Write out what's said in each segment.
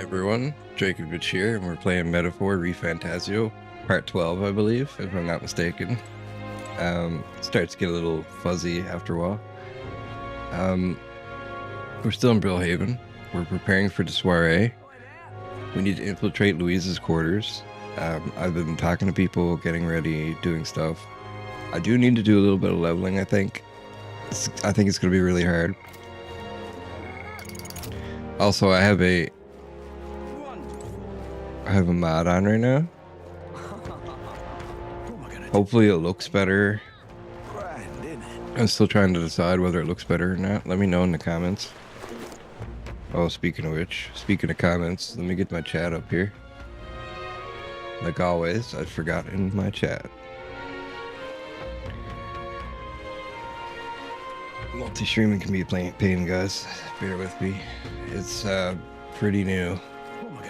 Everyone, Dracovic here, and we're playing Metaphor ReFantazio, part 12, I believe, if I'm not mistaken. Starts to get a little fuzzy after a while. We're still in Brillhaven. We're preparing for the Soiree. We need to infiltrate Louise's quarters. I've been talking to people, getting ready, doing stuff. I do need to do a little bit of leveling, I think. I think it's going to be really hard. Also, I have a mod on right now. Hopefully it looks better. I'm still trying to decide whether it looks better or not. Let me know in the comments. Oh, speaking of which, speaking of comments, let me get my chat up here. Like always, I've forgotten my chat. Multi-streaming can be a pain, guys. Bear with me. It's pretty new.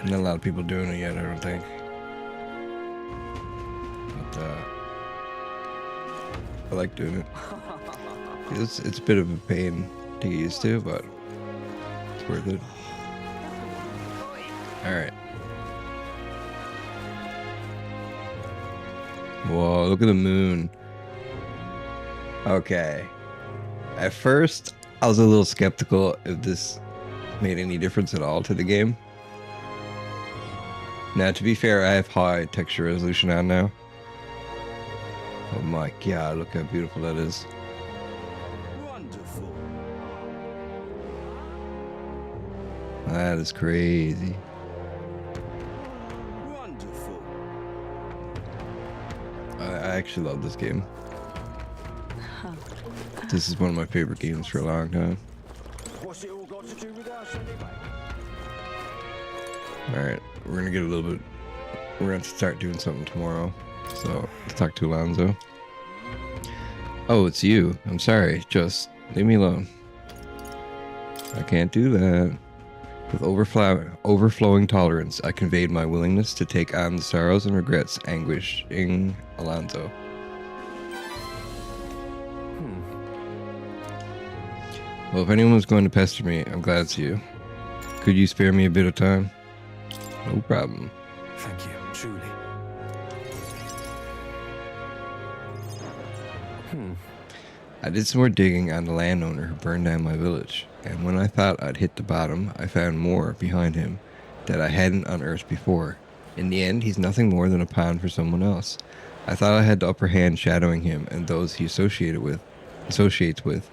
Not a lot of people doing it yet, I don't think. But I like doing it. It's a bit of a pain to get used to, but it's worth it. Alright. Whoa, look at the moon. Okay. At first, I was a little skeptical if this made any difference at all to the game. Now, to be fair, I have high texture resolution on now. Oh my god, look how beautiful that is. Wonderful. That is crazy. Wonderful. I actually love this game. This is one of my favorite games for a long time. What's it all got to do with us anyway? Alright, we're gonna get a little bit. We're gonna have to start doing something tomorrow. So let's talk to Alonzo. Oh, it's you. I'm sorry. Just leave me alone. I can't do that. With overflowing tolerance, I conveyed my willingness to take on the sorrows and regrets anguishing Alonzo. Well, if anyone was going to pester me, I'm glad it's you. Could you spare me a bit of time? No problem. Thank you, truly. I did some more digging on the landowner who burned down my village, and when I thought I'd hit the bottom, I found more behind him that I hadn't unearthed before. In the end, he's nothing more than a pawn for someone else. I thought I had the upper hand shadowing him and those he associates with,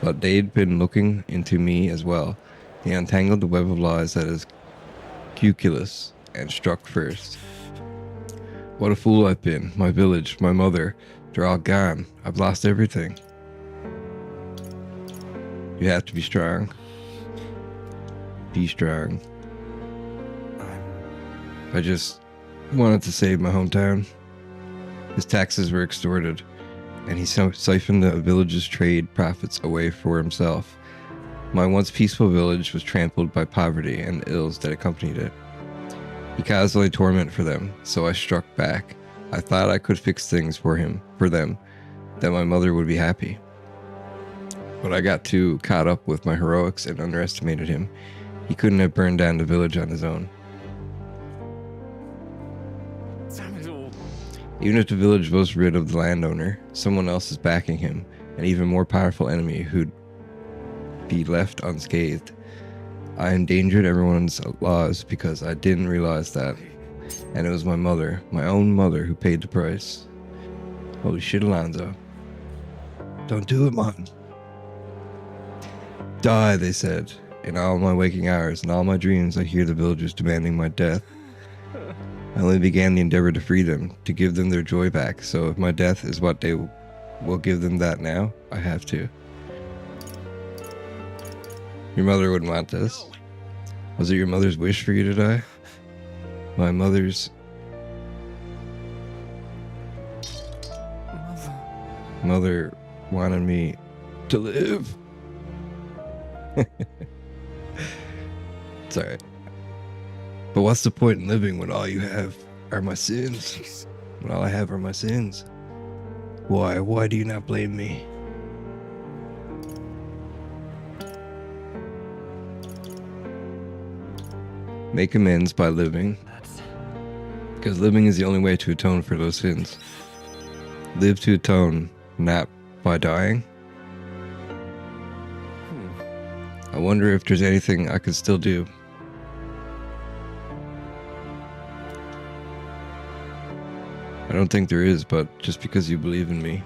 but they'd been looking into me as well. They untangled the web of lies that is cuculus and struck first. What a fool I've been. My village, my mother, they're all gone. I've lost everything. You have to be strong. Be strong. I just wanted to save my hometown. His taxes were extorted, and he siphoned the village's trade profits away for himself. My once peaceful village was trampled by poverty and the ills that accompanied it. He caused only torment for them, so I struck back. I thought I could fix things for them, that my mother would be happy. But I got too caught up with my heroics and underestimated him. He couldn't have burned down the village on his own. Even if the village was rid of the landowner, someone else is backing him, an even more powerful enemy who'd be left unscathed. I endangered everyone's lives because I didn't realize that, and it was my mother, my own mother, who paid the price. Holy shit, Alonzo. Don't do it, man. Die, they said. In all my waking hours and all my dreams, I hear the villagers demanding my death. I only began the endeavor to free them, to give them their joy back, so if my death is what they will give them that now, I have to. Your mother wouldn't want this. Was it your mother's wish for you to die? My mother's... Mother wanted me to live. It's alright. But what's the point in living when all you have are my sins? When all I have are my sins? Why do you not blame me? Make amends by living, because living is the only way to atone for those sins. Live to atone, not by dying. I wonder if there's anything I could still do. I don't think there is, but just because you believe in me,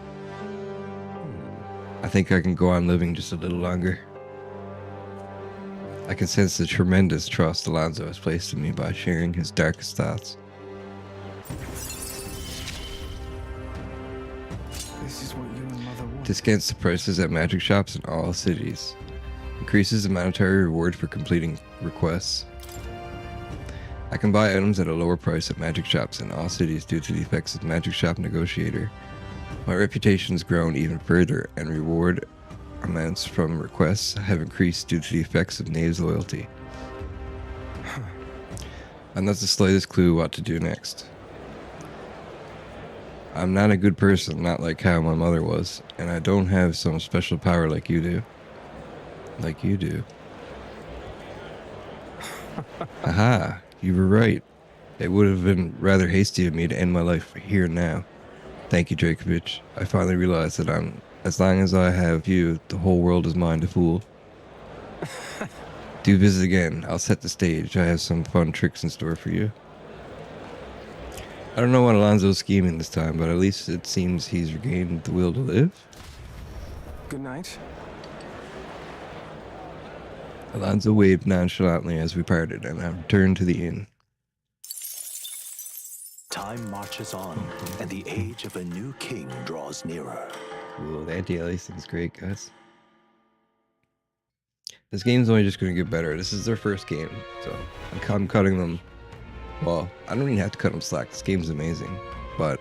I think I can go on living just a little longer. I can sense the tremendous trust Alonzo has placed in me by sharing his darkest thoughts. This is what you and Mother want. Discounts the prices at magic shops in all cities. Increases the monetary reward for completing requests. I can buy items at a lower price at magic shops in all cities due to the effects of Magic Shop Negotiator. My reputation has grown even further, and reward amounts from requests have increased due to the effects of Knave's loyalty. I'm not the slightest clue what to do next. I'm not a good person, not like how my mother was, and I don't have some special power like you do. Like you do. Aha, you were right. It would have been rather hasty of me to end my life here and now. Thank you, Drakovich. I finally realized that as long as I have you, the whole world is mine to fool. Do visit again. I'll set the stage. I have some fun tricks in store for you. I don't know what Alonzo's scheming this time, but at least it seems he's regained the will to live. Good night. Alonzo waved nonchalantly as we parted, and I returned to the inn. Time marches on, and the age of a new king draws nearer. Cool, the anti-aliasing is great, guys. This game's only just going to get better. This is their first game, so I'm cutting them. Well, I don't even have to cut them slack. This game's amazing, but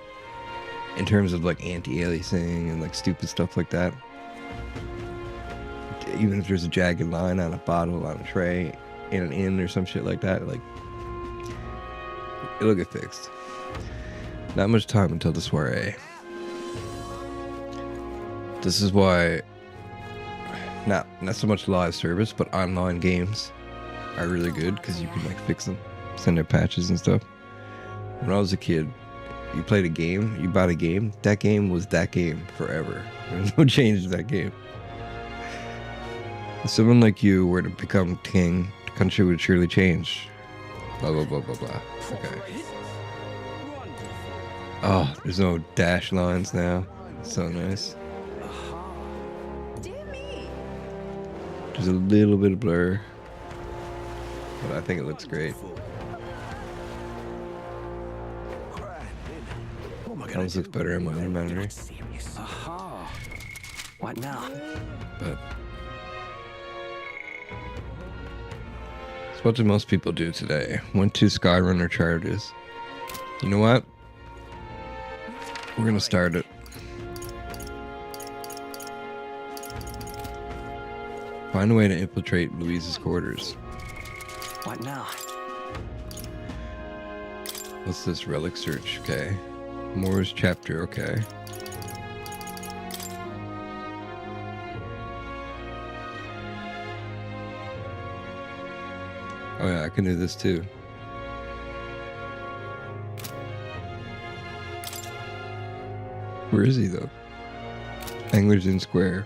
in terms of like anti-aliasing and like stupid stuff like that, even if there's a jagged line on a bottle on a tray in an inn or some shit like that, like it'll get fixed. Not much time until the soiree. This is why not so much live service, but online games are really good because you can like fix them, send out patches and stuff. When I was a kid, you played a game, you bought a game, that game was that game forever. There was no change to that game. If someone like you were to become king, the country would surely change. Blah, blah, blah, blah, blah. Okay. Oh, there's no dash lines now. So nice. There's a little bit of blur, but I think it looks great. Almost looks better in my own memory. What now? But what do most people do today? Went to Skyrunner charges. You know what? We're gonna start it. Find a way to infiltrate Louise's quarters. What now? What's this? Relic search, okay. Moore's chapter, okay. Oh yeah, I can do this too. Where is he though? Anglers Inn Square.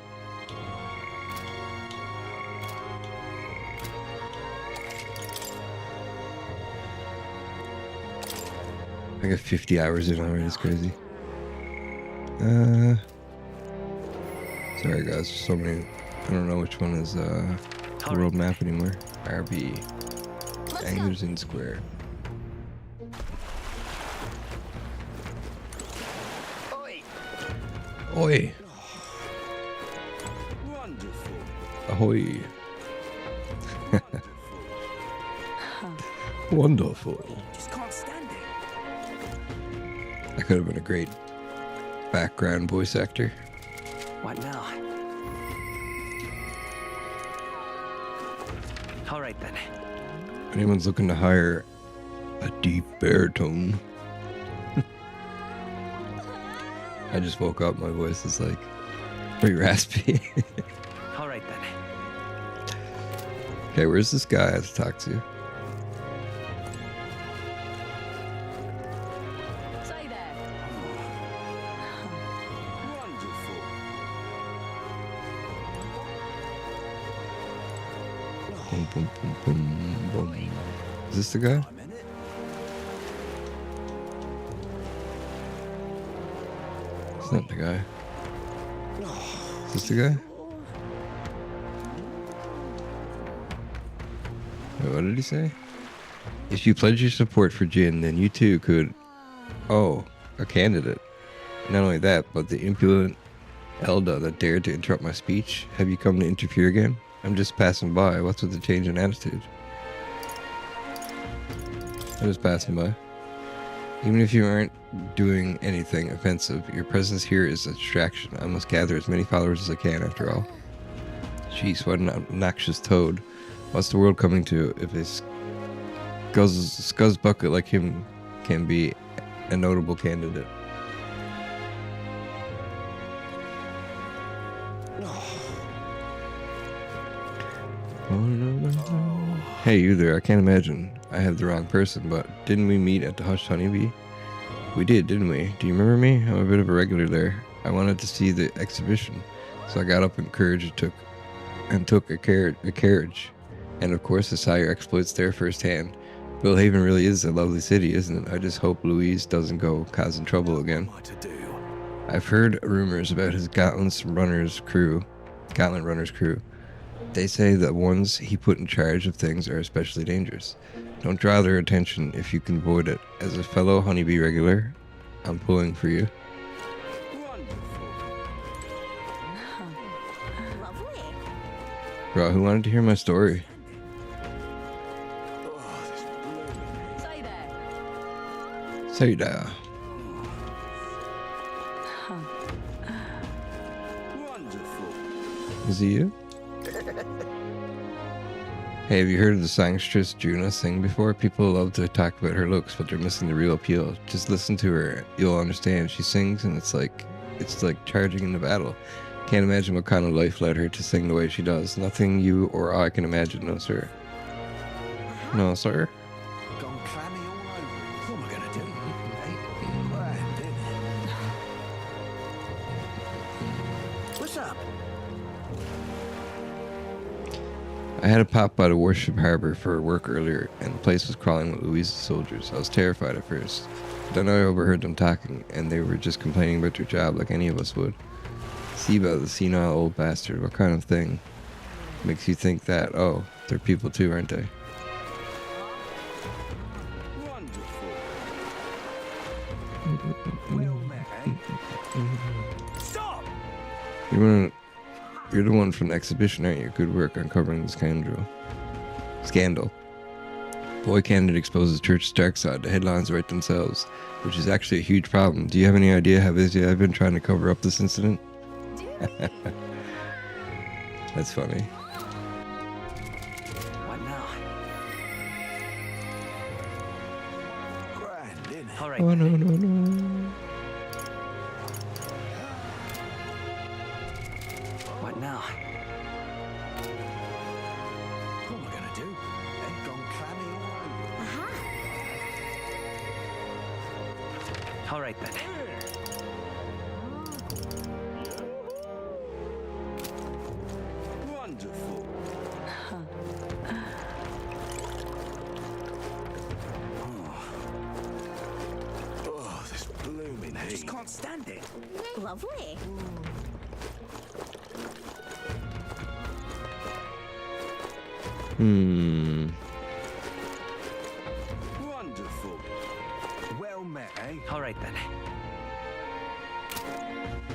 I got 50 hours in already, it's crazy. Sorry guys, there's so many. I don't know which one is the world map anymore. RB. Anglers Inn Square. Oi! Oi! Wonderful. Ahoy! Wonderful. Just can't stand it. I could have been a great background voice actor. What now? All right then. If anyone's looking to hire a deep baritone. I just woke up, my voice is like pretty raspy. All right then. Okay, where's this guy I have to talk to? Boom, boom, boom, boom, boom. Is this the guy? I'm in it. It's not the guy. Is this the guy? Wait, what did he say? If you pledge your support for Jin, then you too could... Oh, a candidate. Not only that, but the impudent Elda that dared to interrupt my speech. Have you come to interfere again? I'm just passing by. What's with the change in attitude? I'm just passing by. Even if you aren't doing anything offensive, your presence here is a distraction. I must gather as many followers as I can, after all. Jeez, what an obnoxious toad. What's the world coming to if a scuzz bucket like him can be a notable candidate? Hey, you there. I can't imagine I have the wrong person, but didn't we meet at the Hushed Honeybee? We did, didn't we? Do you remember me? I'm a bit of a regular there. I wanted to see the exhibition, so I got up in courage and took a carriage. And of course, I saw your exploits there firsthand. Billhaven really is a lovely city, isn't it? I just hope Louise doesn't go causing trouble again. What to do? I've heard rumors about his Gauntlet Runners crew. They say that ones he put in charge of things are especially dangerous. Don't draw their attention if you can avoid it. As a fellow honeybee regular, I'm pulling for you. Lovely. Bro, who wanted to hear my story? Stay there. Say that. Is it you? Hey, have you heard of the songstress Juna sing before? People love to talk about her looks, but they're missing the real appeal. Just listen to her, you'll understand. She sings and it's like charging into battle. Can't imagine what kind of life led her to sing the way she does. Nothing you or I can imagine, no sir. No sir. Gone clammy all over. What am I gonna do? What's up? I had to pop by the Warship Harbor for work earlier, and the place was crawling with Louise's soldiers. I was terrified at first. Then I overheard them talking, and they were just complaining about their job like any of us would. Siba, the senile old bastard, what kind of thing makes you think that? Oh, they're people too, aren't they? Stop! You're the one from the exhibition, aren't you? Good work uncovering the scandal. Boy candidate exposes church's dark side. The headlines write themselves, which is actually a huge problem. Do you have any idea how busy I've been trying to cover up this incident? That's funny. What now? Grand, isn't it? All right. Oh, no. What now? What am I gonna do? They've gone clammy all over. All right then. Wonderful. Oh, this blooming I just heat. can't stand it. Lovely. Wonderful. Well met, eh? All right then.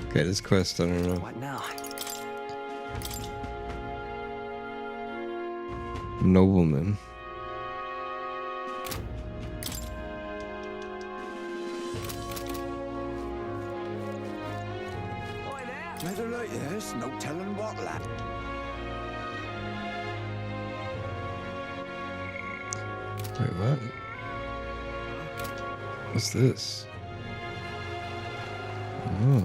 Okay, this quest, I don't know. What now? Nobleman. Weather like this, no telling what lad. Wait, what? What's this? Oh.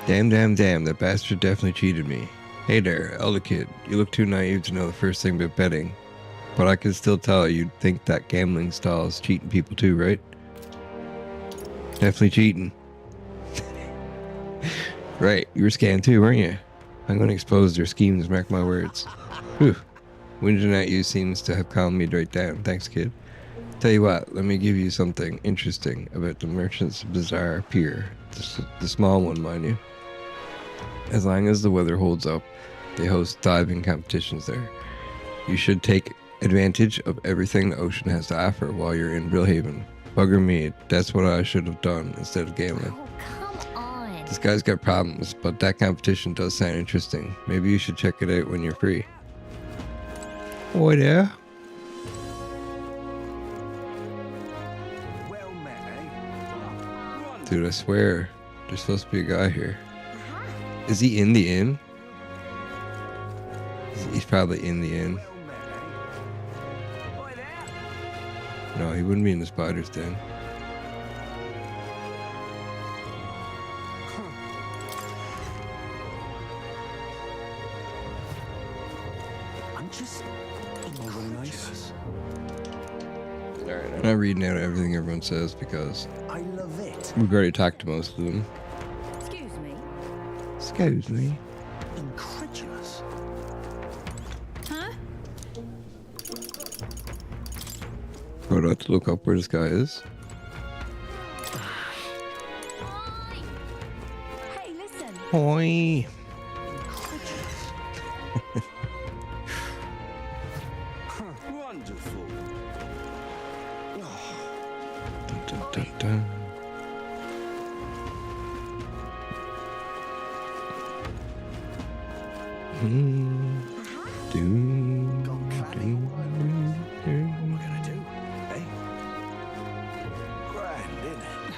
Damn, that bastard definitely cheated me. Hey there, elder kid. You look too naive to know the first thing about betting. But I can still tell you'd think that gambling style is cheating people too, right? Definitely cheating. Right, you were scammed too, weren't you? I'm going to expose their schemes, mark my words. Whew. Whinging at you seems to have calmed me right down. Thanks, kid. Tell you what, let me give you something interesting about the Merchant's Bazaar Pier. The small one, mind you. As long as the weather holds up, they host diving competitions there. You should take advantage of everything the ocean has to offer while you're in Brilhaven. Bugger me, that's what I should have done instead of gambling. Oh, come on. This guy's got problems, but that competition does sound interesting. Maybe you should check it out when you're free. Oh, there. Well met, eh? Dude, I swear, there's supposed to be a guy here. Is he in the inn? He's probably in the inn. Well met, eh? Oi there. No, he wouldn't be in the spider's den. I'm just Over nice. Alright, I'm not reading out everything everyone says because I love it. we've already talked to most of them. Excuse me. Excuse me. Incredulous. Huh? I'd have to look up where this guy is. Oi. Hey, listen. Hoi. Incredulous. Wonderful. Dun, dun, dun, dun. Doom, Gone clammy. doom, What doom. am I gonna do? Eh? Grand, innit?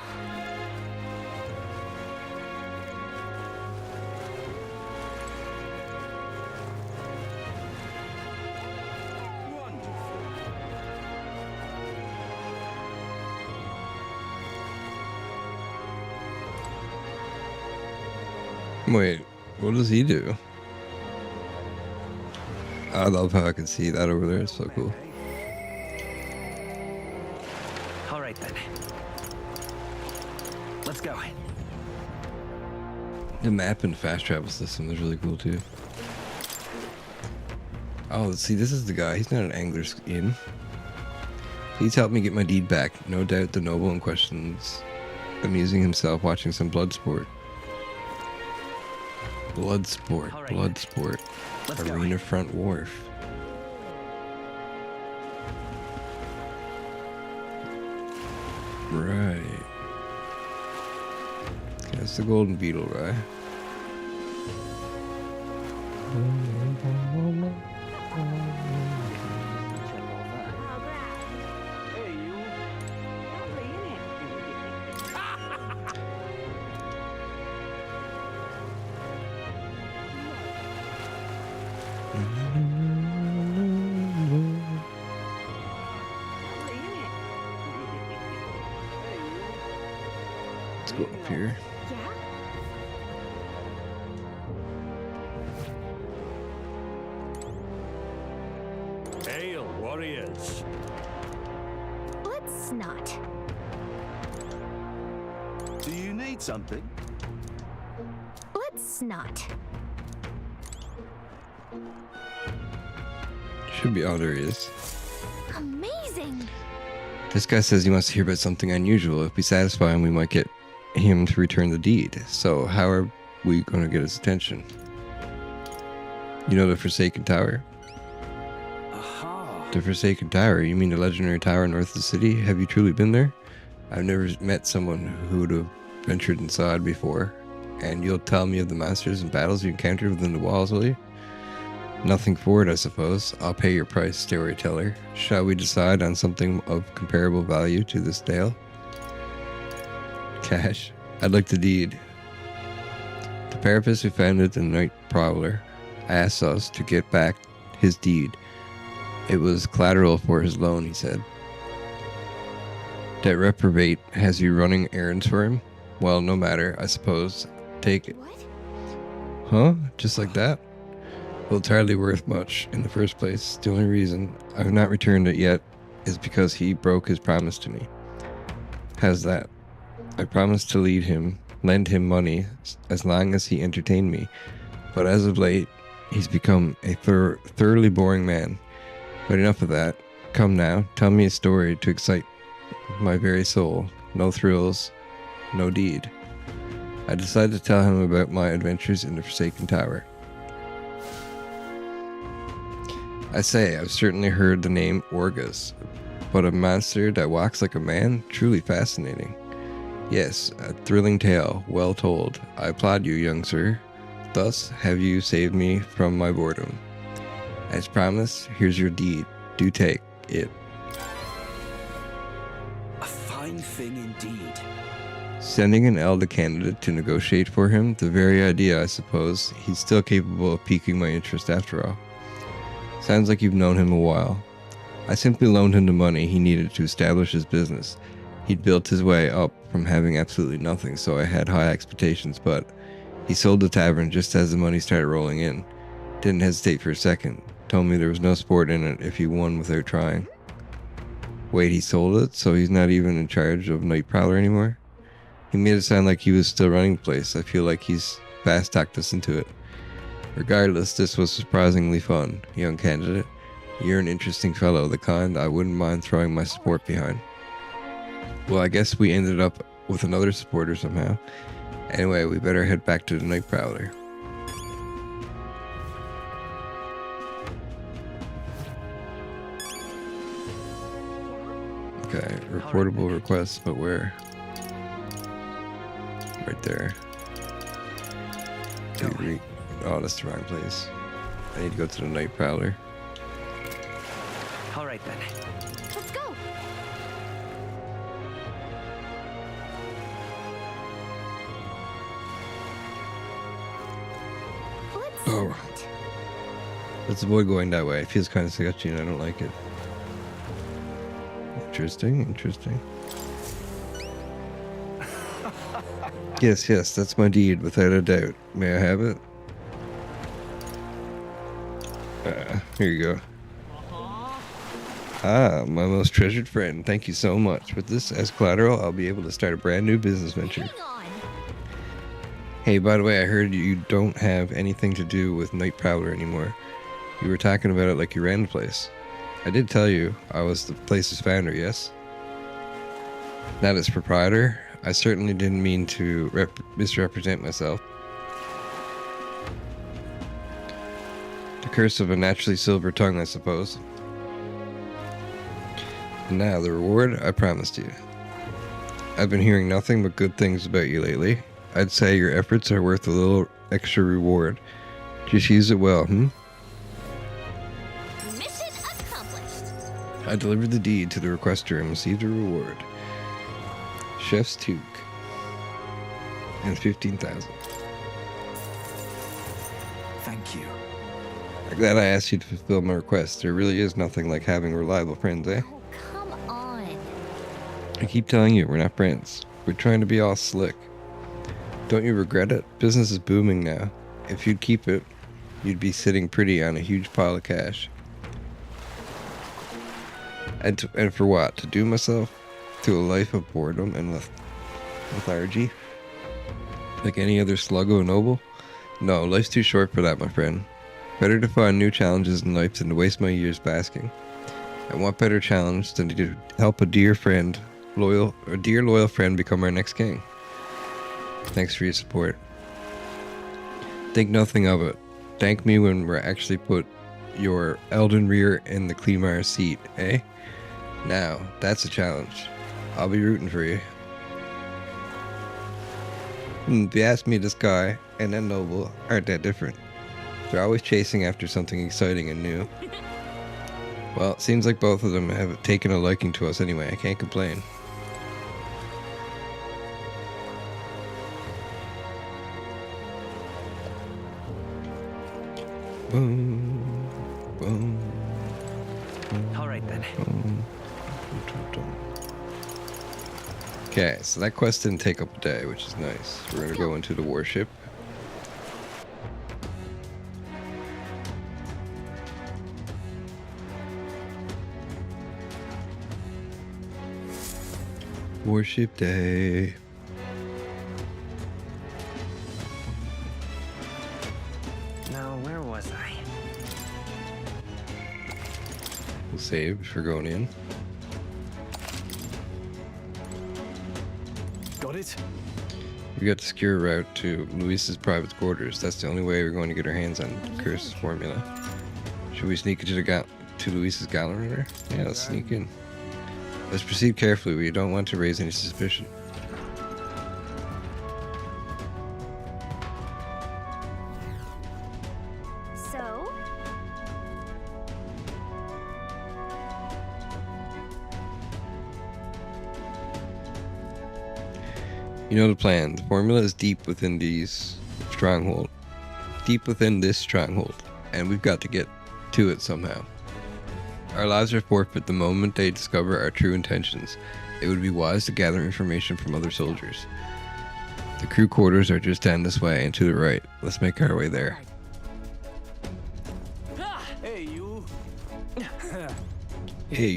Wonderful. Wait, what does he do? I love how I can see that over there. It's so cool. All right then. Let's go. The map and fast travel system is really cool too. Oh, see, this is the guy. He's not an angler's inn. Please help me get my deed back. No doubt the noble in question's amusing himself watching some blood sport. Blood sport, All right. blood sport. Let's go. Arena front wharf. Right. That's the golden beetle, right? Hey, you. Let's go up here. Yeah? Hail, warriors! Let's not. Do you need something? Let's not. Should be, oh, there he is. Amazing. This guy says he wants to hear about something unusual. If we satisfy him, we might get him to return the deed. So how are we going to get his attention? You know the Forsaken Tower? Aha. The Forsaken Tower? You mean the legendary tower north of the city? Have you truly been there? I've never met someone who would have ventured inside before. And you'll tell me of the monsters and battles you encountered within the walls, will you? Nothing for it, I suppose. I'll pay your price, storyteller. Shall we decide on something of comparable value to this tale? Cash. I'd like the deed. The parapet who founded the Night Prowler asked us to get back his deed. It was collateral for his loan, he said. That reprobate has you running errands for him? Well, no matter, I suppose. Take it. What? Huh? Just like that? Well, it's hardly worth much in the first place. The only reason I've not returned it yet is because he broke his promise to me. How's that? I promised to lend him money as long as he entertained me, but as of late, he's become a thoroughly boring man. But enough of that. Come now, tell me a story to excite my very soul. No thrills, no deed. I decided to tell him about my adventures in the Forsaken Tower. I say, I've certainly heard the name Orgus, but a monster that walks like a man? Truly fascinating. Yes, a thrilling tale, well told. I applaud you, young sir. Thus have you saved me from my boredom. As promised, here's your deed. Do take it. A fine thing indeed. Sending an elder candidate to negotiate for him? The very idea, I suppose. He's still capable of piquing my interest after all. Sounds like you've known him a while. I simply loaned him the money he needed to establish his business. He'd built his way up from having absolutely nothing, so I had high expectations, but he sold the tavern just as the money started rolling in. Didn't hesitate for a second. Told me there was no sport in it if he won without trying. Wait, he sold it, so he's not even in charge of Night Prowler anymore? He made it sound like he was still running the place. I feel like he's fast-talked us into it. Regardless, this was surprisingly fun, young candidate. You're an interesting fellow, the kind I wouldn't mind throwing my support behind. Well, I guess we ended up with another supporter somehow. Anyway, we better head back to the Night Prowler. Okay, reportable requests, but where? Right there. Oh, that's the wrong place. I need to go to the Night Prowler. All right then. Let's go. Let's Oh. Let's avoid going that way. It feels kind of sketchy and I don't like it. Interesting. Yes, that's my deed, without a doubt. May I have it? Here you go. Ah, my most treasured friend. Thank you so much. With this as collateral, I'll be able to start a brand new business venture. hang on. Hey, by the way, I heard you don't have anything to do with Night Prowler anymore. You were talking about it like you ran the place. I did tell you I was the place's founder, yes? Not as proprietor. I certainly didn't mean to misrepresent myself. The curse of a naturally silver tongue, I suppose. And now, the reward I promised you. I've been hearing nothing but good things about you lately. I'd say your efforts are worth a little extra reward. Just use it well, Mission accomplished. I delivered the deed to the requester and received a reward. Chef's toque. And 15,000. Thank you. I'm glad I asked you to fulfill my request. There really is nothing like having reliable friends, eh? Oh, come on. I keep telling you, we're not friends. We're trying to be all slick. Don't you regret it? Business is booming now. If you'd keep it, you'd be sitting pretty on a huge pile of cash. And for what? To doom myself to a life of boredom and lethargy? Like any other sluggo noble? No, life's too short for that, my friend. Better to find new challenges in life than to waste my years basking. And what better challenge than to help a dear loyal friend become our next king? Thanks for your support. Think nothing of it. Thank me when we're actually put your Elden Rear in the Clemar seat, eh? Now, that's a challenge. I'll be rooting for you. If you ask me, this guy and that noble aren't that different. They're always chasing after something exciting and new. Well, it seems like both of them have taken a liking to us anyway. I can't complain. Boom, boom, All right then. boom. Okay, so that quest didn't take up a day, which is nice. We're gonna go into the warship. Warship day. save before going in. Got it? We got to secure a route to Luis's private quarters. That's the only way we're going to get our hands on Curse's formula. Should we sneak into to Luis's gallon runner? Yeah, let's sneak in. Let's proceed carefully. We don't want to raise any suspicion. So, You know the plan. The formula is deep within this stronghold, and we've got to get to it somehow. Our lives are forfeit the moment they discover our true intentions. It would be wise to gather information from other soldiers. The crew quarters are just down this way and to the right. Let's make our way there. Hey, you. Hey,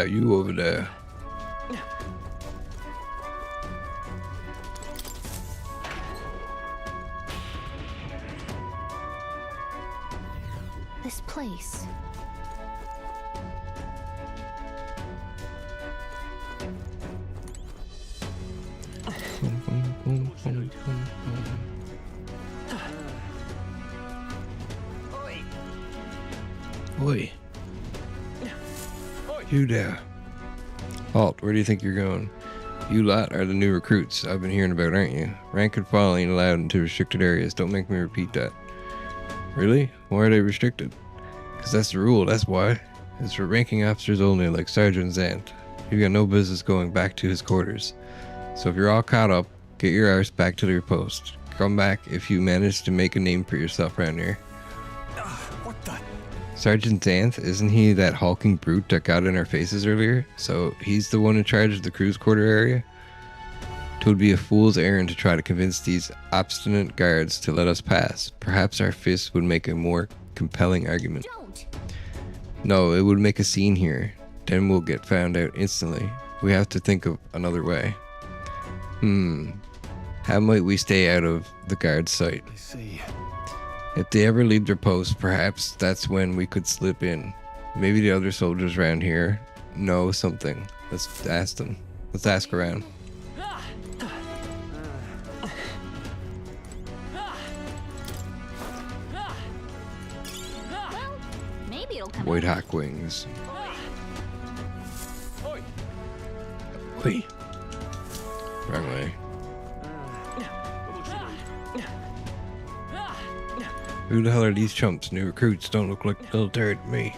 you over there. this place. Oi. You there. Halt, where do you think you're going? You lot are the new recruits I've been hearing about, aren't you? Rank and file ain't allowed into restricted areas. Don't make me repeat that. Really? Why are they restricted? Because that's the rule, that's why. It's for ranking officers only, like Sergeant Zant. You've got no business going back to his quarters. So if you're all caught up, get your arse back to your post. Come back if you manage to make a name for yourself around here. What the? Sergeant Zanth, isn't he that hulking brute that got in our faces earlier? So he's the one in charge of the crew's quarter area? 'Twould be a fool's errand to try to convince these obstinate guards to let us pass. Perhaps our fists would make a more compelling argument. Don't! No, it would make a scene here. Then we'll get found out instantly. We have to think of another way. How might we stay out of the guard's sight? I see. If they ever leave their post, perhaps that's when we could slip in. Maybe the other soldiers around here know something. Let's ask them. Let's ask around. Well, maybe it'll come White out. Hawk wings. Wait. Wrong way. Who the hell are these chumps? New recruits don't look like military to me.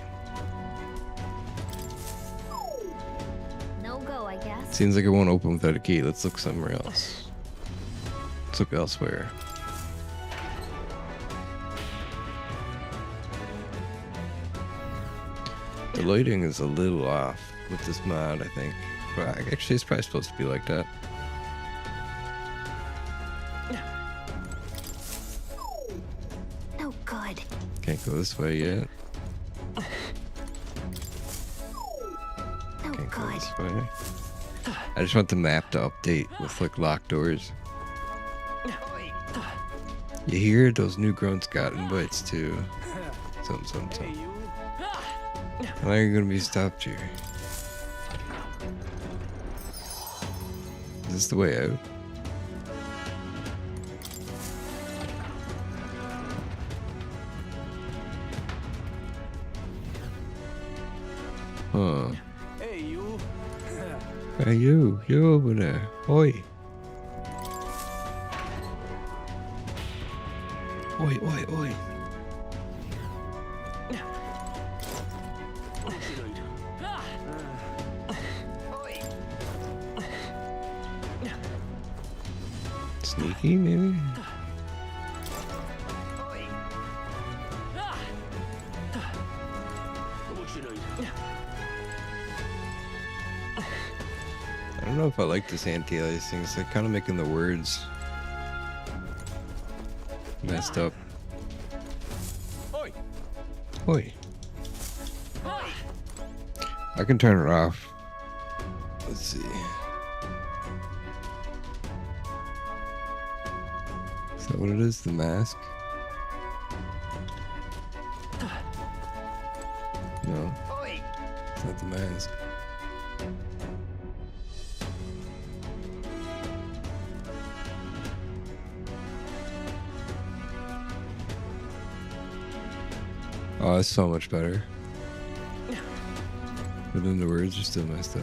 No go, I guess. Seems like it won't open without a key. Let's look somewhere else. Let's look elsewhere. The lighting is a little off with this mod, I think. But actually, it's probably supposed to be like that. No good. Can't go this way yet. No Can't go good. this way. I just want the map to update with like locked doors. You hear? Those new grunts got invites too. Something. How are you gonna be stopped here? Is this the way out? Huh. Hey, you. Hey you over there. Oi. Oi. Sneaky, maybe? I don't know if I like this anti-aliasing things. They're kind of making the words messed up. Oi. I can turn it off. Let's see. Is that what it is? The mask? No, it's not the mask. Oh, that's so much better. But then the words are still messed up.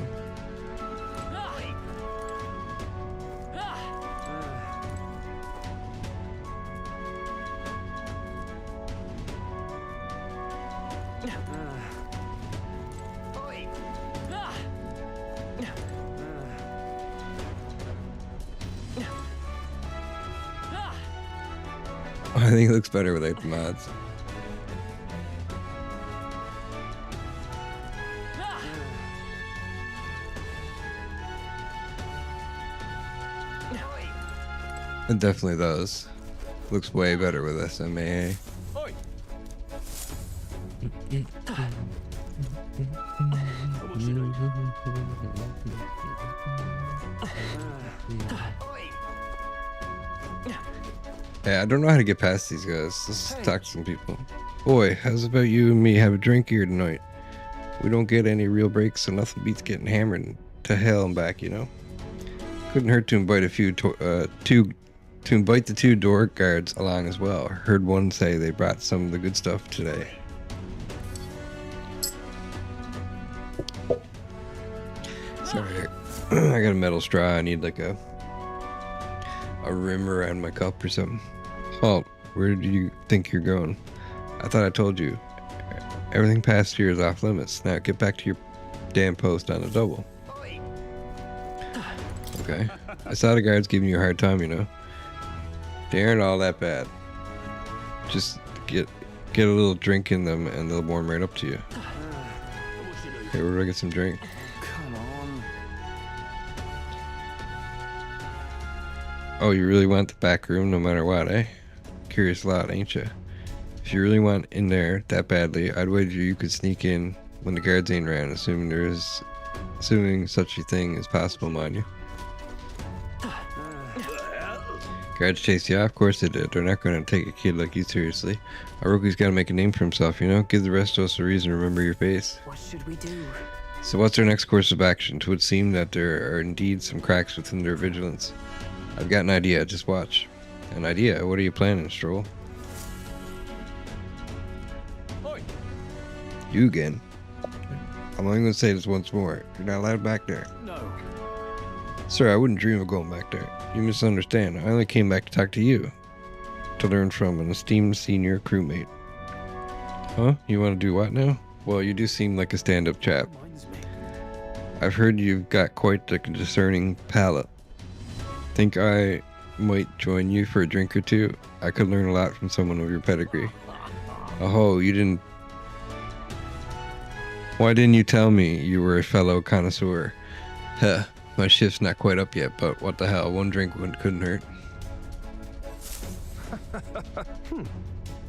I think it looks better without the mods. It definitely does. Looks way better with SMA. Yeah, I don't know how to get past these guys. Let's talk to some people. Boy, how's about you and me have a drink here tonight? We don't get any real breaks, so nothing beats getting hammered to hell and back, you know? Couldn't hurt to invite invite the two door guards along as well. Heard one say they brought some of the good stuff today. Sorry, I got a metal straw. I need like a rim around my cup or something. Halt, where do you think you're going? I thought I told you. Everything past here is off limits. Now get back to your damn post on the double. Okay. I saw the guards giving you a hard time, you know. They aren't all that bad. Just get a little drink in them and they'll warm right up to you. Hey, where do I get some drink? Come on. Oh, you really want the back room no matter what, eh? Curious lot, ain't you? If you really want in there that badly, I'd wager you could sneak in when the guards ain't around, assuming such a thing is possible, mind you. Guards chase you off? Of course they did. They're not going to take a kid like you seriously. A rookie's got to make a name for himself, you know? Give the rest of us a reason to remember your face. What should we do? So what's our next course of action? It would seem that there are indeed some cracks within their vigilance. I've got an idea. Just watch. An idea? What are you planning, Stroll? You again. I'm only going to say this once more. You're not allowed back there. No. Sir, I wouldn't dream of going back there. You misunderstand. I only came back to talk to you. To learn from an esteemed senior crewmate. Huh? You want to do what now? Well, you do seem like a stand-up chap. Reminds me. I've heard you've got quite the discerning palate. Think I might join you for a drink or two? I could learn a lot from someone of your pedigree. Oh, you didn't... Why didn't you tell me you were a fellow connoisseur? Huh, my shift's not quite up yet, but what the hell, one drink couldn't hurt.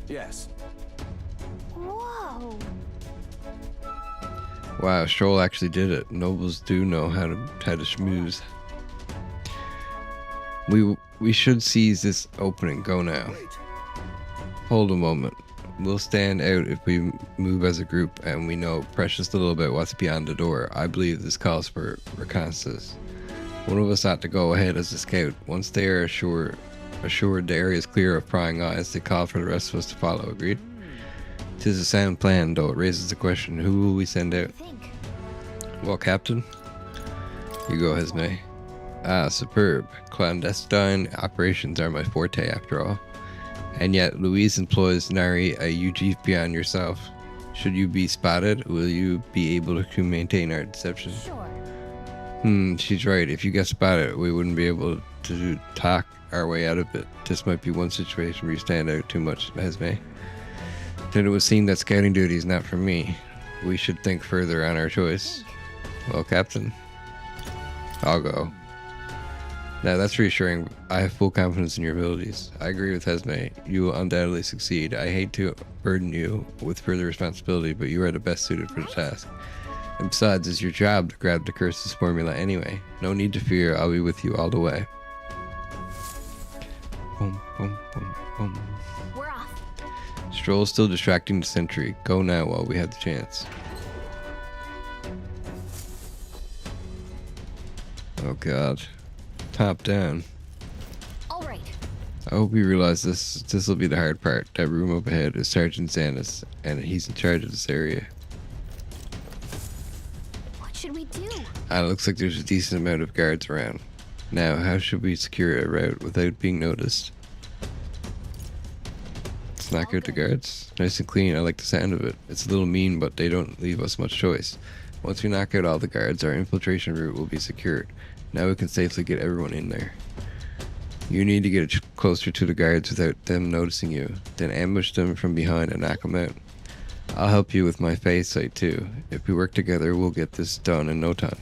Yes. Whoa. Wow, Stroll actually did it. Nobles do know how to schmooze. We should seize this opening. Go now. Hold a moment. We'll stand out if we move as a group and we know precious little about what's beyond the door. I believe this calls for reconnaissance. One of us ought to go ahead as a scout. Once they are assured the area is clear of prying eyes, they call for the rest of us to follow. Agreed? 'Tis a sound plan, though it raises the question, who will we send out? Well, Captain, you go, Hesme. Ah, superb. Clandestine operations are my forte, after all. And yet, Louise employs nary a UG beyond yourself. Should you be spotted, will you be able to maintain our deception? Sure. She's right. If you get spotted, we wouldn't be able to talk our way out of it. This might be one situation where you stand out too much, Esme. Then it would seem that scouting duty is not for me. We should think further on our choice. Well, Captain, I'll go. Now that's reassuring. I have full confidence in your abilities. I agree with Esme. You will undoubtedly succeed. I hate to burden you with further responsibility, but you are the best suited for the task. And besides, it's your job to grab the curse's formula anyway. No need to fear. I'll be with you all the way. Boom, boom, boom, boom. We're off. Stroll's still distracting the sentry. Go now while we have the chance. Oh god. Top down. All right. I hope you realize this will be the hard part. That room up ahead is Sergeant Xanis, and he's in charge of this area. What should we do? It looks like there's a decent amount of guards around. Now, how should we secure a route without being noticed? Let's knock out the guards. Nice and clean, I like the sound of it. It's a little mean, but they don't leave us much choice. Once we knock out all the guards, our infiltration route will be secured. Now we can safely get everyone in there. You need to get closer to the guards without them noticing you. Then ambush them from behind and knock them out. I'll help you with my phase sight too. If we work together, we'll get this done in no time.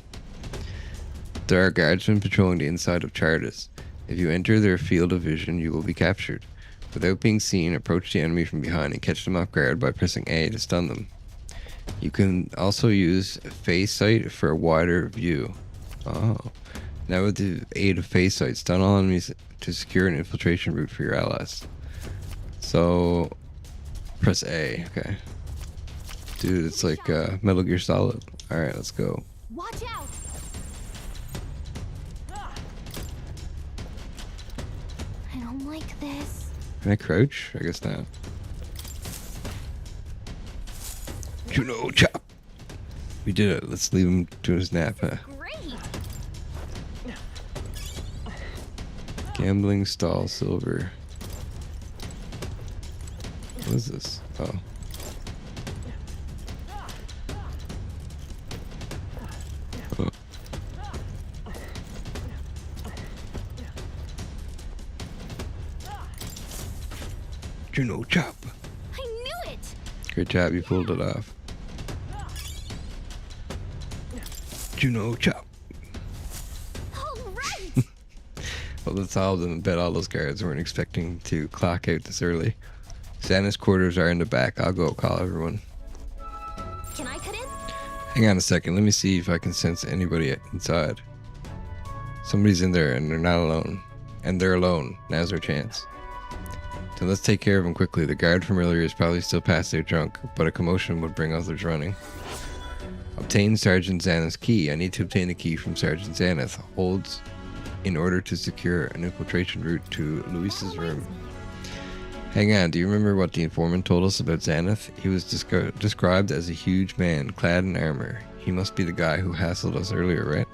There are guardsmen patrolling the inside of Chardas. If you enter their field of vision, you will be captured. Without being seen, approach the enemy from behind and catch them off guard by pressing A to stun them. You can also use phase sight for a wider view. Oh. Now with the aid of phase sight, stun all enemies to secure an infiltration route for your allies. So, press A, okay. Dude, it's like Metal Gear Solid. Alright, let's go. Watch out! I don't like this. Can I crouch? I guess not. Juno chop! We did it. Let's leave him to his nap, huh? Great! Gambling stall silver. What is this? Oh. Oh. Juno chop. I knew it! Great job, you pulled it off. Juno chop. All right! Well, that's all of them. I bet all those guards weren't expecting to clock out this early. Santa's quarters are in the back. I'll go call everyone. Can I cut in? Hang on a second. Let me see if I can sense anybody inside. Somebody's in there and they're not alone. And they're alone. Now's our chance. So let's take care of them quickly. The guard from earlier is probably still past out drunk, but a commotion would bring others running. Obtain Sergeant Xanath's key. I need to obtain the key from Sergeant Xanath. Holds in order to secure an infiltration route to Luis's room. Hang on, do you remember what the informant told us about Xanath? He was described as a huge man, clad in armor. He must be the guy who hassled us earlier, right?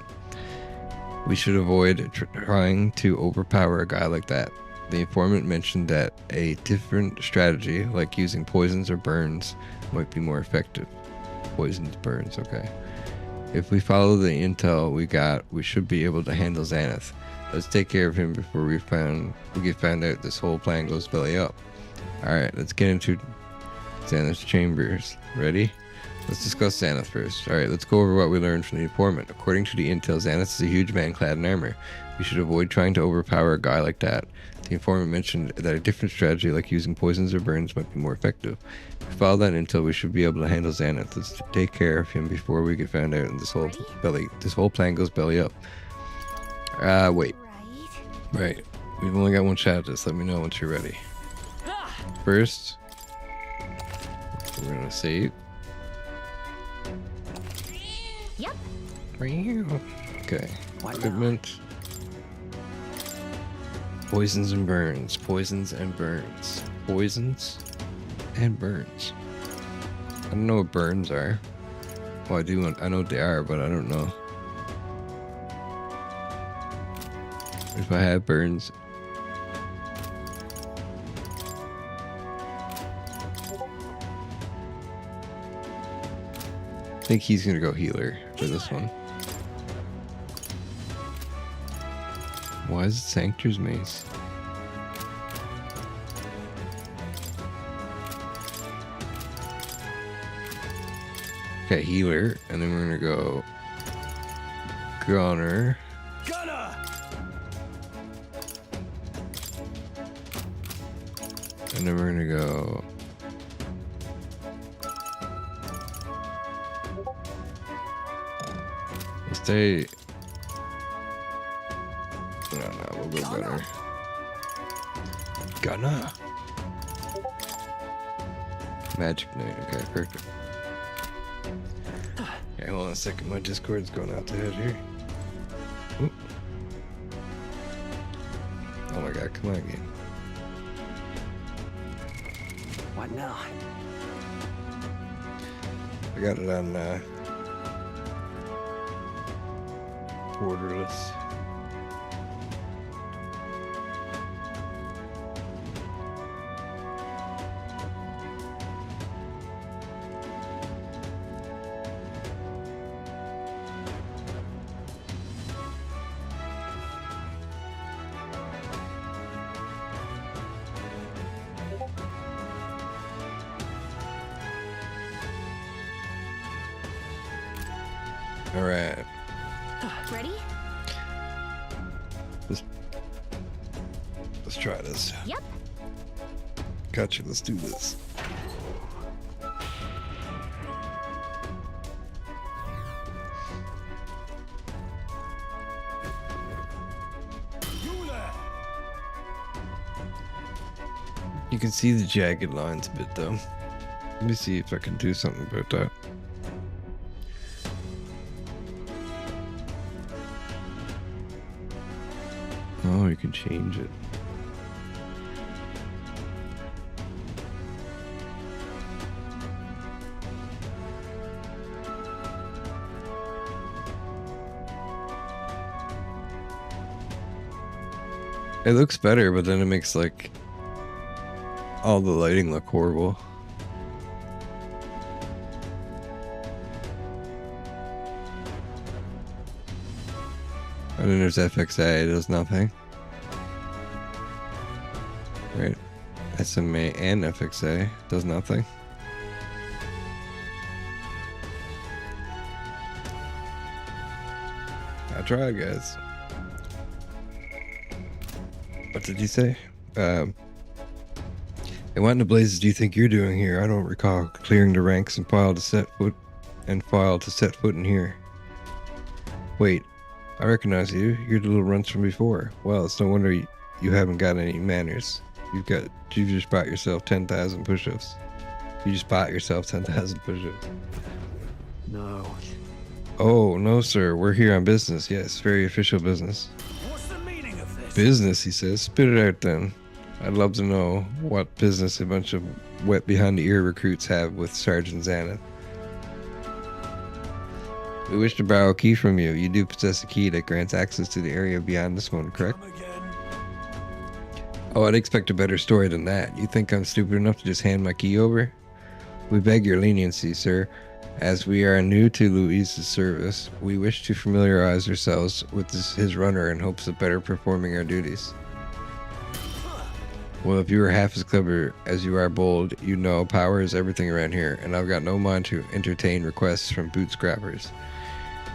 We should avoid trying to overpower a guy like that. The informant mentioned that a different strategy, like using poisons or burns, might be more effective. Poisons, burns, okay. If we follow the intel we got, we should be able to handle Xanath. Let's take care of him before we get found out this whole plan goes belly up. Alright, let's get into Xanath's chambers. Ready? Let's discuss Xanath first. Alright, let's go over what we learned from the informant. According to the intel, Xanath is a huge man clad in armor. We should avoid trying to overpower a guy like that. The informant mentioned that a different strategy like using poisons or burns might be more effective. If we follow that intel, we should be able to handle Xanath. Let's take care of him before we get found out and this whole plan goes belly up. Wait. Right. We've only got one shot at this. Let me know once you're ready. First, we're gonna save. Yep. Okay. Equipment. Poisons and burns. Poisons and burns. Poisons and burns. I don't know what burns are. Well, I know what they are, but I don't know. If I have burns. I think he's gonna go healer for this one. Why is it Sanctor's Mace? Okay, healer, and then we're gonna go Gunner. Gunner! And then we're gonna go stay. No, we'll go Gunner. Gunner. Magic Knight. Okay, perfect. Okay, hold on a second. My Discord's going out the head here. Oop. Oh my god, come on, game. What now? I got it on borderless. All right. Ready? Let's try this. Yep. Gotcha. Let's do this. You can see the jagged lines a bit though. Let me see if I can do something about that. Oh, you can change it. It looks better, but then it makes like all the lighting look horrible. And then there's FXA, it does nothing. Right. SMA and FXA does nothing. I tried, guys. What did you say? And what in the blazes do you think you're doing here? I don't recall clearing the ranks and file to set foot in here. Wait, I recognize you. You're the little runts from before. Well, it's no wonder you haven't got any manners. You just bought yourself 10,000 push-ups. You just bought yourself 10,000 push-ups. No. Oh, no, sir. We're here on business. Yes, very official business. What's the meaning of this? Business, he says. Spit it out then. I'd love to know what business a bunch of wet behind the ear recruits have with Sergeant Xanath. We wish to borrow a key from you. You do possess a key that grants access to the area beyond this one, correct? Come again. Oh, I'd expect a better story than that. You think I'm stupid enough to just hand my key over? We beg your leniency, sir. As we are new to Luis's service, we wish to familiarize ourselves with his runner in hopes of better performing our duties. Well, if you are half as clever as you are bold, you know power is everything around here, and I've got no mind to entertain requests from boot scrappers.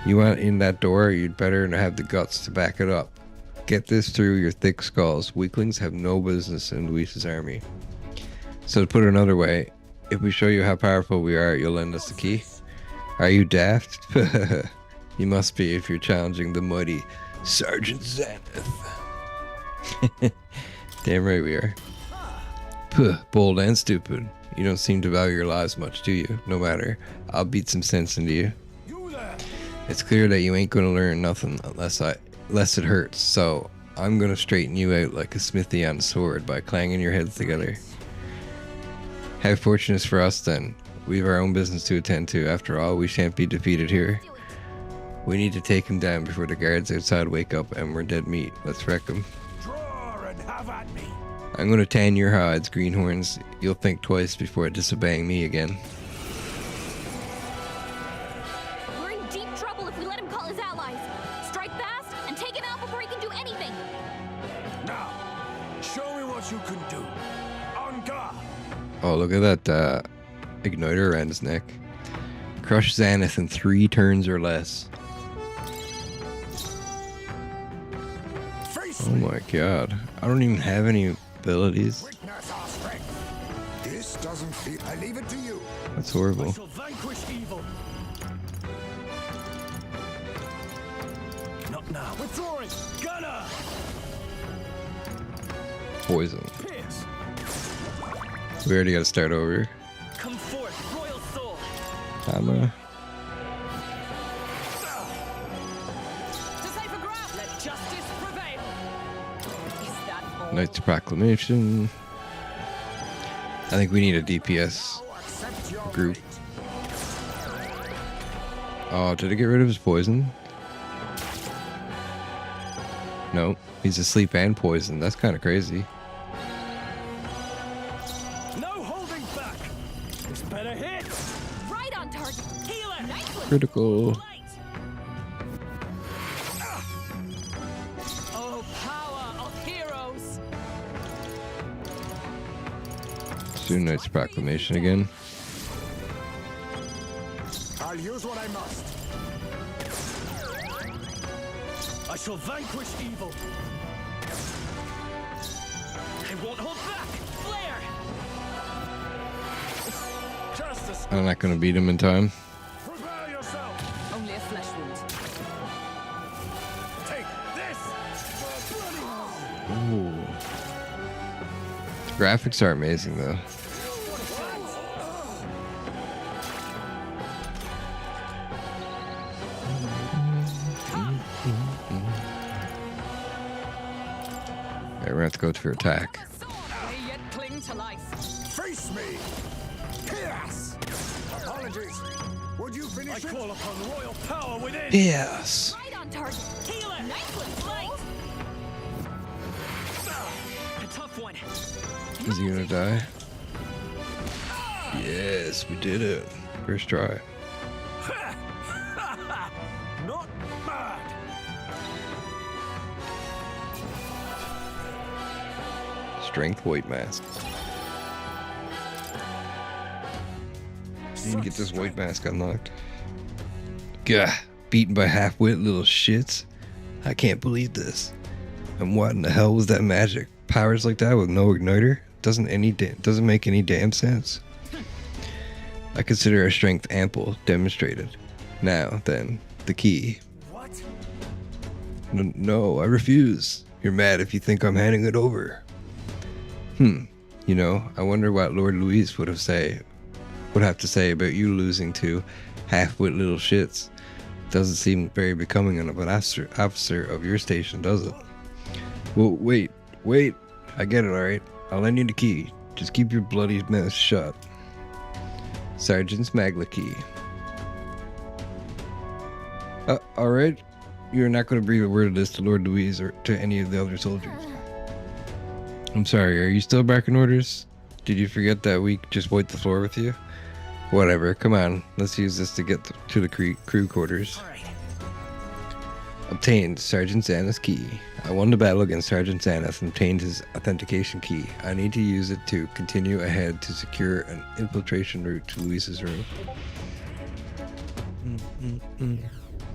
You want in that door, you'd better have the guts to back it up. Get this through your thick skulls. Weaklings have no business in Luis's army. So to put it another way, if we show you how powerful we are, you'll lend us the key? Are you daft? You must be if you're challenging the mighty Sergeant Xanath. Damn right we are. Puh, bold and stupid. You don't seem to value your lives much, do you? No matter. I'll beat some sense into you. It's clear that you ain't gonna learn nothing unless it hurts, so I'm gonna straighten you out like a smithy on a sword by clanging your heads together. How fortunate for us then. We've our own business to attend to. After all, we shan't be defeated here. We need to take him down before the guards outside wake up and we're dead meat. Let's wreck him. Draw and have at me. I'm gonna tan your hides, greenhorns. You'll think twice before disobeying me again. We're in deep trouble if we let him call his allies. Strike fast and take him out before he can do anything. Now, show me what you can do. On guard. Oh, look at that igniter around his neck. Crush Xanath in 3 turns or less. Face Oh my god. I don't even have any abilities. Witness our strength. This doesn't feel. I leave it to you. That's I horrible. shall vanquish evil. Not now. Withdrawing. Gunner. Poison. Pierce. We already gotta start over. Come Hammer. Let justice prevail. Is that all? Knight's Proclamation. I think we need a DPS group. Oh, did it get rid of his poison? No, he's asleep and poisoned. That's kind of crazy. No holding back. It's better hit. Right on target. Healer. Nice one. Critical. Light. Oh, power of heroes. Let's do Knight's Proclamation again. I'll use what I must. I shall vanquish evil. I won't hold back. Flare. Justice. I'm not going to beat him in time. Prepare yourself. Only a flesh wound. Take this. Bloody Ooh. The graphics are amazing, though. Alright, we're going to have to go for attack. They yet cling to life. Face me. Chaos. Apologies. Would you I finish it? call upon royal power within. Yes! Right on target. Healer. Nice one. Light. A tough one. Is he going to die? Yes, we did it. First try. Not bad. Strength white mask. Need to get this white mask unlocked. Gah, beaten by half-wit little shits. I can't believe this. And what in the hell was that magic? Powers like that with no igniter? Doesn't make any damn sense. I consider our strength ample, demonstrated. Now then, the key. What? No, I refuse. You're mad if you think I'm handing it over. You know, I wonder what Lord Louise would have to say about you losing to half-wit little shits. Doesn't seem very becoming of an officer of your station, does it? Well, wait. I get it, alright. I'll lend you the key. Just keep your bloody mouth shut. Sergeant's Magla key. Alright. You're not going to breathe a word of this to Lord Louise or to any of the other soldiers. I'm sorry, are you still barking orders? Did you forget that we just wiped the floor with you? Whatever, come on. Let's use this to get to the crew quarters. All right. Obtained Sergeant Xanath's key. I won the battle against Sergeant Xanath and obtained his authentication key. I need to use it to continue ahead to secure an infiltration route to Louise's room.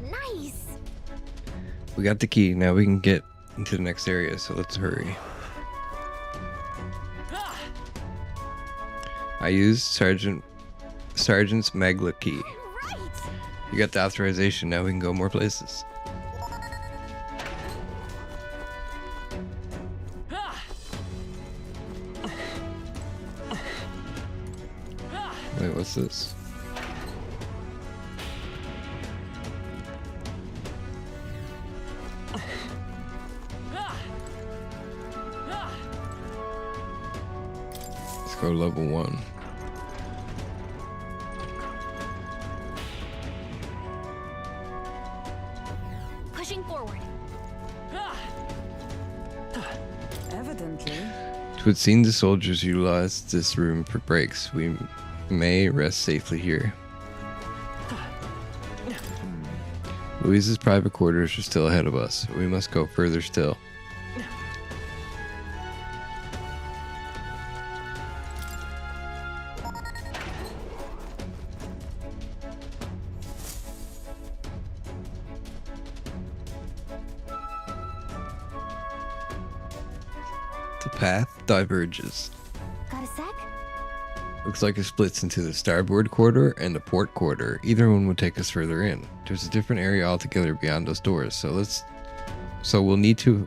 Nice. We got the key, now we can get into the next area, so let's hurry. I used Sergeant's Magla key. Right. You got the authorization, now we can go more places. Wait, what's this? Let's go level 1. Pushing forward. Evidently. It would seem the soldiers utilized this room for breaks. We may rest safely here. Louise's private quarters are still ahead of us. We must go further still. The path diverges. Got a sec? Looks like it splits into the starboard quarter and the port quarter. Either one would take us further in. There's a different area altogether beyond those doors, so we'll need to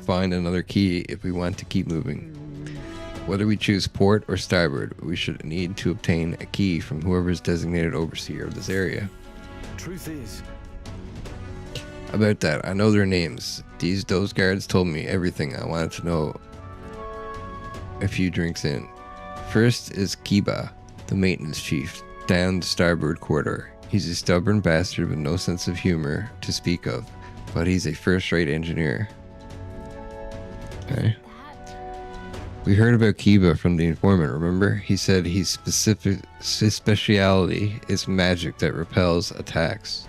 find another key if we want to keep moving. Whether we choose port or starboard, we should need to obtain a key from whoever is designated overseer of this area. Truth is, About that, I know their names. Those guards told me everything I wanted to know a few drinks in. First is Kiba, the maintenance chief, down the starboard quarter. He's a stubborn bastard with no sense of humor to speak of, but he's a first-rate engineer. Okay. We heard about Kiba from the informant, remember? He said his speciality is magic that repels attacks.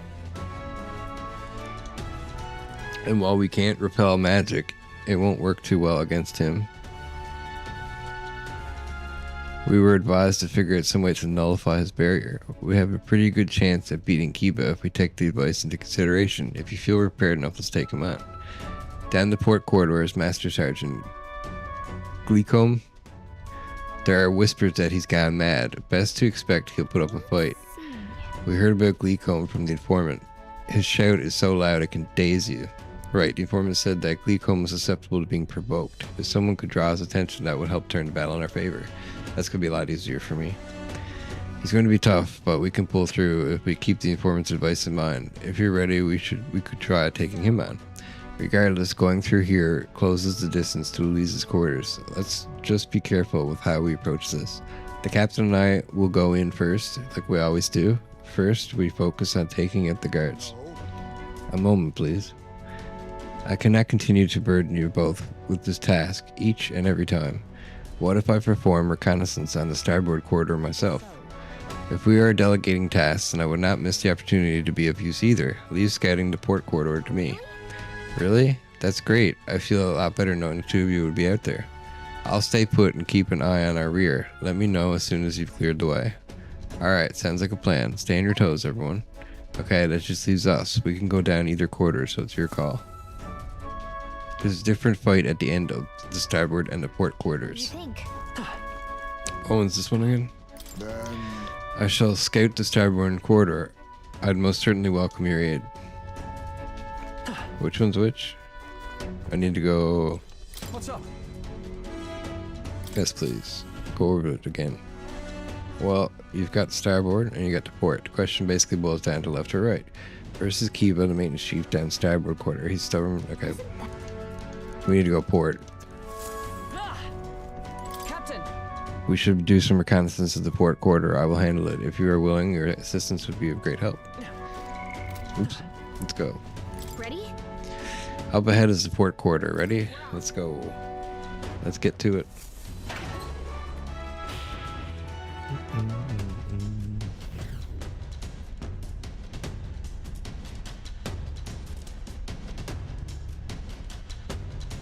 And while we can't repel magic, it won't work too well against him. We were advised to figure out some way to nullify his barrier. We have a pretty good chance at beating Kiba if we take the advice into consideration. If you feel prepared enough, let's take him on. Down the port corridor is Master Sergeant Gleecombe. There are whispers that he's gone mad. Best to expect he'll put up a fight. We heard about Gleecombe from the informant. His shout is so loud it can daze you. Right, the informant said that Gleecombe was susceptible to being provoked. If someone could draw his attention, that would help turn the battle in our favor. That's going to be a lot easier for me. He's going to be tough, but we can pull through if we keep the informant's advice in mind. If you're ready, we could try taking him on. Regardless, going through here closes the distance to Elise's quarters. Let's just be careful with how we approach this. The captain and I will go in first, like we always do. First, we focus on taking out the guards. A moment, please. I cannot continue to burden you both with this task each and every time. What if I perform reconnaissance on the starboard quarter myself? If we are delegating tasks, then I would not miss the opportunity to be of use either. Leave scouting the port corridor to me. Really? That's great. I feel a lot better knowing the two of you would be out there. I'll stay put and keep an eye on our rear. Let me know as soon as you've cleared the way. Alright, sounds like a plan. Stay on your toes, everyone. Okay, that just leaves us. We can go down either quarter, so it's your call. There's a different fight at the end of the starboard and the port quarters. Oh, is this one again? I shall scout the starboard quarter. I'd most certainly welcome your aid. Which one's which? I need to go... what's up? Yes, please. Go over it again. Well, you've got starboard and you got the port. The question basically boils down to left or right. First is Kiba, the maintenance chief, down starboard quarter. He's stubborn. Okay. We need to go port. Captain! We should do some reconnaissance of the port quarter. I will handle it. If you are willing, your assistance would be of great help. Oops. Let's go. Ready? Up ahead is the port quarter. Ready? Let's go. Let's get to it.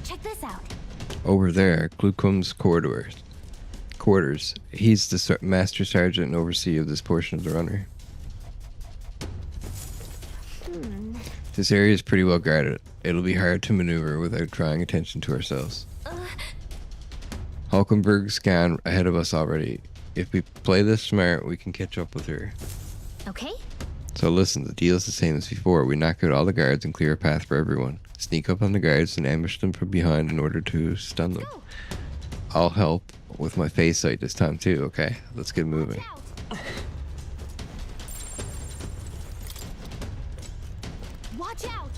Check this out. Over there, Glucombe's quarters. He's the master sergeant and overseer of this portion of the runway. This area is pretty well guarded. It'll be hard to maneuver without drawing attention to ourselves. Hulkenberg's gone ahead of us already. If we play this smart, we can catch up with her. Okay? So listen, the deal's the same as before. We knock out all the guards and clear a path for everyone. Sneak up on the guards and ambush them from behind in order to stun them. Go. I'll help with my phase sight this time too, okay? Let's get moving. Watch out!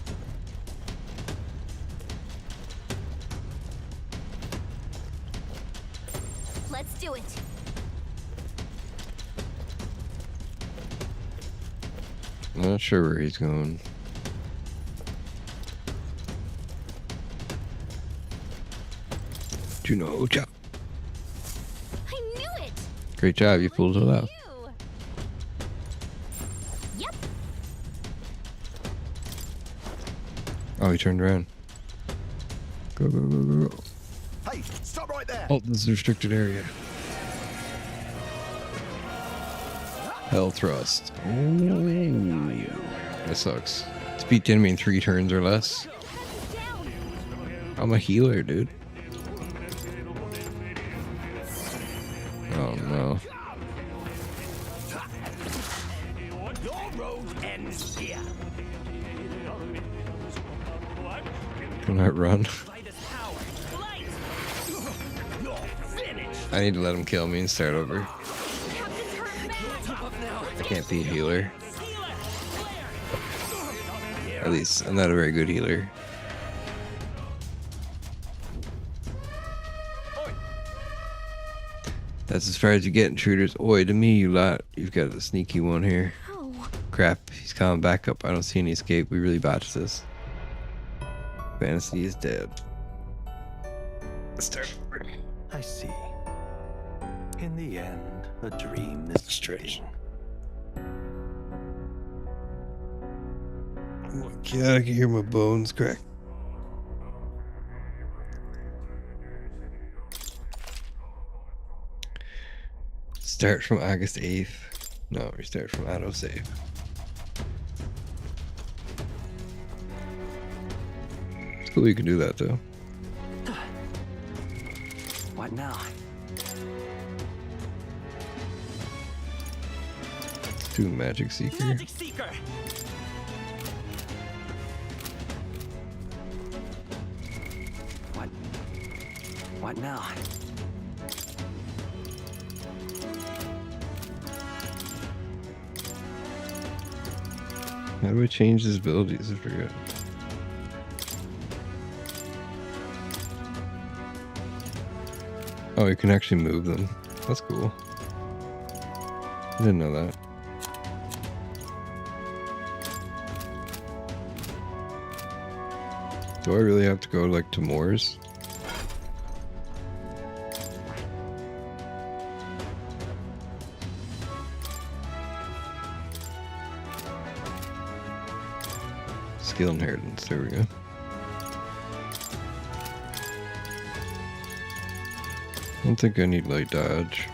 Let's do it. I'm not sure where he's going. Juno, job. I knew it! Great job, you pulled it off. You. Yep. Oh, he turned around. Go, go, go, go, go. Hey, stop right there! Oh, this is a restricted area. Hell thrust. Ooh, that sucks. Defeat the enemy in 3 turns or less. Down. I'm a healer, dude. Oh no. Your road ends here. Can I run? By this power, light. You're finished. I need to let him kill me and start over. Captain's hurt bad. I can't be a healer. At least I'm not a very good healer. That's as far as you get, intruders. Oi, to me, you lot. You've got a sneaky one here. Oh, Crap, he's coming back up. I don't see any escape. We really botched this. Fantasy is dead. Let's start over. I see. In the end, a dream is Stretch. fleeting. Oh my god, I can hear my bones crack. Start from August 8th. No, restart from autosave. It's cool you can do that though. What now? Let's do Magic Seeker. Magic Seeker! What now? How do I change his abilities? I forget. Oh, you can actually move them. That's cool. I didn't know that. Do I really have to go like to Moore's? Skill inheritance, there we go. I don't think I need light dodge.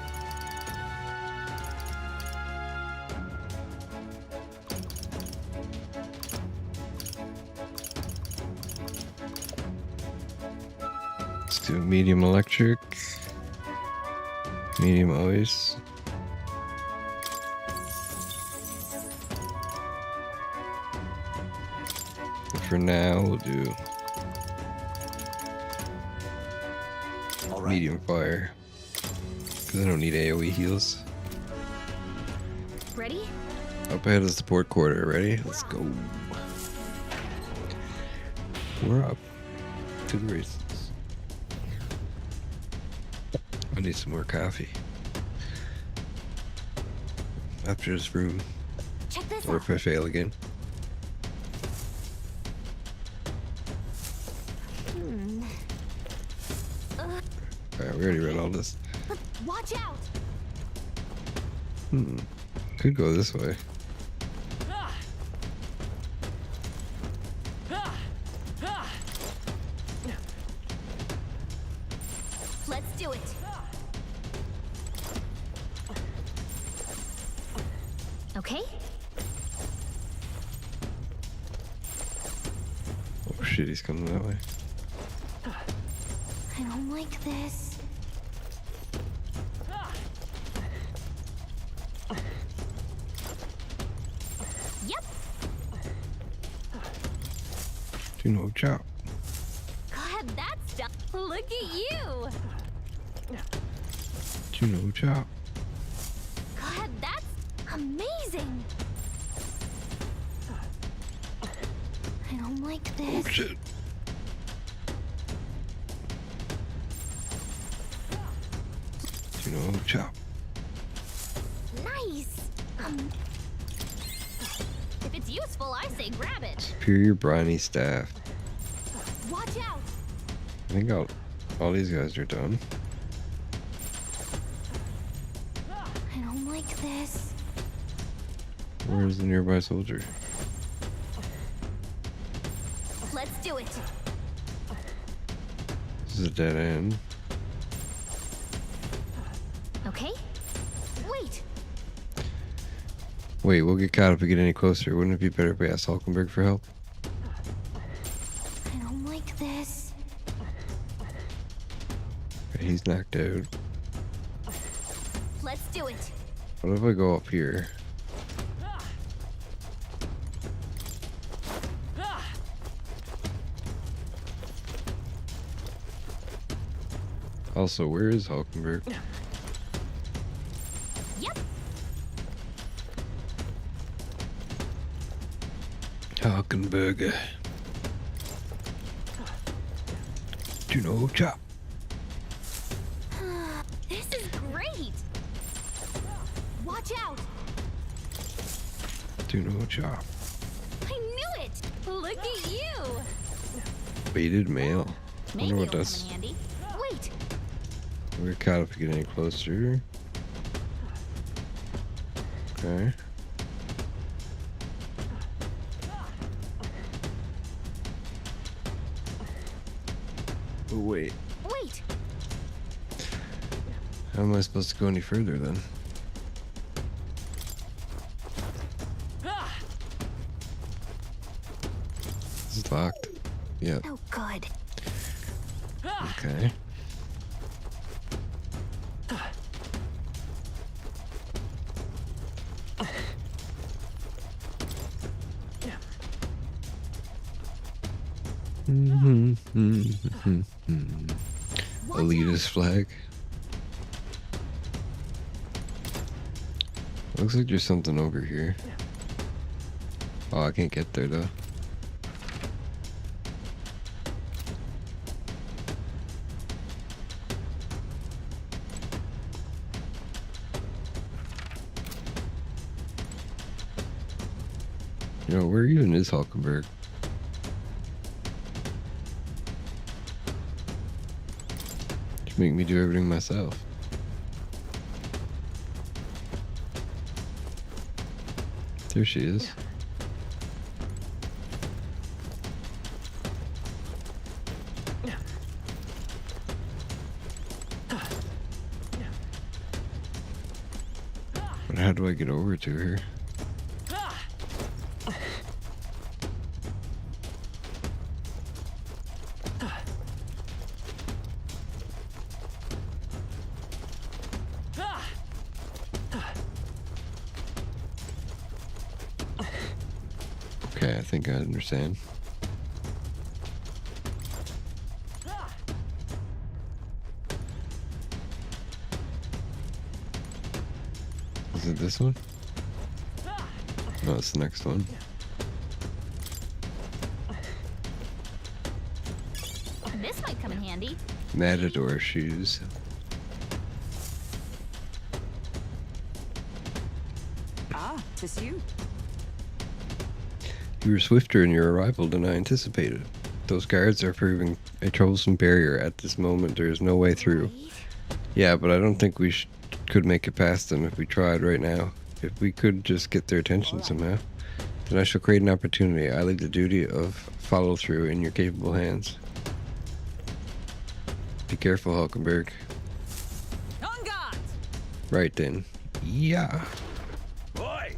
Let's do medium electric, medium ice. For now, we'll do All right. medium fire. Because I don't need AoE heals. ready? Up ahead is the support quarter. Ready? Let's go. We're up to the races. I need some more coffee. After this room. Check this Or out. if I fail again. Alright, we already read all this. Watch out! Could go this way. Let's do it. Okay? Oh shit, he's coming that way. I don't like this. Yep. Do no chop. God, that's done. Look at you. Do no chop. God, that's amazing. I don't like Oh this. shit. Do no chop. Nice. If it's useful, I say grab it. Superior briny staff. Watch out. I think all these guys are done. I don't like this. Where's the nearby soldier? Let's do it. This is a dead end. Okay? Wait. Wait, we'll get caught if we get any closer. Wouldn't it be better if we asked Hulkenberg for help? I don't like this. Okay, he's knocked out. Let's do it. What if I go up here? Also, where is Hulkenberg? Yep. Hulkenberg. Do no chop. This is great. Watch out. Do no chop. I knew it. Look at you. Baited mail. Maybe Wonder it'll what come that's. in handy. Wait. We're caught if we get any closer. Okay. Oh, wait. Wait. How am I supposed to go any further then? This is locked. Yep. Oh, good. Okay. Elitist flag. Looks like there's something over here. Oh, I can't get there though. You know, where even is Hulkenberg? Just make me do everything myself. There she is. But how do I get over to her? Okay, I think I understand. Is it this one? No, it's the next one. This might come in handy. Matador shoes. Ah, 'tis you. You were swifter in your arrival than I anticipated. Those guards are proving a troublesome barrier. At this moment, there is no way through. Yeah, but I don't think we could make it past them if we tried right now. If we could just get their attention somehow, then I shall create an opportunity. I leave the duty of follow-through in your capable hands. Be careful, Hulkenberg. On guard! Right then. Yeah. Boy!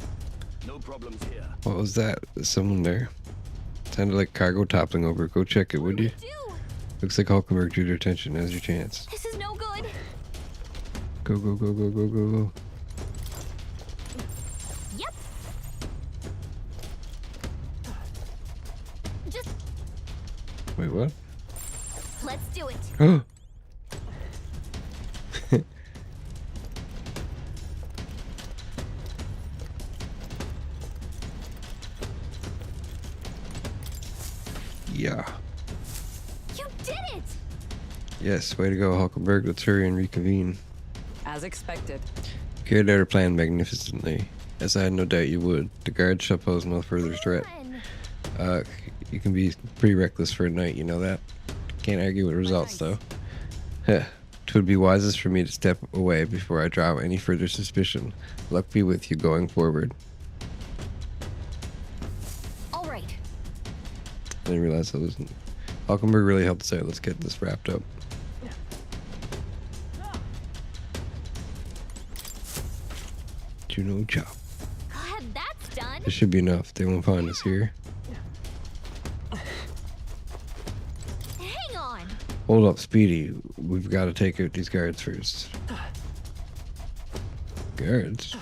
No problems here. What was that? Is someone there? Sounded like cargo toppling over. Go check it, would you? Do. Looks like Hulkenberg drew their attention. Now's your chance. This is no good. Go, go, go, go, go, go, go. Yep. Just Wait, what? let's do it. Oh! Yeah. You did it. Yes, way to go, Hulkenberg. Let's hurry and reconvene. As expected. You carried out our plan magnificently, as I had no doubt you would. The guards shall pose no further threat. Fun. You can be pretty reckless for a night, you know that? Can't argue with results, though. Heh. 'Twould be wisest for me to step away before I draw any further suspicion. Luck be with you going forward. All right. I didn't realize that wasn't... Hulkenberg really helped us out. Let's get this wrapped up. Juno chop. Glad that's done. This should be enough. They won't find us here. Hang on. Hold up, Speedy. We've got to take out these guards first. Guards?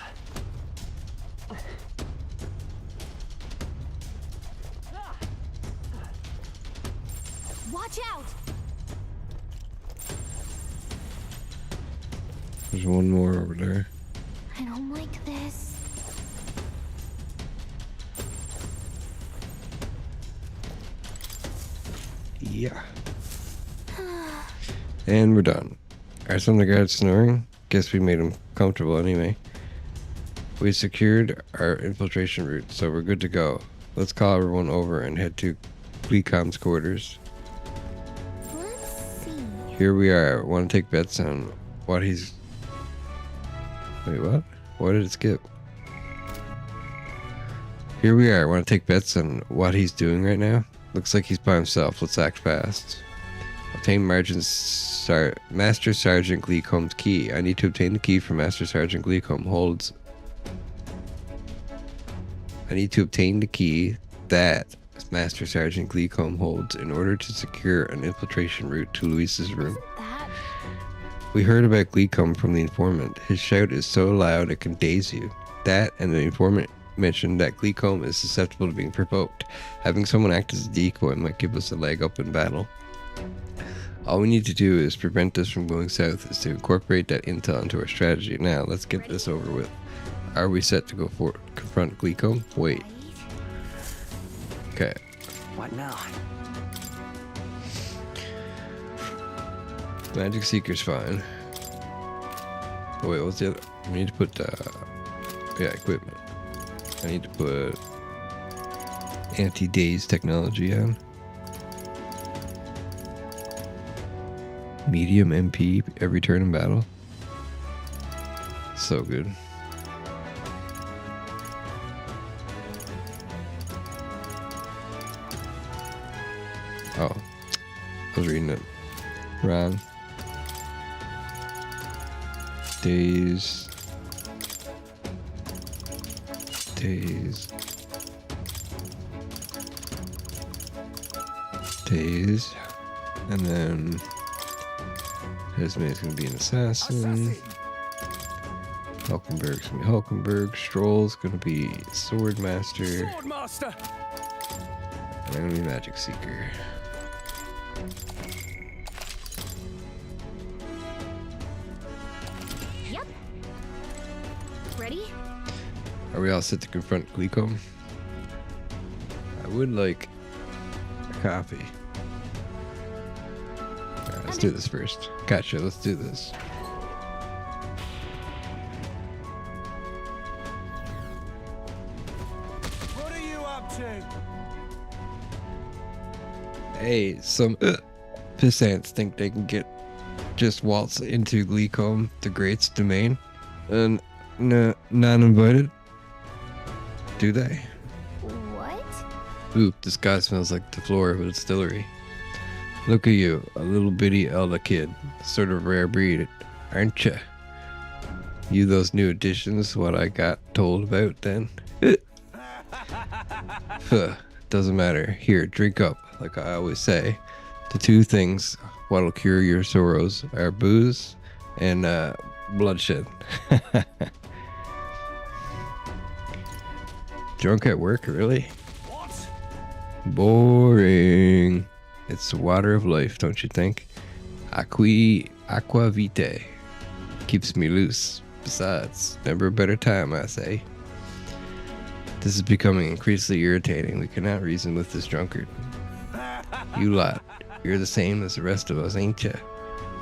Watch out. There's one more over there. I don't like this. Yeah. And we're done. Are some of the guards snoring? Guess we made them comfortable anyway. We secured our infiltration route, so we're good to go. Let's call everyone over and head to Gleecom's quarters. Let's see. Here we are. Want to take bets on what he's... Wait, what? Why did it skip? Here we are. Want to take bets on what he's doing right now? Looks like he's by himself. Let's act fast. Obtain Master Sergeant Gleecom's key. I need to obtain the key from Master Sergeant Gleecom holds... I need to obtain the key that Master Sergeant Gleecom holds in order to secure an infiltration route to Luis's room. That We heard about Gleecom from the informant. His shout is so loud it can daze you. That and the informant mentioned that Gleecom is susceptible to being provoked. Having someone act as a decoy might give us a leg up in battle. All we need to do is prevent this from going south is to incorporate that intel into our strategy. Now, let's get this over with. Are we set to go for confront Gleecom? Wait. Okay. What now? Magic Seeker's fine. Oh wait, what's the other? I need to put, yeah, equipment. I need to put anti-daze technology on. Medium MP every turn in battle. So good. Oh, I was reading it wrong. Daze. Daze. Daze. And then Esme's gonna be an assassin. Hulkenberg's gonna be Hulkenberg. Stroll's gonna be Swordmaster. Swordmaster! And I'm gonna be Magic Seeker. Yep. Ready? Are we all set to confront Gleecom? I would like a coffee. Alright, let's do this first. Gotcha, let's do this. What are you up to? Hey, some pissants think they can just waltz into Gleecom the Great's domain and not invited. Do they? What? Oop, this guy smells like the floor of a distillery. Look at you, a little bitty Elda kid. Sort of rare breed, aren't ya? You those new additions, what I got told about then? Huh, doesn't matter. Here, drink up, like I always say. The two things what'll cure your sorrows are booze and bloodshed. Drunk at work, really? What? Boring. It's the water of life, don't you think? Aqua vitae. Keeps me loose. Besides, never a better time, I say. This is becoming increasingly irritating. We cannot reason with this drunkard. You lot, you're the same as the rest of us, ain't ya?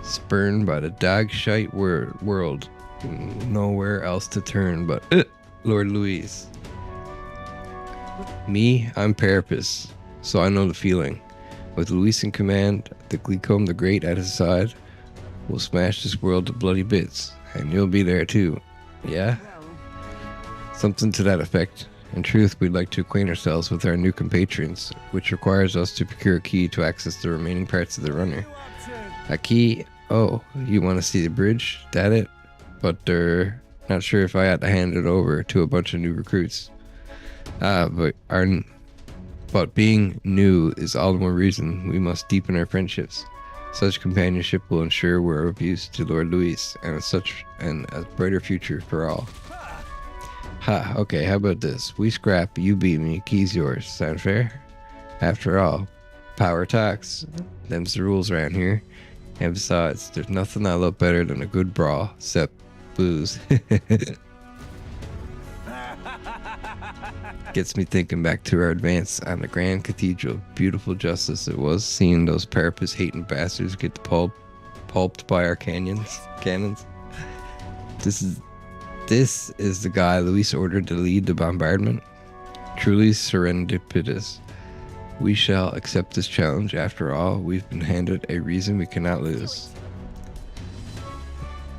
Spurned by the dog shite world. Nowhere else to turn but Lord Louise. Me, I'm Parapus, so I know the feeling. With Luis in command, the Gleecom the Great at his side, we'll smash this world to bloody bits, and you'll be there too. Yeah? Something to that effect. In truth, we'd like to acquaint ourselves with our new compatriots, which requires us to procure a key to access the remaining parts of the runner. A key? Oh, you want to see the bridge? That it? But, not sure if I had to hand it over to a bunch of new recruits. But being new is all the more reason we must deepen our friendships. Such companionship will ensure we're of use to Lord Louis and a brighter future for all. Ha, okay, how about this? We scrap, you beat me, key's yours. Sound fair? After all, power talks. Them's the rules around here. And besides, there's nothing I love better than a good brawl, except booze. Gets me thinking back to our advance on the Grand Cathedral. Beautiful justice it was, seeing those parapets hating bastards get pulped by our cannons. This is the guy Luis ordered to lead the bombardment. Truly serendipitous. We shall accept this challenge. After all, we've been handed a reason we cannot lose.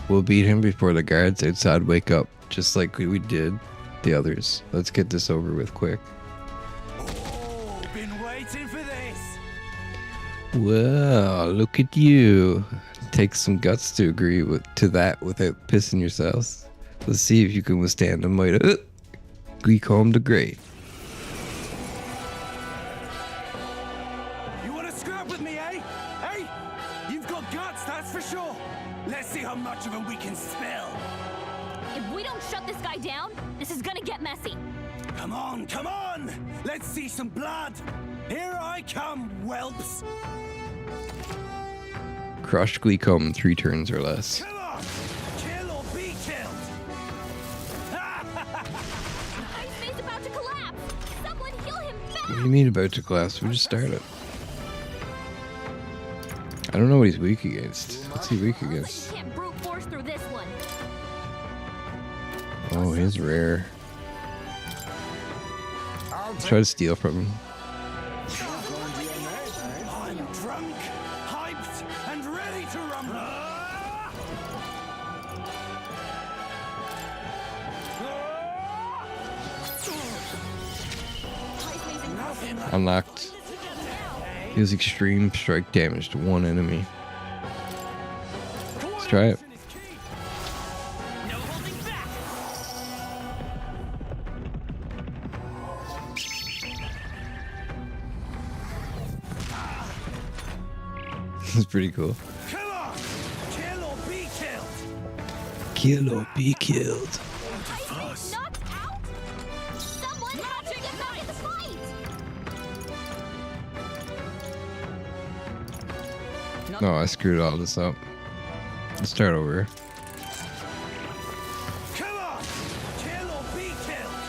We'll beat him before the guards outside wake up, just like we did the others. Let's get this over with quick. Oh, been waiting for this. Wow, look at you. Takes some guts to agree to that without pissing yourselves. Let's see if you can withstand the might of Gleecombe the Great. You want to scrap with me, eh? Hey, you've got guts, that's for sure. Let's see how much of them we can spill. If we don't shut this guy down, this is gonna get messy. Come on, come on. Let's see some blood. Here I come, whelps. Crush Gleecombe in 3 turns or less. Come on, kill or be killed. Ice May's about to collapse. Someone heal him fast. What do you mean about to collapse? We just started. I don't know what he's weak against. What's he weak against? You can't brute force through this one. Oh, he's rare. I'll Let's try to steal from him. I'm drunk, hyped, and ready to rumble. Ice May's in Nothing like Unlocked. Deals extreme strike damage to one enemy. Let's try it. No holding back. This is pretty cool. Come on, kill or be killed. Kill or be killed. Ice May's knocked out. Someone had to get back in the fight. No, I screwed all this up. Let's start over. Come on, kill or be killed.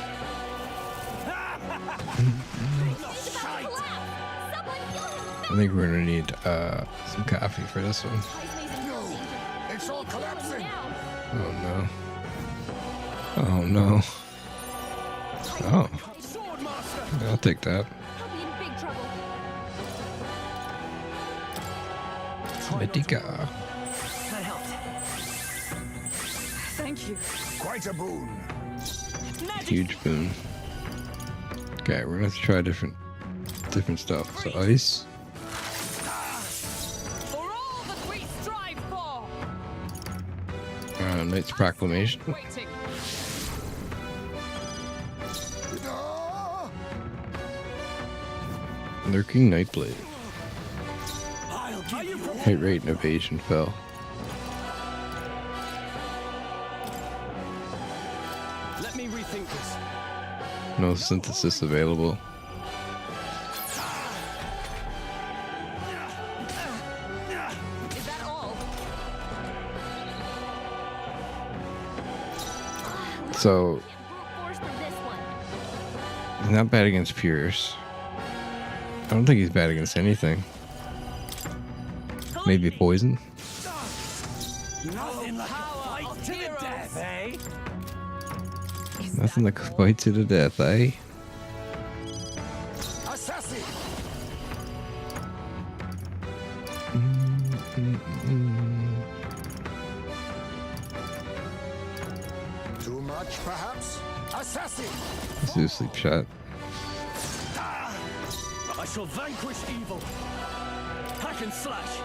He's about to collapse. Someone heal him fast. I think we're gonna need some coffee for this one. Ice May's in No, danger. it's all collapsing. Now. Oh no. Oh no. Oh, Sword master. I'll take that. He'll be in big trouble. Medica. That helped. Thank you. Quite a boon. Huge boon. Okay, we're gonna have to try different stuff. So ice. For all that we strive for. Knight's Proclamation. Waiting. No! Lurking Nightblade. I'll give you Hit rate and evasion fell. Let me rethink this. No synthesis available. Is that all? So Can't brute force through this one. he's not bad against Pierce. I don't think he's bad against anything. Maybe poison. nothing like a Power fight of to the heroes. death, eh? Nothing like a fight to the death, eh? Assassin! Too much, perhaps? Assassin! Let's do a sleep shot. I shall vanquish evil. Hack and slash.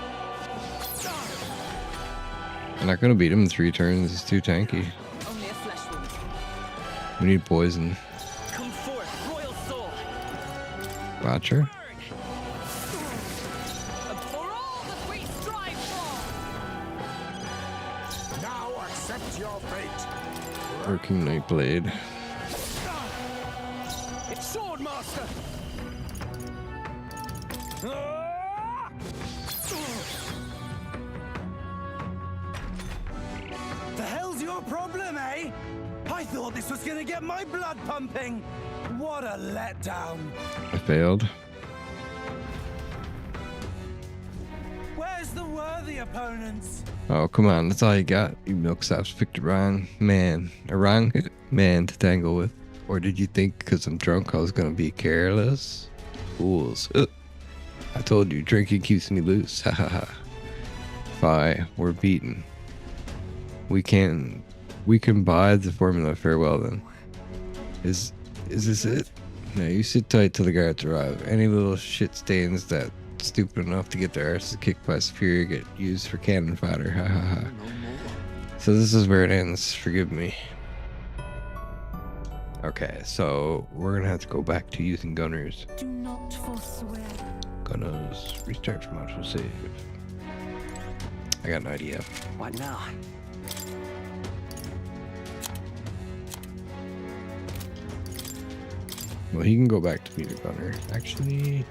I'm not gonna beat him in 3 turns. He's too tanky. Only a flesh wound. We need poison. Come forth, royal soul. Watcher. And for all that we strive for. Now accept your fate. Lurking Nightblade. Sword master. The hell's your problem, eh? I thought this was gonna get my blood pumping. What a letdown. I failed. Where's the worthy opponents? Oh, come on. That's all you got. You milksops picked a wrong man to tangle with. Or did you think because I'm drunk I was going to be careless? Fools. Ugh. I told you, drinking keeps me loose. Ha ha ha. Fine, we're beaten. We can buy the formula. Farewell then. Is this it? No, you sit tight till the guards arrive. Any little shit stains that stupid enough to get their asses kicked by Superior get used for cannon fodder. Ha ha ha. So this is where it ends. Forgive me. Okay, so we're gonna have to go back to using gunners. Do not forswear. Gunners. Restart from auto save. I got an idea. What now? Well, he can go back to being a gunner. Actually,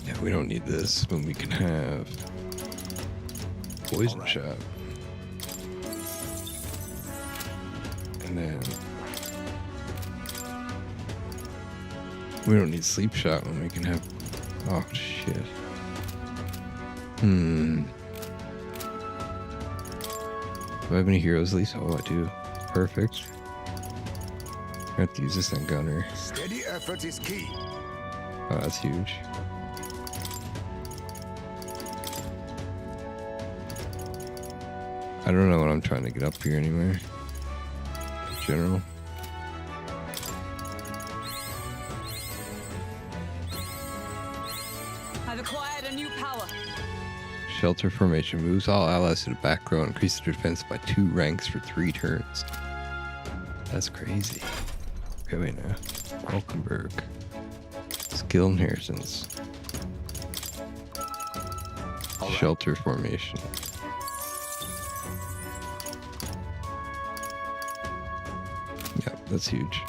yeah, we don't need this, but we can have poison shot. And then we don't need sleep shot when we can have, oh shit. Do I have any heroes, Lisa? Oh, I do. Perfect. I have to use this on gunner. Steady effort is key. Oh, that's huge. I don't know what I'm trying to get up here anywhere. General. I've acquired a new power. Shelter formation moves all allies to the back row and increases their defense by 2 ranks for 3 turns. That's crazy. Okay, wait now. Valkenburg. Skill inheritance. Shelter formation. Yep, that's huge.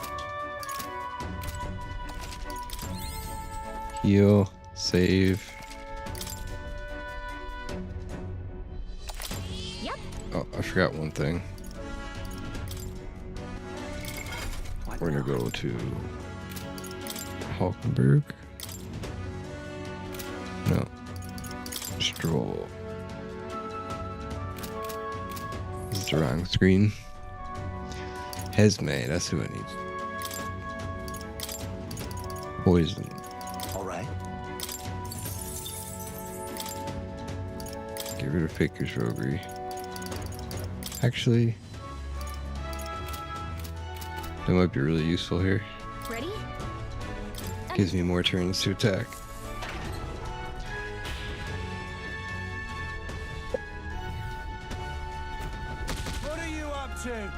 Heal, save. Yep. Oh, I forgot one thing. We're gonna go to Valkenburg. No. Stroll. This is the wrong screen. Hesme, that's who I need. Poison. All right. Get rid of Faker's roguery. Actually, that might be really useful here. Ready? Gives me more turns to attack. What are you up to?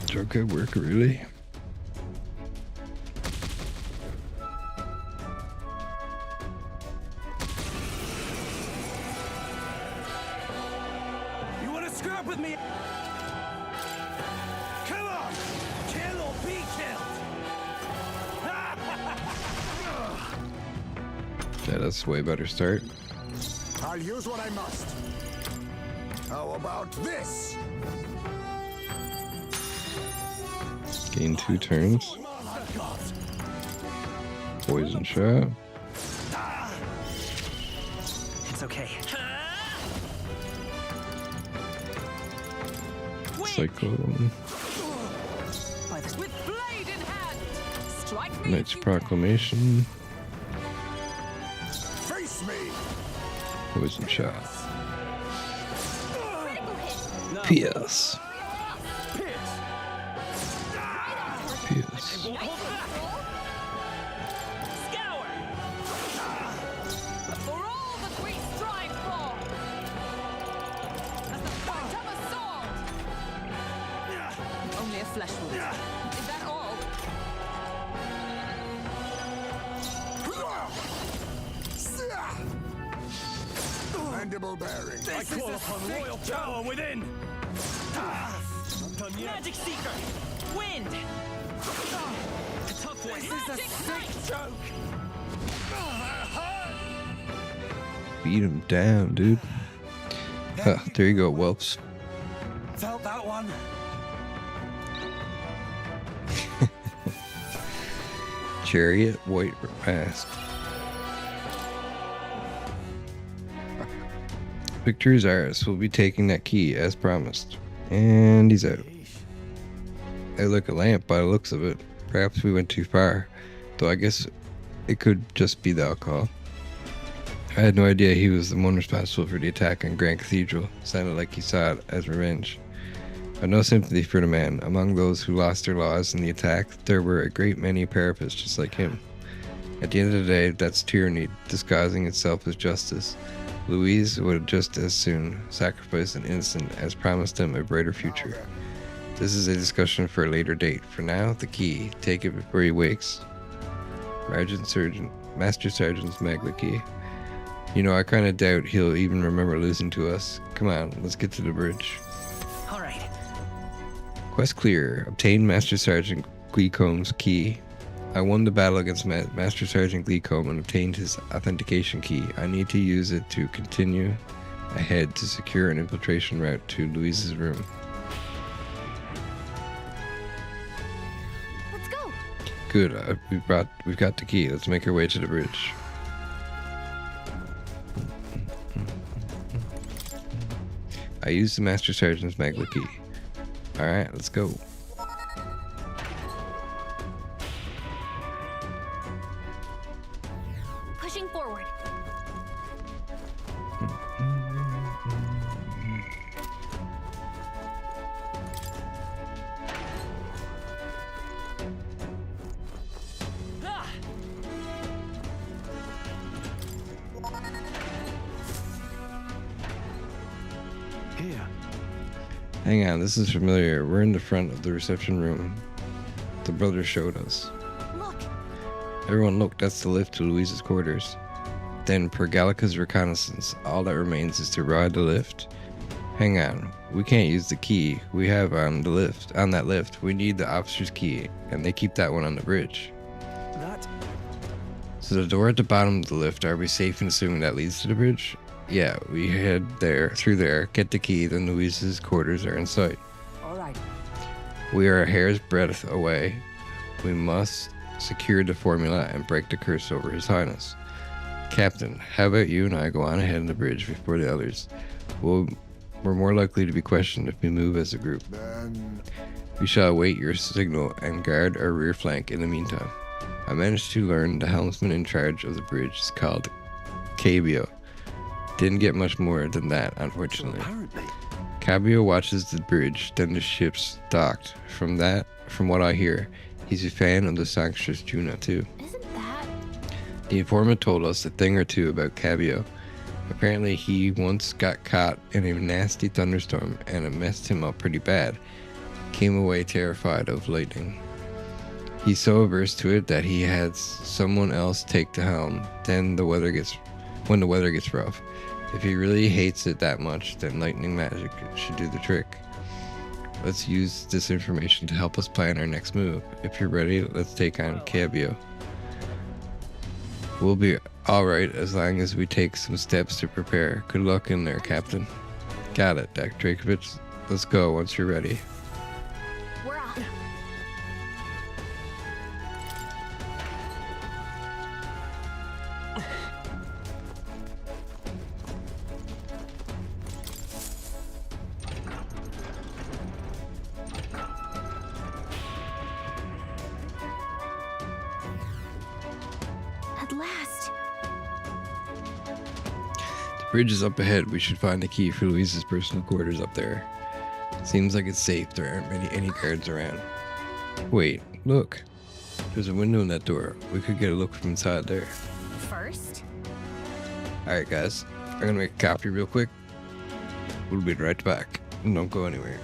Drunk at work, really? You want to scrap with me? Come on! Kill or be killed! Yeah, that's a way better start. I'll use what I must. How about this? Gain 2 turns. Poison shot. It's okay. Cyclone. By the With blade in hand. Strike me. Knight's Proclamation. Face me! Poison shot. Critical hit. P.S. P.S. Scour. For all that we strive for. As the phantom assault. Only a flesh wound. Is that all? Mandible bearing. I call upon royal power within! done yet. Magic Seeker! Wind! A tough one. This is a Magic sick knife. joke. Beat him down, dude. There you go, whelps. Felt that one. Chariot, white mask. Victory's ours. We'll be taking that key as promised. And he's out. Hey, look, a lamp by the looks of it. Perhaps we went too far. Though I guess it could just be the alcohol. I had no idea he was the one responsible for the attack on Grand Cathedral. Sounded like he saw it as revenge. But no sympathy for the man. Among those who lost their lives in the attack, there were a great many Parapists just like him. At the end of the day, that's tyranny disguising itself as justice. Louise would just as soon sacrifice an innocent as promised him a brighter future. This is a discussion for a later date. For now, the key. Take it before he wakes. Master Sergeant's Magna key. You know, I kind of doubt he'll even remember losing to us. Come on, let's get to the bridge. All right. Quest clear. Obtain Master Sergeant Gleecombe's key. I won the battle against Master Sergeant Gleecombe and obtained his authentication key. I need to use it to continue ahead to secure an infiltration route to Louise's room. Let's go. Good. We've got the key. Let's make our way to the bridge. I used the Master Sergeant's Magna key. Alright, let's go. Pushing forward. Ah! Here. Hang on, this is familiar. We're in the front of the reception room. The brother showed us. Look. Everyone look, that's the lift to Louise's quarters. Then, per Gallica's reconnaissance, all that remains is to ride the lift. Hang on, we can't use the key we have on that lift. We need the officer's key, and they keep that one on the bridge. That. So the door at the bottom of the lift, are we safe in assuming that leads to the bridge? Yeah, we head through there, get the key, then Louise's quarters are in sight. All right. We are a hair's breadth away. We must secure the formula and break the curse over His Highness. Captain, how about you and I go on ahead of the bridge before the others? We're more likely to be questioned if we move as a group. Then We shall await your signal and guard our rear flank in the meantime. I managed to learn the helmsman in charge of the bridge is called Cabio. Didn't get much more than that, unfortunately. Apparently. Cabio watches the bridge, then the ship's docked. From what I hear, he's a fan of the songstress Juno too. Isn't that? The informant told us a thing or two about Cabio. Apparently he once got caught in a nasty thunderstorm and it messed him up pretty bad. Came away terrified of lightning. He's so averse to it that he had someone else take the helm when the weather gets rough. If he really hates it that much, then lightning magic should do the trick. Let's use this information to help us plan our next move. If you're ready, let's take on Cabio. We'll be alright as long as we take some steps to prepare. Good luck in there, Captain. Got it, Dak Drakovich. Let's go once you're ready. We're off. At last. The bridge is up ahead. We should find the key for Louise's personal quarters up there. Seems like it's safe. There aren't any guards around. Wait, look. There's a window in that door. We could get a look from inside there. First. Alright guys, I'm gonna make a copy real quick. We'll be right back. Don't go anywhere.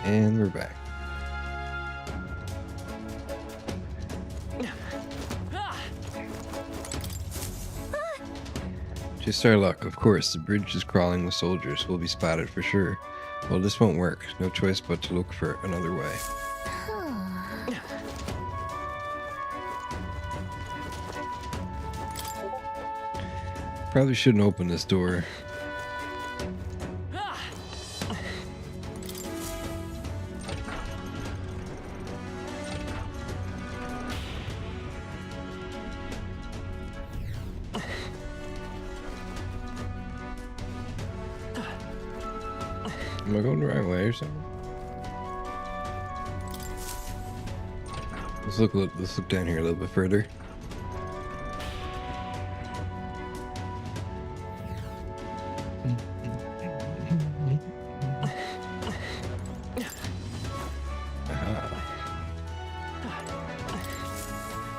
And we're back. Just our luck, of course. The bridge is crawling with soldiers. We'll be spotted for sure. Well, this won't work. No choice but to look for another way. Probably shouldn't open this door. Am I going the right way or something? Let's look down here a little bit further.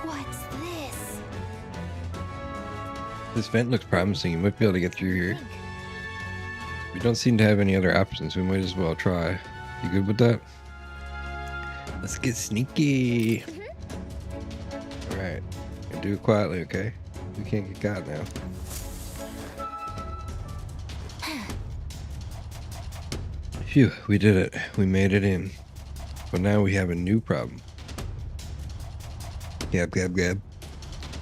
What's this? This vent looks promising. You might be able to get through here. We don't seem to have any other options. We might as well try. You good with that? Let's get sneaky. Alright. Do it quietly, okay? We can't get caught now. Phew, we did it. We made it in. But now we have a new problem. Gab, gab, gab.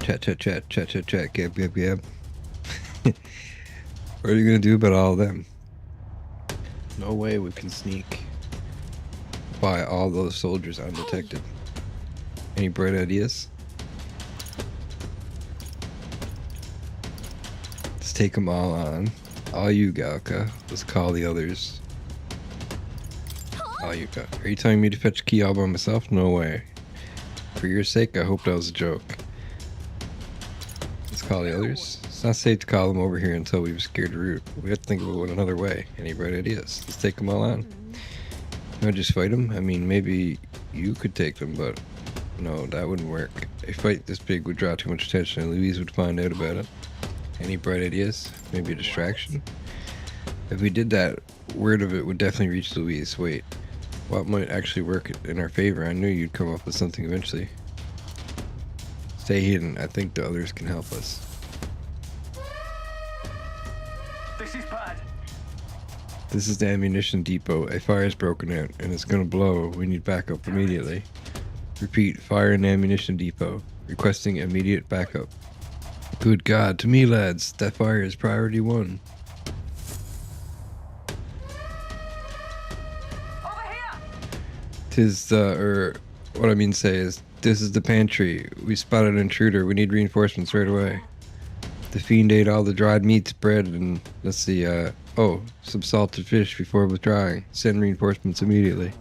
Chat, chat, chat, chat, chat, chat, gab, gab, gab. What are you gonna do about all of them? No way we can sneak by all those soldiers undetected. Any bright ideas? Let's take them all on. All you, Galka. Let's call the others. All you, Galka. Are you telling me to fetch a key all by myself? No way. For your sake, I hope that was a joke. Let's call the others. It's not safe to call them over here until we've scared the root. We have to think about another way. Any bright ideas? Let's take them all on. You want to just fight them? I mean, maybe you could take them, but no, that wouldn't work. A fight this big would draw too much attention and Louise would find out about it. Any bright ideas? Maybe a distraction? If we did that, word of it would definitely reach Louise. Wait, what might actually work in our favor? I knew you'd come up with something eventually. Stay hidden. I think the others can help us. This is bad. This is the ammunition depot. A fire is broken out and it's gonna blow. We need backup immediately. Repeat, fire in the ammunition depot. Requesting immediate backup. Good God, to me, lads, that fire is priority 1. Over here! Tis what I mean to say is, this is the pantry. We spotted an intruder. We need reinforcements right away. The fiend ate all the dried meats, bread, and let's see, some salted fish before withdrawing. Send reinforcements immediately.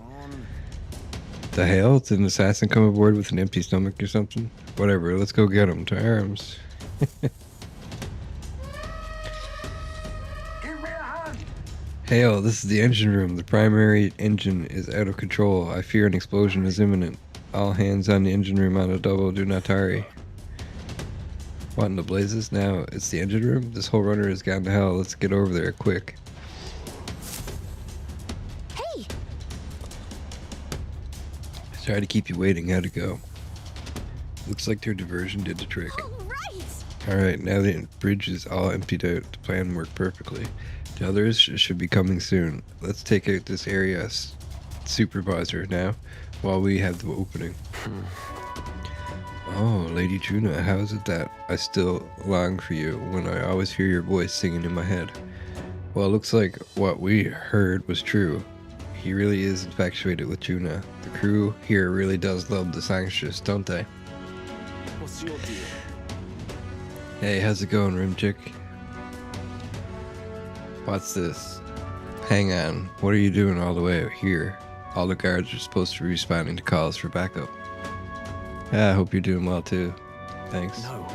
The hell? Did an assassin come aboard with an empty stomach or something? Whatever, let's go get him. To arms. Give me a hand. Hail, this is the engine room. The primary engine is out of control. I fear an explosion is imminent. All hands on the engine room on a double. Do not tarry. What in the blazes? Now it's the engine room? This whole runner has gone to hell. Let's get over there quick. Hey! Sorry to keep you waiting. How'd it go? Looks like their diversion did the trick. All right! Alright, now the bridge is all emptied out. The plan worked perfectly. The others should be coming soon. Let's take out this area supervisor now while we have the opening. Oh, Lady Juna, how is it that I still long for you when I always hear your voice singing in my head? Well, it looks like what we heard was true. He really is infatuated with Juna. The crew here really does love the songstress, don't they? What's your deal? Hey, how's it going, Rim Chick? What's this? Hang on, what are you doing all the way here? All the guards are supposed to be responding to calls for backup. Yeah, I hope you're doing well too. Thanks. No.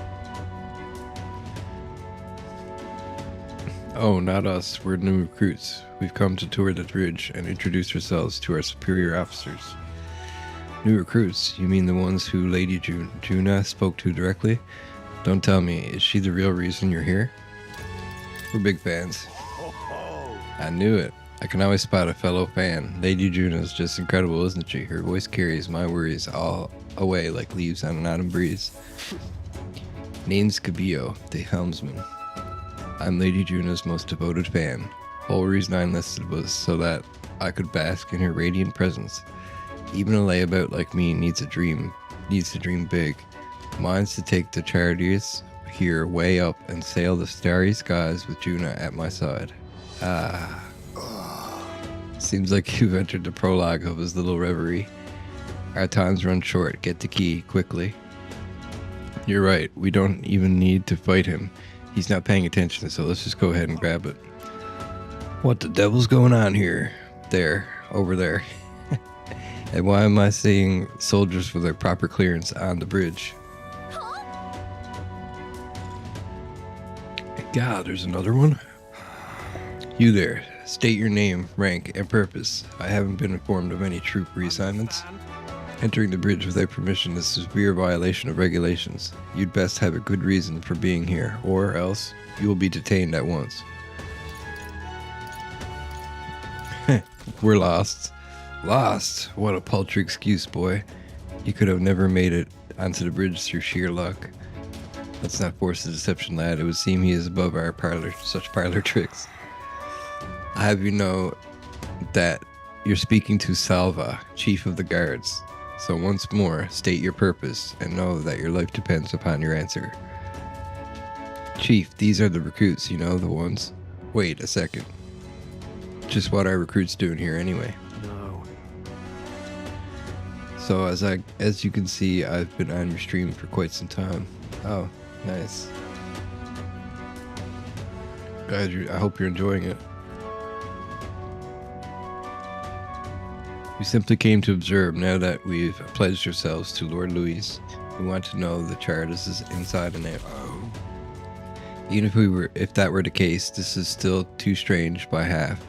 Oh, not us. We're new recruits. We've come to tour the bridge and introduce ourselves to our superior officers. New recruits? You mean the ones who Lady Juna spoke to directly? Don't tell me, is she the real reason you're here? We're big fans. I knew it. I can always spot a fellow fan. Lady Juno's just incredible, isn't she? Her voice carries my worries all away like leaves on an autumn breeze. Name's Cabillo, the helmsman. I'm Lady Juno's most devoted fan. Whole reason I enlisted was so that I could bask in her radiant presence. Even a layabout like me needs to dream big. Mine's to take the Chartiers here way up and sail the starry skies with Juno at my side. Seems like you've entered the prologue of his little reverie. Our time's run short. Get the key, quickly. You're right. We don't even need to fight him. He's not paying attention, so let's just go ahead and grab it. What the devil's going on here? There. Over there. And why am I seeing soldiers with their proper clearance on the bridge? God, there's another one? You there. State your name, rank, and purpose. I haven't been informed of any troop reassignments. Entering the bridge without permission is a severe violation of regulations. You'd best have a good reason for being here, or else you will be detained at once. We're lost. Lost? What a paltry excuse, boy. You could have never made it onto the bridge through sheer luck. Let's not force the deception, lad. It would seem he is above our such parlor tricks. I have you know that you're speaking to Salva, chief of the guards. So once more, state your purpose and know that your life depends upon your answer. Chief, these are the recruits, you know, the ones. Wait a second. Just what are recruits doing here anyway? No. So as you can see, I've been on your stream for quite some time. Oh, nice. I hope you're enjoying it. We simply came to observe. Now that we've pledged ourselves to Lord Louis, we want to know the Charters is inside and out. Oh. Even if that were the case, this is still too strange by half.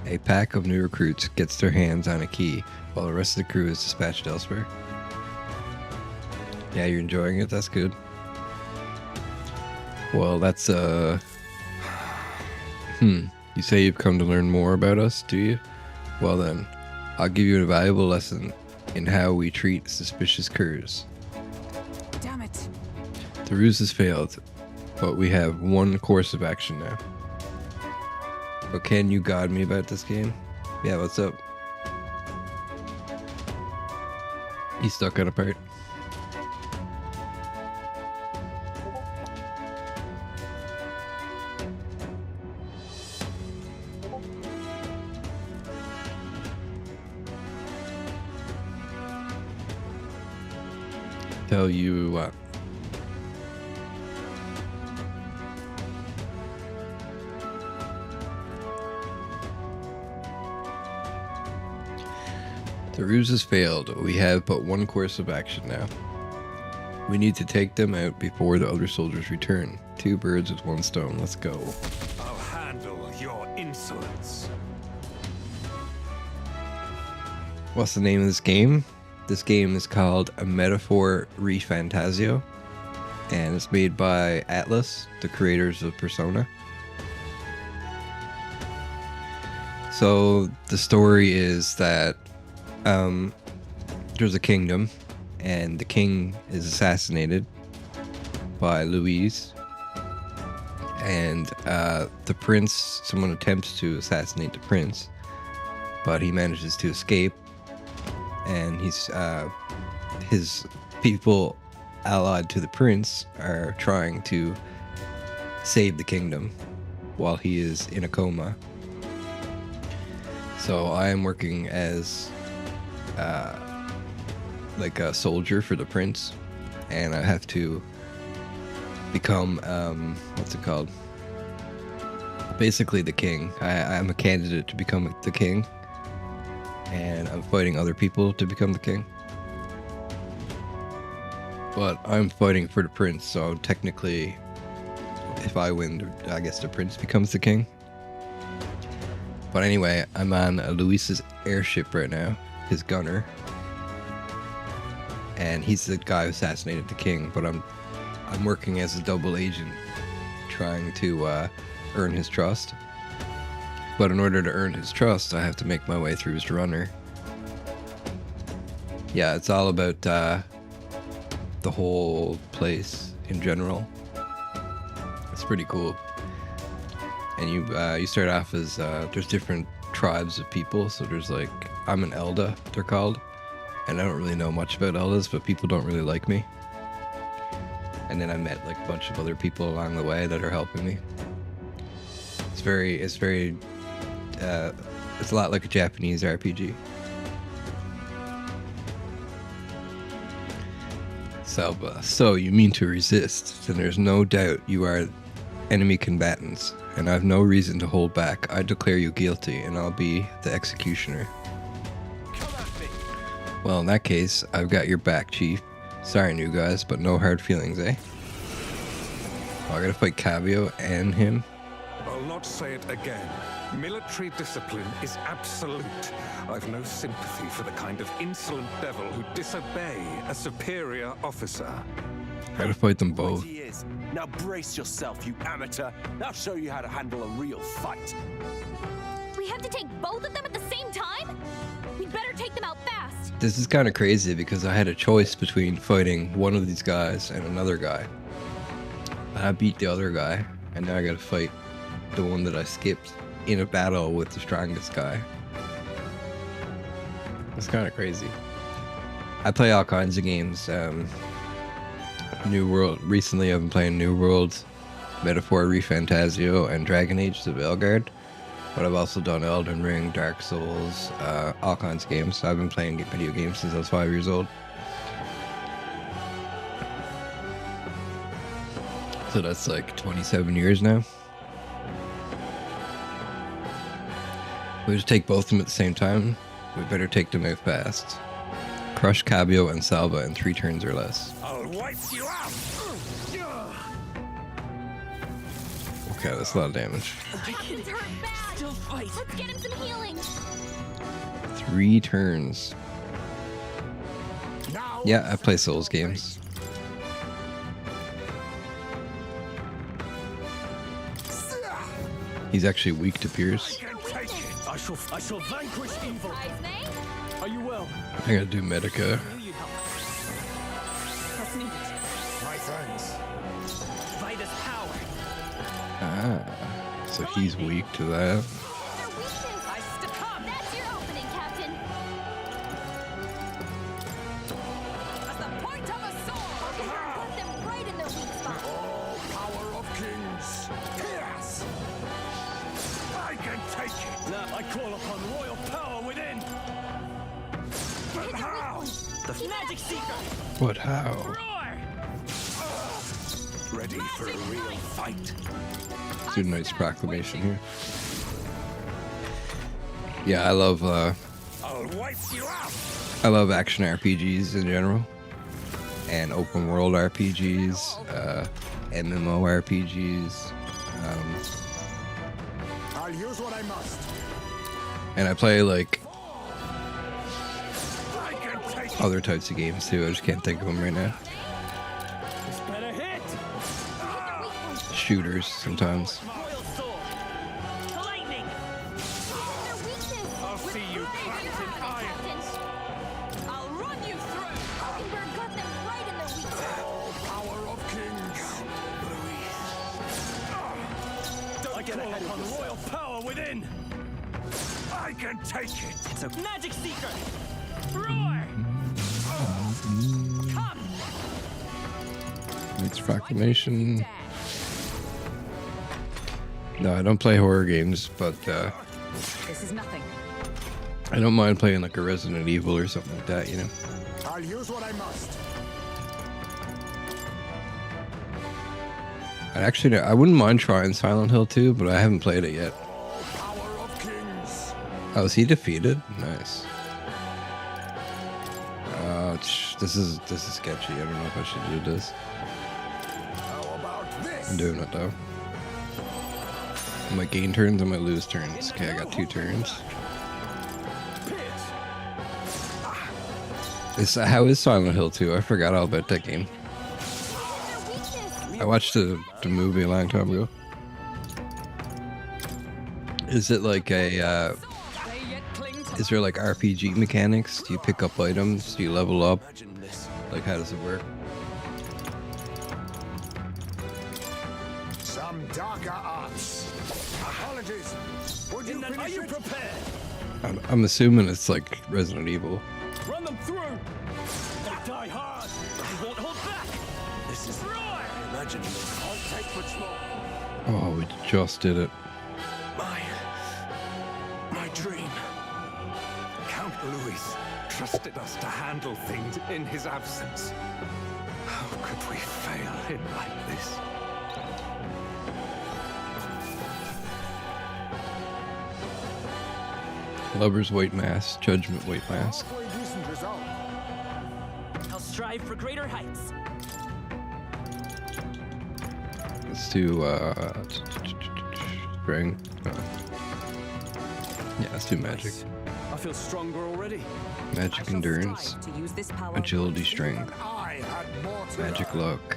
A pack of new recruits gets their hands on a key, while the rest of the crew is dispatched elsewhere. Yeah, you're enjoying it? That's good. Well, that's, You say you've come to learn more about us, do you? Well then, I'll give you a valuable lesson in how we treat suspicious curs. Damn it. The ruse has failed, but we have one course of action now. But can you guide me about this game? Yeah, what's up? He's stuck on a part. Tell you what. The ruse has failed. We have but one course of action now. We need to take them out before the other soldiers return. 2 birds with 1 stone. Let's go. I'll handle your insolence. What's the name of this game? This game is called A Metaphor ReFantazio, and it's made by Atlas, the creators of Persona. So the story is that there's a kingdom, and the king is assassinated by Louise, and the prince, someone attempts to assassinate the prince, but he manages to escape. And his people allied to the prince are trying to save the kingdom while he is in a coma. So I am working as like a soldier for the prince, and I have to become what's it called? Basically the king. I'm a candidate to become the king. And I'm fighting other people to become the king. But I'm fighting for the prince, so technically, if I win, I guess the prince becomes the king. But anyway, I'm on Luis's airship right now, his gunner. And he's the guy who assassinated the king, but I'm working as a double agent, trying to earn his trust. But in order to earn his trust, I have to make my way through his runner. Yeah, it's all about the whole place in general. It's pretty cool. And you start off as there's different tribes of people. So there's like, I'm an Elda, they're called, and I don't really know much about Eldas, but people don't really like me. And then I met like a bunch of other people along the way that are helping me. It's a lot like a Japanese RPG. Salva, so you mean to resist? Then there's no doubt you are enemy combatants, and I've no reason to hold back. I declare you guilty, and I'll be the executioner. Well, in that case, I've got your back, Chief. Sorry, new guys, but no hard feelings, eh? Oh, I gotta fight Cathedral and him. I'll not say it again. Military discipline is absolute. I've no sympathy for the kind of insolent devil who disobey a superior officer. Gotta fight them both. He is. Now brace yourself, you amateur. I'll show you how to handle a real fight. We have to take both of them at the same time? We'd better take them out fast. This is kind of crazy because I had a choice between fighting one of these guys and another guy. I beat the other guy, and now I gotta fight the one that I skipped in a battle with the strongest guy. It's kind of crazy. I play all kinds of games. New World. Recently, I've been playing New World, Metaphor, ReFantazio, and Dragon Age: The Veilguard. But I've also done Elden Ring, Dark Souls, all kinds of games. So I've been playing video games since I was 5 years old. So that's like 27 years now. We just take both of them at the same time. We better take them out fast. Crush Cathedral and Salva in 3 turns or less. I'll wipe you out. Okay, that's a lot of damage. Captain's hurt bad. Still fight. Let's get him some healing. 3 turns. Now Yeah, I play Souls games. He's actually weak to Pierce. Take it. I shall vanquish evil. Eyes, May? Are you well? I gotta do Medica. Knew you'd help. That's needed. my thanks. Vitus power. Ah, so he's weak to that. Their weakness. I come. That's your opening, Captain. As the point of a sword. Put them right in their weak spot. Oh, power of kings. Yes. I can take it. Now I call upon royal power within. But how? The magic seeker. But how? Roar. Ready for a real fight. Let's do Knight's Proclamation here. Yeah, I love Wipe you out. I love action RPGs in general, and open world RPGs, MMO RPGs, I'll use what I must. and I play like I can take it. other types of games too. I just can't think of them right now. This better hit. Shooters sometimes. Royal sword. The lightning. Their weakness. I'll see you cracked in iron. I'll run you through. Hockenberg got them right in their weak spot. Oh, power of kings. I get ahead upon royal power within. I can take it. It's a magic seeker. Roar. Come. Knight's Proclamation. No, I don't play horror games, but This is nothing. I don't mind playing like a Resident Evil or something like that, you know. I'll use what I must. I wouldn't mind trying Silent Hill 2, but I haven't played it yet. Oh, power of kings. Oh, is he defeated? Nice. This is sketchy. I don't know if I should do this. How about this? I'm doing it though. I might gain turns, I might lose turns. Okay, I got 2 turns. How is Silent Hill 2? I forgot all about that game. Their weakness. I watched the movie a long time ago. Is it like a, They yet cling to is there like RPG mechanics? Do you pick up items? Do you level up? Imagine this. Like, how does it work? Some darker arts. Apologies. Would you Are finish you it? prepared? I'm assuming it's like Resident Evil. Run them through. They die hard. You won't hold back. This is Roar! imagine this. I'll take much more. Oh, we just did it. My dream. Count Louis trusted us to handle things in his absence. How could we fail him like this? Lover's White Mask, Judgment White Mask. Halfway decent result. I'll strive for greater heights. Let's do, Spring. Yeah, let's do Magic. I feel stronger already. Magic Endurance. To use this power. Agility Strength. I had more to Magic learn. Luck.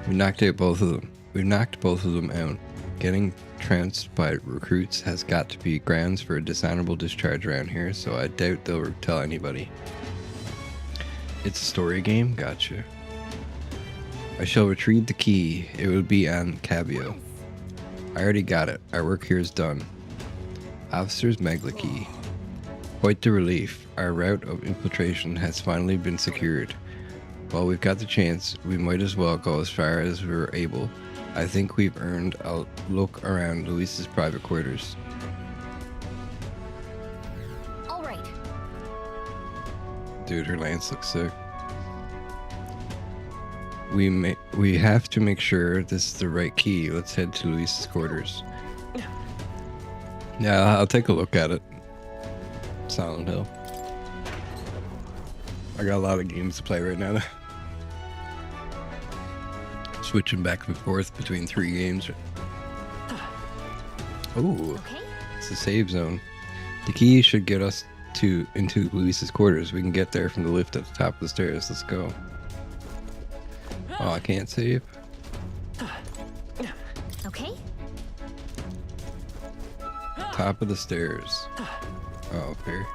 We knocked out both of them. We've knocked both of them out. Getting trounced by recruits has got to be grounds for a dishonorable discharge around here, so I doubt they'll tell anybody. It's a story game? Gotcha. I shall retrieve the key. It will be on Cabio. I already got it. Our work here is done. Officer's Magla key. Quite the relief. Our route of infiltration has finally been secured. While we've got the chance, we might as well go as far as we're able. I think we've earned a look around Luis's private quarters. All right. Dude, her lance looks sick. We have to make sure this is the right key. Let's head to Luis's quarters. Yeah, I'll take a look at it. Silent Hill. I got a lot of games to play right now. Switching back and forth between 3 games. Oh, Okay. it's a save zone. The key should get us into Luis's quarters. We can get there from the lift at the top of the stairs. Let's go. Oh, I can't save. Okay. Top of the stairs. Oh, fair.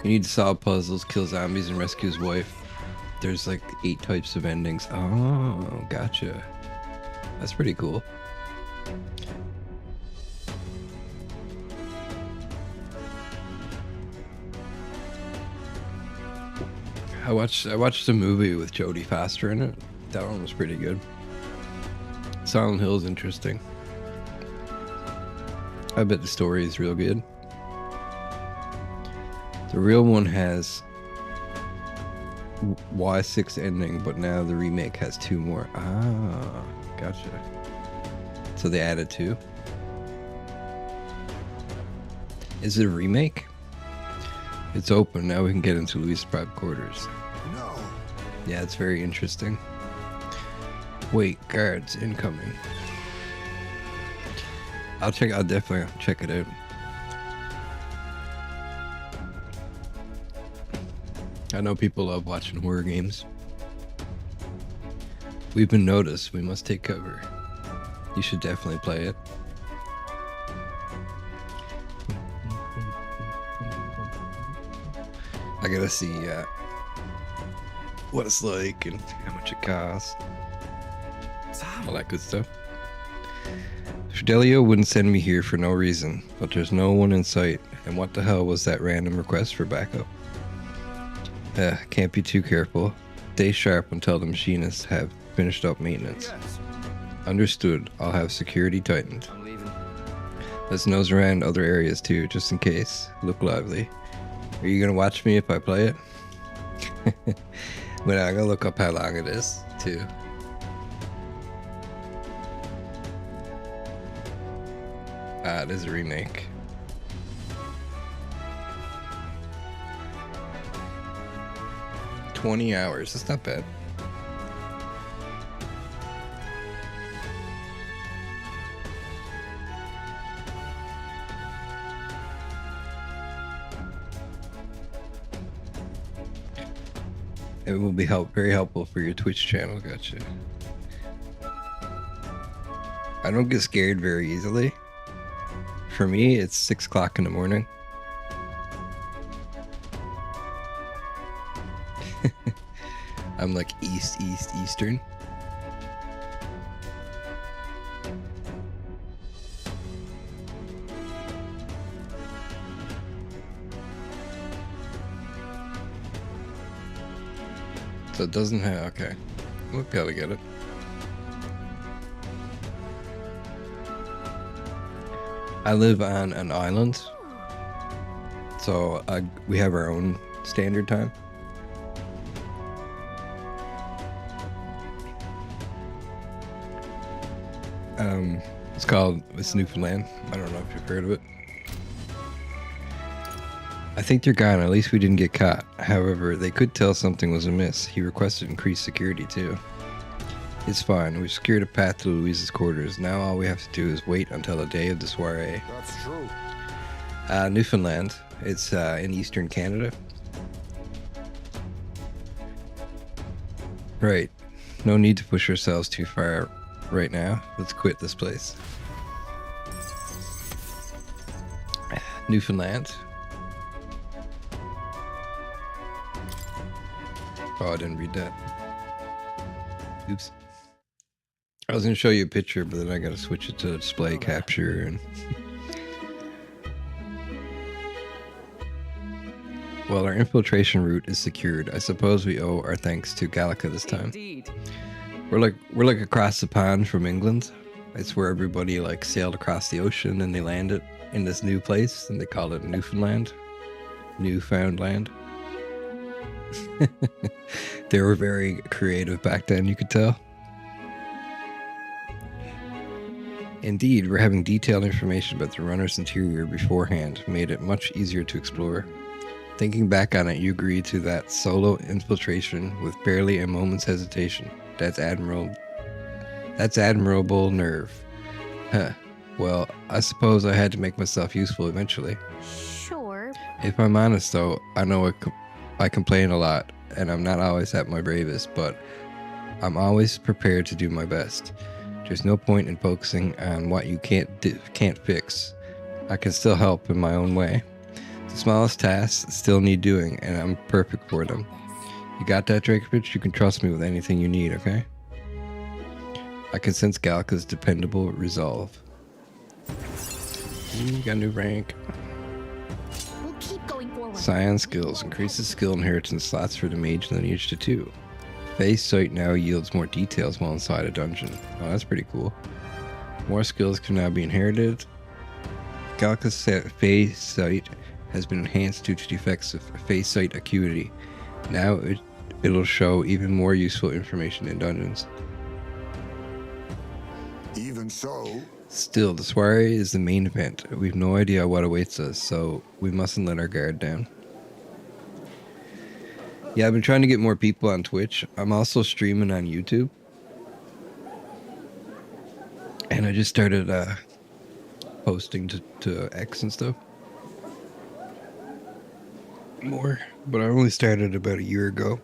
You need to solve puzzles, kill zombies, and rescue his wife. There's like 8 types of endings. Oh, gotcha. That's pretty cool. I watched a movie with Jodie Foster in it. That one was pretty good. Silent Hill is interesting. I bet the story is real good. The real one has Y6 ending, but now the remake has 2 more. Ah, gotcha. So they added 2. Is it a remake? It's open. Now we can get into Luis's private quarters. No. Yeah, it's very interesting. Wait, guards incoming. I'll definitely check it out. I know people love watching horror games. We've been noticed. We must take cover. You should definitely play it. I gotta see what it's like and how much it costs. All that good stuff. Fidelio wouldn't send me here for no reason, but there's no one in sight. And what the hell was that random request for backup? Can't be too careful. Stay sharp until the machinists have finished up maintenance. Understood. I'll have security tightened. I'm leaving. Let's nose around other areas too, just in case. Look lively. Are you gonna watch me if I play it? But I'm gonna look up how long it is too. Ah, it is a remake. $20 hours. That's not bad. It will be very helpful for your Twitch channel. Gotcha. I don't get scared very easily. For me, it's 6 o'clock in the morning. I'm like Eastern. So it doesn't have, okay. We'll gotta get it. I live on an island, so we have our own standard time. It's Newfoundland. I don't know if you've heard of it. I think they're gone. At least we didn't get caught. However, they could tell something was amiss. He requested increased security too. It's fine. We've secured a path to Louise's quarters. Now all we have to do is wait until the day of the soiree. That's true. Newfoundland. It's in eastern Canada. Right. No need to push ourselves too far right now. Let's quit this place. Newfoundland. Oh, I didn't read that. Oops. I was going to show you a picture, but then I got to switch it to display capture. And well, our infiltration route is secured. I suppose we owe our thanks to Gallica this time. Indeed. We're like across the pond from England. It's where everybody like sailed across the ocean and they landed in this new place, and they call it Newfoundland. Newfoundland. They were very creative back then, you could tell. Indeed, we're having detailed information about the runner's interior beforehand, made it much easier to explore. Thinking back on it, you agreed to that solo infiltration with barely a moment's hesitation. That's admirable nerve. Huh. Well, I suppose I had to make myself useful eventually. Sure. If I'm honest though, I know I complain a lot, and I'm not always at my bravest, but I'm always prepared to do my best. There's no point in focusing on what you can't fix. I can still help in my own way. The smallest tasks still need doing, and I'm perfect for them. You got that, Drakovich? You can trust me with anything you need, okay? I can sense Gallica's dependable resolve. Got a new rank. We'll keep going forward. Scion skills. Increases skill inheritance slots for the mage lineage to 2. Phase sight now yields more details while inside a dungeon. Oh, that's pretty cool. More skills can now be inherited. Gallica's phase sight has been enhanced due to the effects of phase sight acuity. Now it'll show even more useful information in dungeons. Even so, Still, the soiree is the main event. We've no idea what awaits us, so we mustn't let our guard down. Yeah, I've been trying to get more people on Twitch. I'm also streaming on YouTube. And I just started posting to X and stuff. More. But I only started about a year ago.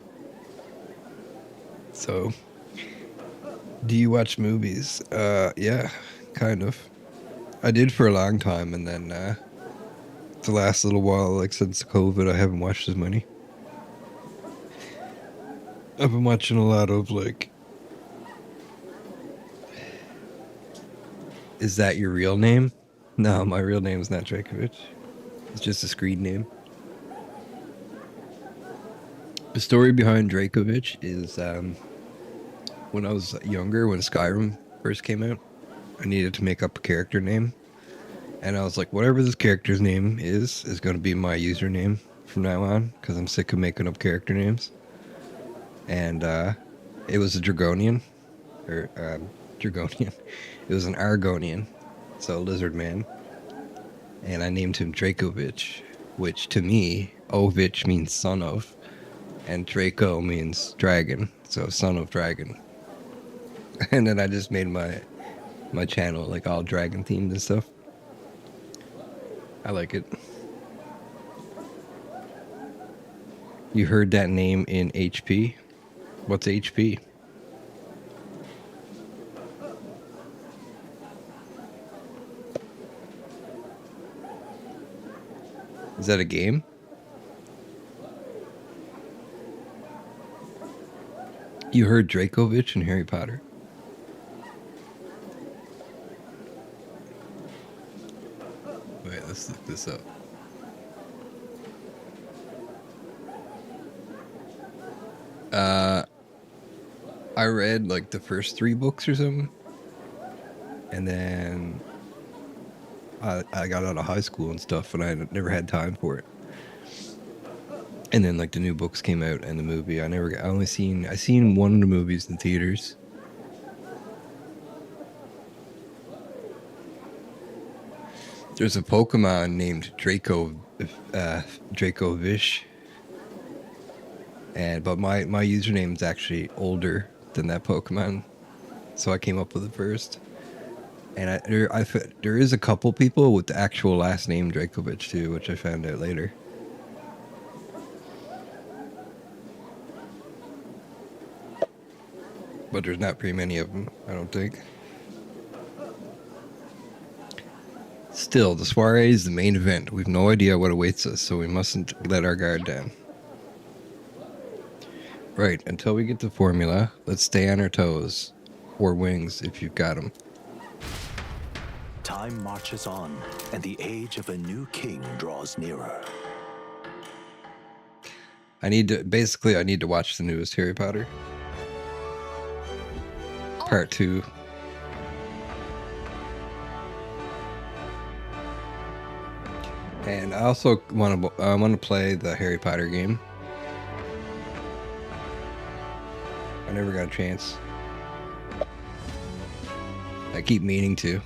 So, do you watch movies? Yeah, kind of. I did for a long time, and then the last little while, like since COVID, I haven't watched as many. I've been watching a lot of like, is that your real name? No, my real name is not Drakovich. It's just a screen name. The story behind Drakovich is when I was younger, when Skyrim first came out, I needed to make up a character name. And I was like, whatever this character's name is going to be my username from now on, because I'm sick of making up character names. And it was a Dragonian. Dragonian. It was an Argonian, so a lizard man. And I named him Drakovich, which to me, Ovich means son of. And Draco means dragon, so son of dragon. And then I just made my channel like all dragon themed and stuff. I like it. You heard that name in HP? What's HP? Is that a game? You heard Dragovich in Harry Potter? Wait, let's look this up. I read like the first 3 books or something, and then I got out of high school and stuff, and I never had time for it. And then like the new books came out and the movie, I seen one of the movies in theaters. There's a Pokemon named Dracovish, but my username is actually older than that Pokemon, so I came up with it first. And there is a couple people with the actual last name Dracovic too, which I found out later. But there's not very many of them, I don't think. Still, the soiree is the main event. We've no idea what awaits us, so we mustn't let our guard down. Right, until we get the formula, let's stay on our toes. Or wings, if you've got them. Time marches on, and the age of a new king draws nearer. I need to watch the newest Harry Potter. Part 2. And I also want to play the Harry Potter game. I never got a chance. I keep meaning to.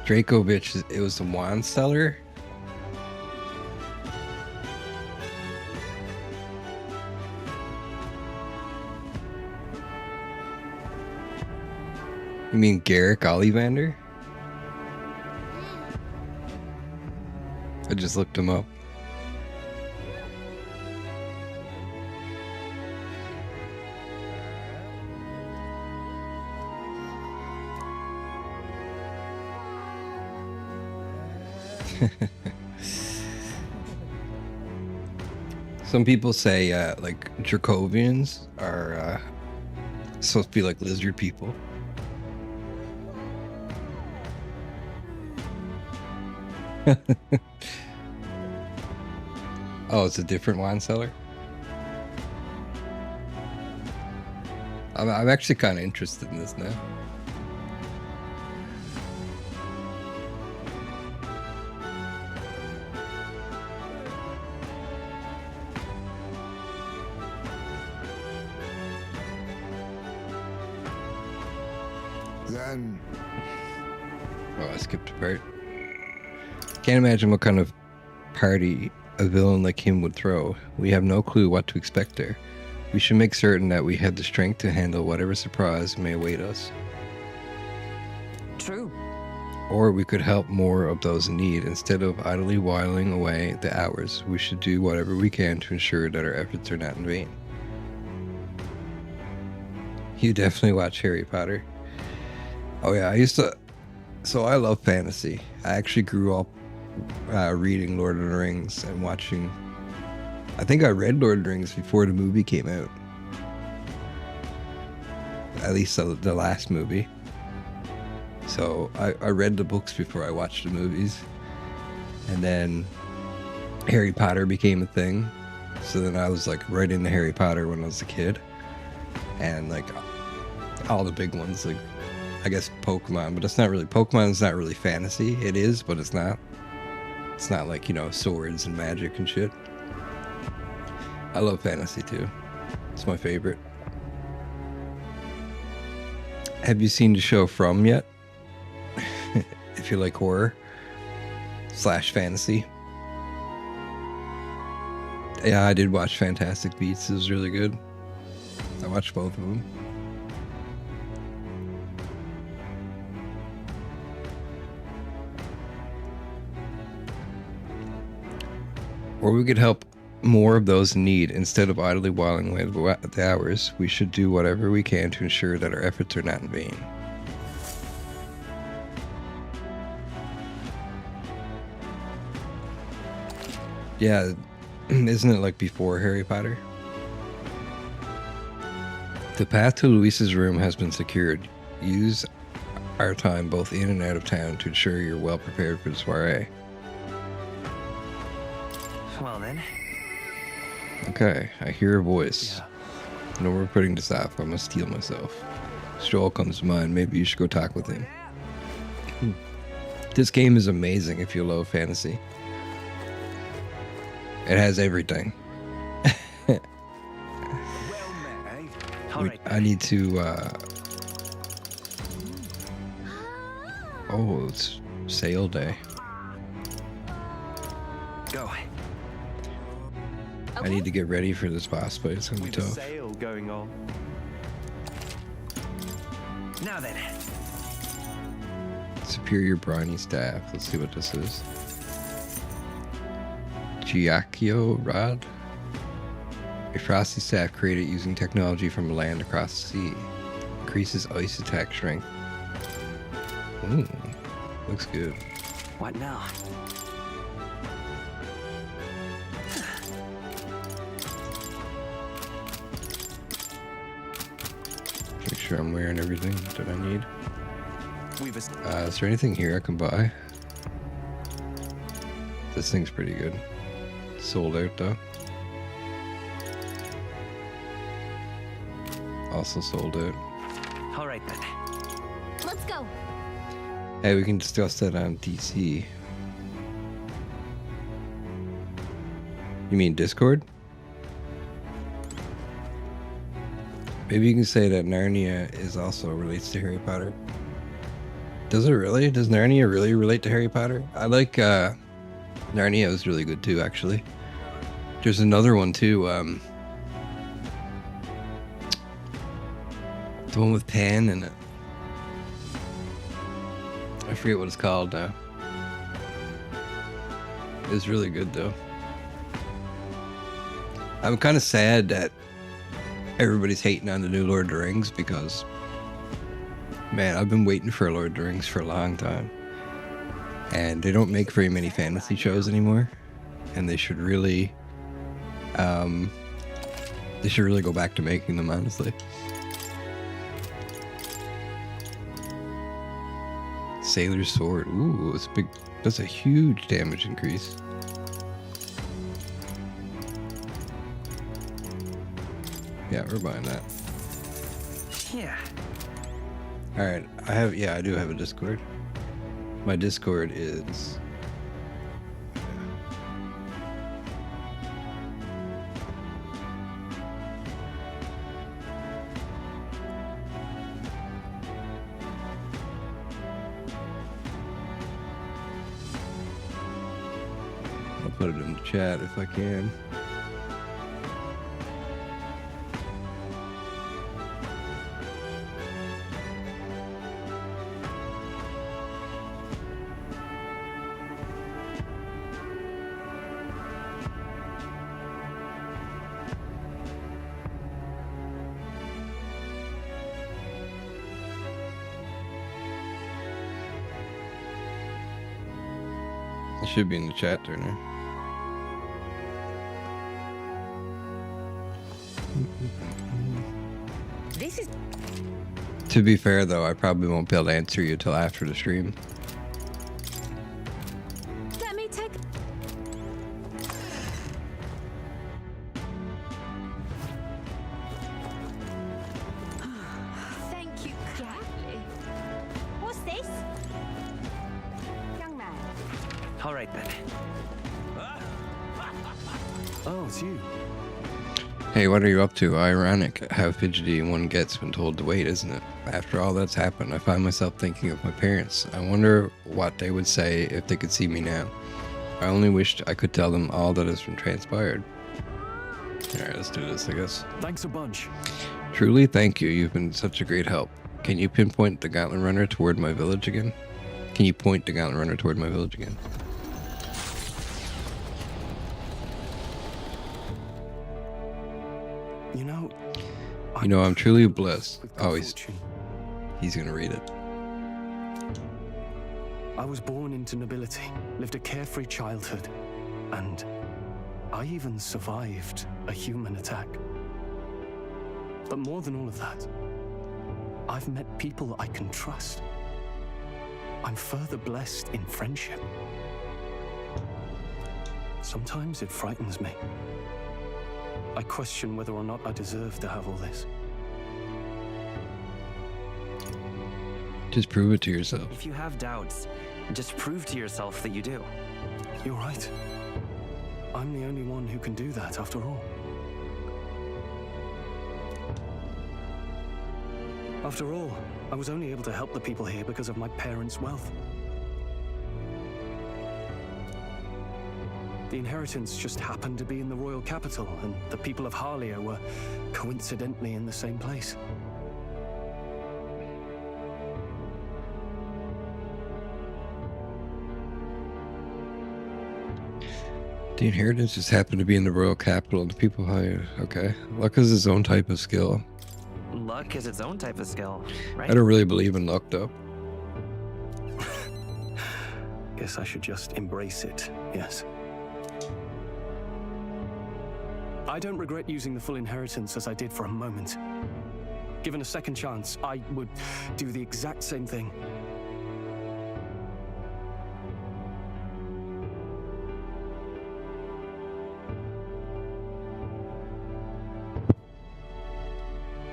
Dragovich, it was the wand seller. You mean Garrick Ollivander? I just looked him up. Some people say like Dracovians are supposed to be like lizard people. Oh, it's a different wine cellar? I'm actually kind of interested in this now. Then... Oh, I skipped a part. Can't imagine what kind of party a villain like him would throw. We have no clue what to expect there. We should make certain that we have the strength to handle whatever surprise may await us. True. Or we could help more of those in need. Instead of idly whiling away the hours, we should do whatever we can to ensure that our efforts are not in vain. You definitely watch Harry Potter. Oh yeah, so I love fantasy. I actually grew up reading Lord of the Rings and watching. I think I read Lord of the Rings before the movie came out. At least the last movie. So I read the books before I watched the movies. And then Harry Potter became a thing. So then I was like right into Harry Potter when I was a kid. And like all the big ones, like I guess Pokemon, but it's not really, Pokemon's not really fantasy. It is, but it's not. It's not like, you know, swords and magic and shit. I love fantasy too. It's my favorite. Have you seen the show From yet? If you like horror / fantasy. Yeah, I did watch Fantastic Beasts. It was really good. I watched both of them. Or we could help more of those in need. Instead of idly whiling away the hours, we should do whatever we can to ensure that our efforts are not in vain. Yeah, isn't it like before Harry Potter? The path to Luis's room has been secured. Use our time both in and out of town to ensure you're well prepared for the soiree. Well then. Okay, I hear a voice. No more putting this off. I must steel myself. Stroll comes to mind. Maybe you should go talk with him. This game is amazing if you love fantasy. It has everything. I need to, oh, it's sale day. Go. I need to get ready for this boss fight. It's gonna be tough. Sale going on. Now then. Superior briny staff. Let's see what this is. Giacchio rod. A frosty staff created using technology from land across the sea. Increases ice attack strength. Ooh, looks good. What now? Make sure I'm wearing everything that I need. Is there anything here I can buy? This thing's pretty good. Sold out though. Also sold out. All right then. Let's go. Hey, we can discuss that on DC. You mean Discord? Maybe you can say that Narnia is also relates to Harry Potter. Does it really? Does Narnia really relate to Harry Potter? I like Narnia is really good too, actually. There's another one too. The one with Pan in it. I forget what it's called now. It's really good though. I'm kind of sad that everybody's hating on the new Lord of the Rings because, man, I've been waiting for a Lord of the Rings for a long time. And they don't make very many fantasy shows anymore. And they should really go back to making them, honestly. Sailor's Sword. Ooh, it's big. That's a huge damage increase. Yeah, we're buying that. Yeah. All right, I do have a Discord. My Discord is I'll put it in the chat if I can. It should be in the chat, Turner. This is. To be fair, though, I probably won't be able to answer you till after the stream. Let me take. Thank you kindly. What's this? Young man. All right then. Oh, it's you. Hey, what are you up to? Ironic how fidgety one gets when told to wait, isn't it? After all that's happened, I find myself thinking of my parents. I wonder what they would say if they could see me now. I only wished I could tell them all that has been transpired. Alright, let's do this, I guess. Thanks a bunch. Truly, thank you. You've been such a great help. Can you pinpoint the Gauntlet Runner toward my village again? Can you point the Gauntlet Runner toward my village again? You know, I'm truly blessed. with Oh, good fortune. he's gonna read it. I was born into nobility, lived a carefree childhood, and I even survived a human attack. But more than all of that, I've met people I can trust. I'm further blessed in friendship. Sometimes it frightens me. I question whether or not I deserve to have all this. Just prove it to yourself. If you have doubts, just prove to yourself that you do. You're right. I'm the only one who can do that after all. After all, I was only able to help the people here because of my parents' wealth. The inheritance just happened to be in the royal capital, and the people of Harlia were coincidentally in the same place. The inheritance just happened to be in the royal capital and the people higher. Okay. Luck is its own type of skill. Luck is its own type of skill, right? I don't really believe in luck, though. Guess I should just embrace it, yes. I don't regret using the full inheritance as I did for a moment. Given a second chance, I would do the exact same thing.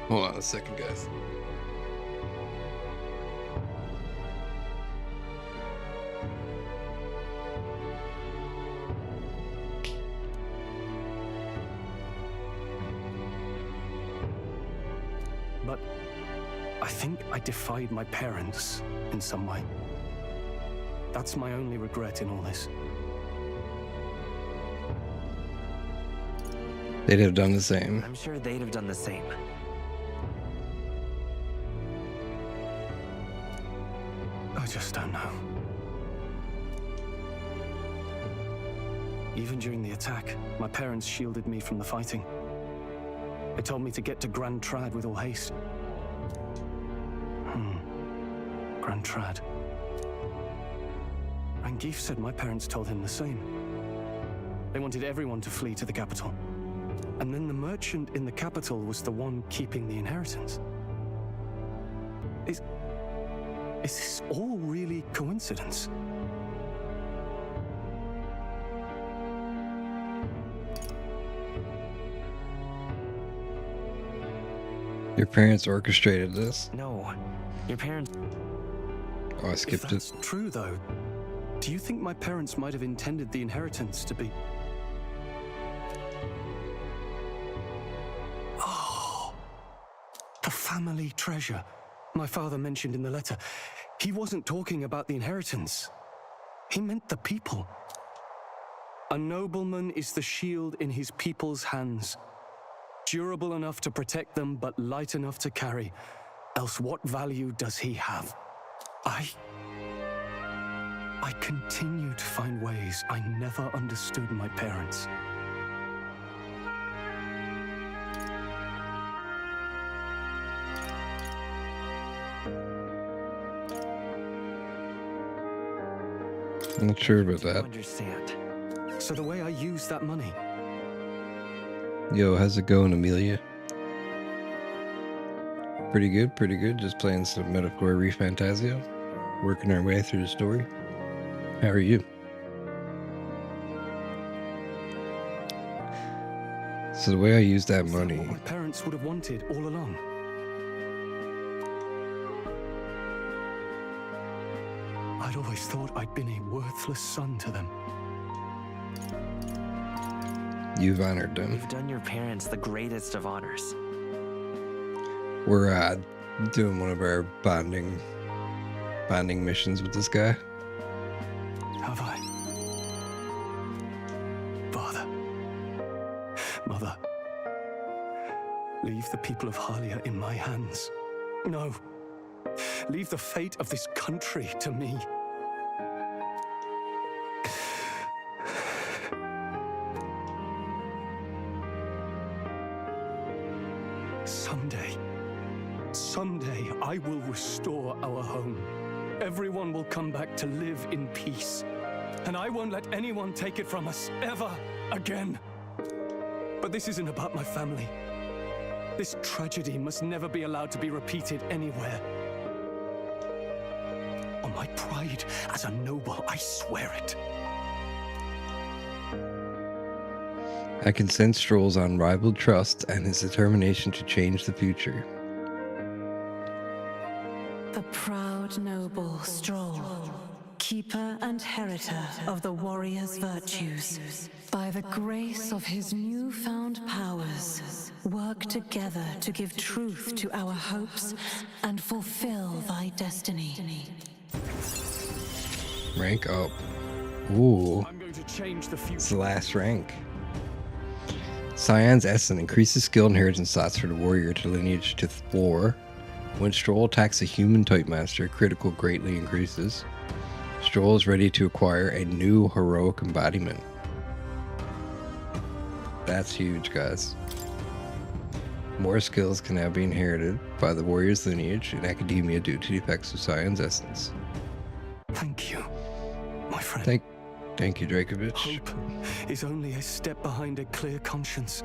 Hold on a second, guys. But I think I defied my parents in some way. That's my only regret in all this. They'd have done the same. I'm sure they'd have done the same. I just don't know. Even during the attack, my parents shielded me from the fighting. They told me to get to Grand Trad with all haste. Grand Trad. Rangif said my parents told him the same. They wanted everyone to flee to the capital. And then the merchant in the capital was the one keeping the inheritance. Is this all really coincidence? Your parents orchestrated this? No, your parents... Oh, I If skipped it. that's true, though, do you think my parents might have intended the inheritance to be... Oh, the family treasure my father mentioned in the letter. He wasn't talking about the inheritance. He meant the people. A nobleman is the shield in his people's hands, durable enough to protect them, but light enough to carry. Else what value does he have? I continue to find ways I never understood my parents. I'm not sure about You that. understand. So the way I use that money, Yo, how's it going, Amelia? Pretty good, pretty good. Just playing some metaphor ReFantazio. Working our way through the story. How are you? So the way I use that is that money... what my parents would have wanted all along? I'd always thought I'd been a worthless son to them. You've honored them. You've done your parents the greatest of honors. We're doing one of our bonding missions with this guy. Have I? Father. Mother. Leave the people of Harlia in my hands. No. Leave the fate of this country to me. Someday I will restore our home. Everyone will come back to live in peace. And I won't let anyone take it from us ever again. But this isn't about my family. This tragedy must never be allowed to be repeated anywhere. On my pride as a noble, I swear it. I can sense Stroll's unrivaled trust and his determination to change the future. The proud noble Stroll, keeper and heritor of the warrior's virtues, by the grace of his newfound powers, work together to give truth to our hopes and fulfill thy destiny. Rank up. Ooh, I'm going to change the future. it's the last rank. Cyan's Essence increases skill inheritance slots for the warrior to lineage to 4. When Stroll attacks a human type master, critical greatly increases. Stroll is ready to acquire a new heroic embodiment. That's huge, guys. More skills can now be inherited by the warrior's lineage in academia due to the effects of Cyan's Essence. Thank you, my friend. Thank you, Drakovich. Hope is only a step behind a clear conscience.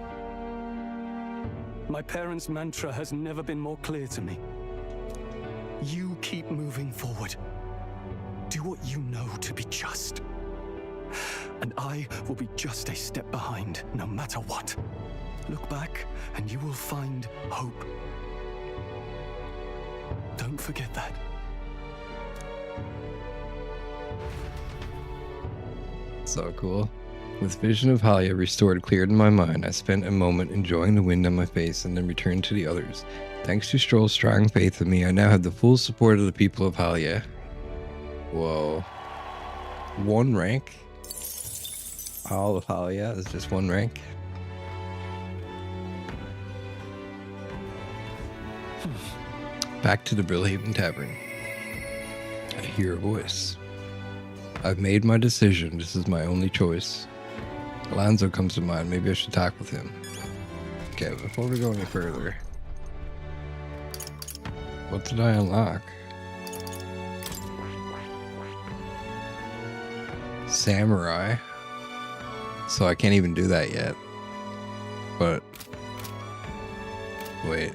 My parents' mantra has never been more clear to me. You keep moving forward. Do what you know to be just. And I will be just a step behind, no matter what. Look back, and you will find hope. Don't forget that. So cool. With vision of Halia restored cleared in my mind, I spent a moment enjoying the wind on my face and then returned to the others. Thanks to Stroll's strong faith in me, I now have the full support of the people of Halia. Whoa. 1 rank? All of Halia is just 1 rank? Back to the Brillhaven Tavern. I hear a voice. I've made my decision. This is my only choice. Alonzo comes to mind. Maybe I should talk with him. Okay, before we go any further. What did I unlock? Samurai. So I can't even do that yet. But wait.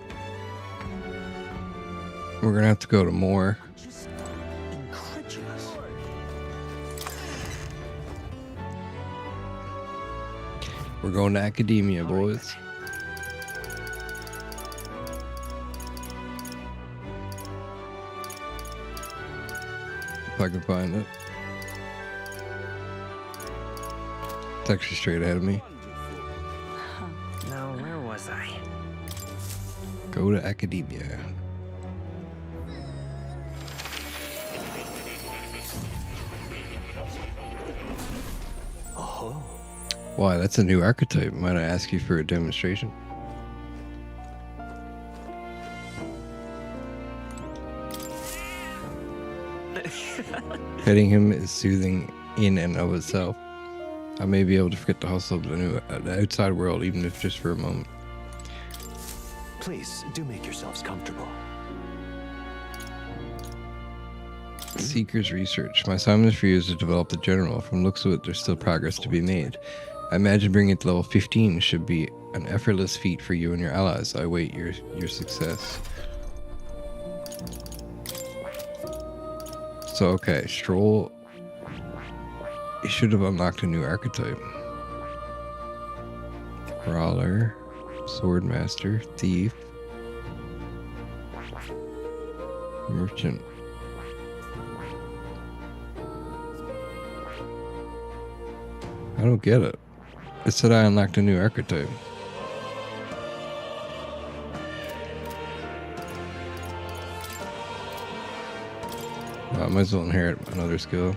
We're gonna have to go to more. Just incredulous. We're going to academia, boys. If I can find it. It's actually straight ahead of me. Now, where was I? Go to academia. Oh. Why, that's a new archetype. Might I ask you for a demonstration? Petting him is soothing in and of itself. I may be able to forget the hustle of the outside world, even if just for a moment. Please, do make yourselves comfortable. Seeker's research. My assignment for you is to develop the general. From looks of it, there's still progress to be made. I imagine bringing it to level 15 should be an effortless feat for you and your allies. I await your success. So, okay, Stroll. He should have unlocked a new archetype. Brawler, Swordmaster, Thief, Merchant. I don't get it. It said I unlocked a new archetype. Well, I might as well inherit another skill.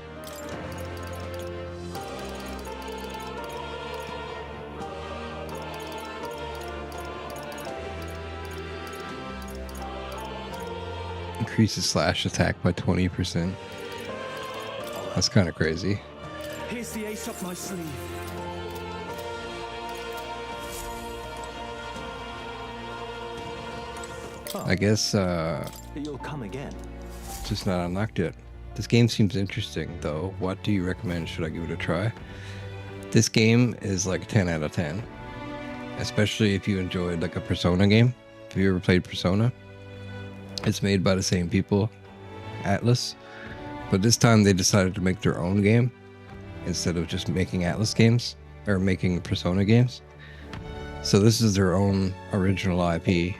Increases slash attack by 20%. That's kind of crazy. Here's the ace up my sleeve. I guess You'll come again. it's just not unlocked yet. This game seems interesting, though. What do you recommend? Should I give it a try? This game is like 10 out of 10. Especially if you enjoyed like a Persona game. Have you ever played Persona? It's made by the same people, Atlas. But this time they decided to make their own game instead of just making Atlas games or making Persona games. So this is their own original IP,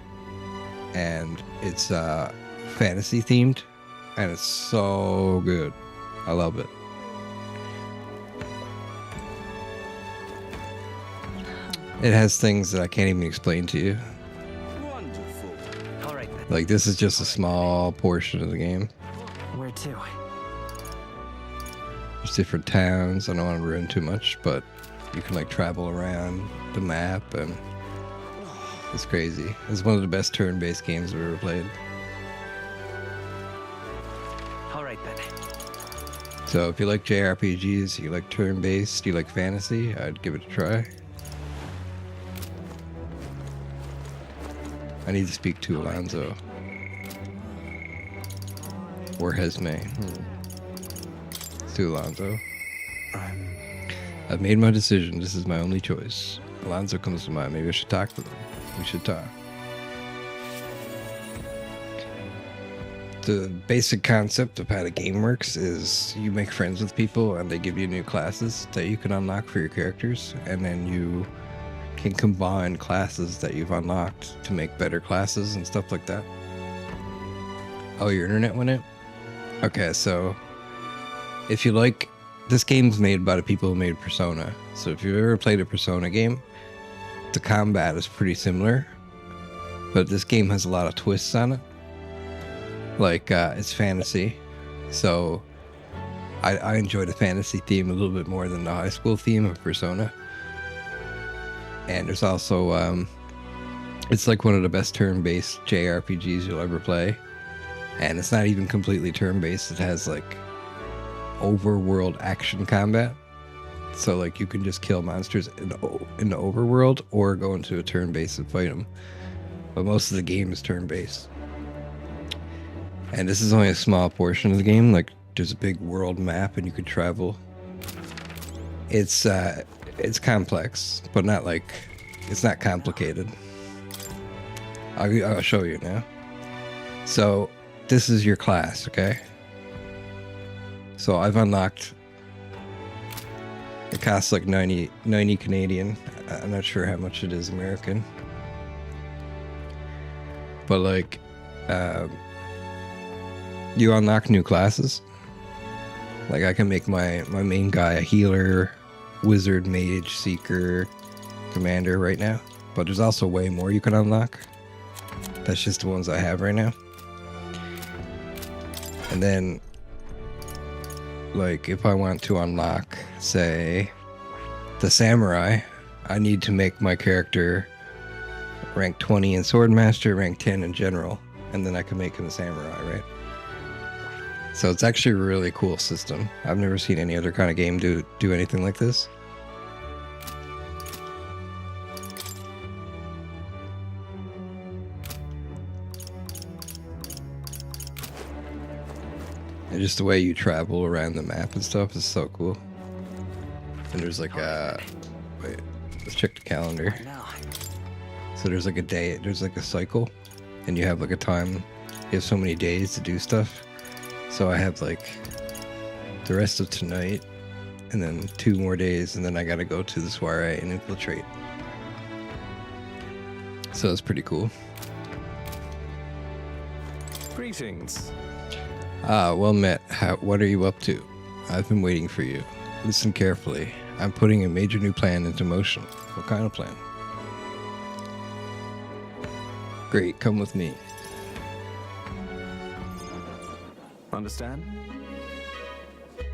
and it's fantasy themed, and it's so good. I love it. It has things that I can't even explain to you. Wonderful. All right then. Like, this is just a small portion of the game. Where to? There's different towns. I don't want to ruin too much, but you can like travel around the map, and it's crazy. It's one of the best turn-based games I've ever played. All right then. So if you like JRPGs, you like turn-based, you like fantasy, I'd give it a try. I need to speak to Alonzo. Or Hesme. Let's do Alonzo. I've made my decision. This is my only choice. Alonzo comes to mind. Maybe I should talk to them. We should talk. The basic concept of how the game works is you make friends with people and they give you new classes that you can unlock for your characters, and then you can combine classes that you've unlocked to make better classes and stuff like that. Oh, your internet went out? Okay, so if you like, this game's made by the people who made Persona. So if you've ever played a Persona game, the combat is pretty similar, but this game has a lot of twists on it. Like, it's fantasy, so I enjoy the fantasy theme a little bit more than the high school theme of Persona. And there's also, it's like one of the best turn-based JRPGs you'll ever play. And it's not even completely turn-based. It has, like, overworld action combat. So, like, you can just kill monsters in the overworld or go into a turn-based and fight them. But most of the game is turn-based. And this is only a small portion of the game. Like, there's a big world map and you can travel. It's complex, but not like, it's not complicated. I'll show you now. So this is your class, okay? So I've unlocked, it costs like 90 Canadian. I'm not sure how much it is American. But like, you unlock new classes. Like I can make my main guy a healer, wizard, mage, seeker, commander right now. But there's also way more you can unlock. That's just the ones I have right now. And then, like, if I want to unlock, say, the samurai, I need to make my character rank 20 in swordmaster, rank 10 in general, and then I can make him a samurai, right? So it's actually a really cool system. I've never seen any other kind of game do anything like this. And just the way you travel around the map and stuff is so cool. And there's like a... Wait, let's check the calendar. So there's like a day, there's like a cycle, and you have like a time, you have so many days to do stuff. So I have like the rest of tonight, and then 2 more days, and then I gotta go to the Soiree and infiltrate. So it's pretty cool. Greetings. Well met. What are you up to? I've been waiting for you. Listen carefully. I'm putting a major new plan into motion. What kind of plan? Great, come with me. Understand?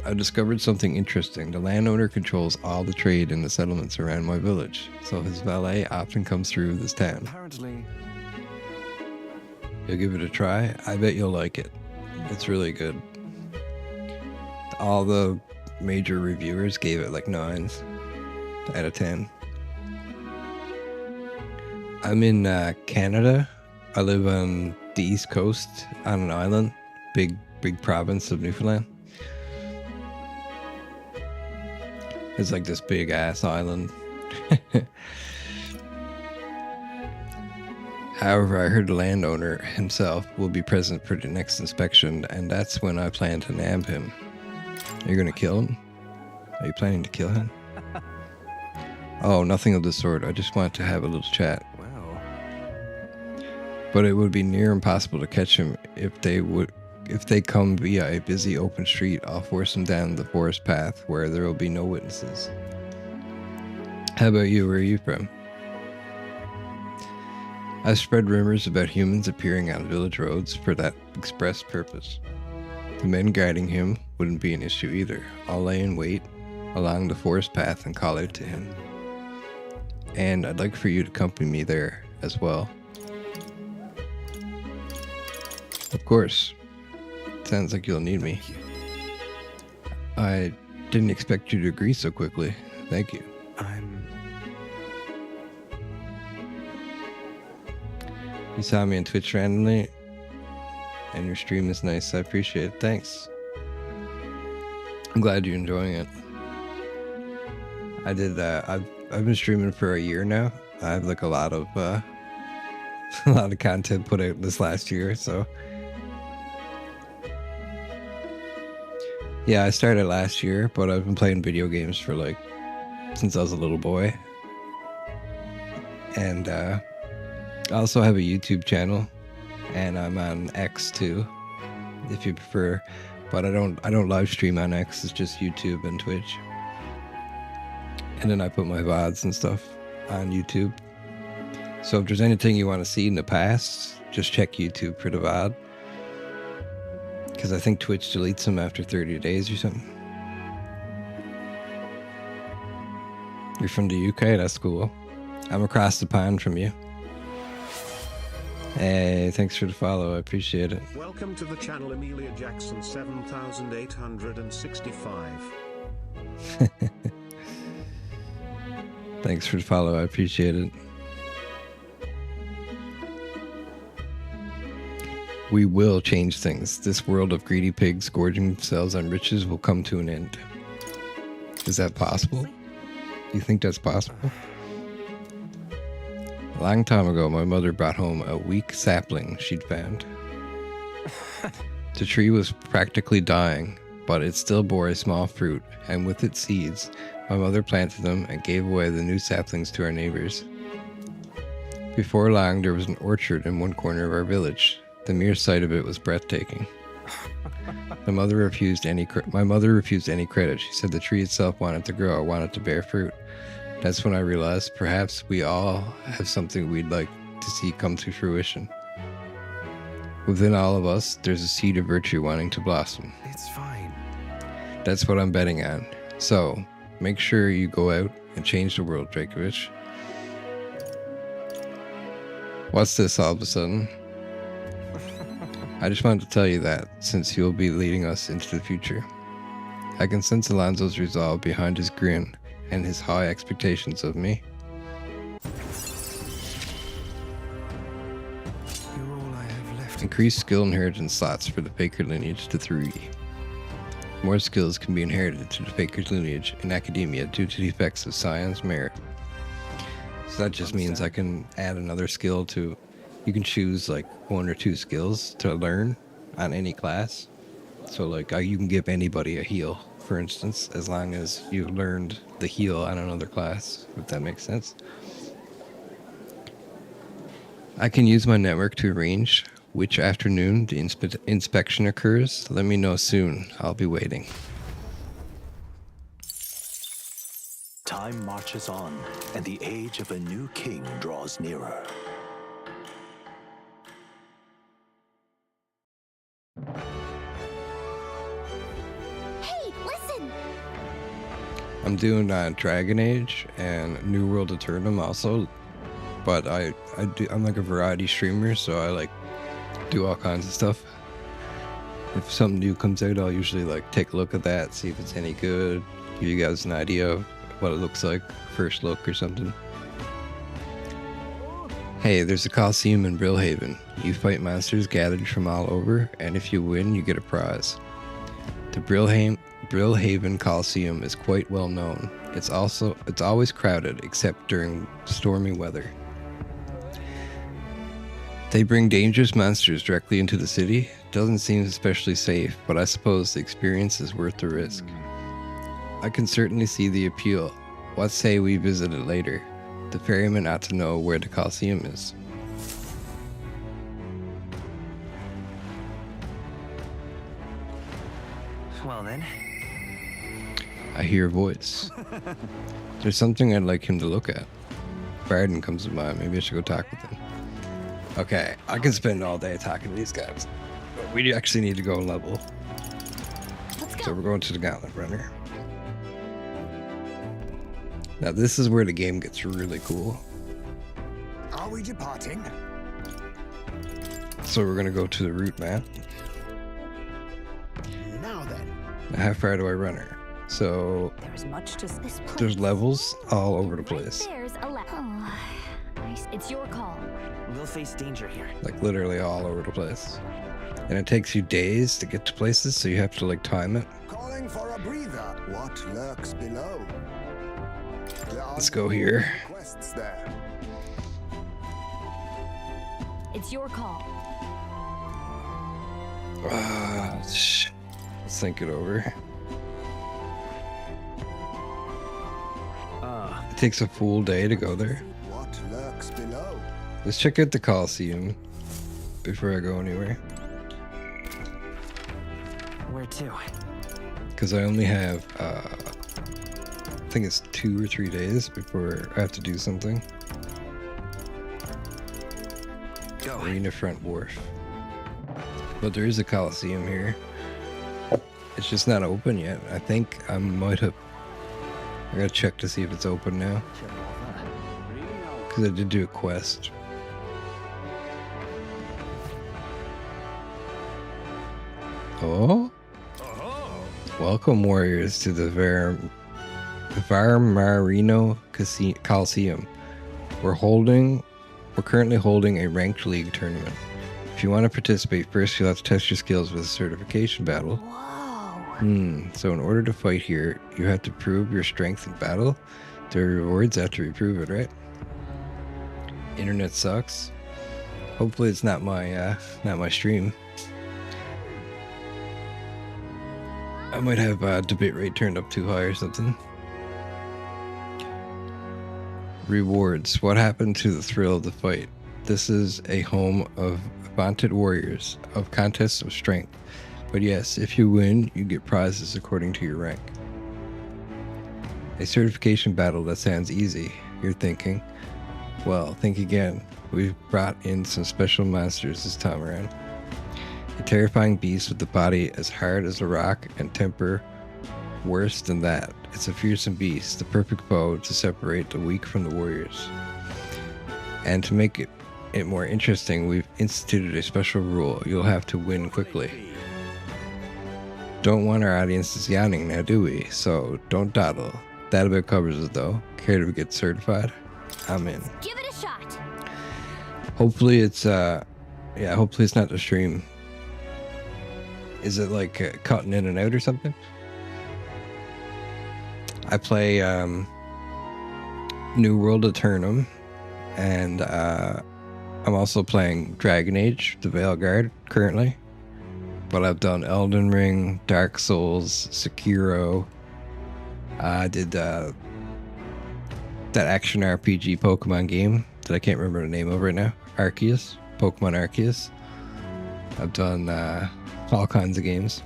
I discovered something interesting. The landowner controls all the trade in the settlements around my village, so his valet often comes through this town. Apparently. You'll give it a try? I bet you'll like it. It's really good. All the major reviewers gave it like 9s out of 10. I'm in Canada, I live on the East Coast on an island, big province of Newfoundland. It's like this big ass island. However, I heard the landowner himself will be present for the next inspection, and that's when I plan to nab him. Are you gonna kill him? Are you planning to kill him? Oh, nothing of the sort. I just want to have a little chat. Wow. But it would be near impossible to catch him if they come via a busy open street. I'll force them down the forest path where there will be no witnesses. How about you? Where are you from? I've spread rumors about humans appearing on village roads for that express purpose. The men guiding him wouldn't be an issue either. I'll lay in wait along the forest path and call out to him. And I'd like for you to accompany me there as well. Of course. Sounds like you'll need me. I didn't expect you to agree so quickly. Thank you. You saw me on Twitch randomly, and your stream is nice. I appreciate it. Thanks. I'm glad you're enjoying it. I did. I've been streaming for a year now. I have like a lot of content put out this last year. So yeah, I started last year, but I've been playing video games for like since I was a little boy, and I also have a YouTube channel, and I'm on X too, if you prefer. But I don't live stream on X. It's just YouTube and Twitch. And then I put my VODs and stuff on YouTube. So if there's anything you want to see in the past, just check YouTube for the VOD. Because I think Twitch deletes them after 30 days or something. You're from the UK? That's cool. I'm across the pond from you. Hey, thanks for the follow. I appreciate it. Welcome to the channel, Amelia Jackson 7865. Thanks for the follow. I appreciate it. We will change things. This world of greedy pigs gorging themselves on riches will come to an end. Is that possible? You think that's possible? A long time ago, my mother brought home a weak sapling she'd found. The tree was practically dying, but it still bore a small fruit, and with its seeds, my mother planted them and gave away the new saplings to our neighbors. Before long, there was an orchard in one corner of our village. The mere sight of it was breathtaking. My mother refused any credit. She said the tree itself wanted to grow, wanted to bear fruit. That's when I realized perhaps we all have something we'd like to see come to fruition. Within all of us, there's a seed of virtue wanting to blossom. It's fine. That's what I'm betting on. So, make sure you go out and change the world, Drakovich. What's this all of a sudden? I just wanted to tell you that, since you'll be leading us into the future. I can sense Alonso's resolve behind his grin and his high expectations of me. You're all I have left. Increase skill inheritance slots for the Faker lineage to 3. More skills can be inherited to the Faker lineage in academia due to the effects of science merit. So that just means I can add another skill to... You can choose like 1 or 2 skills to learn on any class. So like you can give anybody a heal, for instance, as long as you've learned the heal on another class, if that makes sense. I can use my network to arrange which afternoon the inspection occurs. Let me know soon. I'll be waiting. Time marches on, and the age of a new king draws nearer. Hey, listen! I'm doing Dragon Age and New World Eternum also, but I'm like a variety streamer, so I like do all kinds of stuff. If something new comes out, I'll usually like take a look at that, see if it's any good, give you guys an idea of what it looks like, first look or something. Hey, there's a Coliseum in Brillhaven. You fight monsters gathered from all over, and if you win, you get a prize. The Brillhaven Coliseum is quite well known. It's always crowded, except during stormy weather. They bring dangerous monsters directly into the city. Doesn't seem especially safe, but I suppose the experience is worth the risk. I can certainly see the appeal. What say we visit it later? The ferryman ought to know where the Coliseum is. Well then. I hear a voice. There's something I'd like him to look at. Barden comes to mind. Maybe I should go talk with him. Okay, I can spend all day talking to these guys. But we actually need to go level. So we're going to the Gauntlet Runner. Now this is where the game gets really cool. Are we departing? So we're gonna go to the route map. Now then. Now how far do I run her? So There's much to this place. there's levels all over the place. There's a it's your call. We'll face danger here. Like literally all over the place. And it takes you days to get to places, so you have to like time it. Calling for a breather. What lurks below? Let's go here. Quests there. It's your call. Let's think it over. It takes a full day to go there. What lurks below? Let's check out the Coliseum before I go anywhere. Where to? Because I only have, I think it's 2 or 3 days before I have to do something. Go. Arena Front Wharf. But there is a Coliseum here. It's just not open yet. I think I might have... I gotta check to see if it's open now. Because I did do a quest. Oh? Welcome, warriors, to the Varmarino Coliseum. We're currently holding a ranked league tournament. If you want to participate, first you'll have to test your skills with a certification battle. So in order to fight here, you have to prove your strength in battle. There are rewards after you prove it, right? Internet sucks. Hopefully it's not my stream. I might have debit rate turned up too high or something. Rewards. What happened to the thrill of the fight? This is a home of vaunted warriors, of contests of strength. But yes, if you win, you get prizes according to your rank. A certification battle, that sounds easy, you're thinking. Well, think again. We've brought in some special monsters this time around. A terrifying beast with a body as hard as a rock and temper worse than that. It's a fearsome beast, the perfect foe to separate the weak from the warriors. And to make it more interesting, we've instituted a special rule. You'll have to win quickly. Don't want our audiences yawning now, do we? So don't dawdle. That about covers it though. Care to get certified? I'm in. Give it a shot. Hopefully it's hopefully it's not the stream. Is it like cutting in and out or something? I play New World Eternum, and I'm also playing Dragon Age, the Veilguard currently. But I've done Elden Ring, Dark Souls, Sekiro. I did that action RPG Pokemon game that I can't remember the name of right now. Arceus, Pokemon Arceus. I've done all kinds of games.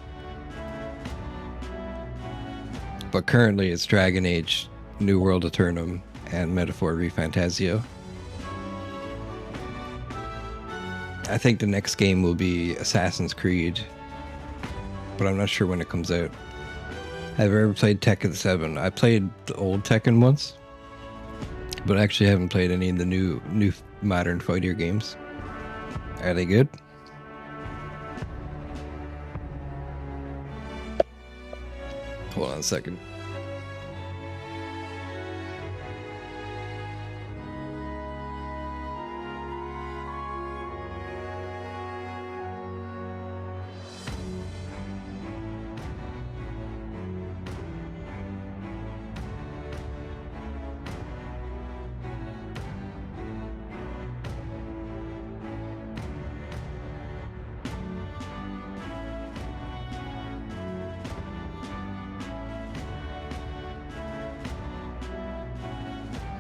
But currently it's Dragon Age, New World Eternum, and Metaphor ReFantazio. I think the next game will be Assassin's Creed, but I'm not sure when it comes out. Have I ever played Tekken 7? I played the old Tekken once, but I actually haven't played any of the new modern fighter games. Are they good? Hold on a second.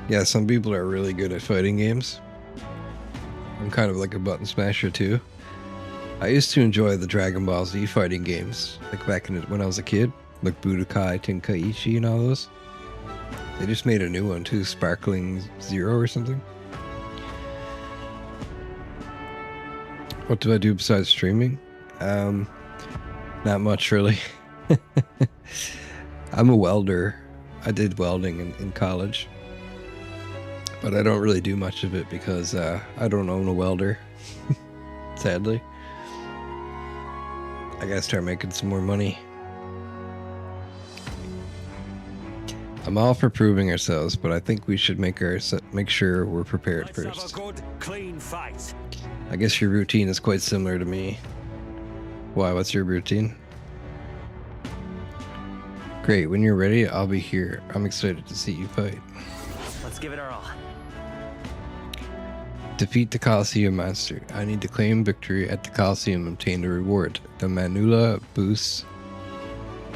Yeah, some people are really good at fighting games. I'm kind of like a button smasher too. I used to enjoy the Dragon Ball Z fighting games, like back when I was a kid, like Budokai Tenkaichi and all those. They just made a new one too, Sparkling Zero or something. What do I do besides streaming? Not much really. I'm a welder. I did welding in college. But I don't really do much of it because I don't own a welder, sadly. I gotta start making some more money. I'm all for proving ourselves, but I think we should make sure we're prepared first. Let's have a good, clean fight. I guess your routine is quite similar to me. Why? What's your routine? Great. When you're ready, I'll be here. I'm excited to see you fight. Let's give it our all. Defeat the Colosseum monster. I need to claim victory at the Colosseum and obtain a reward. The Manula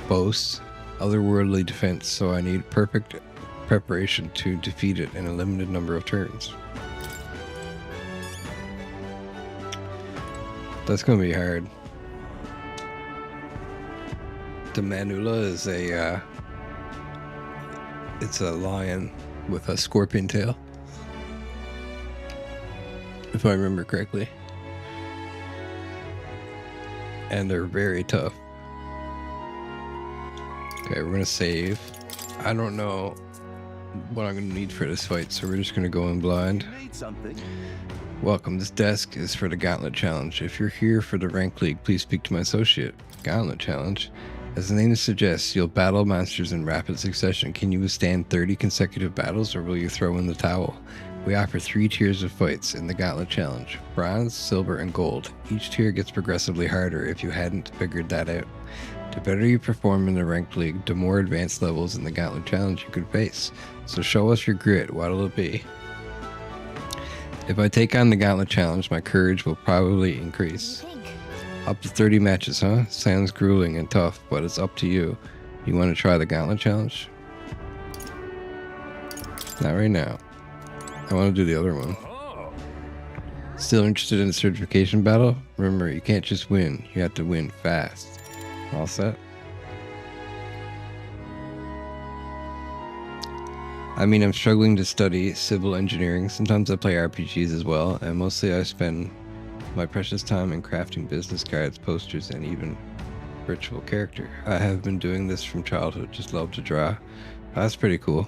boasts otherworldly defense, so I need perfect preparation to defeat it in a limited number of turns. That's gonna be hard. The Manula is it's a lion with a scorpion tail, if I remember correctly. And they're very tough. Okay, we're gonna save. I don't know what I'm gonna need for this fight, so we're just gonna go in blind. Welcome, this desk is for the Gauntlet Challenge. If you're here for the Rank League, please speak to my associate. Gauntlet Challenge. As the name suggests, you'll battle monsters in rapid succession. Can you withstand 30 consecutive battles, or will you throw in the towel? We offer 3 tiers of fights in the Gauntlet Challenge: Bronze, Silver, and Gold. Each tier gets progressively harder if you hadn't figured that out. The better you perform in the Ranked League, the more advanced levels in the Gauntlet Challenge you could face. So show us your grit. What'll it be? If I take on the Gauntlet Challenge, my courage will probably increase. Up to 30 matches, huh? Sounds grueling and tough, but it's up to you. You want to try the Gauntlet Challenge? Not right now. I want to do the other one. Still interested in the certification battle? Remember, you can't just win. You have to win fast. All set? I mean, I'm struggling to study civil engineering. Sometimes I play RPGs as well, and mostly I spend my precious time in crafting business cards, posters, and even virtual character. I have been doing this from childhood, just love to draw. That's pretty cool.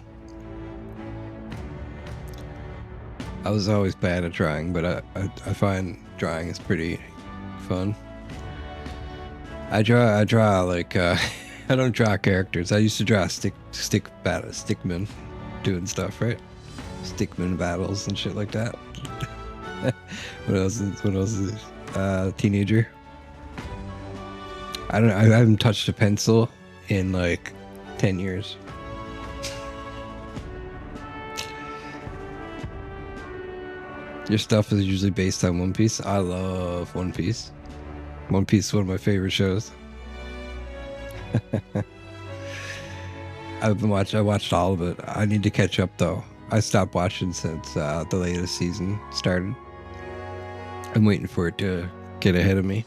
I was always bad at drawing, but I find drawing is pretty fun. I draw like, I don't draw characters. I used to draw stickmen doing stuff, right? Stickman battles and shit like that. What else is teenager? I haven't touched a pencil in like 10 years. Your stuff is usually based on One Piece. I love One Piece. One Piece is one of my favorite shows. I watched all of it. I need to catch up though. I stopped watching since the latest season started. I'm waiting for it to get ahead of me.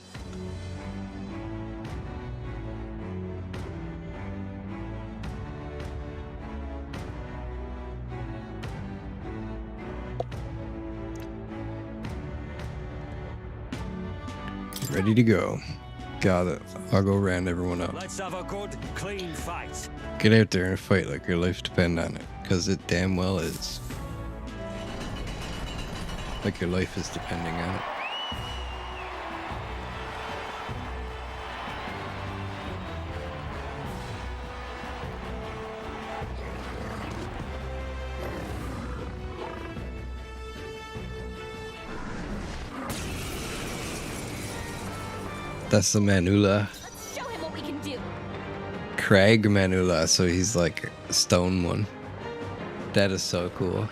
Ready to go. Got it. I'll go round everyone up. Let's have a good, clean fight. Get out there and fight like your life depends on it, because it damn well is. Like your life is depending on it. That's the Manula. Let's show him what we can do. Craig Manula, so he's like a stone one. That is so cool.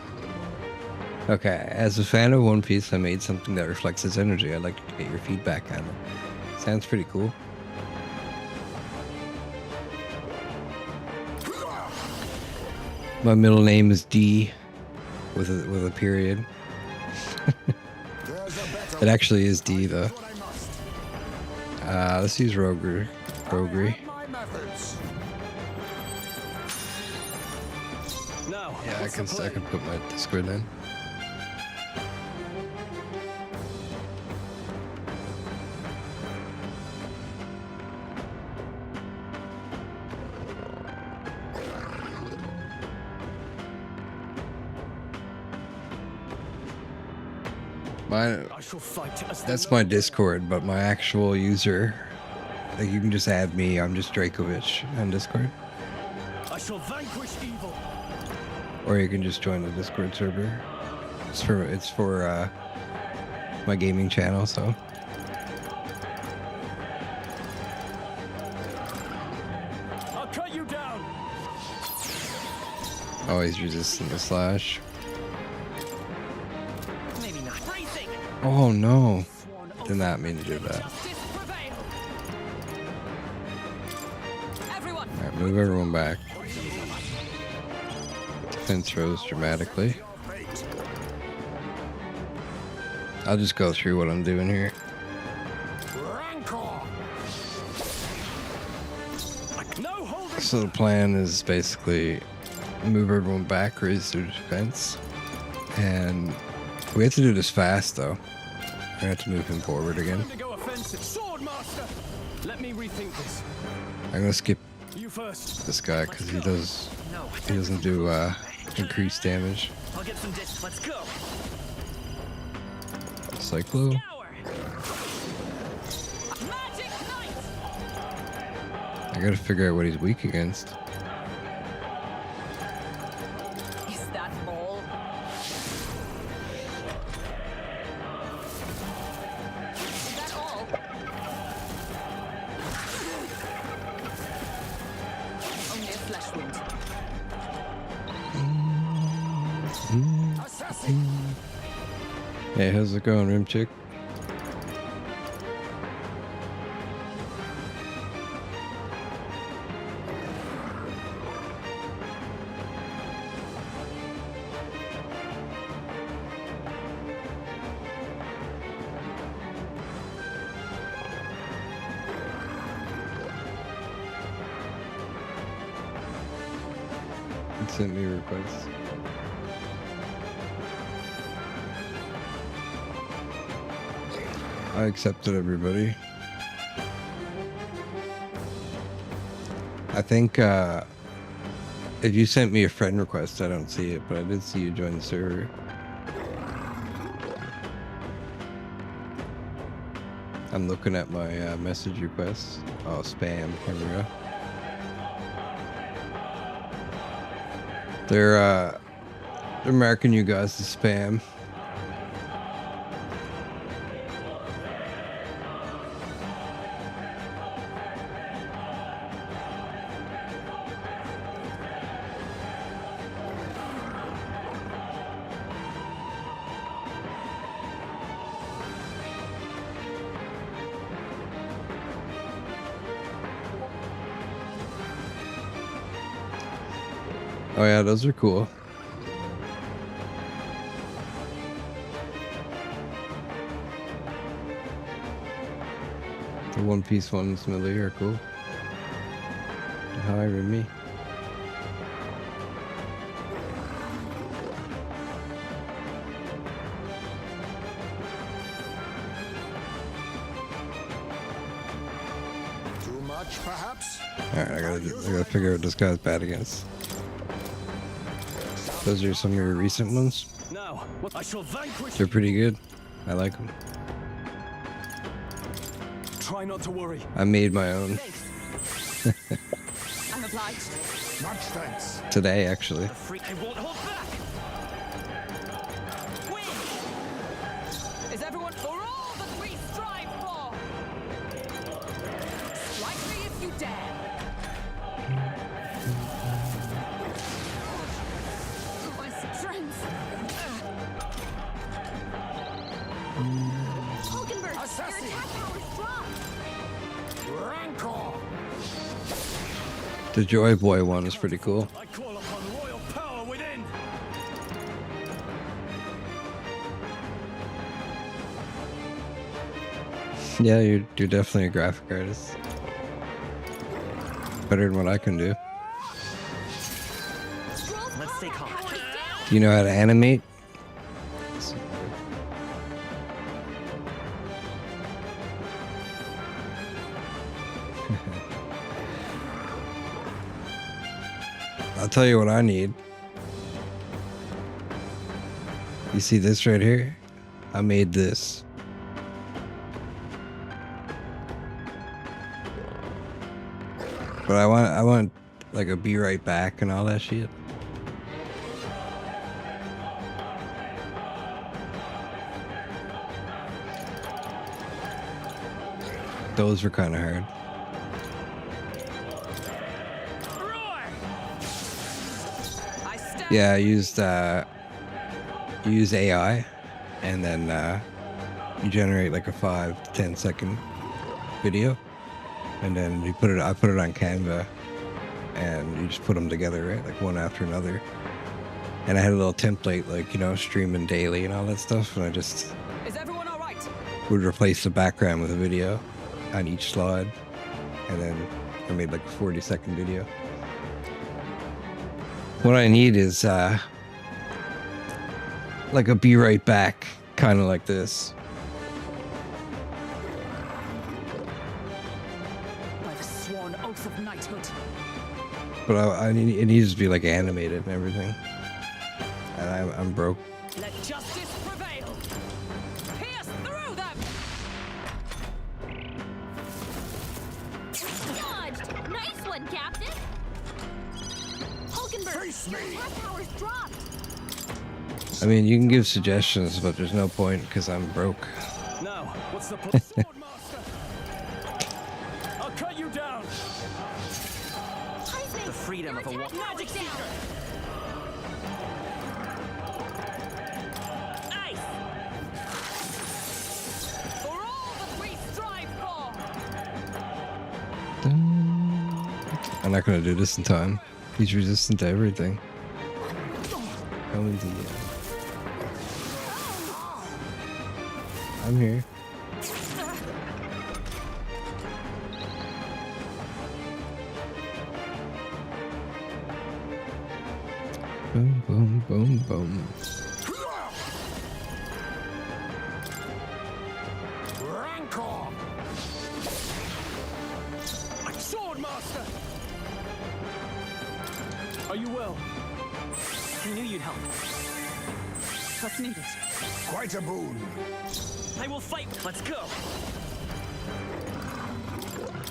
Okay, as a fan of One Piece, I made something that reflects its energy. I'd like to get your feedback on it. Sounds pretty cool. My middle name is D. with a period. It actually is D though. Let's use Roguery. Yeah, I can put my Discord in. That's my Discord, but my actual user, like, you can just add me. I'm just Drakovich on Discord. I shall vanquish evil. Or you can just join the Discord server. It's for my gaming channel, so. I'll cut you down. Oh, he's resistant to slash. Maybe not. Oh no. Did not mean to do that. Alright, move everyone back. Defense rose dramatically. I'll just go through what I'm doing here. So the plan is basically move everyone back, raise their defense. And we have to do this fast though. I have to move him forward again. Let me rethink this. I'm gonna skip You first. this guy because he doesn't do increased damage. I'll get some discs. Let's go. Cyclo. I gotta figure out what he's weak against. Is that all? Is that all? Only a flesh wound. Hey, how's it going, Rim Chick? Sent me requests. I accepted everybody. I think if you sent me a friend request, I don't see it, but I did see you join the server. I'm looking at my message requests. Oh, spam. Here we go. They're marking you guys as spam. Oh yeah, those are cool. The One Piece ones, Millie, are cool. Hi, Remy. Too much, perhaps? Alright, I gotta figure out what this guy's bad against. Those are some of your recent ones. Now, I shall vanquish. They're pretty good. I like them. Try not to worry. I made my own. I'm obliged. Much thanks. Today, actually. I won't hold back. Win! Is everyone for all that we strive for? Strike me if you dare. My strength. Hulkenberg, your attack power's dropped. Rancor! The Joy Boy one is pretty cool. I call upon royal power within. Yeah, you're definitely a graphic artist. Better than what I can do. Let's stay calm. Do you know how to animate? I'll tell you what I need. You see this right here? I made this. But I want like a be right back and all that shit. Those were kind of hard. Yeah, I used you use AI, and then you generate like a 5 to 10 second video, and then you put it. I put it on Canva, and you just put them together, right, like one after another. And I had a little template, like, you know, streaming daily and all that stuff, and I just would replace the background with a video on each slide, and then I made like a 40-second video. What I need is like a be right back, kind of like this. By the sworn oath of knighthood. But it needs to be like animated and everything. And I'm broke. Let justice prevail. Pierce through them. Dodged! Nice one, Captain! Hulkenberg, Face me! your attack power's dropped! I mean, you can give suggestions, but there's no point because I'm broke. Now, what's the plan? Swordmaster! I'll cut you down! The freedom of a war. Magic seeker. Ice. For all that we strive for. I'm not gonna do this in time. He's resistant to everything. I'm here. Boom, boom, boom, boom. Rancor! Swordmaster! Are you well? I knew you'd help. What's needed? Quite a boon. I will fight. Let's go.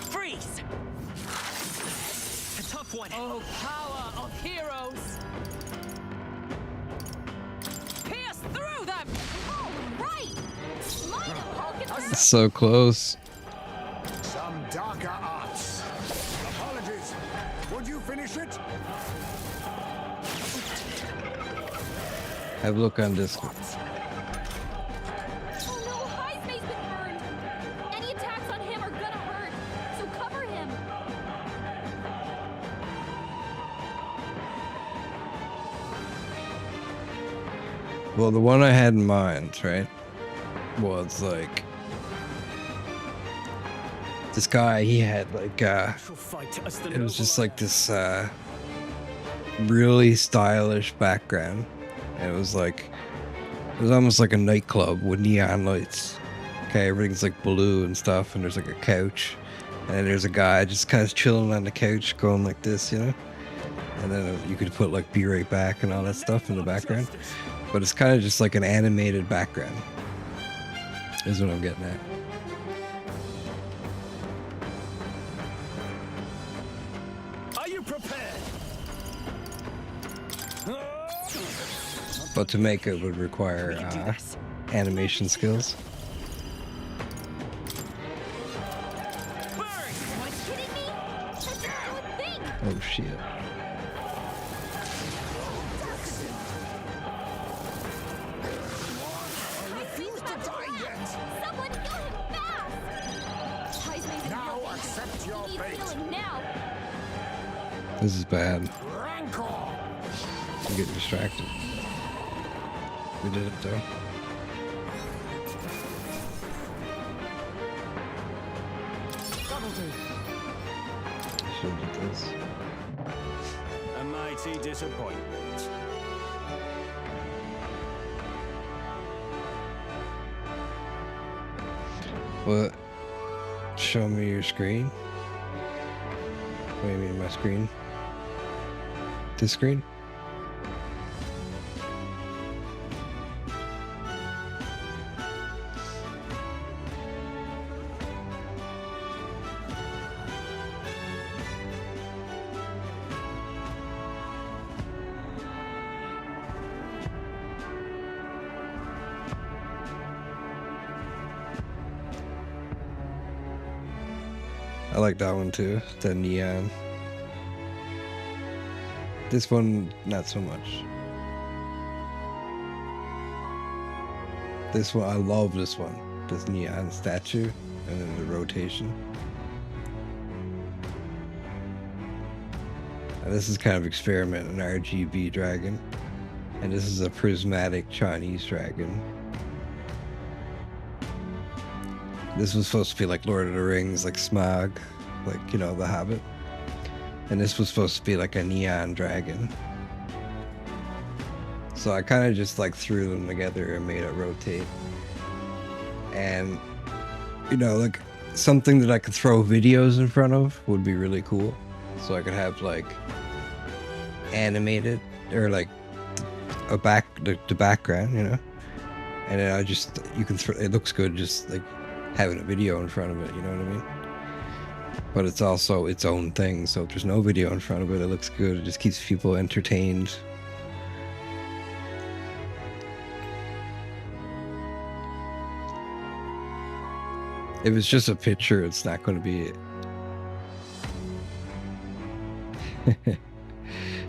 Freeze. A tough one. Oh, power of heroes. Pierce through them. All right! Line up, Hulkenberg! So close. Some darker arts. Apologies. Would you finish it? Have a look on Discord. Oh no, Highsmay's been burned! Any attacks on him are gonna hurt, so cover him! Well, the one I had in mind, right, was like this guy. He had like it was just like this really stylish background. And it was almost like a nightclub with neon lights. Okay, everything's like blue and stuff, and there's like a couch, and then there's a guy just kind of chilling on the couch, going like this, you know. And then you could put like "Be Right Back" and all that stuff in the background, but it's kind of just like an animated background. Is what I'm getting at. Are you prepared? But to make it would require animation skills. Am I kidding me? That's a good thing! Oh shit. Refuse to die yet! Someone kill him fast! Highsmay's in Now real danger. accept your He needs fate. healing now! This is bad. Rancor! I'm getting distracted. We did it though. That'll do. Should do this. A mighty disappointment. What? Show me your screen? What do you mean my screen? This screen? I like that one too, the neon. This one, not so much. This one, I love this one. This neon statue, and then the rotation. And this is kind of experiment, an RGB dragon. And this is a prismatic Chinese dragon. This was supposed to be like Lord of the Rings, like Smog, like, you know, The Hobbit. And this was supposed to be like a neon dragon. So I kind of just like threw them together and made it rotate. And, you know, like something that I could throw videos in front of would be really cool. So I could have like animated or like the background, you know. And then I just, you can throw, it looks good just like having a video in front of it, you know what I mean? But it's also its own thing, so if there's no video in front of it, it looks good. It just keeps people entertained. If it's just a picture, it's not going to be it.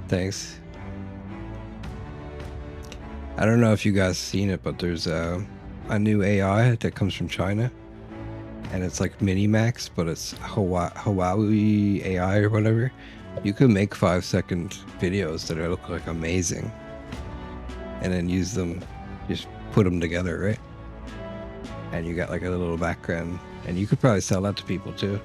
Thanks. I don't know if you guys seen it, but there's a new AI that comes from China. And it's like Minimax, but it's Huawei AI or whatever. You could make 5-second videos that look like amazing. And then use them, just put them together, right? And you got like a little background. And you could probably sell that to people too.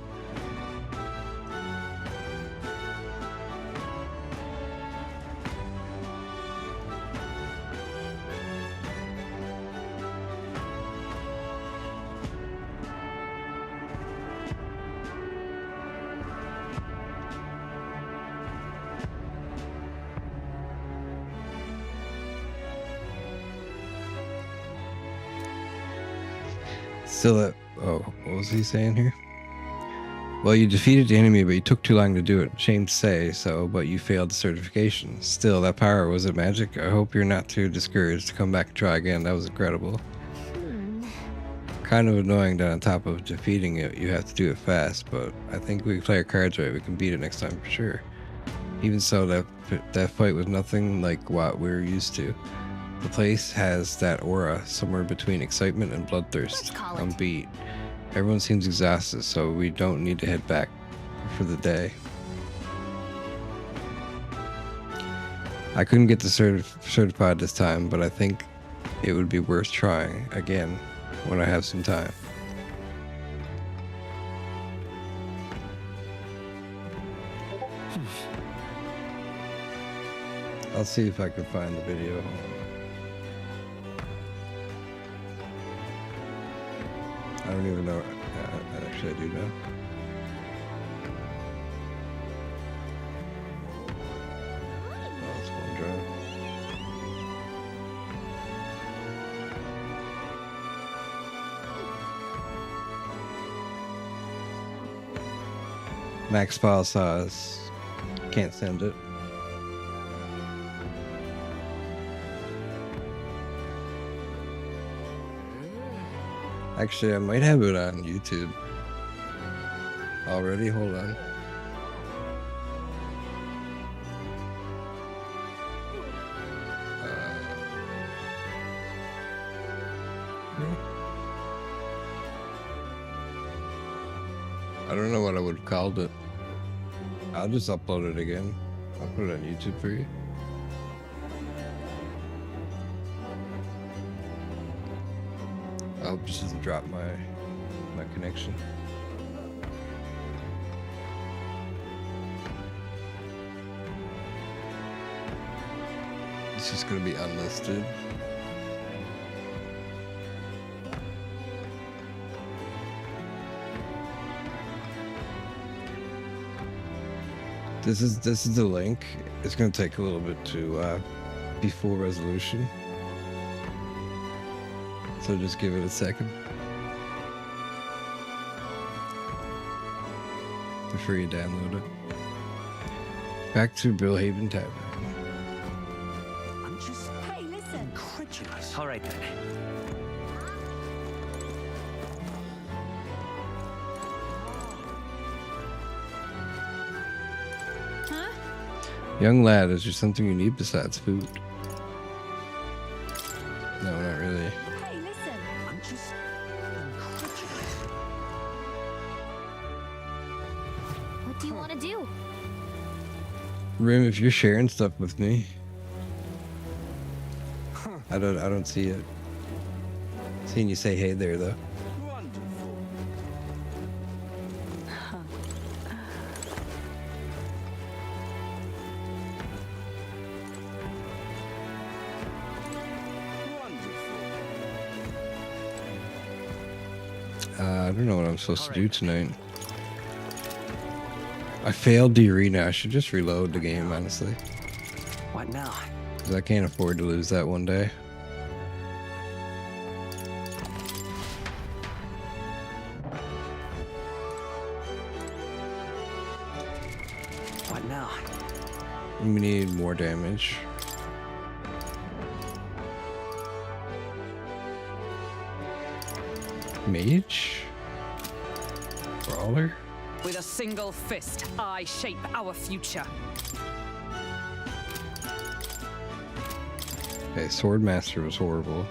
Still at, oh, what was he saying here? Well, you defeated the enemy, but you took too long to do it. Shame to say so, but you failed the certification. Still, that power, was it magic? I hope you're not too discouraged to come back and try again. That was incredible. Kind of annoying that on top of defeating it, you have to do it fast, but I think we play our cards right. We can beat it next time for sure. Even so, that fight was nothing like what we're used to. The place has that aura somewhere between excitement and bloodthirst. I'm beat. Everyone seems exhausted, so we don't need to head back for the day. I couldn't get the certified this time, but I think it would be worth trying again when I have some time. I'll see if I can find the video. I don't even know. Actually, I do know. Oh, it's OneDrive. Max file size. Can't send it. Actually, I might have it on YouTube already. Hold on. I don't know what I would have called it. I'll just upload it again. I'll put it on YouTube for you. I hope this doesn't drop my connection. It's just gonna be unlisted. This is the link. It's gonna take a little bit to be full resolution. So just give it a second before you download it. Back to Billhaven Tavern. I'm just Hey, listen. incredulous. All right then. Huh? Young lad, is there something you need besides food? No, not really. Hey, listen. I'm just incredulous. What do you want to do? Rim, if you're sharing stuff with me, I don't see it. Seeing you say hey there though. Wonderful. I don't know what I'm supposed to do tonight. I failed the arena. I should just reload the game, honestly. What now? 'Cause I can't afford to lose that one day. What now? We need more damage. Mage? Brawler? With a single fist, I shape our future. Okay, Swordmaster was horrible.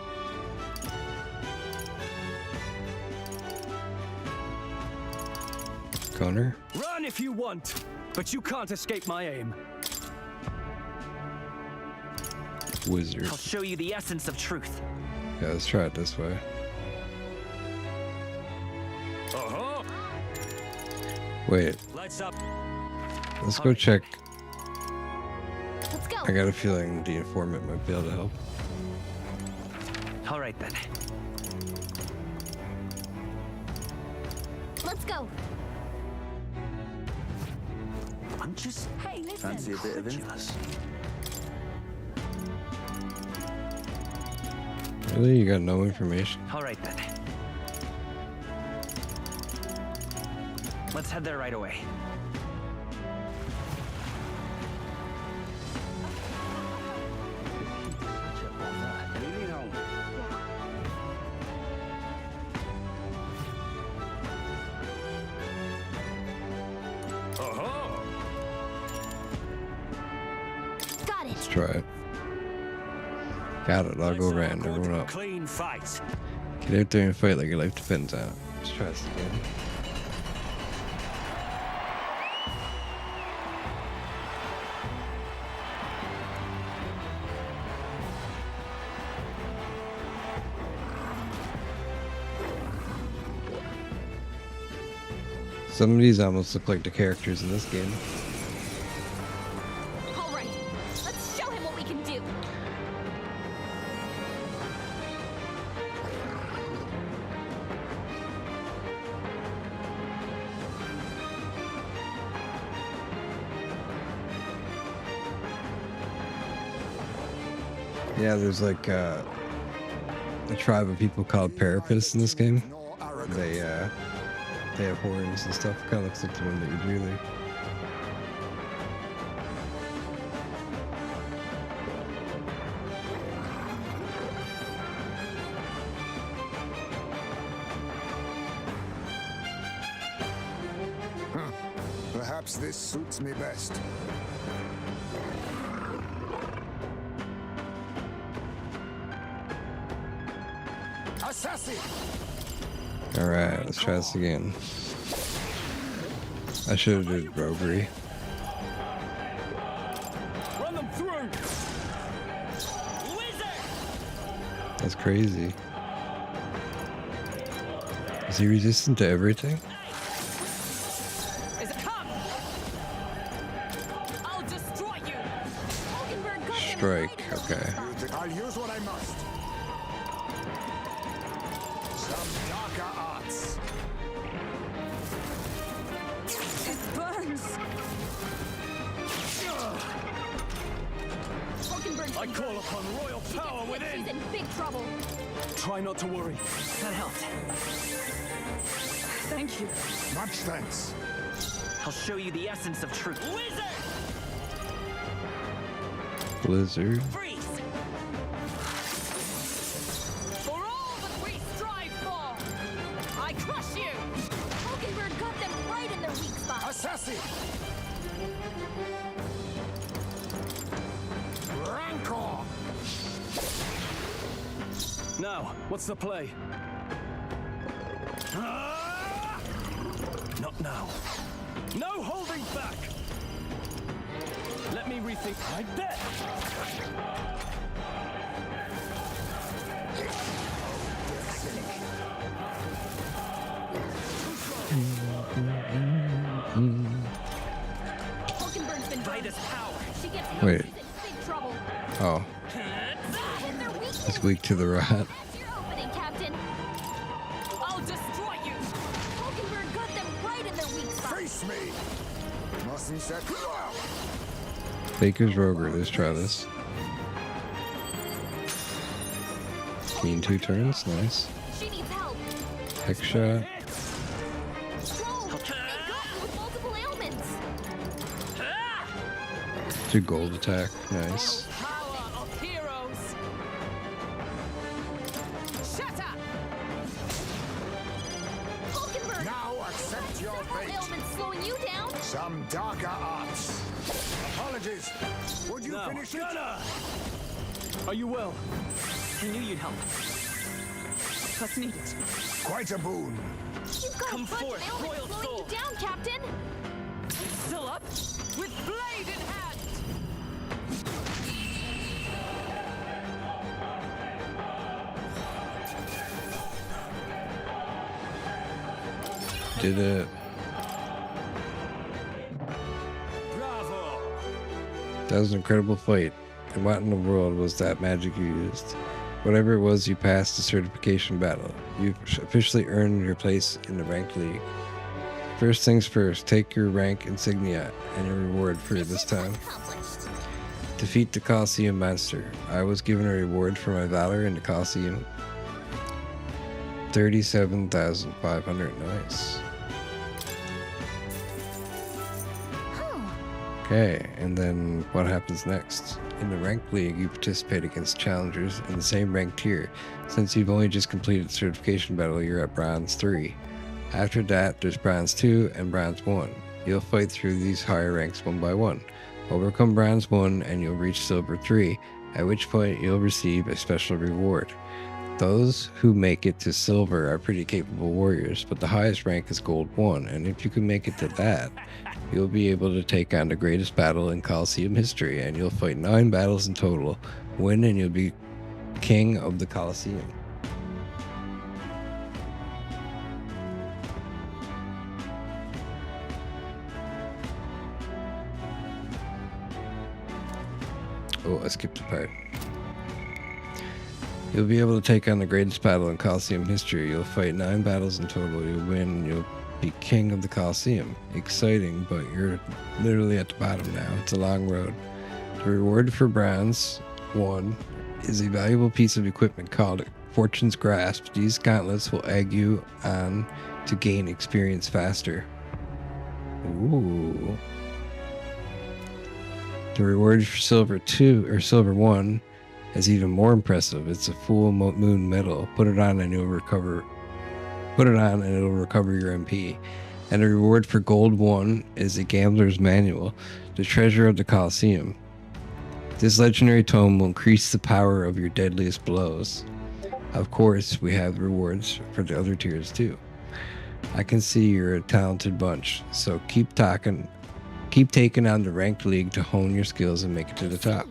Gunner? Run if you want, but you can't escape my aim. Wizard. I'll show you the essence of truth. Yeah, let's try it this way. Uh-huh. Wait, Lights up. let's go check. Let's go. I got a feeling the informant might be able to help. All right then. Let's go. I'm just Hey, listen. a bit of influence? Really? You got no information? all right then. Let's head there right away. Uh-huh. Got it. Let's try it. Got it. I'll go around everyone up. Clean fight. Get out there and fight like your life depends on it. Let's try this again. Some of these almost look like the characters in this game. All right. Let's show him what we can do. Yeah, there's like a tribe of people called Parapists in this game. They have horns and stuff. Kind of looks like the one that you drew there. Perhaps this suits me best. Assassin! Alright, let's try this again. I should have did roguery. Run them through. That's crazy. Is he resistant to everything? Is it come? I'll destroy you. Hulkenberg got strike. Okay. I'll use what I must. Some darker arts. It burns. I call upon royal power within. She's in big trouble. Try not to worry. That helped. Thank you. Much thanks. I'll show you the essence of truth. Blizzard. Freeze! For all that we strive for, I crush you! Hulkenberg got them right in their weak spot. Assassin. Rancor. Now, what's the play? Not now. No holding back. Let me rethink. I bet. Hulkenberg's been By this power. She gets Wait. She's in big trouble. Oh, Hit their weak he's weak to the rot. That's your opening, Captain. I'll destroy you! Hulkenberg got them right in their weak spot. Face me. Mustn't set. Baker's Roger. Let's try this. Gain 2 turns. Nice. She needs help. Hex shot. Troll, they got you with multiple ailments. 2 gold attack. Nice. Power of heroes! Shatter! Hulkenberg, Now accept your several fate. ailments slowing you down. Some darker arts. Apologies. Would you No. finish it? Are you well? I knew you'd help. What's needed? Quite a boon. You've got Come a bunch forth, of ailments royal slowing soul. you down, Captain. Still up? With blade in hand! Did it. Bravo. That was an incredible fight. And what in the world was that magic you used? Whatever it was, you passed the certification battle. You've officially earned your place in the ranked league. First things first, take your rank insignia and your reward for this time. Accomplished. Defeat the Colosseum monster. I was given a reward for my valor in the Colosseum. 37,500. Nice. Okay, and then what happens next? In the ranked league, you participate against challengers in the same rank tier. Since you've only just completed the certification battle, you're at Bronze 3. After that, there's Bronze 2 and Bronze 1. You'll fight through these higher ranks one by one. Overcome Bronze 1 and you'll reach Silver 3, at which point you'll receive a special reward. Those who make it to Silver are pretty capable warriors, but the highest rank is Gold 1, and if you can make it to that, you'll be able to take on the greatest battle in Colosseum history, and you'll fight 9 battles in total, win, and you'll be king of the Colosseum. Oh, I skipped a part. You'll be able to take on the greatest battle in Colosseum history. You'll fight 9 battles in total. You'll win, and you'll be king of the Colosseum. Exciting, but you're literally at the bottom now. It's a long road. The reward for Bronze 1 is a valuable piece of equipment called Fortune's Grasp. These gauntlets will egg you on to gain experience faster. Ooh. The reward for Silver 2 or Silver 1 is even more impressive. It's a full moon medal. Put it on and it'll recover your MP. And the reward for Gold 1 is a Gambler's Manual, the treasure of the Colosseum. This legendary tome will increase the power of your deadliest blows. Of course, we have rewards for the other tiers too. I can see you're a talented bunch, so keep taking on the ranked league to hone your skills and make it to the top.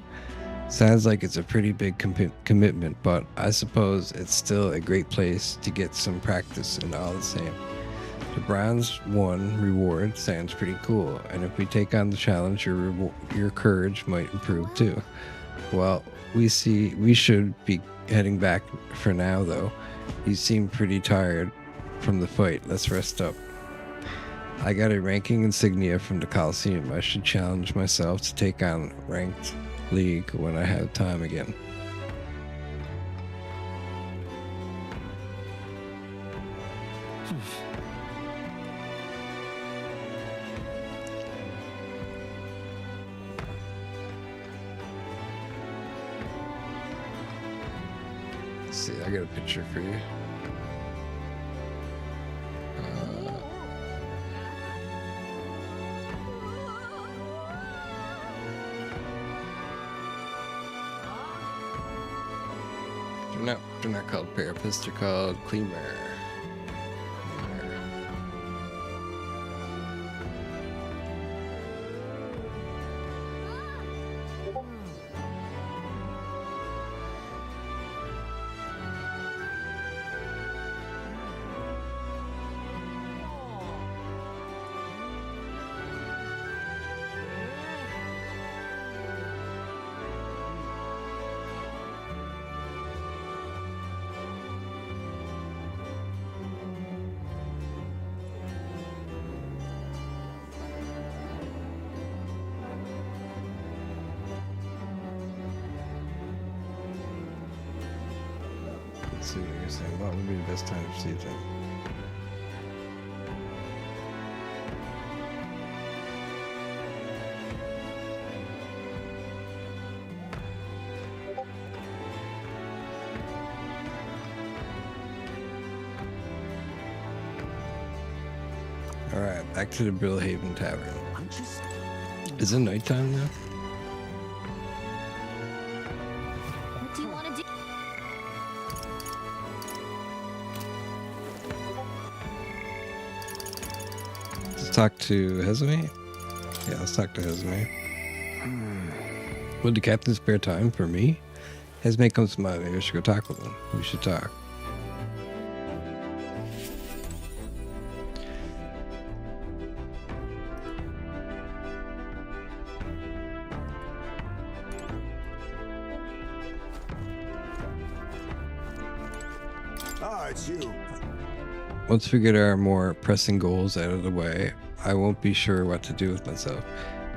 Sounds like it's a pretty big commitment, but I suppose it's still a great place to get some practice and all the same. The Bronze 1 reward sounds pretty cool, and if we take on the challenge, your courage might improve too. Well, we should be heading back for now, though. You seem pretty tired from the fight. Let's rest up. I got a ranking insignia from the Coliseum. I should challenge myself to take on ranked league when I have time again. Let's see, I got a picture for you. They're not called Parapists, they're called Cleamer. Let's see what you're saying. What would be the best time to see them? Alright, back to the Brillhaven Tavern. Is it nighttime now? What do you want to do? Let's talk to Hesame? Yeah, let's talk to Hesame. Would the captain spare time for me? Hesame comes to mind. Maybe I should go talk with him. We should talk. Ah, it's you. Once we get our more pressing goals out of the way, I won't be sure what to do with myself.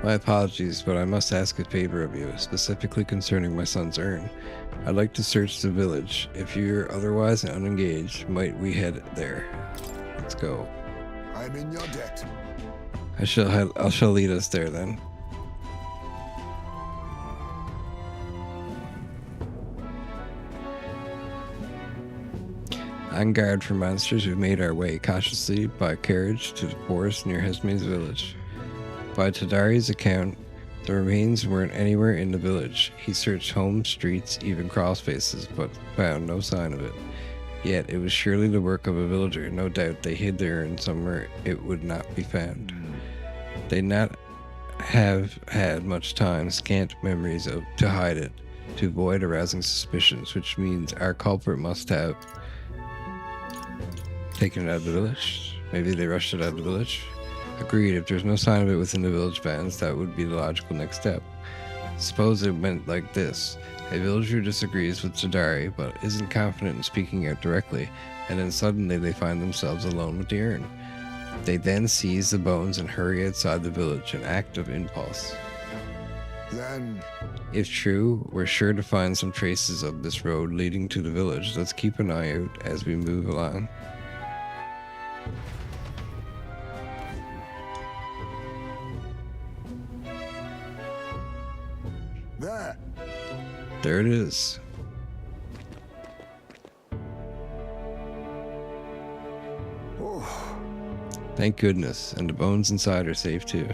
My apologies, but I must ask a favor of you, specifically concerning my son's urn. I'd like to search the village. If you're otherwise unengaged, might we head there? Let's go. I'm in your debt. I shall lead us there then. On guard for monsters, we made our way cautiously by carriage to the forest near Hesme's village. By Tadari's account, the remains weren't anywhere in the village. He searched homes, streets, even crawl spaces, but found no sign of it. Yet it was surely the work of a villager. No doubt they hid their urn somewhere it would not be found. They not have had much time, scant memories to hide it, to avoid arousing suspicions, which means our culprit must have taken it out of the village. Maybe they rushed it out of the village. Agreed, if there's no sign of it within the village bounds, that would be the logical next step. Suppose it went like this. A villager disagrees with Tadari, but isn't confident in speaking out directly, and then suddenly they find themselves alone with the urn. They then seize the bones and hurry outside the village, an act of impulse. Then, if true, we're sure to find some traces of this road leading to the village. Let's keep an eye out as we move along. There it is. oh, Thank goodness, and the bones inside are safe too.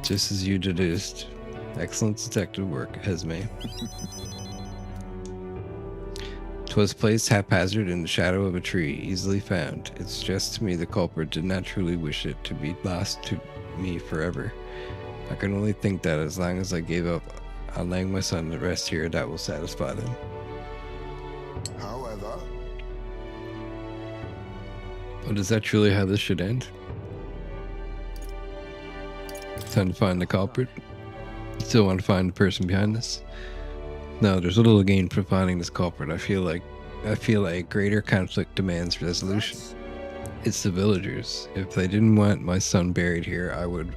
Just as you deduced. Excellent detective work, Hesme. 'Twas placed haphazard in the shadow of a tree, easily found. It suggests to me the culprit did not truly wish it to be lost to me forever. I can only think that as long as I gave up on laying my son to rest here, that will satisfy them. however, But is that truly how this should end? Time to find the culprit. Still want to find the person behind this? No, there's little gain from finding this culprit. I feel like greater conflict demands resolution. It's the villagers. If they didn't want my son buried here, I would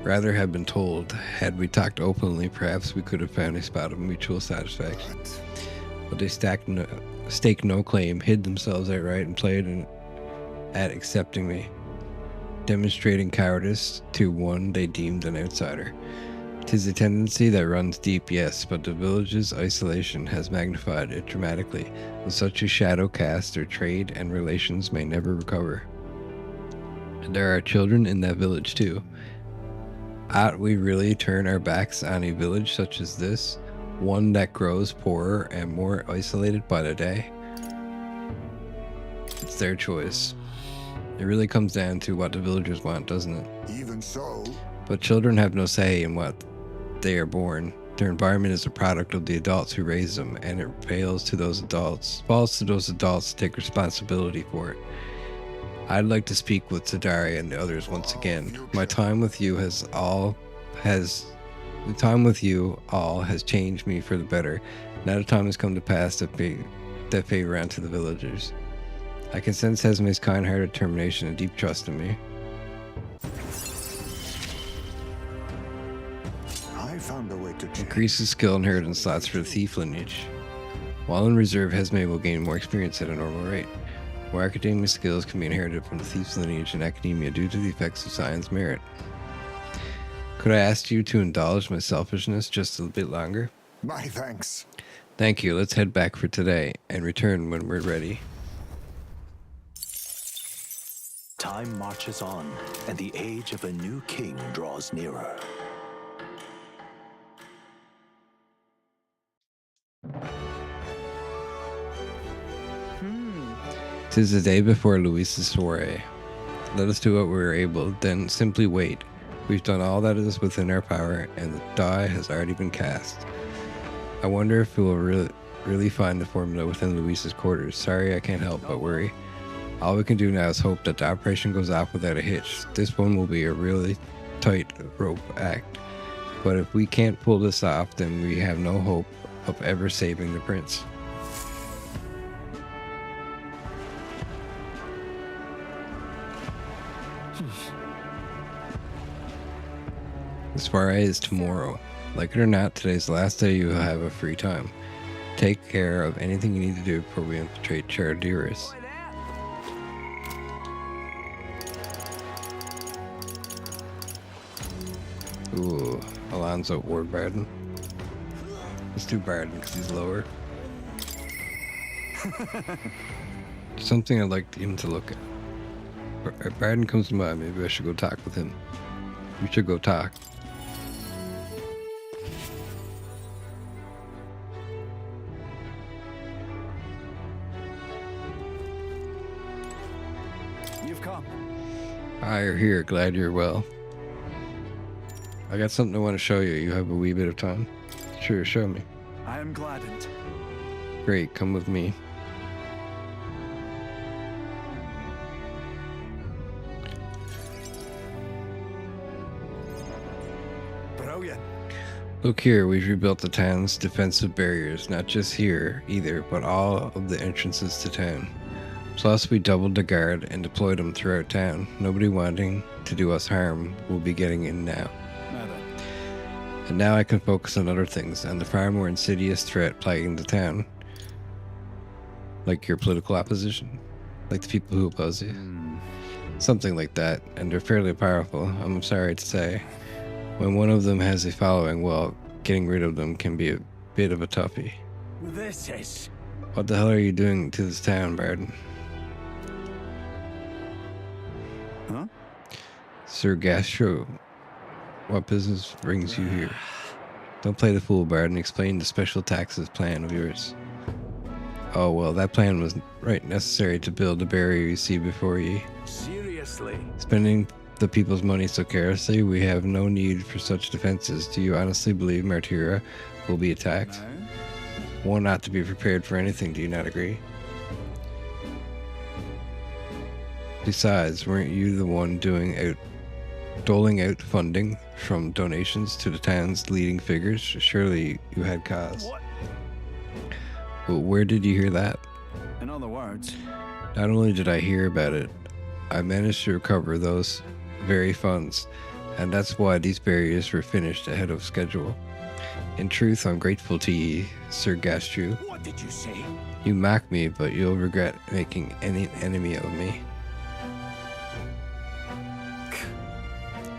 rather have been told. Had we talked openly, perhaps we could have found a spot of mutual satisfaction. But they staked no claim, hid themselves outright, and played at accepting me, demonstrating cowardice to one they deemed an outsider. 'Tis a tendency that runs deep, yes, but the village's isolation has magnified it dramatically. With such a shadow cast, their trade and relations may never recover. And there are children in that village too. Ought we really turn our backs on a village such as this, one that grows poorer and more isolated by the day? It's their choice. It really comes down to what the villagers want, doesn't it? Even so. But children have no say in what they are born. Their environment is a product of the adults who raise them, and it falls to those adults to take responsibility for it. I'd like to speak with Soiree and the others once again. My time with you all has changed me for the better. Now the time has come to pass that favor on to the villagers. I can sense Esme's kind-hearted determination and deep trust in me. I found a way to Increases skill inheritance slots for the thief lineage. While in reserve, Esme will gain more experience at a normal rate. More academic skills can be inherited from the thief's lineage in academia due to the effects of science merit. Could I ask you to indulge my selfishness just a bit longer? My thanks. Thank you. Let's head back for today and return when we're ready. Time marches on, and the age of a new king draws nearer. Tis the day before Luis's soiree. Let us do what we are able, then simply wait. We've done all that is within our power, and the die has already been cast. I wonder if we will really find the formula within Luis's quarters. Sorry, I can't help but worry. All we can do now is hope that the operation goes off without a hitch. This one will be a really tight rope act. But if we can't pull this off, then we have no hope of ever saving the prince. The soiree is tomorrow. Like it or not, today's the last day you will have a free time. Take care of anything you need to do before we infiltrate Chardiris. Ooh, Alonzo or Barden. Let's do Barden because he's lower. Something I'd like him to look at. If Barden comes to mind, maybe I should go talk with him. We should go talk. You've come. Hi, you're here. Glad you're well. I got something I want to show you. You have a wee bit of time? Sure, show me. I am gladdened. Great, come with me. Brilliant. Look here, we've rebuilt the town's defensive barriers, not just here either, but all of the entrances to town. Plus, we doubled the guard and deployed them throughout town. Nobody wanting to do us harm will be getting in now. And now I can focus on other things, and the far more insidious threat plaguing the town. Like your political opposition. Like the people who oppose you. Something like that, and they're fairly powerful, I'm sorry to say. When one of them has a following, well, getting rid of them can be a bit of a toughie. This is... What the hell are you doing to this town, Barden? Huh? Sir Gastro, what business brings you here? Don't play the fool, Barden. Explain the special taxes plan of yours. Oh, well, that plan was right necessary to build the barrier you see before ye. Seriously? Spending the people's money so carelessly, we have no need for such defenses. Do you honestly believe Martyra will be attacked? No? One ought to be prepared for anything, do you not agree? Besides, weren't you the one doling out funding from donations to the town's leading figures. Surely you had cause. What? Well, where did you hear that? In other words, Not only did I hear about it, I managed to recover those very funds, and that's why these barriers were finished ahead of schedule. In truth, I'm grateful to ye, Sir Gastru. what did you say? You mock me, but you'll regret making any enemy of me.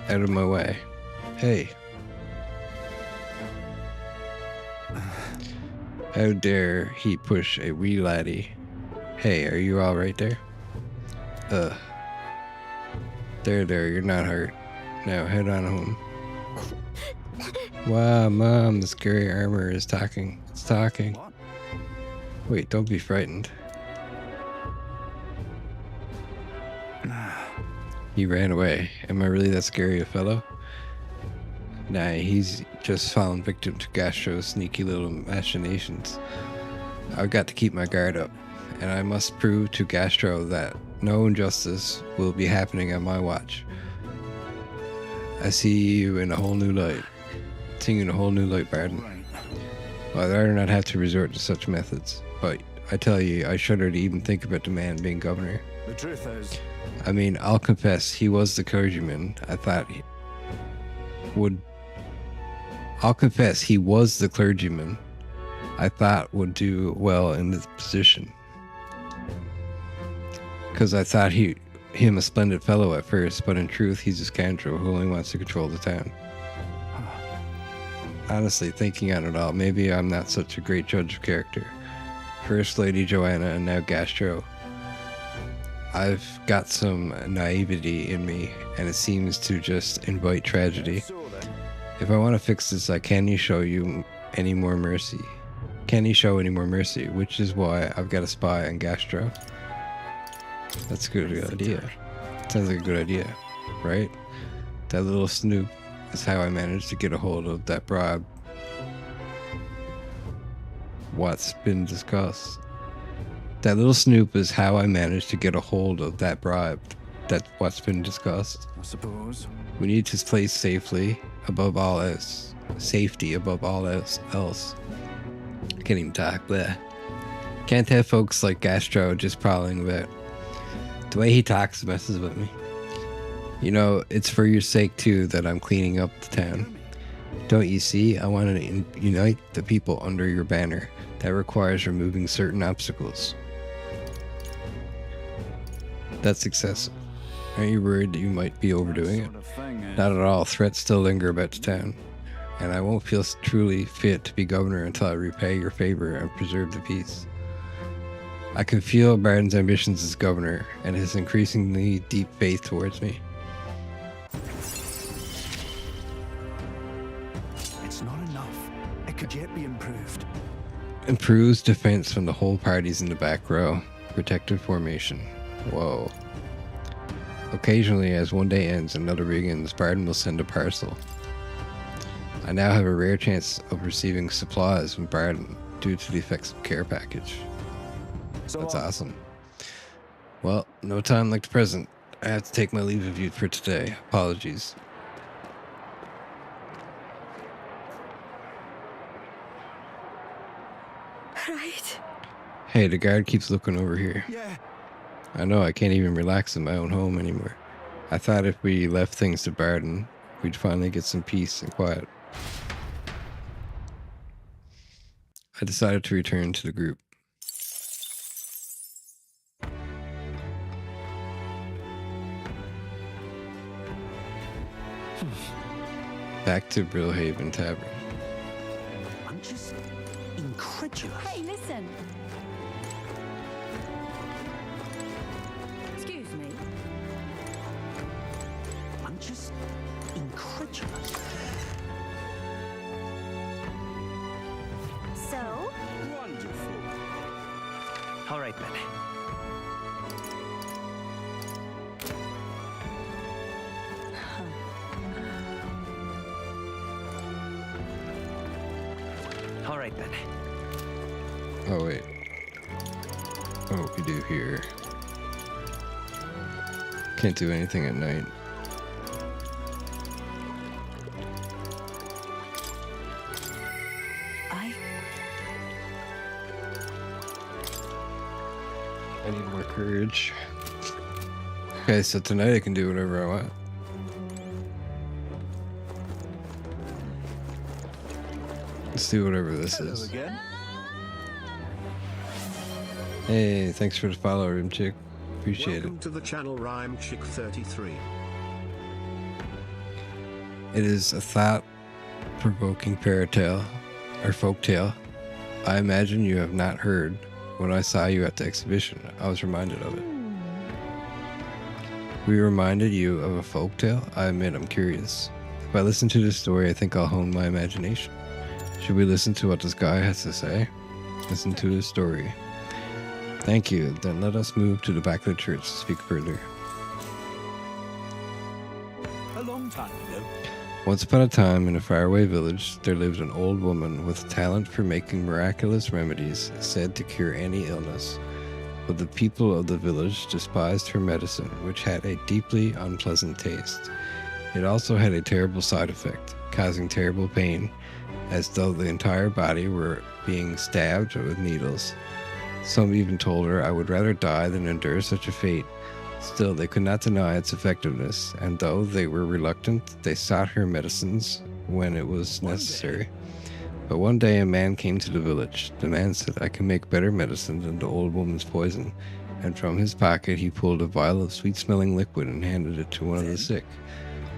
Out of my way. Hey. How dare he push a wee laddie? Hey, are you all right there? There, you're not hurt. Now head on home. Wow, Mom, the scary armor is talking. It's talking. What? Wait, don't be frightened. He ran away. Am I really that scary a fellow? Nah, he's just fallen victim to Gastro's sneaky little machinations. I've got to keep my guard up, and I must prove to Gastro that no injustice will be happening on my watch. I see you in a whole new light. Seeing you in a whole new light, Barden. Right. Well, I'd rather not have to resort to such methods, but I tell you, I shudder to even think about the man being governor. The truth is, I mean, I'll confess, he was the clergyman I thought he would... I'll confess, he was the clergyman I thought would do well in this position. Because I thought him a splendid fellow at first, but in truth, he's a scoundrel who only wants to control the town. Honestly, thinking on it all, maybe I'm not such a great judge of character. First Lady Joanna and now Gastro. I've got some naivety in me, and it seems to just invite tragedy. so then, If I want to fix this, I can't show you any more mercy. Can he show any more mercy? Which is why I've got a spy on Gastro. That's a good idea. Sounds like a good idea, right? That little snoop is how I managed to get a hold of that bribe. What's been discussed? That little snoop is how I managed to get a hold of that bribe. That's what's been discussed. I suppose. We need to place safely above all else. Safety above all else. Can't even talk there. Can't have folks like Gastro just prowling about. The way he talks messes with me. You know, it's for your sake too that I'm cleaning up the town. Don't you see? I want to unite the people under your banner. That requires removing certain obstacles. That's excessive. Aren't you worried that you might be overdoing it? Sort of thing is, Not at all. Threats still linger about the town. And I won't feel truly fit to be governor until I repay your favor and preserve the peace. I can feel Barton's ambitions as governor and his increasingly deep faith towards me. It's not enough. It could yet be improved. Improves defense from the whole parties in the back row. Protective formation. Whoa. Occasionally, as one day ends and another begins, Barton will send a parcel. I now have a rare chance of receiving supplies from Barton due to the effects of care package. That's awesome. Well, no time like the present. I have to take my leave of you for today. Apologies. Right? Hey, the guard keeps looking over here. Yeah. I know I can't even relax in my own home anymore. I thought if we left things to Barton, we'd finally get some peace and quiet. I decided to return to the group. Back to Brillhaven Tavern. I'm just incredulous. Hey, listen. Excuse me. I'm just incredulous. So? wonderful. All right, then. All right, then. Oh, wait. Oh, we do here. Can't do anything at night. Courage. Okay, so tonight I can do whatever I want. Let's do whatever this is. Again? Hey, thanks for the follow, Rim Chick. Appreciate Welcome to the channel, Rhyme Chick 33. it. It is a thought-provoking fairy tale, or folktale. I imagine you have not heard. When I saw you at the exhibition, I was reminded of it. We reminded you of a folktale? I admit I'm curious. If I listen to this story, I think I'll hone my imagination. Should we listen to what this guy has to say? Listen to his story. Thank you. Then let us move to the back of the church to speak further. A long time ago. Once upon a time, in a faraway village, there lived an old woman with talent for making miraculous remedies said to cure any illness. But the people of the village despised her medicine, which had a deeply unpleasant taste. It also had a terrible side effect, causing terrible pain, as though the entire body were being stabbed with needles. Some even told her, I would rather die than endure such a fate. Still, they could not deny its effectiveness, and though they were reluctant, they sought her medicines when it was necessary. But one day a man came to the village. The man said, I can make better medicine than the old woman's poison, and from his pocket he pulled a vial of sweet-smelling liquid and handed it to one of the sick.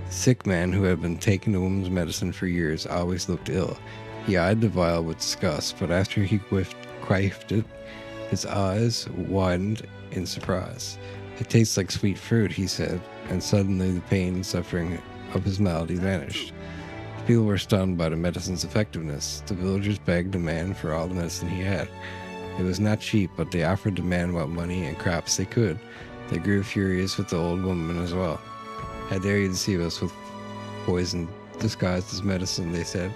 The sick man, who had been taking the woman's medicine for years, always looked ill. He eyed the vial with disgust, but after he quaffed it, his eyes widened in surprise. It tastes like sweet fruit, he said, and suddenly the pain and suffering of his malady vanished. The people were stunned by the medicine's effectiveness. The villagers begged the man for all the medicine he had. It was not cheap, but they offered the man what money and crops they could. They grew furious with the old woman as well. How dare you deceive us with poison disguised as medicine, they said.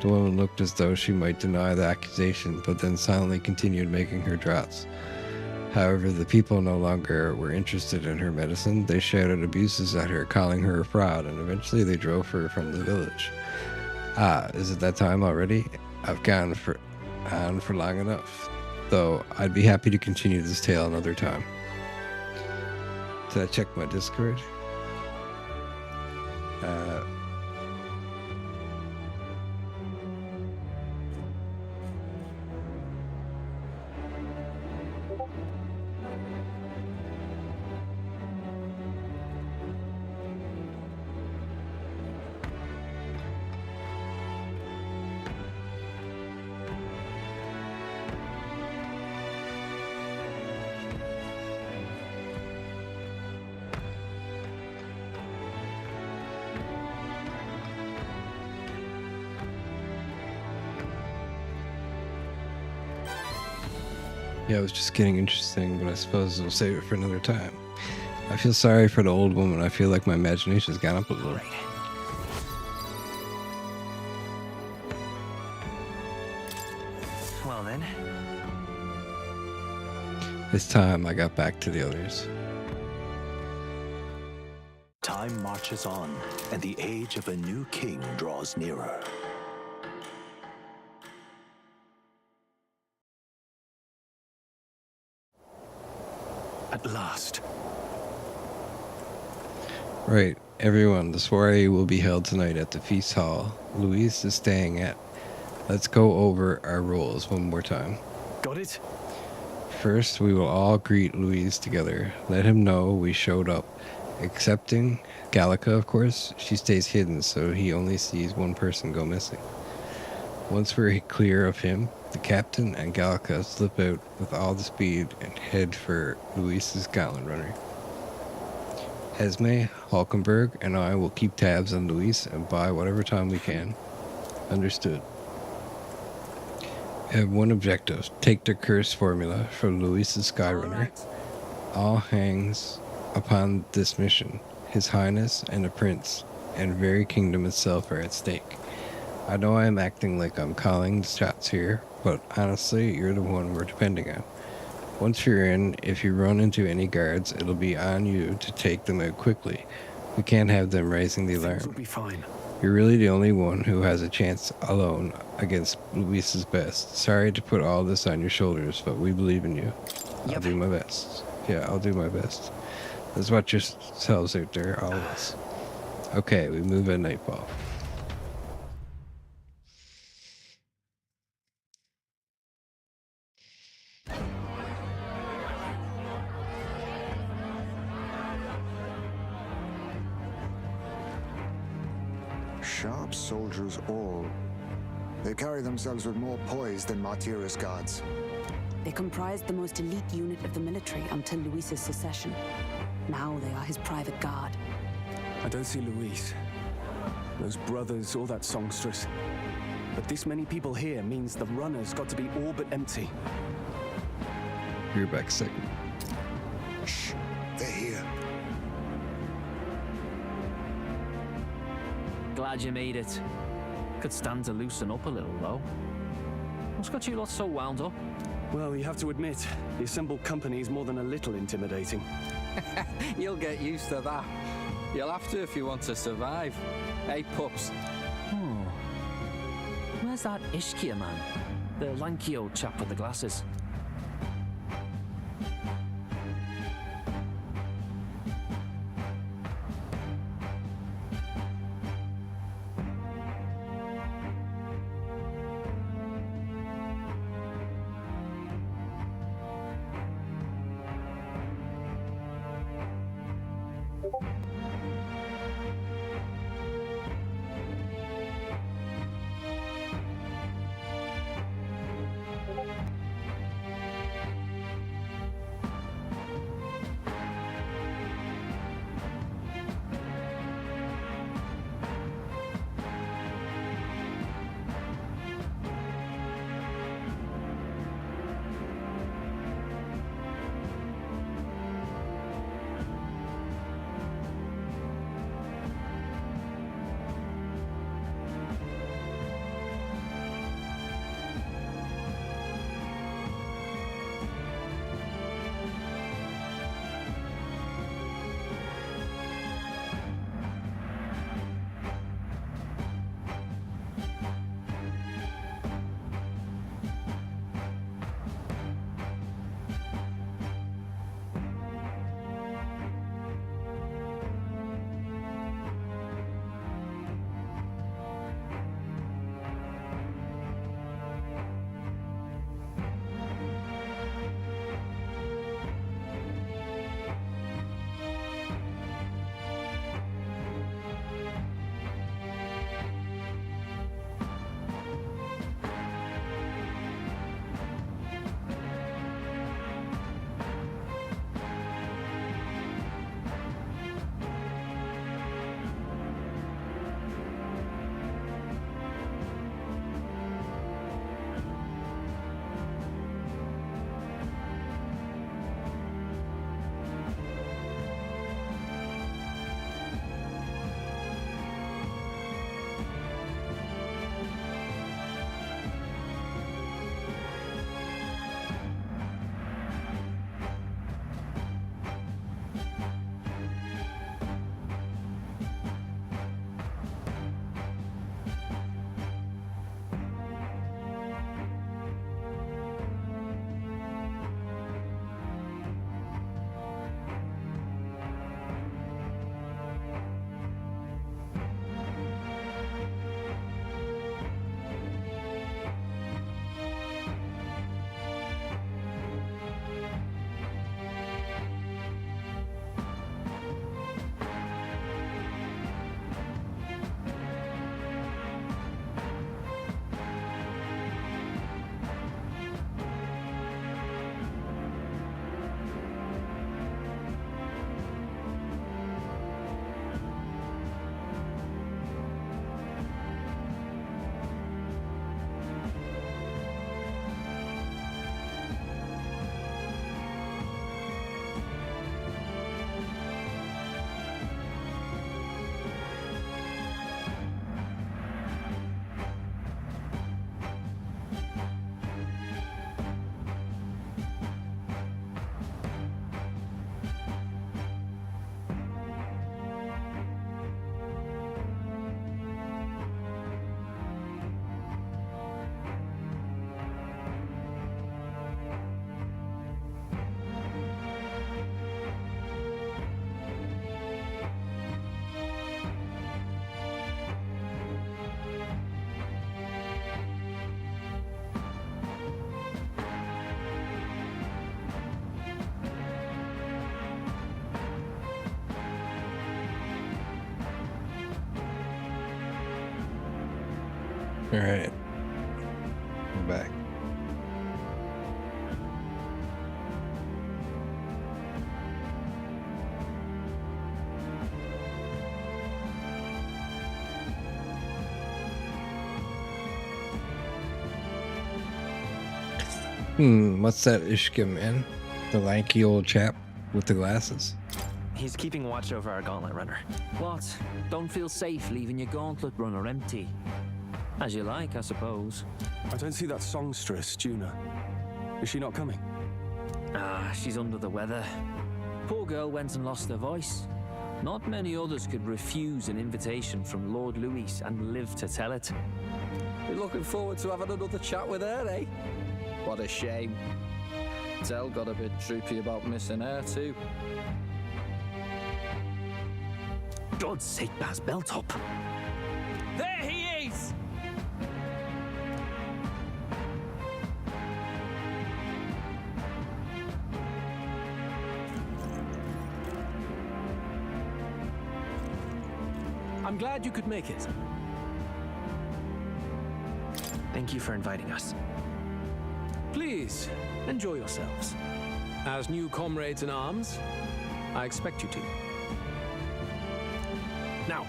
The woman looked as though she might deny the accusation, but then silently continued making her draughts. However, the people no longer were interested in her medicine. They shouted abuses at her, calling her a fraud, and eventually they drove her from the village. Ah, is it that time already? I've gone on for long enough. Though, I'd be happy to continue this tale another time. Did I check my Discord? Yeah, it was just getting interesting, but I suppose we'll save it for another time. I feel sorry for the old woman. I feel like my imagination's gone up a little. Right. Well then. This time I got back to the others. Time marches on, and the age of a new king draws nearer. At last. Right, everyone, the soiree will be held tonight at the feast hall Louise is staying at. Let's go over our roles one more time. Got it? First, we will all greet Louise together. Let him know we showed up. Excepting Gallica, of course. She stays hidden, so he only sees one person go missing. Once we're clear of him, the captain and Gallica slip out with all the speed and head for Louise's gauntlet runner. Esme, Hulkenberg, and I will keep tabs on Louise and buy whatever time we can. Understood. I have one objective. Take the curse formula from Louise's Skyrunner. All hangs upon this mission. His Highness and the Prince and very kingdom itself are at stake. I know I am acting like I'm calling the shots here, but honestly, you're the one we're depending on. Once you're in, if you run into any guards, it'll be on you to take them out quickly. We can't have them raising the alarm. Things will be fine. You're really the only one who has a chance alone against Luis's best. Sorry to put all this on your shoulders, but we believe in you. I'll do my best. Yeah, I'll do my best. Let's watch yourselves out there, always. Okay, we move at nightfall. Sharp soldiers all. They carry themselves with more poise than Martyrus guards. They comprised the most elite unit of the military until Luis's secession. Now they are his private guard. I don't see Luis, those brothers, or that songstress. But this many people here means the runner's got to be all but empty. You're back second. Shh, they're here. Glad you made it. Could stand to loosen up a little, though. What's got you lot so wound up? Well, you have to admit, the assembled company is more than a little intimidating. You'll get used to that. You'll have to if you want to survive. Hey, pups. Oh. Where's that Ishkia man? The lanky old chap with the glasses. Alright. I'm back. What's that Ishka man? The lanky old chap with the glasses. He's keeping watch over our gauntlet runner. What? Don't feel safe leaving your gauntlet runner empty? As you like, I suppose. I don't see that songstress, Juna. Is she not coming? Ah, she's under the weather. Poor girl went and lost her voice. Not many others could refuse an invitation from Lord Louis and live to tell it. You're looking forward to having another chat with her, eh? What a shame. Tell got a bit droopy about missing her too. God's sake, Baz, belt up. There he is! I'm glad you could make it. Thank you for inviting us. Please, enjoy yourselves. As new comrades in arms, I expect you to. Now,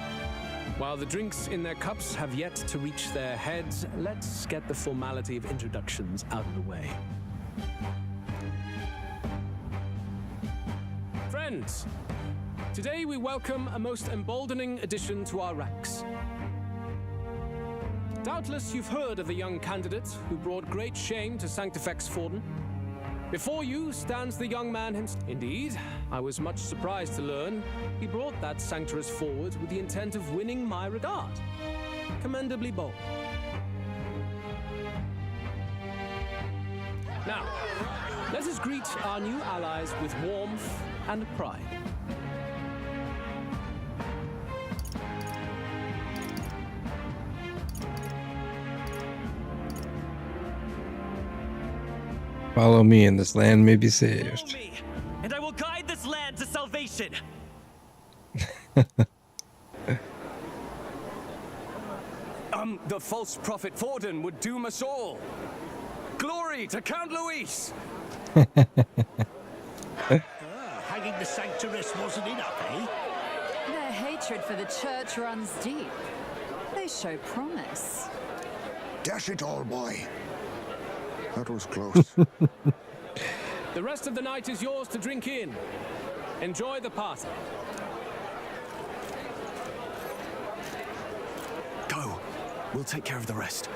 while the drinks in their cups have yet to reach their heads, let's get the formality of introductions out of the way. Friends, today we welcome a most emboldening addition to our ranks. Doubtless you've heard of the young candidate who brought great shame to Sanctifex Forden. Before you stands the young man himself. Indeed, I was much surprised to learn he brought that sanctuary forward with the intent of winning my regard. Commendably bold. Now, let us greet our new allies with warmth and pride. Follow me, and this land may be saved. Follow me, and I will guide this land to salvation. The false prophet Forden would doom us all. Glory to Count Luis! Hanging the sanctuarist wasn't enough, eh? Their hatred for the church runs deep. They show promise. Dash it all, boy. That was close. The rest of the night is yours to drink in. Enjoy the party. Go. We'll take care of the rest.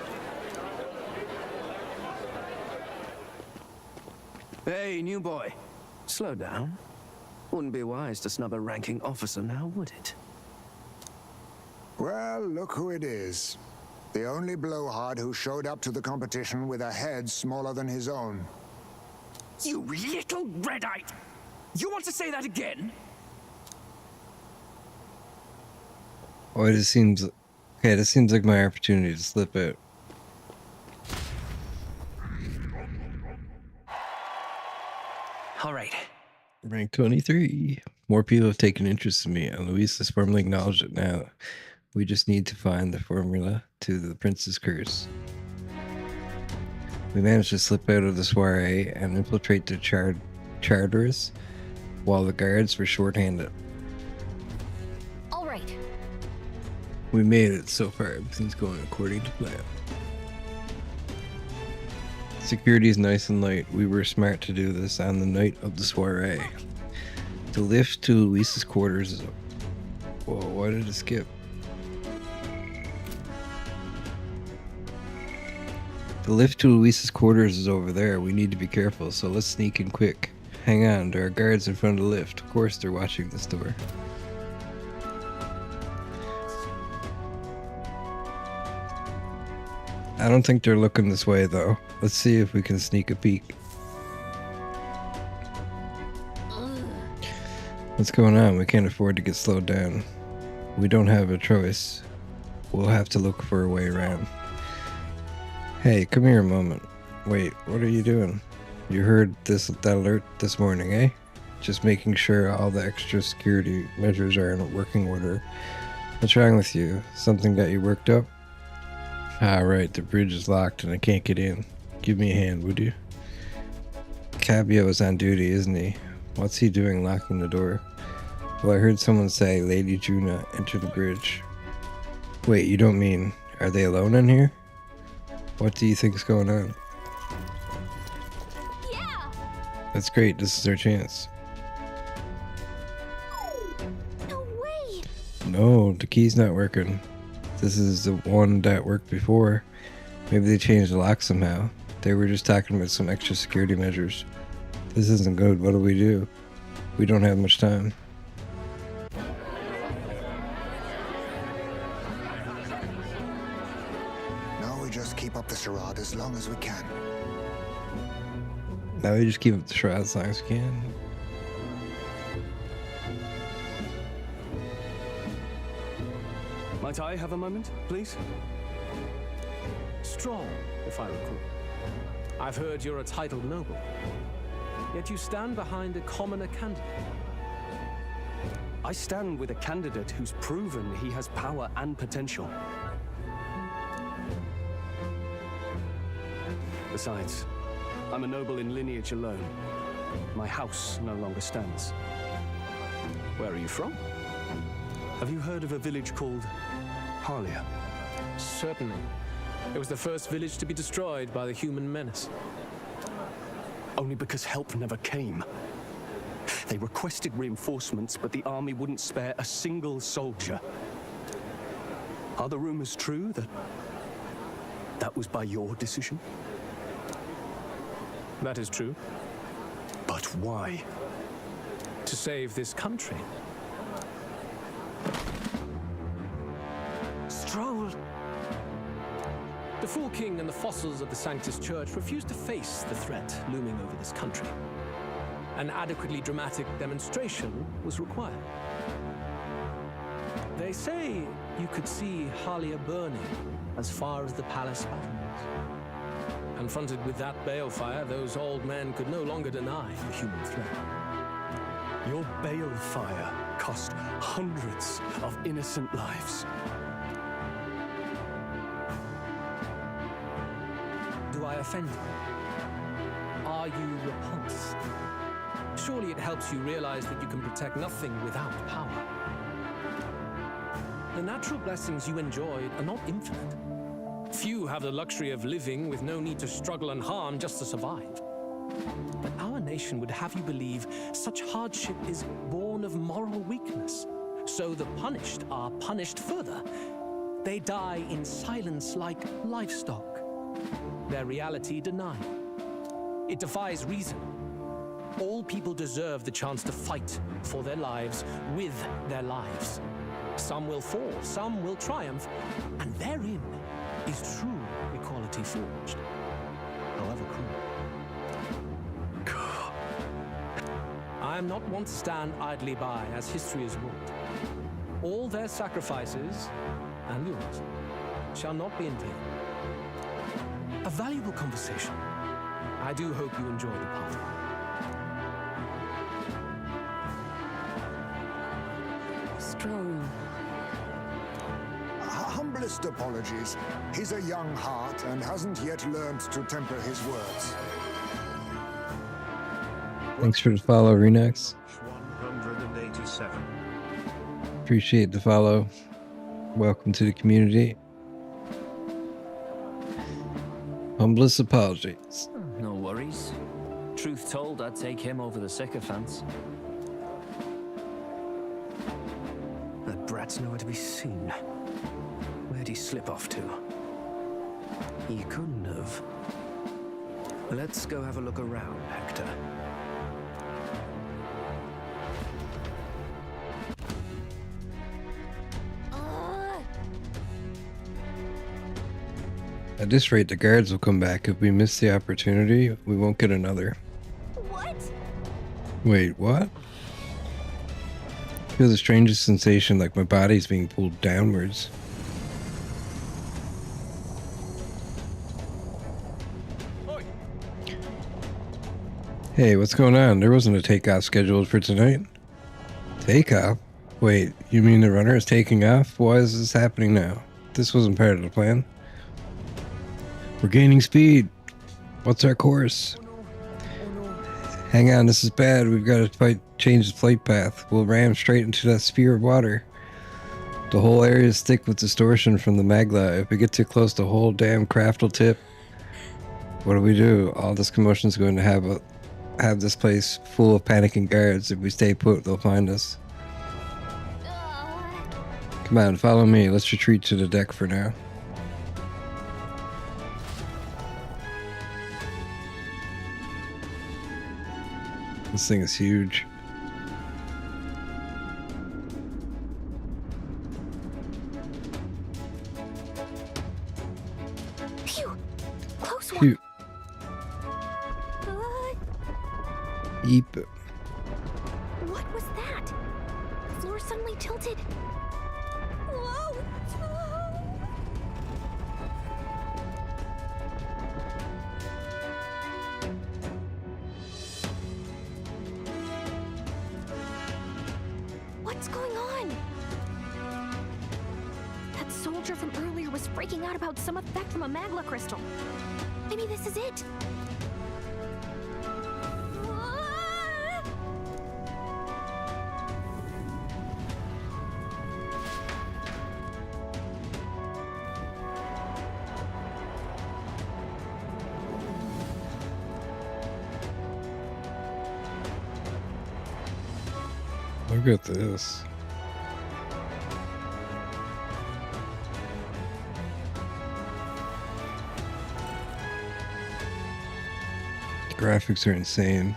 Hey, new boy. Slow down. Wouldn't be wise to snub a ranking officer now, would it? Well, look who it is. The only blowhard who showed up to the competition with a head smaller than his own. You little red-eyed! You want to say that again? Oh, it just seems... Okay, this seems like my opportunity to slip out. All right. Rank 23. More people have taken interest in me, and Luis has formally acknowledged it now. We just need to find the formula to the Prince's Curse. We managed to slip out of the Soiree and infiltrate the Charters while the guards were short-handed. All right. We made it so far. Everything's going according to plan. Security is nice and light. We were smart to do this on the night of the Soiree. The lift to Luis's quarters is... Whoa, why did it skip? The lift to Luis's quarters is over there. We need to be careful, so let's sneak in quick. Hang on, there are guards in front of the lift. Of course they're watching this door. I don't think they're looking this way, though. Let's see if we can sneak a peek. What's going on? We can't afford to get slowed down. We don't have a choice. We'll have to look for a way around. Hey, come here a moment. Wait, what are you doing? You heard that alert this morning, eh? Just making sure all the extra security measures are in working order. What's wrong with you? Something got you worked up? Alright, the bridge is locked and I can't get in. Give me a hand, would you? Cabio is on duty, isn't he? What's he doing locking the door? Well, I heard someone say Lady Juna enter the bridge. Wait, you don't mean, are they alone in here? What do you think's going on? Yeah! That's great, this is our chance. No way! No, the key's not working. This is the one that worked before. Maybe they changed the lock somehow. They were just talking about some extra security measures. This isn't good, what do? We don't have much time. Now we just keep up the charade as long as we can. Now we just keep up the shroud as long as we can. Might I have a moment, please? Strong, if I recall. I've heard you're a titled noble. Yet you stand behind a commoner candidate. I stand with a candidate who's proven he has power and potential. Besides, I'm a noble in lineage alone. My house no longer stands. Where are you from? Have you heard of a village called Harlia? Certainly. It was the first village to be destroyed by the human menace. Only because help never came. They requested reinforcements, but the army wouldn't spare a single soldier. Are the rumors true that was by your decision? That is true. But why? To save this country. Stroll! The Fool King and the fossils of the Sanctus Church refused to face the threat looming over this country. An adequately dramatic demonstration was required. They say you could see Harlia burning as far as the palace battlements. Confronted with that balefire, those old men could no longer deny the human threat. Your balefire cost hundreds of innocent lives. Do I offend you? Are you repulsed? Surely it helps you realize that you can protect nothing without power. The natural blessings you enjoyed are not infinite. Few have the luxury of living with no need to struggle and harm just to survive. But our nation would have you believe such hardship is born of moral weakness. So the punished are punished further. They die in silence like livestock. Their reality denied. It defies reason. All people deserve the chance to fight for their lives with their lives. Some will fall, some will triumph, and therein is true equality forged, however cruel. I am not one to stand idly by as history is wrought. All their sacrifices, and yours, shall not be in vain. A valuable conversation. I do hope you enjoy the party. Stroll. Humblest apologies. He's a young heart and hasn't yet learned to temper his words. Thanks for the follow, Renex. 187. Appreciate the follow. Welcome to the community. Humblest apologies. No worries. Truth told, I'd take him over the sycophants. That brat's nowhere to be seen. Where'd he slip off to? He couldn't have. Let's go have a look around, Hector. At this rate, the guards will come back. If we miss the opportunity, we won't get another. What? Wait, what? I feel the strangest sensation, like my body's being pulled downwards. Hey, what's going on? There wasn't a takeoff scheduled for tonight. Takeoff? Wait, you mean the runner is taking off? Why is this happening now? This wasn't part of the plan. We're gaining speed. What's our course? Hang on, this is bad. We've got to change the flight path. We'll ram straight into that sphere of water. The whole area is thick with distortion from the magla. If we get too close, the whole damn craft will tip. What do we do? All this commotion is going to have this place full of panicking guards. If we stay put, they'll find us. Come on, follow me. Let's retreat to the deck for now. This thing is huge. Phew! Close one. Phew. Eep. What was that? The floor suddenly tilted. Whoa! What's going on? That soldier from earlier was freaking out about some effect from a magla crystal. Maybe this is it. Look at this. The graphics are insane.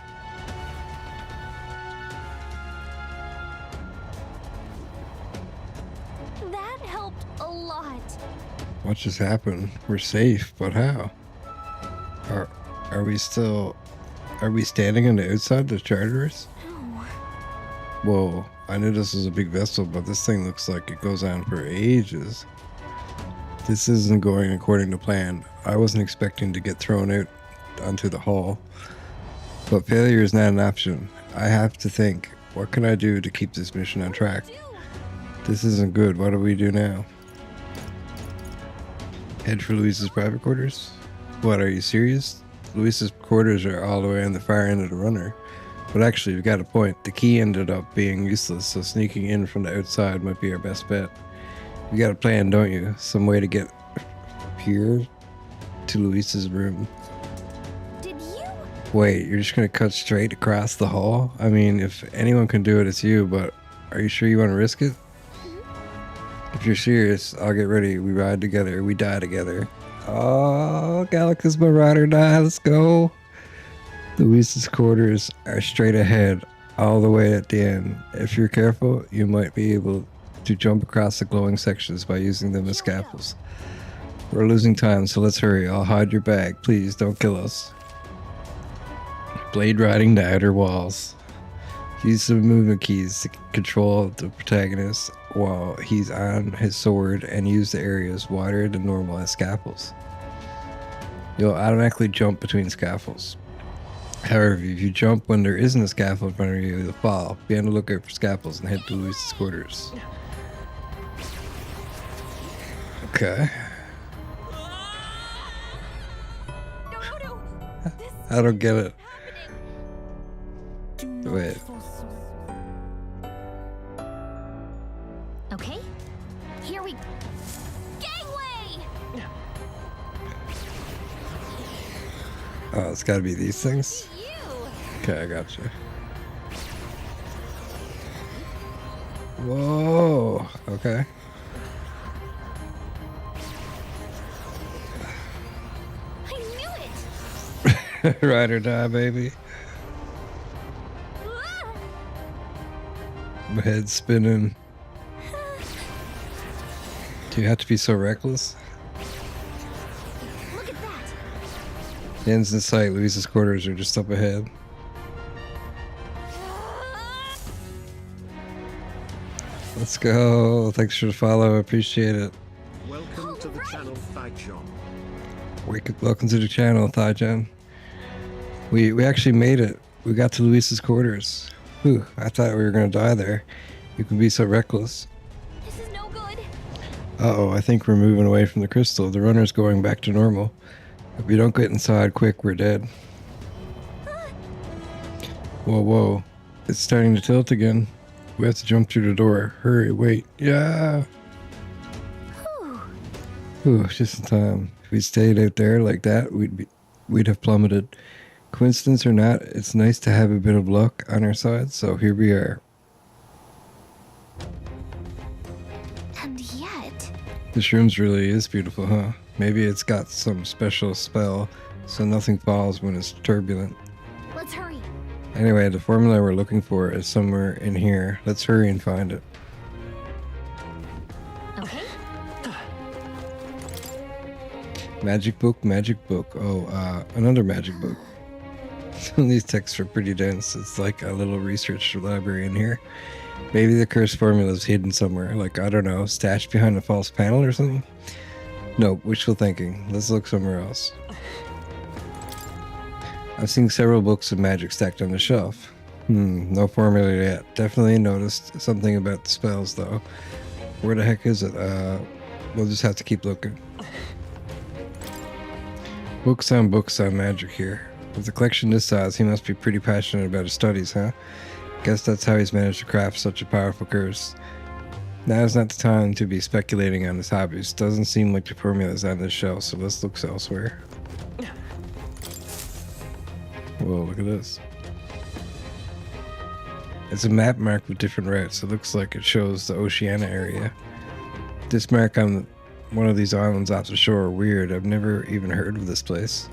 That helped a lot. What just happened? We're safe, but how? Are we standing on the outside of the charterers? Whoa, I knew this was a big vessel, but this thing looks like it goes on for ages. This isn't going according to plan. I wasn't expecting to get thrown out onto the hull. But failure is not an option. I have to think, what can I do to keep this mission on track? This isn't good. What do we do now? Head for Luis's private quarters? What, are you serious? Luis's quarters are all the way on the far end of the runner. But actually, you've got a point. The key ended up being useless, so sneaking in from the outside might be our best bet. You got a plan, don't you? Some way to get here to Luis's room. Did you? Wait, you're just gonna cut straight across the hall? I mean, if anyone can do it, it's you, but are you sure you want to risk it? If you're serious, I'll get ready. We ride together, we die together. Oh, Galactus, my ride or die, let's go. Luis's quarters are straight ahead, all the way at the end. If you're careful, you might be able to jump across the glowing sections by using them as scaffolds. We're losing time, so let's hurry. I'll hide your bag. Please, don't kill us. Blade riding the outer walls. Use the movement keys to control the protagonist while he's on his sword and use the areas wider than normal as scaffolds. You'll automatically jump between scaffolds. However, if you jump when there isn't a scaffold in front of you, you'll fall. Be on the lookout for scaffolds and head to Luis's quarters. Okay. I don't get it. Wait. Okay. Here we gangway. Oh, it's gotta be these things? Okay, I gotcha. Whoa. Okay. I knew it. Ride or die, baby. My head's spinning. Do you have to be so reckless? Look at that. The end's in sight. Luis's quarters are just up ahead. Let's go. Thanks for the follow. I appreciate it. Welcome to the channel, Thaijon. Welcome to the channel, Thaijon. We actually made it. We got to Luis's quarters. Whew, I thought we were going to die there. You can be so reckless. This is no good. Uh-oh, I think we're moving away from the crystal. The runner's going back to normal. If we don't get inside quick, we're dead. Whoa, whoa. It's starting to tilt again. We have to jump through the door. Hurry, wait. Yeah! Ooh, just in time. If we stayed out there like that, we'd have plummeted. Coincidence or not, it's nice to have a bit of luck on our side, so here we are. And yet... This room's really is beautiful, huh? Maybe it's got some special spell, so nothing falls when it's turbulent. Let's hurry. Anyway, the formula we're looking for is somewhere in here. Let's hurry and find it. Okay. Magic book, magic book. Oh, another magic book. Some of these texts are pretty dense. It's like a little research library in here. Maybe the cursed formula is hidden somewhere, like, I don't know, stashed behind a false panel or something? Nope, wishful thinking. Let's look somewhere else. I've seen several books of magic stacked on the shelf. No formula yet. Definitely noticed something about the spells, though. Where the heck is it? We'll just have to keep looking. Books on magic here. With a collection this size, he must be pretty passionate about his studies, huh? Guess that's how he's managed to craft such a powerful curse. Now is not the time to be speculating on his hobbies. Doesn't seem like the formula is on this shelf, so let's look elsewhere. Whoa, look at this. It's a map marked with different routes. It looks like it shows the Oceania area. This mark on one of these islands off the shore are weird. I've never even heard of this place.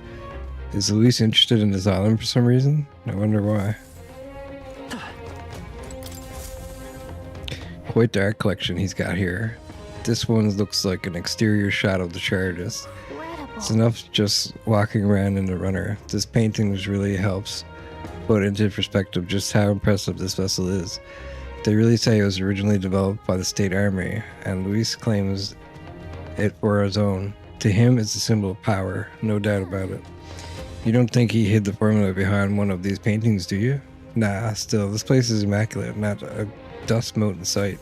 Is Luis interested in this island for some reason? I wonder why. Quite the art collection he's got here. This one looks like an exterior shot of the Chartist. It's enough just walking around in the runner. This painting really helps put into perspective just how impressive this vessel is. They really say it was originally developed by the State Armory, and Luis claims it for his own. To him, it's a symbol of power, no doubt about it. You don't think he hid the formula behind one of these paintings, do you? Nah, still, this place is immaculate, not a dust mote in sight.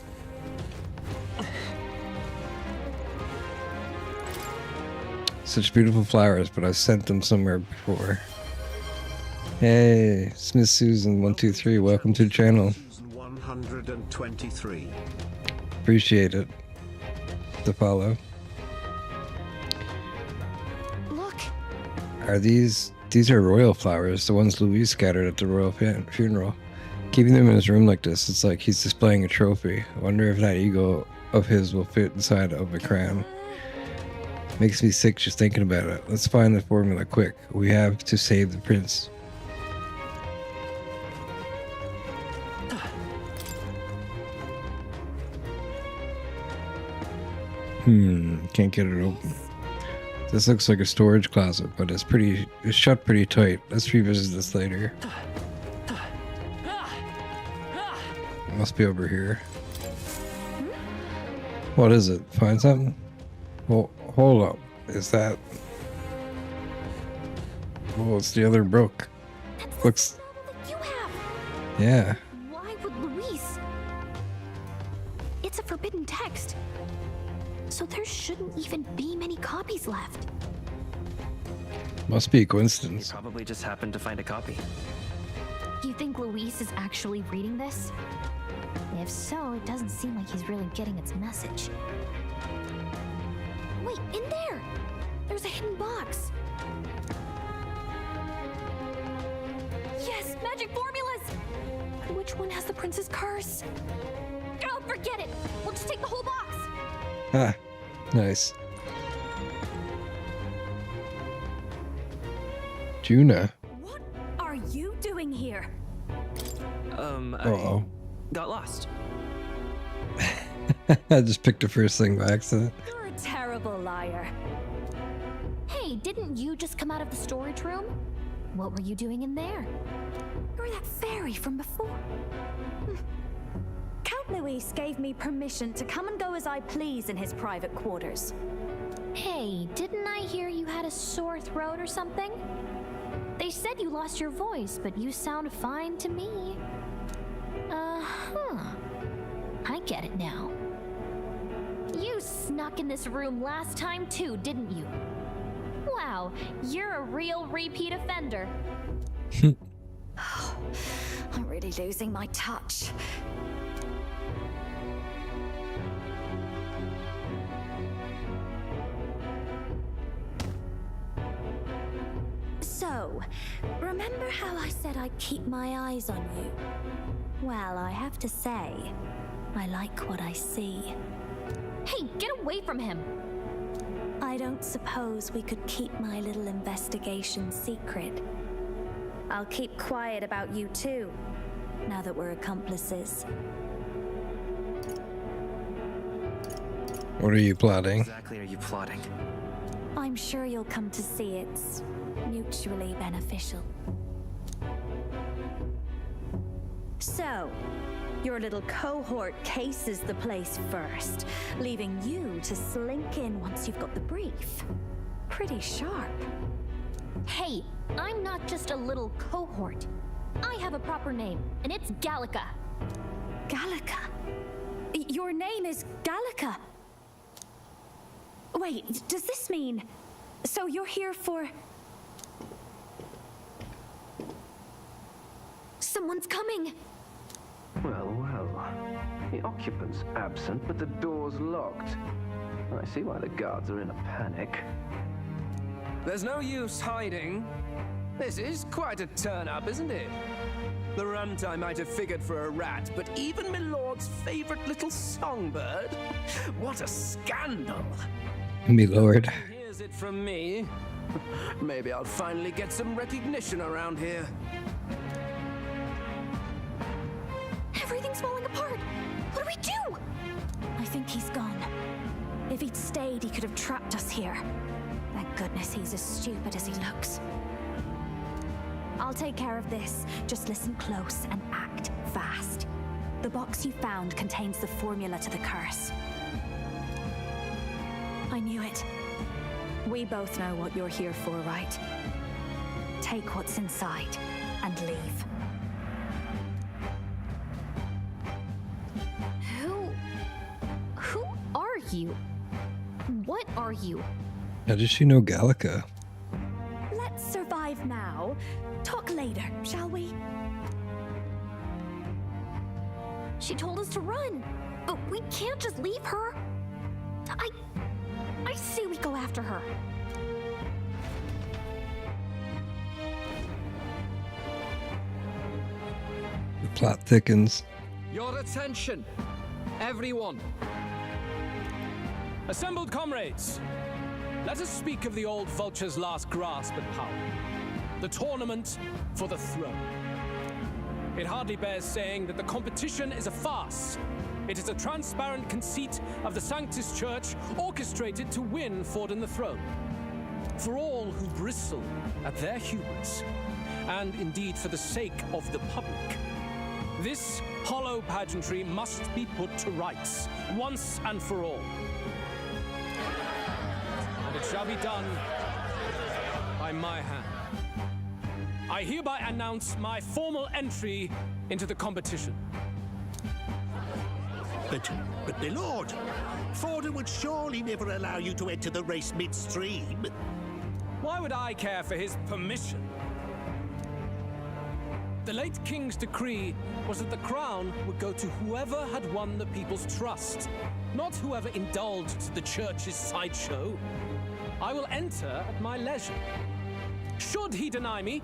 Such beautiful flowers, but I've sent them somewhere before. Hey, Smith Susan 123, welcome to the channel. 123. Appreciate it. The follow. Look. Are these are royal flowers, the ones Louise scattered at the royal funeral. Keeping them in his room like this, it's like he's displaying a trophy. I wonder if that ego of his will fit inside of a crown. Makes me sick just thinking about it. Let's find the formula quick. We have to save the prince. Can't get it open. This looks like a storage closet, but it's shut pretty tight. Let's revisit this later. It must be over here. What is it? Find something? Well, hold up. Is that... Well, it's the other book. Looks... Yeah. Why would Luis? It's a forbidden text. So there shouldn't even be many copies left. Must be a coincidence. He probably just happened to find a copy. Do you think Luis is actually reading this? If so, it doesn't seem like he's really getting its message. Wait, in there! There's a hidden box. Yes, magic formulas! But which one has the prince's curse? Oh, forget it! We'll just take the whole box! Ah, nice. Juna. What are you doing here? Uh-oh. Got lost. I just picked the first thing by accident. You're a terrible liar. Hey, didn't you just come out of the storage room? What were you doing in there? You're that fairy from before. Count Luis gave me permission to come and go as I please in his private quarters. Hey, didn't I hear you had a sore throat or something? They said you lost your voice, but you sound fine to me. I get it now. You snuck in this room last time too, didn't you? Wow, you're a real repeat offender. I'm really losing my touch. So, remember how I said I'd keep my eyes on you? Well, I have to say, I like what I see. Hey, get away from him! I don't suppose we could keep my little investigation secret. I'll keep quiet about you too, now that we're accomplices. What are you plotting? Exactly are you plotting? I'm sure you'll come to see it's mutually beneficial. So, your little cohort cases the place first, leaving you to slink in once you've got the brief. Pretty sharp. Hey, I'm not just a little cohort. I have a proper name, and it's Gallica. Gallica? Your name is Gallica? Wait, does this mean... So you're here for... Someone's coming! Well, well. The occupant's absent, but the door's locked. I see why the guards are in a panic. There's no use hiding. This is quite a turn-up, isn't it? The runt I might have figured for a rat, but even my lord's favorite little songbird? What a scandal! Me lord. Here's it from me. Maybe I'll finally get some recognition around here. Everything's falling apart! What do we do? I think he's gone. If he'd stayed, he could have trapped us here. Thank goodness he's as stupid as he looks. I'll take care of this. Just listen close and act fast. The box you found contains the formula to the curse. I knew it. We both know what you're here for, right? Take what's inside and leave. Who are you? What are you? How does she know Gallica? Let's survive now. Talk later, shall we? She told us to run, but we can't just leave her. I say we go after her. The plot thickens. Your attention, everyone. Assembled comrades, let us speak of the old vulture's last grasp at power. The tournament for the throne. It hardly bears saying that the competition is a farce. It is a transparent conceit of the Sanctus Church orchestrated to win Forden the throne. For all who bristle at their hubris, and indeed for the sake of the public, this hollow pageantry must be put to rights, once and for all. And it shall be done by my hand. I hereby announce my formal entry into the competition. But my lord, Forden would surely never allow you to enter the race midstream. Why would I care for his permission? The late king's decree was that the crown would go to whoever had won the people's trust, not whoever indulged the church's sideshow. I will enter at my leisure. Should he deny me,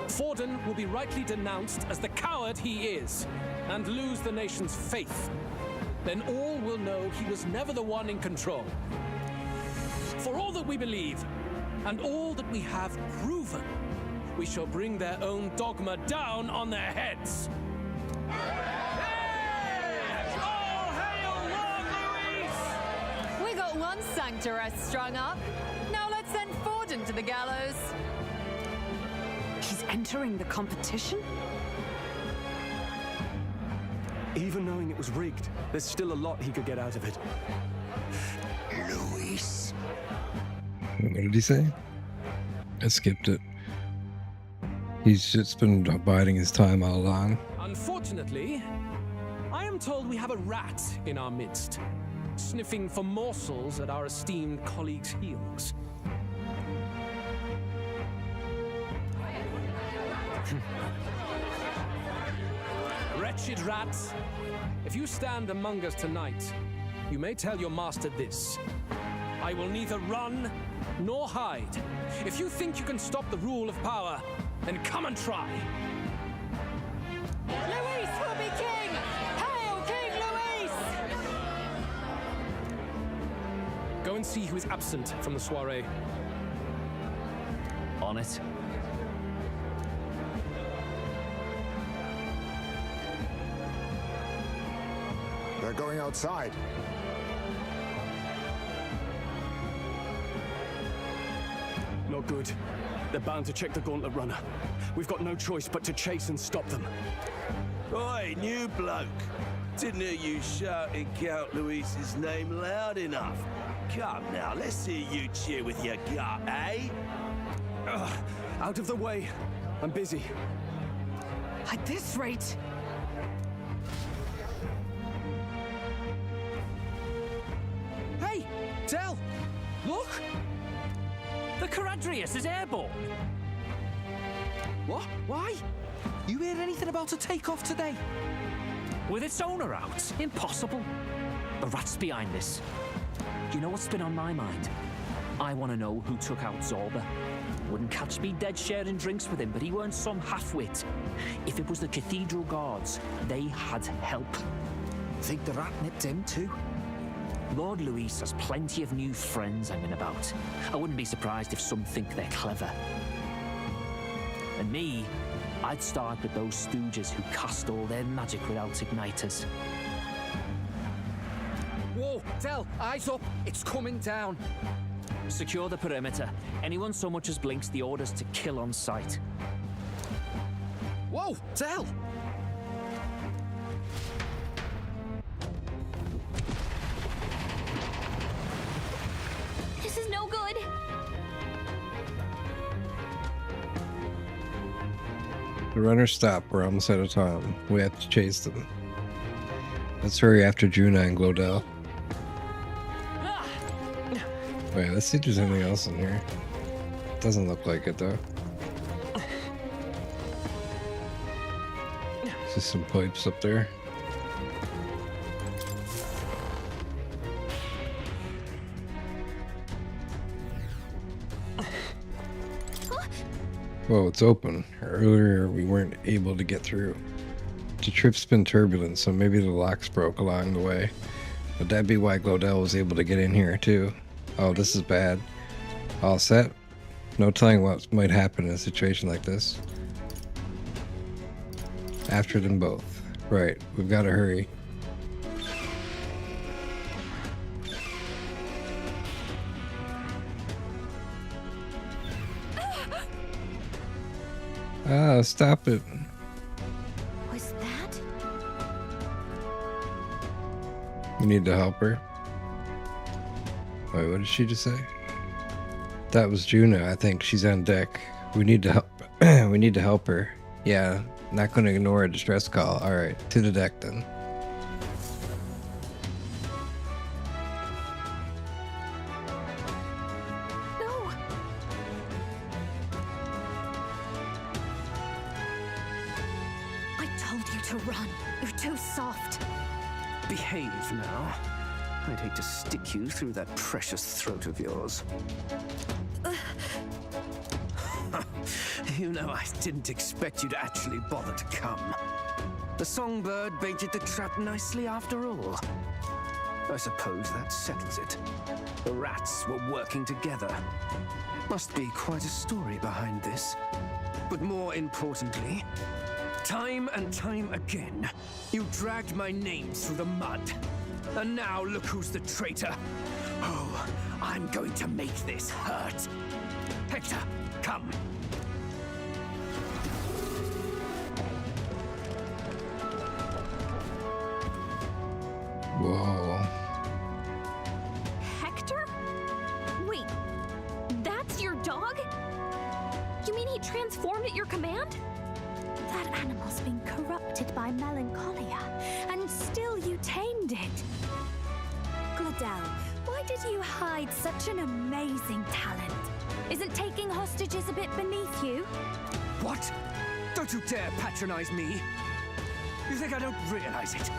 Forden will be rightly denounced as the coward he is, and lose the nation's faith. Then all will know he was never the one in control. For all that we believe, and all that we have proven, we shall bring their own dogma down on their heads. We got one sanctuary strung up. Now let's send Forden to the gallows. He's entering the competition? Even knowing it was rigged, there's still a lot he could get out of it. Luis. What did he say? I skipped it. He's just been biding his time all along. Unfortunately, I am told we have a rat in our midst, sniffing for morsels at our esteemed colleagues' heels. Wretched rats, if you stand among us tonight, you may tell your master this. I will neither run nor hide. If you think you can stop the rule of power, then come and try. Luis will be king! Hail King Luis! Go and see who is absent from the soiree. On it. They're going outside. Not good. They're bound to check the gauntlet runner. We've got no choice but to chase and stop them. Oi, new bloke. Didn't hear you shouting Count Luis's name loud enough. Come now, let's hear you cheer with your gut, eh? Out of the way. I'm busy. At this rate... Hey, Del! Look! The Cathedral is airborne. What? Why? You heard anything about a takeoff today? With its owner out? Impossible. The rat's behind this. Do you know what's been on my mind? I want to know who took out Zorba. Wouldn't catch me dead sharing drinks with him, but he weren't some half-wit. If it was the Cathedral guards, they had help. Think the rat nipped him too? Lord Luis has plenty of new friends hanging about. I wouldn't be surprised if some think they're clever. And me, I'd start with those stooges who cast all their magic without igniters. Whoa, Del, eyes up. It's coming down. Secure the perimeter. Anyone so much as blinks, the orders to kill on sight. Whoa, Del! This is no good. The runners stop. We're almost out of time. We have to chase them. Let's hurry after Juna and Glodell. Wait, let's see if there's anything else in here. Doesn't look like it though. Just some pipes up there. Whoa, it's open. Earlier we weren't able to get through. The trip's been turbulent, so maybe the locks broke along the way. Would that be why Glodell was able to get in here too? Oh, this is bad. All set? No telling what might happen in a situation like this. After them both. Right, we've got to hurry. Ah, stop it. Was that? We need to help her. Wait, what did she just say? That was Juna. I think she's on deck. We need to help. We need to help her. Yeah, not going to ignore a distress call. All right, to the deck then. No. I told you to run. You're too soft. Behave now. I'd hate to stick you through that precious throat of yours. You know, I didn't expect you to actually bother to come. The songbird baited the trap nicely after all. I suppose that settles it. The rats were working together. Must be quite a story behind this. But more importantly, time and time again, you dragged my name through the mud. And now look who's the traitor. Oh, I'm going to make this hurt. Hector, come. Whoa. Hector? Wait, that's your dog? You mean he transformed at your command? That animal's been corrupted by melancholia, and still you tamed it. Glodell, why did you hide such an amazing talent? Isn't taking hostages a bit beneath you? What? Don't you dare patronize me! You think I don't realize it?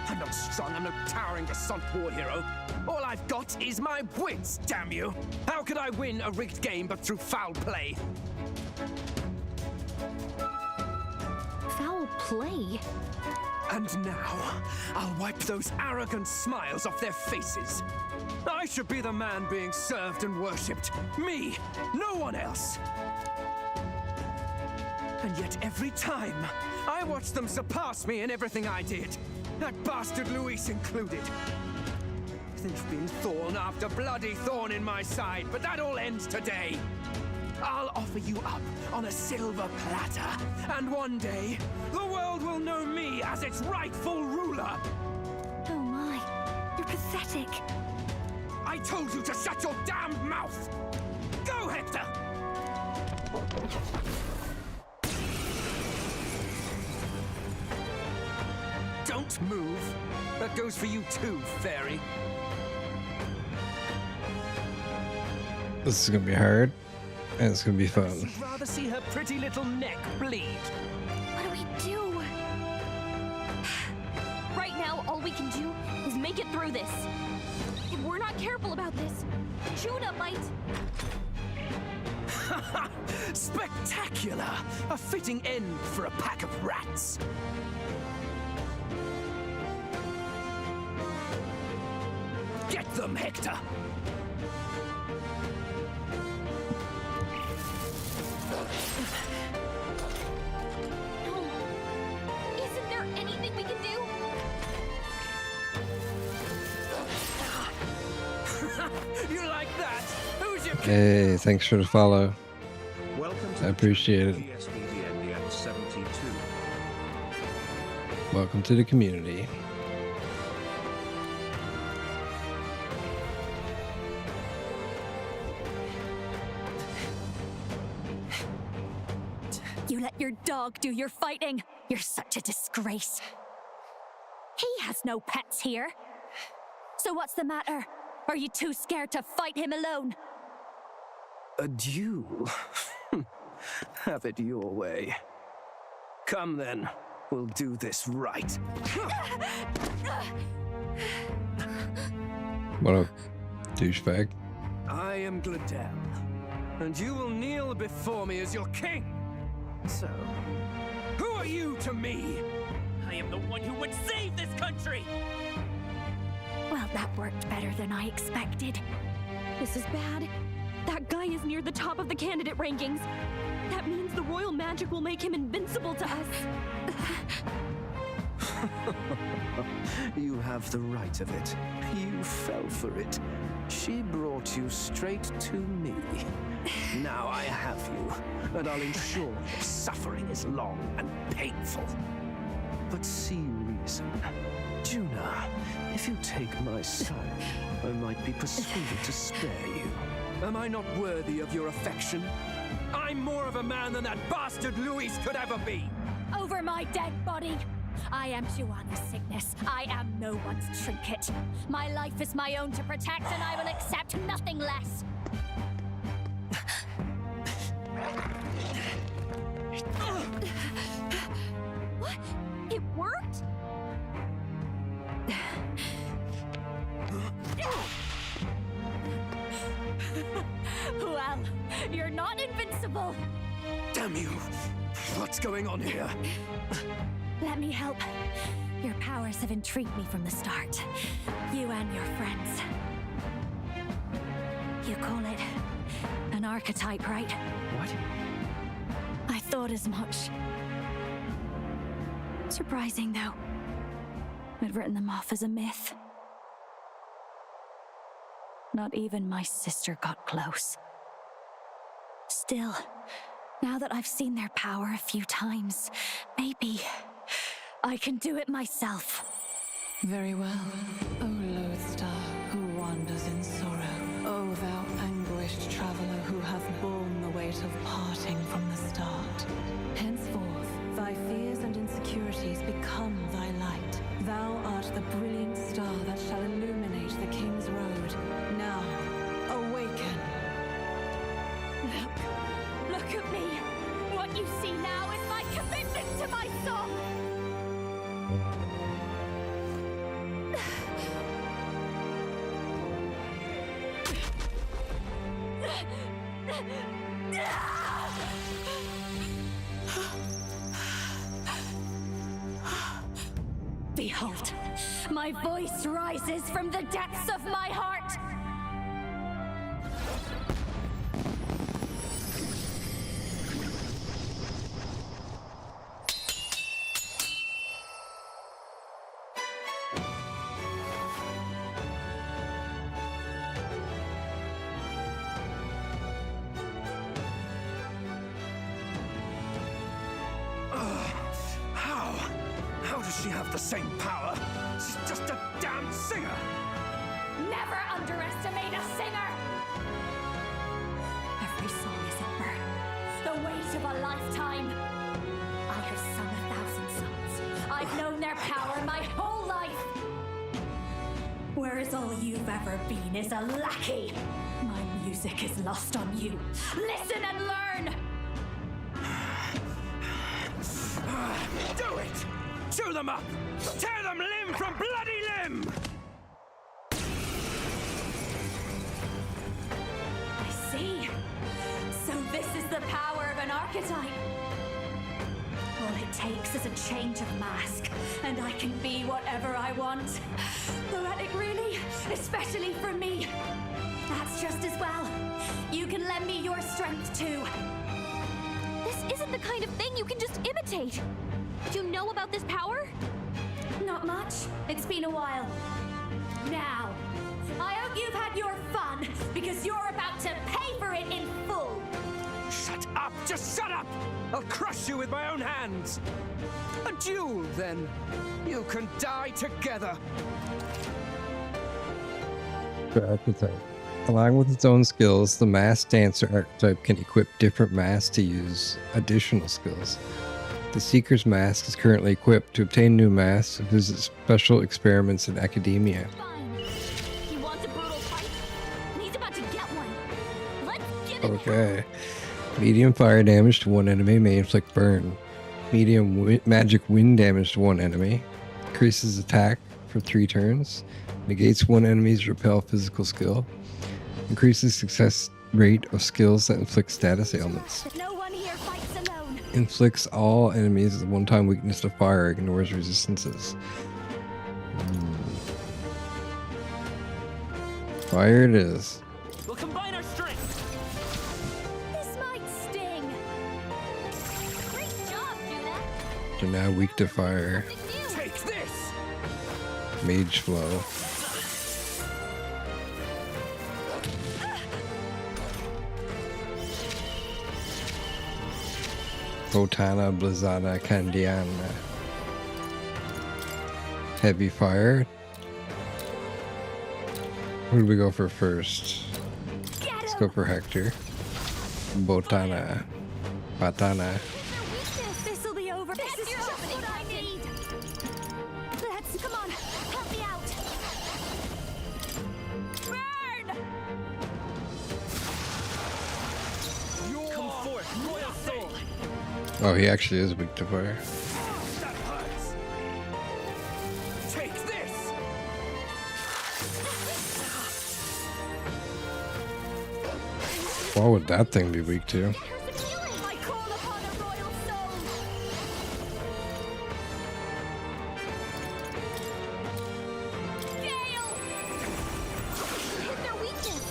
I'm not strong, I'm no towering Resant war hero. All I've got is my wits, damn you! How could I win a rigged game but through foul play? Foul play? And now, I'll wipe those arrogant smiles off their faces. I should be the man being served and worshipped. Me, no one else. And yet every time, I watch them surpass me in everything I did. That bastard Luis included. They've been thorn after bloody thorn in my side, but that all ends today. I'll offer you up on a silver platter, and one day, the world will know me as its rightful ruler. Oh my, you're pathetic. I told you to shut your damned mouth! Go, Hector! Don't move. That goes for you too, fairy. This is gonna be hard, and it's gonna be fun. I'd rather see her pretty little neck bleed. What do we do? Right now, all we can do is make it through this. If we're not careful about this, Juna might... Spectacular! A fitting end for a pack of rats. Get them, Hector! Isn't there anything we can do? You like that? Who's your Hey, thanks for the follow. I appreciate it. Welcome to the community. You let your dog do your fighting. You're such a disgrace. He has no pets here. So what's the matter? Are you too scared to fight him alone? A duel? Have it your way. Come then, we'll do this right. What a douchebag. I am Gladel, and you will kneel before me as your king. So, who are you to me? I am the one who would save this country! Well, that worked better than I expected. This is bad. That guy is near the top of the candidate rankings. That means the royal magic will make him invincible to us. You have the right of it. You fell for it. She brought you straight to me. Now I have you, and I'll ensure your suffering is long and painful. But see reason. Juna, if you take my side, I might be persuaded to spare you. Am I not worthy of your affection? I'm more of a man than that bastard Luis could ever be! Over my dead body! I am Juana's sickness. I am no one's trinket. My life is my own to protect, and I will accept nothing less. What? It worked? Well, you're not invincible. Damn you! What's going on here? Let me help. Your powers have intrigued me from the start. You and your friends. You call it an archetype, right? What? I thought as much. Surprising, though. I'd written them off as a myth. Not even my sister got close. Still, now that I've seen their power a few times, maybe I can do it myself. Very well, O lodestar who wanders in sorrow, O thou anguished traveler who hath borne the weight of parting from the start. Henceforth, thy fears and insecurities become thy light. Thou art the brilliant star that shall illuminate the King's Road. Now, awaken. Look at me. What you see now is my commitment. my song! Behold, my voice rises from the depths of my heart! How does she have the same power? She's just a damn singer! Never underestimate a singer! Every song is a burden, the weight of a lifetime. I have sung 1,000 songs. I've known their power my whole life. Whereas all you've ever been is a lackey. My music is lost on you. Listen and learn! Do it! Chew them up! Tear them limb from bloody limb! I see. So this is the power of an archetype. All it takes is a change of mask, and I can be whatever I want. Poetic, really? Especially for me. That's just as well. You can lend me your strength too. This isn't the kind of thing you can just imitate. Do you know about this power? Not much. It's been a while. Now, I hope you've had your fun, because you're about to pay for it in full. Shut up! Just shut up! I'll crush you with my own hands! A duel, then. You can die together. The archetype. Along with its own skills, the masked dancer archetype can equip different masks to use additional skills. The Seeker's mask is currently equipped. To obtain new masks, visit special experiments in academia. He wants a brutal fight, and he's about to get one. Let's give it Okay. Medium fire damage to one enemy may inflict burn. Medium magic wind damage to one enemy. Increases attack for 3 turns. Negates one enemy's repel physical skill. Increases success rate of skills that inflict status ailments. No one here fights alone. Inflicts all enemies with a one-time weakness to fire. Ignores resistances. Fire it is. We'll combine our strength. This might sting. Great job, Judah. You're now weak to fire. Take this! Mage flow. Botana Blizzada Candiana. Heavy fire. Who do we go for first? Let's go for Hector. Botana. Batana. This'll be over. This is just what I need. Let's come on. Help me out. Burn! Come forth, royal soul! Oh, he actually is weak to fire. That hurts! Take this! What would that thing be weak to? I call upon a royal soul. Gale! Hit their weakness.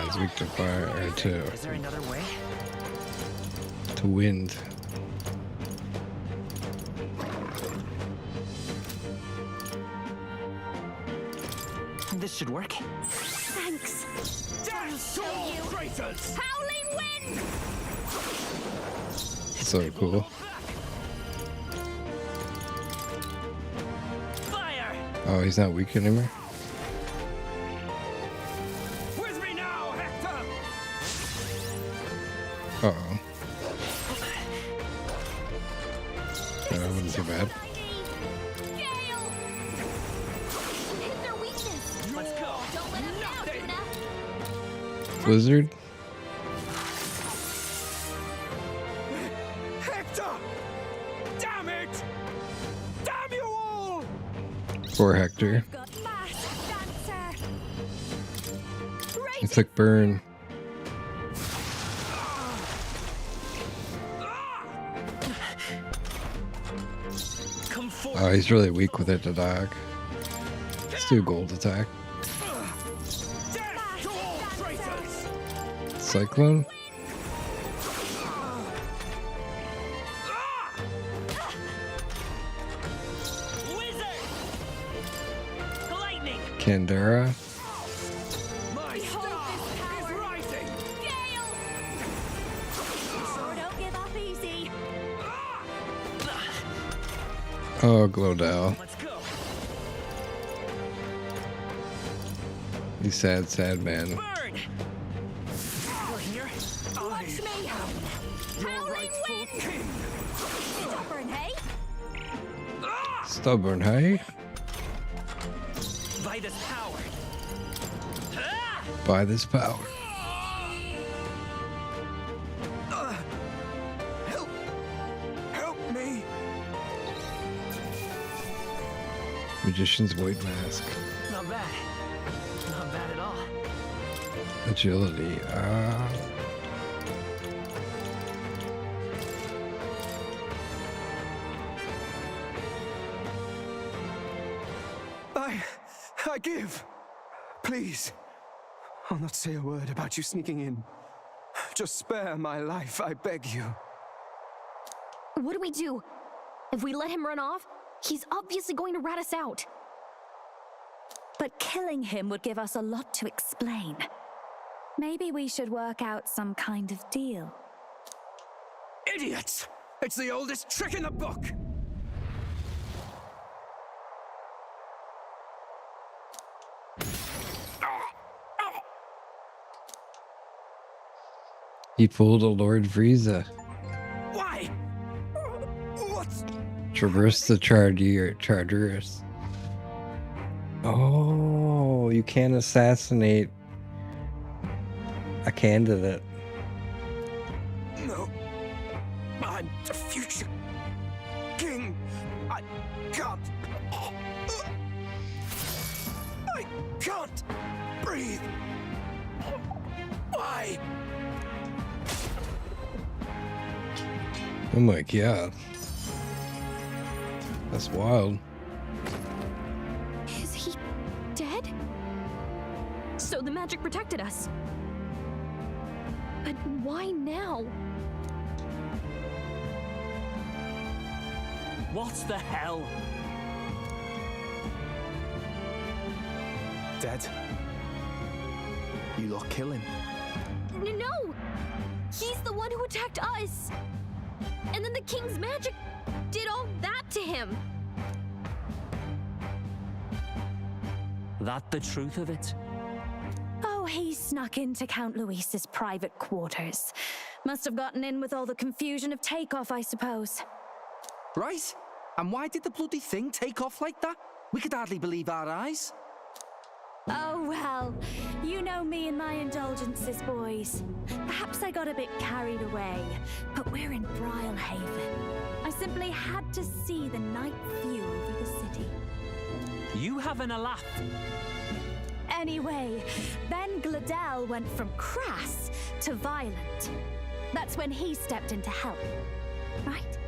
He's weak to fire or to Is there another way? wind. This should work. Thanks. Damn soul traitors! Howling wind! So cool. Fire! Oh, he's not weak anymore? With me now, Hector! Uh-oh. That wouldn't be bad. Gale! Hit their weakness. Let's go! Don't let him down, Judah. Blizzard? Hector! Damn Poor Hector. He took burn. Oh, he's really weak with it, the dog. Let's do gold attack. Cyclone? Candera? Oh, Glodell. You sad, sad man. Watch me. Your rightful king. Stubborn, hey? Stubborn, hey? By this power. By this power. Help me. Magician's white mask. Not bad. Not bad at all. Agility. I give. Please. I'll not say a word about you sneaking in. Just spare my life, I beg you. What do we do? If we let him run off, he's obviously going to rat us out. But killing him would give us a lot to explain. Maybe we should work out some kind of deal. Idiots! It's the oldest trick in the book! He pulled a Lord Frieza. Why? What's... Traverse the Chargers. Oh, you can't assassinate a candidate. No. I'm the future king. I can't. I can't breathe. Why? Oh my god. That's wild. Is he dead? So the magic protected us. But why now? What the hell? Dead. You lot kill him. No! He's the one who attacked us! And then the king's magic did all that to him! That the truth of it? Oh, he snuck into Count Luis's private quarters. Must have gotten in with all the confusion of takeoff, I suppose. Right? And why did the bloody thing take off like that? We could hardly believe our eyes. Oh, well, you know me and my indulgences, boys. Perhaps I got a bit carried away, but we're in Brilehaven. I simply had to see the night view over the city. You having a laugh? Anyway, Ben Glodell went from crass to violent. That's when he stepped in to help, right?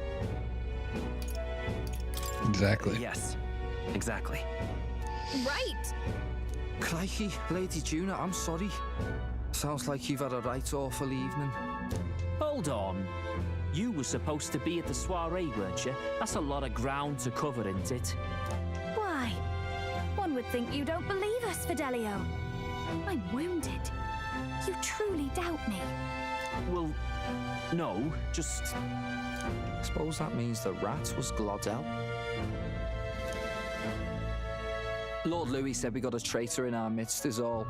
Exactly. Yes, exactly. Right! Crikey, Lady Juna, I'm sorry. Sounds like you've had a right awful evening. Hold on. You were supposed to be at the soiree, weren't you? That's a lot of ground to cover, isn't it? Why? One would think you don't believe us, Fidelio. I'm wounded. You truly doubt me. Well, no, just... Suppose that means the rat was Glodell. Lord Louis said we got a traitor in our midst is all.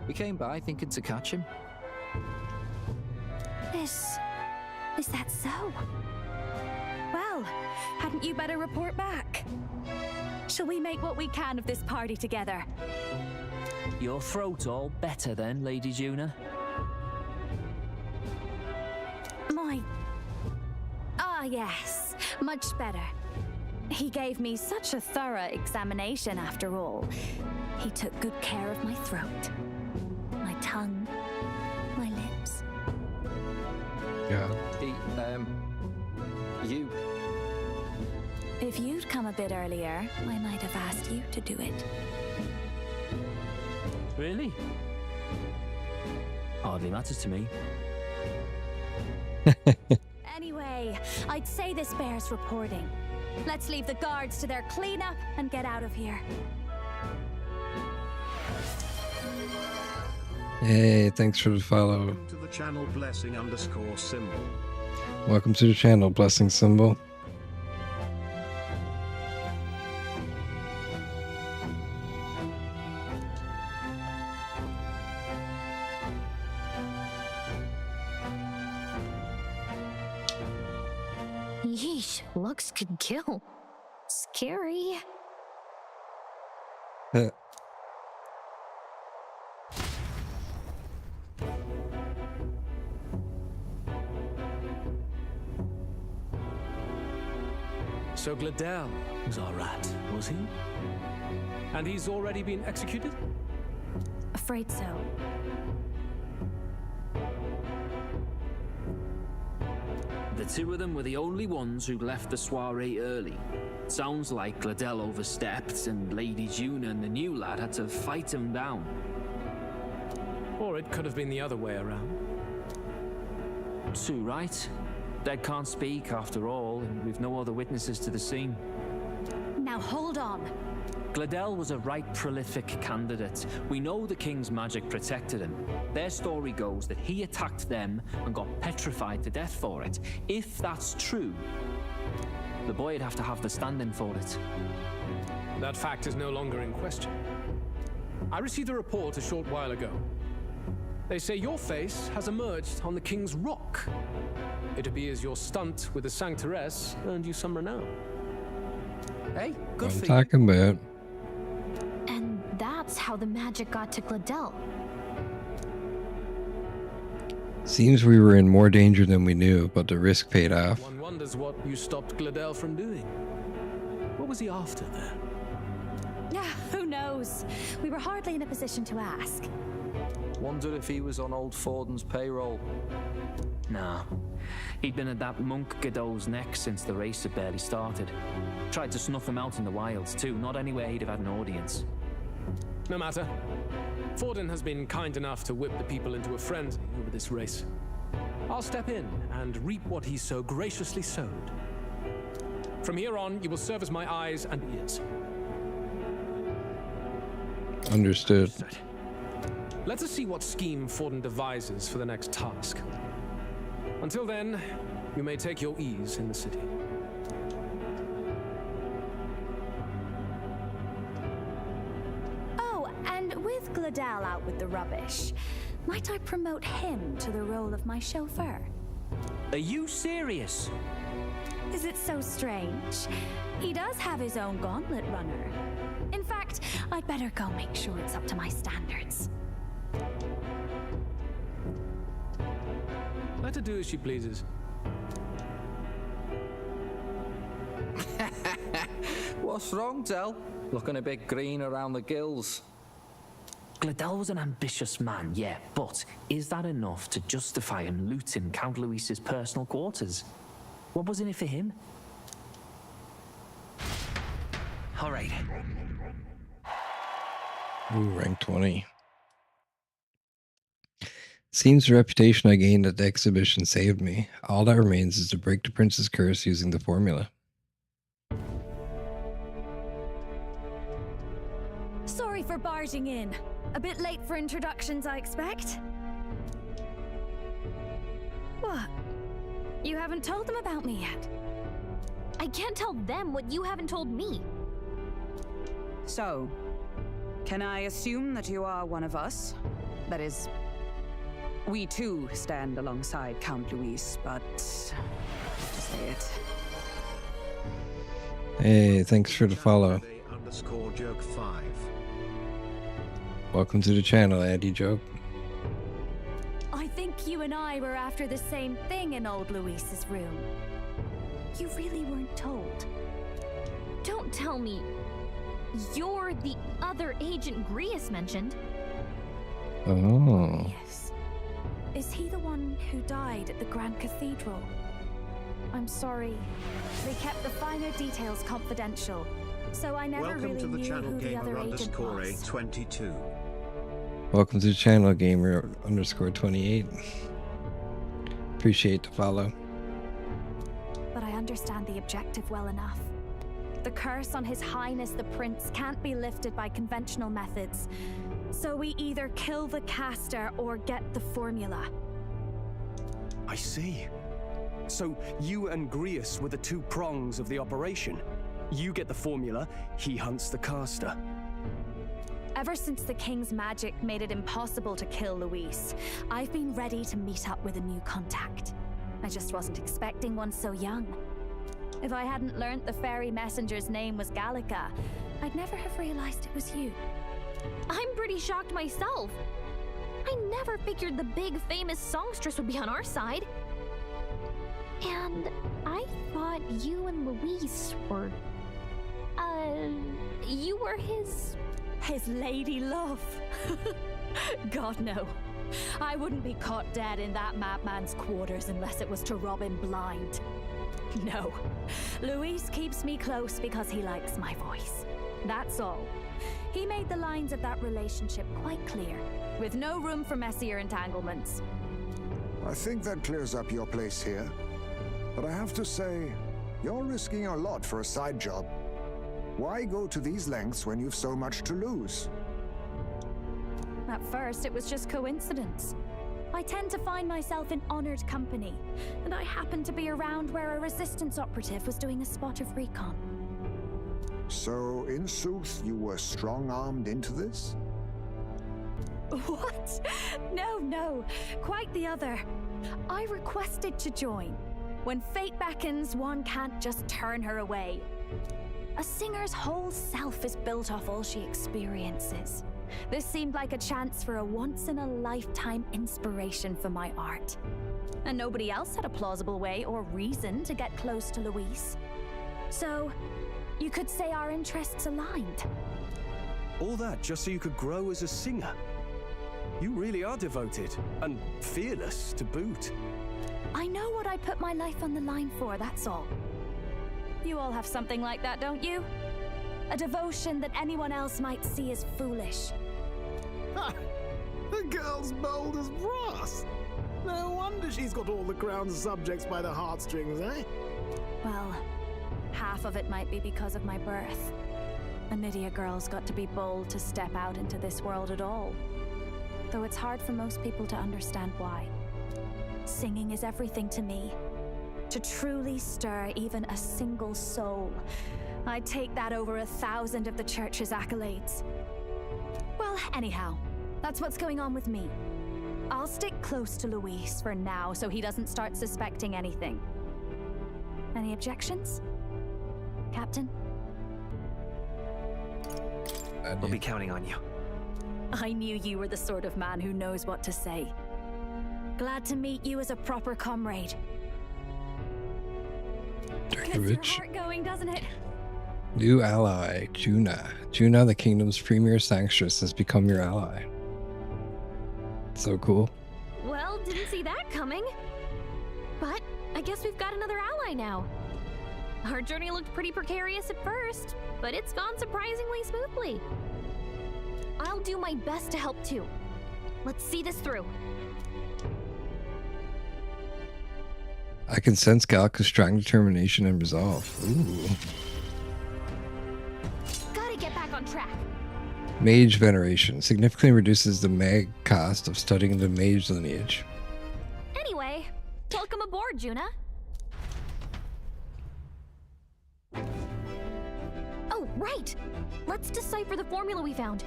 We came by thinking to catch him. Is that so? Well, hadn't you better report back? Shall we make what we can of this party together? Your throat all better then, Lady Juna? Ah, yes. Much better. He gave me such a thorough examination after all. He took good care of my throat, my tongue, my lips. Yeah. You. If you'd come a bit earlier, I might have asked you to do it. Really? Hardly matters to me. Anyway, I'd say this bears reporting. Let's leave the guards to their cleanup and get out of here. Hey, thanks for the follow. Welcome to the channel blessing_symbol. Welcome to the channel, blessing symbol. Yeesh, looks could kill. Scary. So Gladel was our rat, was he? And he's already been executed? Afraid so. The two of them were the only ones who left the soiree early. Sounds like Gladel overstepped and Lady June and the new lad had to fight him down. Or it could have been the other way around. Too right. Dead can't speak after all, and we've no other witnesses to the scene. Now hold on. Gladel was a right prolific candidate. We know the king's magic protected him. Their story goes that he attacked them and got petrified to death for it. If that's true, the boy'd have to have the stand-in for it. That fact is no longer in question. I received a report a short while ago. They say your face has emerged on the King's Rock. It appears your stunt with the Sanctoress earned you some renown. Hey, good I'm for talking about. And that's how the magic got to Gladel. Seems we were in more danger than we knew, but the risk paid off. One wonders what you stopped Gladel from doing. What was he after there? Yeah, who knows? We were hardly in a position to ask. Wondered if he was on old Forden's payroll. Nah. He'd been at that monk Godot's neck since the race had barely started. Tried to snuff him out in the wilds too, not anywhere he'd have had an audience. No matter. Forden has been kind enough to whip the people into a frenzy over this race. I'll step in and reap what he so graciously sowed. From here on, you will serve as my eyes and ears. Understood. Let us see what scheme Forden devises for the next task. Until then, you may take your ease in the city. Oh, and with Gladel out with the rubbish, might I promote him to the role of my chauffeur? Are you serious? Is it so strange? He does have his own gauntlet runner. In fact, I'd better go make sure it's up to my standards. Let her do as she pleases. What's wrong, Del? Looking a bit green around the gills. Gladel was an ambitious man, yeah, but is that enough to justify him looting Count Luis's personal quarters? What was in it for him? All right. Ooh, rank 20. Seems the reputation I gained at the exhibition saved me. All that remains is to break the prince's curse using the formula. Sorry for barging in. A bit late for introductions, I expect. What? You haven't told them about me yet? I can't tell them what you haven't told me. So, can I assume that you are one of us? That is, we too stand alongside Count Luis, but say it. Hey, thanks for the follow. _joke5. Welcome to the channel, Addy Joke. I think you and I were after the same thing in old Luis's room. You really weren't told. Don't tell me you're the other agent Grius mentioned. Oh. Yes. Is he the one who died at the Grand Cathedral? I'm sorry. They kept the finer details confidential, so I never Welcome really to the knew channel who the other agent was. gamer_22. Welcome to the channel, gamer_28. Appreciate the follow. But I understand the objective well enough. The curse on His Highness the Prince can't be lifted by conventional methods, so we either kill the caster or get the formula. I see. So you and Grius were the two prongs of the operation. You get the formula, he hunts the caster. Ever since the King's magic made it impossible to kill Luis, I've been ready to meet up with a new contact. I just wasn't expecting one so young. If I hadn't learnt the fairy messenger's name was Gallica, I'd never have realized it was you. I'm pretty shocked myself. I never figured the big famous songstress would be on our side. And I thought you and Luis were... you were his lady love. God, no. I wouldn't be caught dead in that madman's quarters unless it was to rob him blind. No. Luis keeps me close because he likes my voice. That's all. He made the lines of that relationship quite clear, with no room for messier entanglements. I think that clears up your place here. But I have to say, you're risking a lot for a side job. Why go to these lengths when you've so much to lose? At first, it was just coincidence. I tend to find myself in honored company, and I happened to be around where a resistance operative was doing a spot of recon. So, in sooth, you were strong-armed into this? What? No. Quite the other. I requested to join. When fate beckons, one can't just turn her away. A singer's whole self is built off all she experiences. This seemed like a chance for a once-in-a-lifetime inspiration for my art. And nobody else had a plausible way or reason to get close to Luis. So, you could say our interests aligned. All that just so you could grow as a singer. You really are devoted, and fearless to boot. I know what I put my life on the line for, that's all. You all have something like that, don't you? A devotion that anyone else might see as foolish. Ha! The girl's bold as brass. No wonder she's got all the crown's subjects by the heartstrings, eh? Well, half of it might be because of my birth. A Nydia girl's got to be bold to step out into this world at all. Though it's hard for most people to understand why. Singing is everything to me. To truly stir even a single soul, I'd take that over 1,000 of the church's accolades. Well, anyhow, that's what's going on with me. I'll stick close to Luis for now so he doesn't start suspecting anything. Any objections? Captain? We'll be counting on you. I knew you were the sort of man who knows what to say. Glad to meet you as a proper comrade. Gets your heart going, doesn't it? New ally, Juna. Juna, the kingdom's premier songstress, has become your ally. So cool. Well, didn't see that coming. But I guess we've got another ally now. Our journey looked pretty precarious at first, but it's gone surprisingly smoothly. I'll do my best to help too. Let's see this through. I can sense Gallica's strong determination and resolve. Ooh. Gotta get back on track. Mage veneration significantly reduces the mag cost of studying the mage lineage. Anyway, welcome aboard, Juna. Oh, right! Let's decipher the formula we found.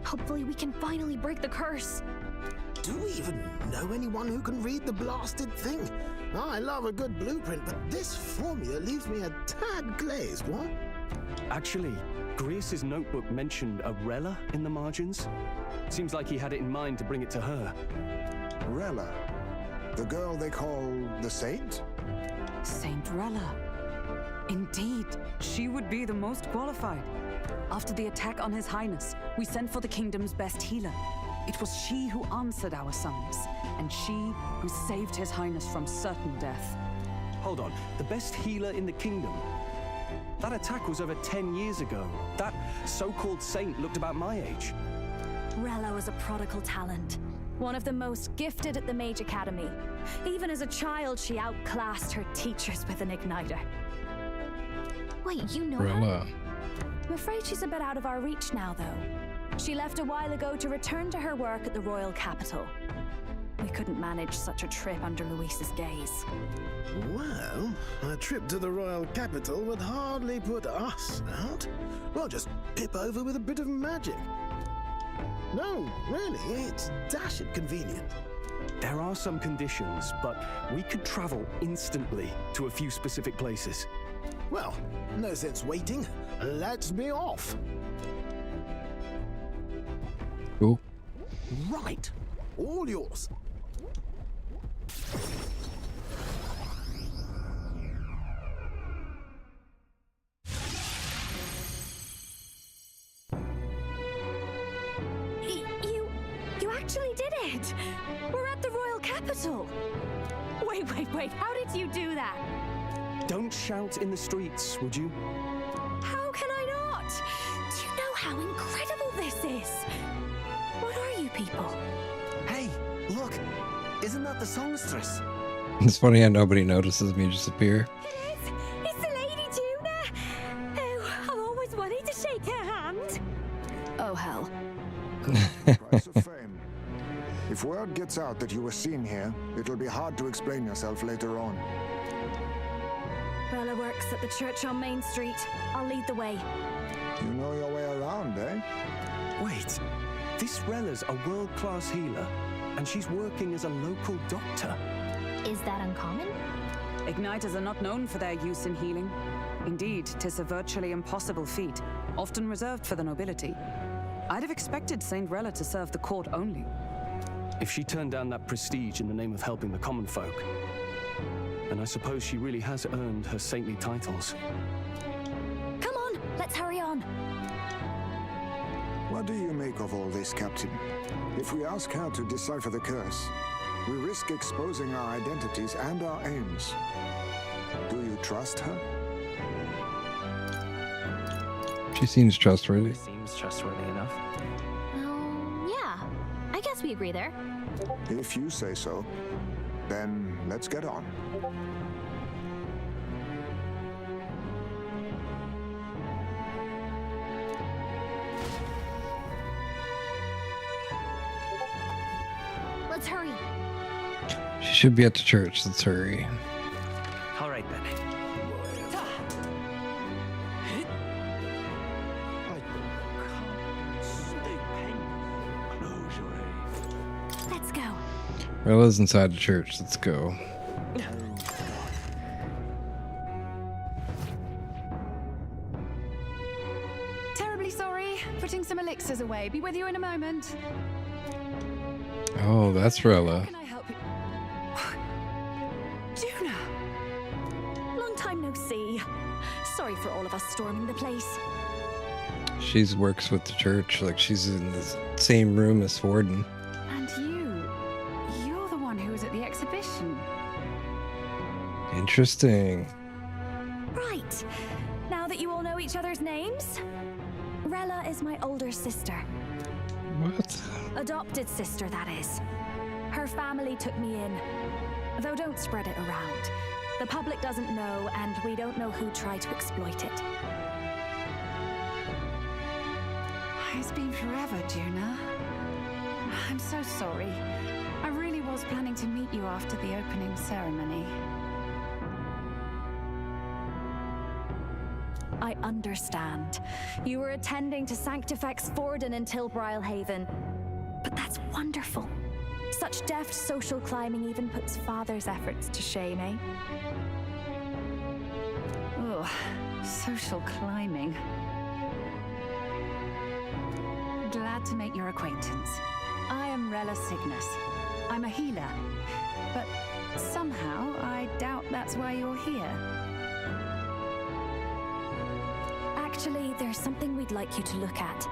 Hopefully we can finally break the curse. Do we even know anyone who can read the blasted thing? I love a good blueprint, but this formula leaves me a tad glazed, what? Actually, Grius's notebook mentioned a Rella in the margins. Seems like he had it in mind to bring it to her. Rella? The girl they call the Saint? Saint Rella. Indeed, she would be the most qualified. After the attack on His Highness, we sent for the kingdom's best healer. It was she who answered our summons, and she who saved His Highness from certain death. Hold on, the best healer in the kingdom? That attack was over 10 years ago. That so-called saint looked about my age. Rella was a prodigal talent, one of the most gifted at the Mage Academy. Even as a child, she outclassed her teachers with an igniter. Wait, you know Rella. her? I'm afraid she's a bit out of our reach now, though. She left a while ago to return to her work at the royal capital. We couldn't manage such a trip under Luis's gaze. Well, a trip to the royal capital would hardly put us out. We'll just pip over with a bit of magic. No, really, it's dashed convenient. There are some conditions, but we could travel instantly to a few specific places. Well, no sense waiting. Let's be off. Cool. Right. All yours. You actually did it! We're at the royal capital! Wait, how did you do that? Don't shout in the streets, would you? How can I not? Do you know how incredible this is? What are you people? Hey, look! Isn't that the songstress? It's funny how nobody notices me just appear. It's the Lady Tuna! Oh, I've always wanted to shake her hand. Oh, hell. Price of fame. If word gets out that you were seen here, it'll be hard to explain yourself later on. Rella works at the church on Main Street. I'll lead the way. You know your way around, eh? Wait, this Rella's a world-class healer, and she's working as a local doctor. Is that uncommon? Igniters are not known for their use in healing. Indeed, 'tis a virtually impossible feat, often reserved for the nobility. I'd have expected Saint Rella to serve the court only. If she turned down that prestige in the name of helping the common folk, then I suppose she really has earned her saintly titles. Come on, let's hurry on. What do you make of all this, Captain? If we ask her to decipher the curse, we risk exposing our identities and our aims. Do you trust her? She seems trustworthy. Seems trustworthy enough. Yeah. I guess we agree there. If you say so, then let's get on. Let's hurry. She should be at the church. Let's hurry. All right then. Let's go. Rella's inside the church. Let's go. Terribly sorry. Putting some elixirs away. Be with you in a moment. Oh, that's Rella. Can I help you? Juna! Long time no see. Sorry for all of us storming the place. She works with the church. Like she's in the same room as Forden. And you're the one who was at the exhibition. Interesting. Right. Now that you all know each other's names, Rella is my older sister. What? Adopted sister, that is. Her family took me in. Though don't spread it around. The public doesn't know, and we don't know who tried to exploit it. It's been forever, Juna. I'm so sorry. I really was planning to meet you after the opening ceremony. I understand. You were attending to Sanctifex Forden in Tilbrile Haven. But that's wonderful. Such deft social climbing even puts father's efforts to shame, eh? Oh, social climbing. Glad to make your acquaintance. I am Rella Cygnus. I'm a healer. But somehow, I doubt that's why you're here. there's something we'd like you to look at.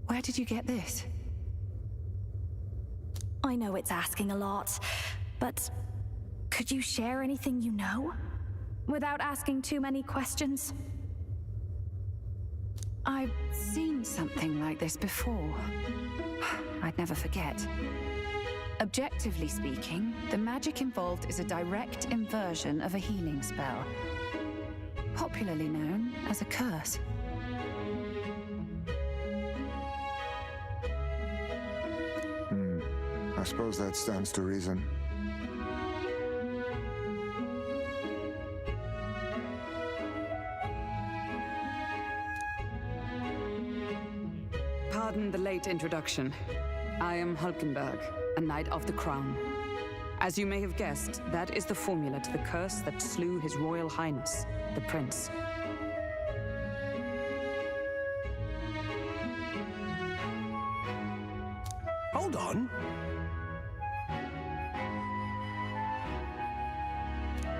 Where did you get this? I know it's asking a lot, but could you share anything you know? Without asking too many questions? I've seen something like this before. I'd never forget. Objectively speaking, the magic involved is a direct inversion of a healing spell, popularly known as a curse. I suppose that stands to reason. Pardon the late introduction. I am Hulkenberg, a Knight of the Crown. As you may have guessed, that is the formula to the curse that slew His Royal Highness, the Prince. Hold on.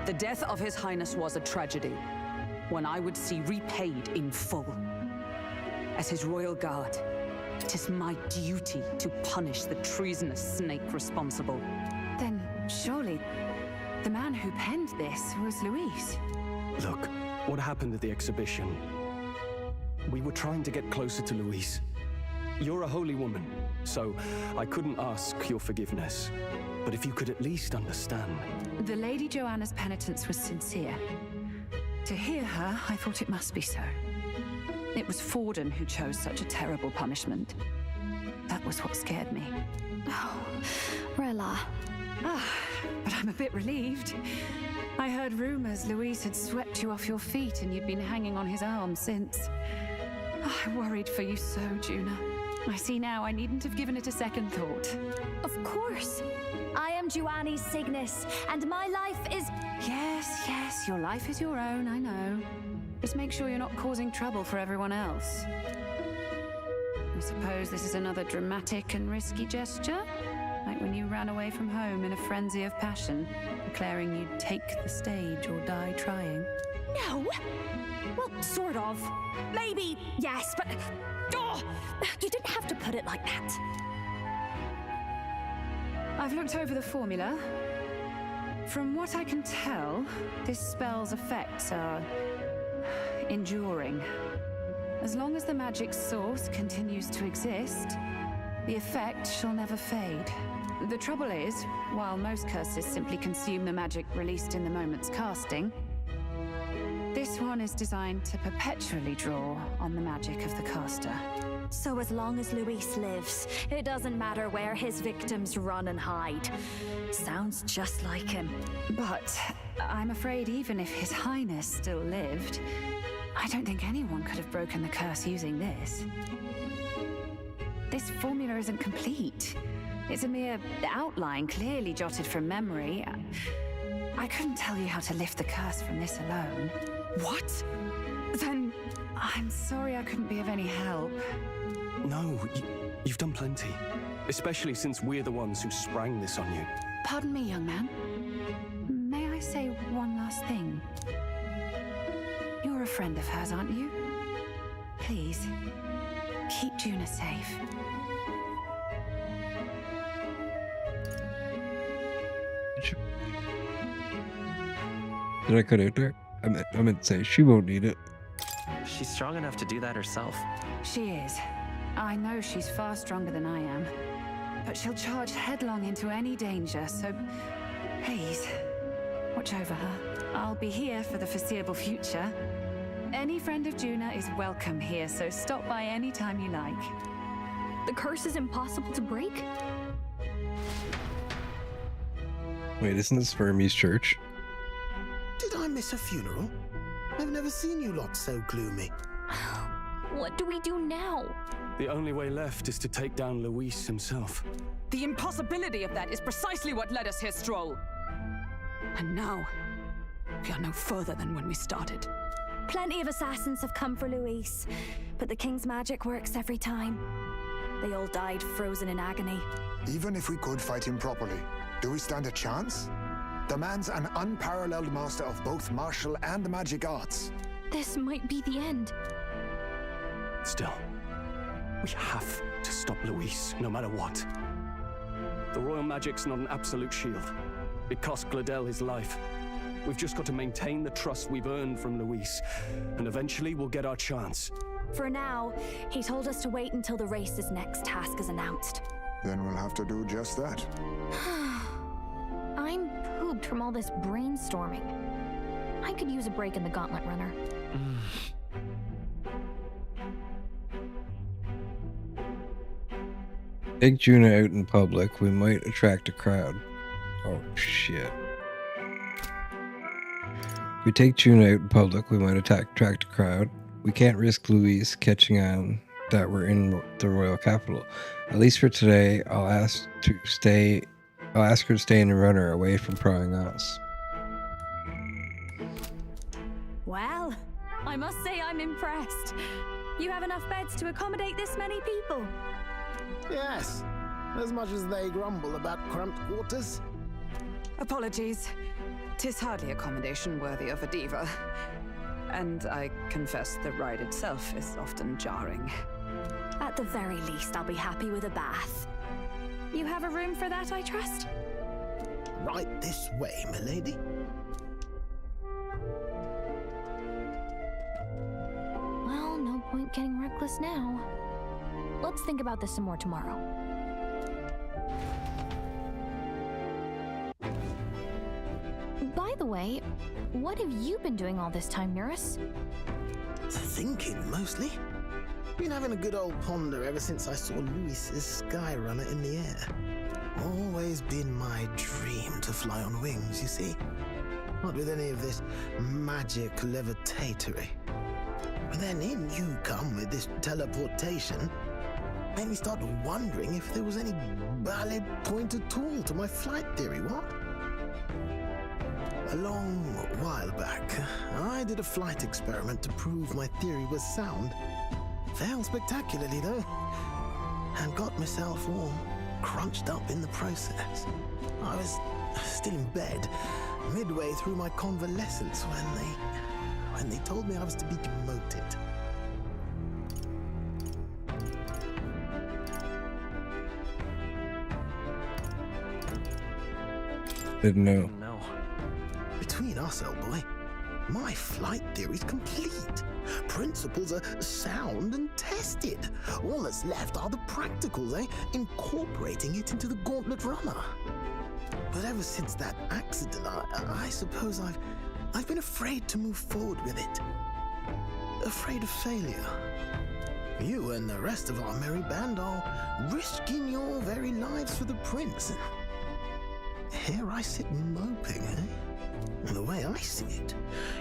The death of His Highness was a tragedy, one I would see repaid in full. As His Royal Guard, it is my duty to punish the treasonous snake responsible. Then surely the man who penned this was Luis. Look, what happened at the exhibition? We were trying to get closer to Luis. You're a holy woman, so I couldn't ask your forgiveness. But if you could at least understand. The Lady Joanna's penitence was sincere. To hear her, I thought it must be so. It was Forden who chose such a terrible punishment. That was what scared me. Oh, Rella. But I'm a bit relieved. I heard rumors Luis had swept you off your feet and you'd been hanging on his arm since. I worried for you so, Juna. I see now I needn't have given it a second thought. Of course. I am Juani's Cygnus, and my life is... Yes, your life is your own, I know. Just make sure you're not causing trouble for everyone else. I suppose this is another dramatic and risky gesture? Like when you ran away from home in a frenzy of passion, declaring you'd take the stage or die trying. No! Well, sort of. Maybe, yes, but... Oh, you didn't have to put it like that. I've looked over the formula. From what I can tell, this spell's effects are enduring. As long as the magic source continues to exist, the effect shall never fade. The trouble is, while most curses simply consume the magic released in the moment's casting, this one is designed to perpetually draw on the magic of the caster. So as long as Luis lives, it doesn't matter where his victims run and hide. Sounds just like him. But I'm afraid even if His Highness still lived, I don't think anyone could have broken the curse using this. This formula isn't complete. It's a mere outline, clearly jotted from memory. I couldn't tell you how to lift the curse from this alone. What? Then I'm sorry I couldn't be of any help. No, you've done plenty. Especially since we're the ones who sprang this on you. Pardon me, young man. May I say one last thing? You're a friend of hers, aren't you? Please, keep Juna safe. Did I cut out there? I meant to say she won't need it. She's strong enough to do that herself. She is. I know she's far stronger than I am. But she'll charge headlong into any danger, so please, watch over her. I'll be here for the foreseeable future. Any friend of Juna is welcome here, so stop by any time you like. The curse is impossible to break? Wait, isn't this Fermi's church? Did I miss a funeral? I've never seen you lot so gloomy. What do we do now? The only way left is to take down Luis himself. The impossibility of that is precisely what led us here, Stroll. And now, we are no further than when we started. Plenty of assassins have come for Luis, but the king's magic works every time. They all died frozen in agony. Even if we could fight him properly, do we stand a chance? The man's an unparalleled master of both martial and magic arts. This might be the end. Still, we have to stop Luis, no matter what. The royal magic's not an absolute shield. It cost Gladel his life. We've just got to maintain the trust we've earned from Luis, and eventually we'll get our chance. For now, he told us to wait until the race's next task is announced. Then we'll have to do just that. I'm pooped from all this brainstorming. I could use a break in the Gauntlet Runner. Take Juna out in public, we might attract a crowd. Oh shit. If we take Juna out in public, we might attract a crowd. We can't risk Luis catching on that we're in the royal capital. At least for today, I'll ask her to stay in the runner away from prying us. Well, I must say I'm impressed. You have enough beds to accommodate this many people. Yes, as much as they grumble about cramped quarters. Apologies. 'Tis hardly accommodation worthy of a diva. And I confess the ride itself is often jarring. At the very least, I'll be happy with a bath. You have a room for that, I trust? Right this way, milady. Well, no point getting reckless now. Let's think about this some more tomorrow. By the way, what have you been doing all this time, Immerse? Thinking, mostly. Been having a good old ponder ever since I saw Luis's sky runner in the air. Always been my dream to fly on wings, you see. Not with any of this magic levitatory. But then in you come with this teleportation. Made me start wondering if there was any valid point at all to my flight theory, what? A long while back, I did a flight experiment to prove my theory was sound. Failed spectacularly, though, and got myself all crunched up in the process. I was still in bed, midway through my convalescence, when they told me I was to be demoted. Didn't know. Between us, old boy, my flight theory's complete. Principles are sound and tested. All that's left are the practicals, incorporating it into the Gauntlet Runner. But ever since that accident, I suppose I've been afraid to move forward with it. Afraid of failure. You and the rest of our merry band are risking your very lives for the prince. Here I sit moping, The way I see it,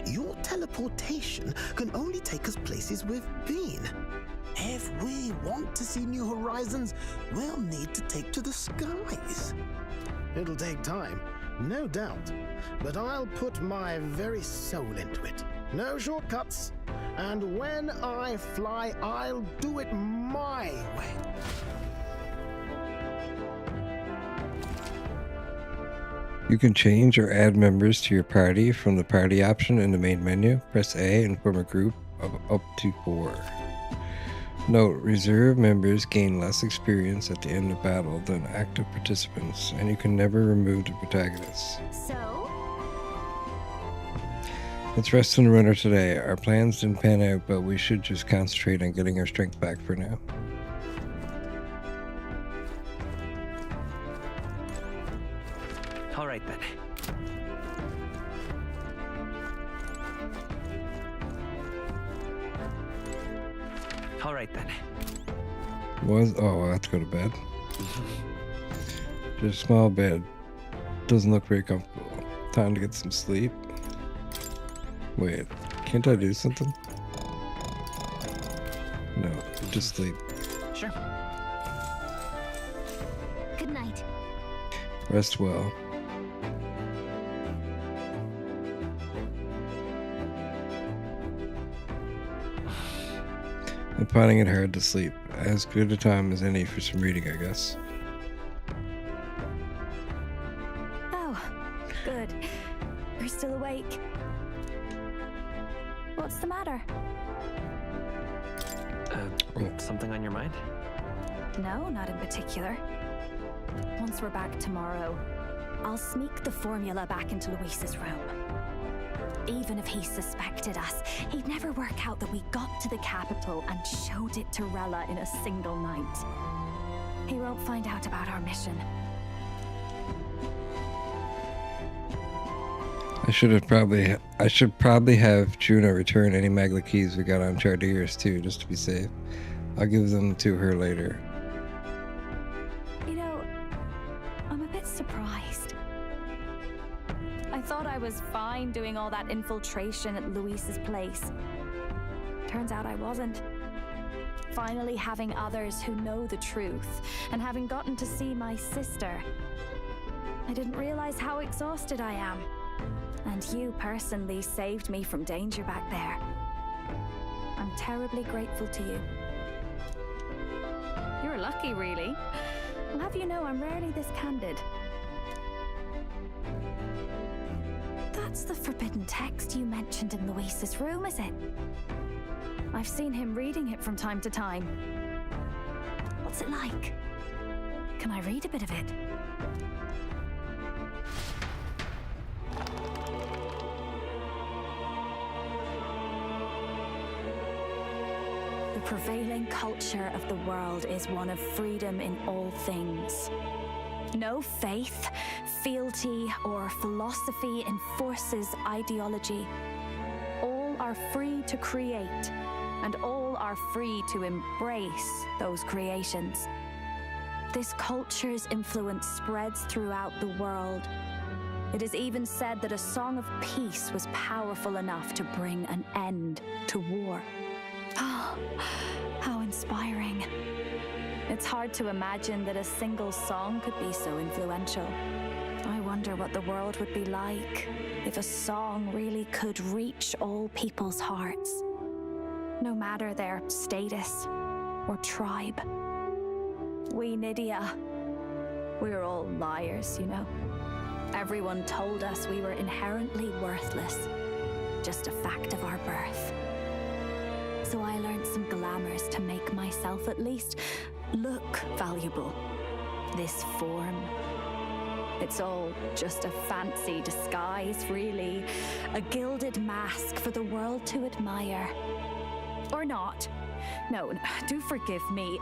your teleportation can only take us places we've been. If we want to see new horizons, we'll need to take to the skies. It'll take time, no doubt, but I'll put my very soul into it. No shortcuts. And when I fly, I'll do it my way. You can change or add members to your party from the party option in the main menu. Press A and form a group of up to 4. Note, reserve members gain less experience at the end of battle than active participants, and you can never remove the protagonists. So? Let's rest on the runner today. Our plans didn't pan out, but we should just concentrate on getting our strength back for now. All right, then. All right, then. I have to go to bed. Just a small bed. Doesn't look very comfortable. Time to get some sleep. Wait, can't I do something? No, just sleep. Sure. Good night. Rest well. I'm finding it hard to sleep. As good a time as any for some reading, I guess. You're still awake. What's the matter? Something on your mind? No, not in particular. Once we're back tomorrow, I'll sneak the formula back into Luis's room. Even if he suspected us, he'd never work out that we got to the capital and showed it to Rella in a single night. He won't find out about our mission. I should probably have Juno return any Magla keys we got on Chardiers too, just to be safe. I'll give them to her later. You know, I'm a bit surprised. I thought I was fine doing all that infiltration at Luis's place. Turns out I wasn't. Finally having others who know the truth, and having gotten to see my sister. I didn't realize how exhausted I am. And you personally saved me from danger back there. I'm terribly grateful to you. You're lucky, really. I'll have you know I'm rarely this candid. That's the forbidden text you mentioned in Luis's room, is it? I've seen him reading it from time to time. What's it like? Can I read a bit of it? The prevailing culture of the world is one of freedom in all things. No faith, fealty, or philosophy enforces ideology. All are free to create, and all are free to embrace those creations. This culture's influence spreads throughout the world. It is even said that a song of peace was powerful enough to bring an end to war. Oh, how inspiring. It's hard to imagine that a single song could be so influential. I wonder what the world would be like if a song really could reach all people's hearts, no matter their status or tribe. We Nydia, we're all liars, you know. Everyone told us we were inherently worthless, just a fact of our birth. So I learned some glamours to make myself at least look valuable. This form, it's all just a fancy disguise, really. A gilded mask for the world to admire. Or not. No, do forgive me.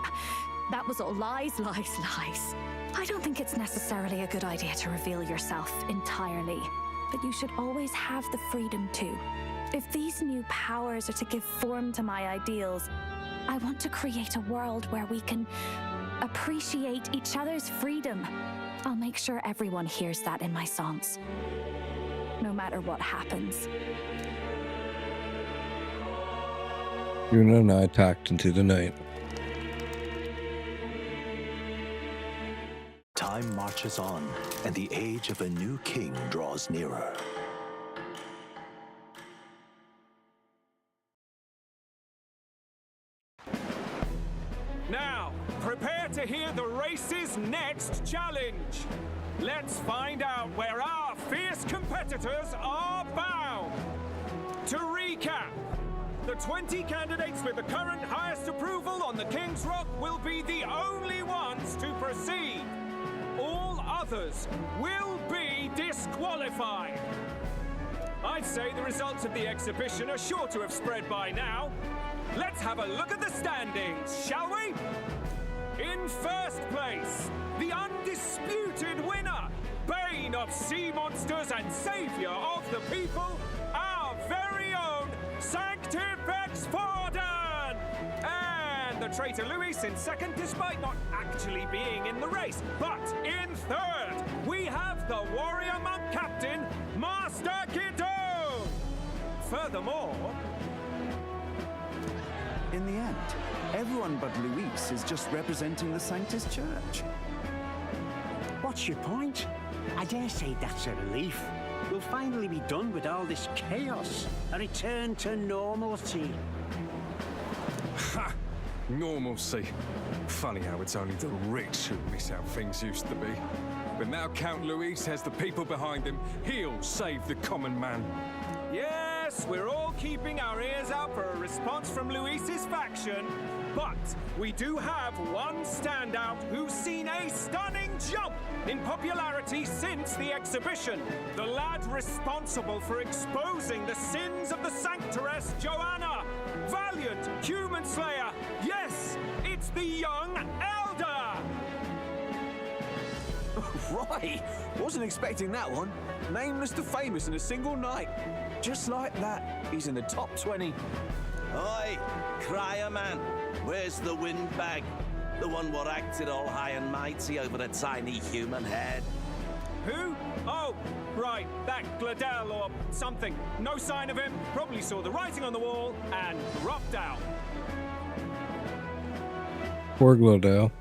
That was all lies, lies, lies. I don't think it's necessarily a good idea to reveal yourself entirely, but you should always have the freedom to. If these new powers are to give form to my ideals, I want to create a world where we can appreciate each other's freedom. I'll make sure everyone hears that in my songs, no matter what happens. Juno and I talked into the night. Time marches on, and the age of a new king draws nearer. Now, prepare to hear the race's next challenge. Let's find out where our fierce competitors are bound. To recap, the 20 candidates with the current highest approval on the King's Rock will be the only ones to proceed. All others will be disqualified. I'd say the results of the exhibition are sure to have spread by now. Let's have a look at the standings, shall we? In first place, the undisputed winner, bane of sea monsters and savior of the people, our very own Sanctifex Forden! And the traitor Luis in second, despite not actually being in the race. But in third, we have the warrior monk captain, Master Kiddo! Furthermore, in the end, everyone but Luis is just representing the Sanctus Church. What's your point? I dare say that's a relief. We'll finally be done with all this chaos. A return to normalcy. Ha! Normalcy. Funny how it's only the rich who miss how things used to be. But now Count Luis has the people behind him. He'll save the common man. Yes, we're all keeping our ears out for a response from Luis's faction. But we do have one standout who's seen a stunning jump in popularity since the exhibition. The lad responsible for exposing the sins of the Sanctoress Joanna. Valiant human slayer. Yes, it's the young elder. Right, wasn't expecting that one. Nameless to famous in a single night. Just like that, he's in the top 20. Oi, crier man, where's the windbag? The one what acted all high and mighty over a tiny human head. Who? Oh, right, that Gladell or something. No sign of him, probably saw the writing on the wall and dropped out. Poor Glodell.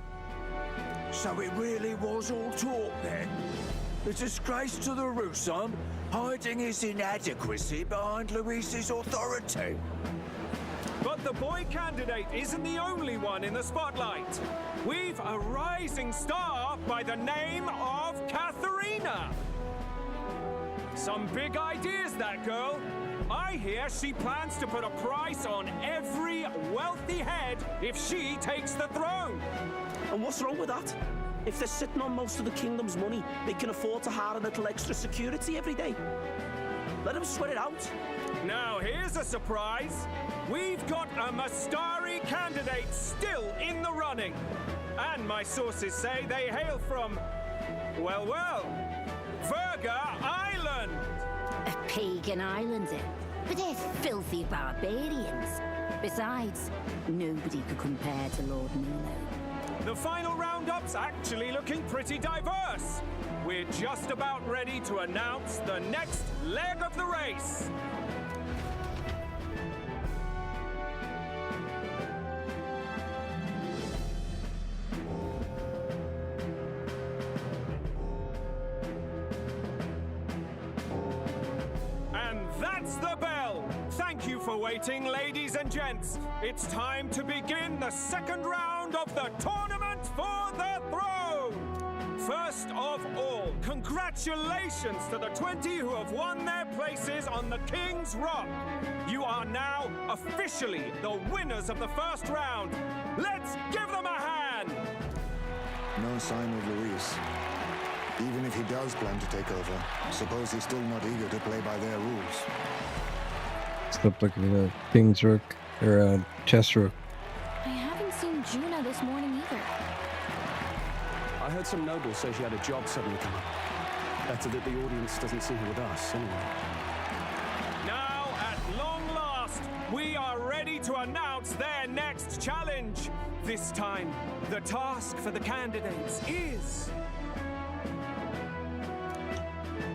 So it really was all talk then? A disgrace to the Rusan, hiding his inadequacy behind Luis's authority. But the boy candidate isn't the only one in the spotlight. We've a rising star by the name of Katharina. Some big ideas, that girl. I hear she plans to put a price on every wealthy head if she takes the throne. And what's wrong with that? If they're sitting on most of the kingdom's money, they can afford to hire a little extra security every day. Let them sweat it out. Now here's a surprise. We've got a Mastari candidate still in the running. And my sources say they hail from, well, Verga Island. A pagan island, but they're filthy barbarians. Besides, nobody could compare to Lord Milo. The final roundup's actually looking pretty diverse. We're just about ready to announce the next leg of the race. And that's the bell. Thank you for waiting, ladies and gents. It's time to begin the second round of the tournament for the throne. First of all, congratulations to the 20 who have won their places on the King's Rock. You are now officially the winners of the first round. Let's give them a hand. No sign of Luis. Even if he does plan to take over, suppose he's still not eager to play by their rules. Stop looking at a King's Rook or a Chess Rook. I haven't seen Juna this morning either. I heard some nobles say she had a job suddenly come up. Better that the audience doesn't see her with us, anyway. Now, at long last, we are ready to announce their next challenge. This time, the task for the candidates is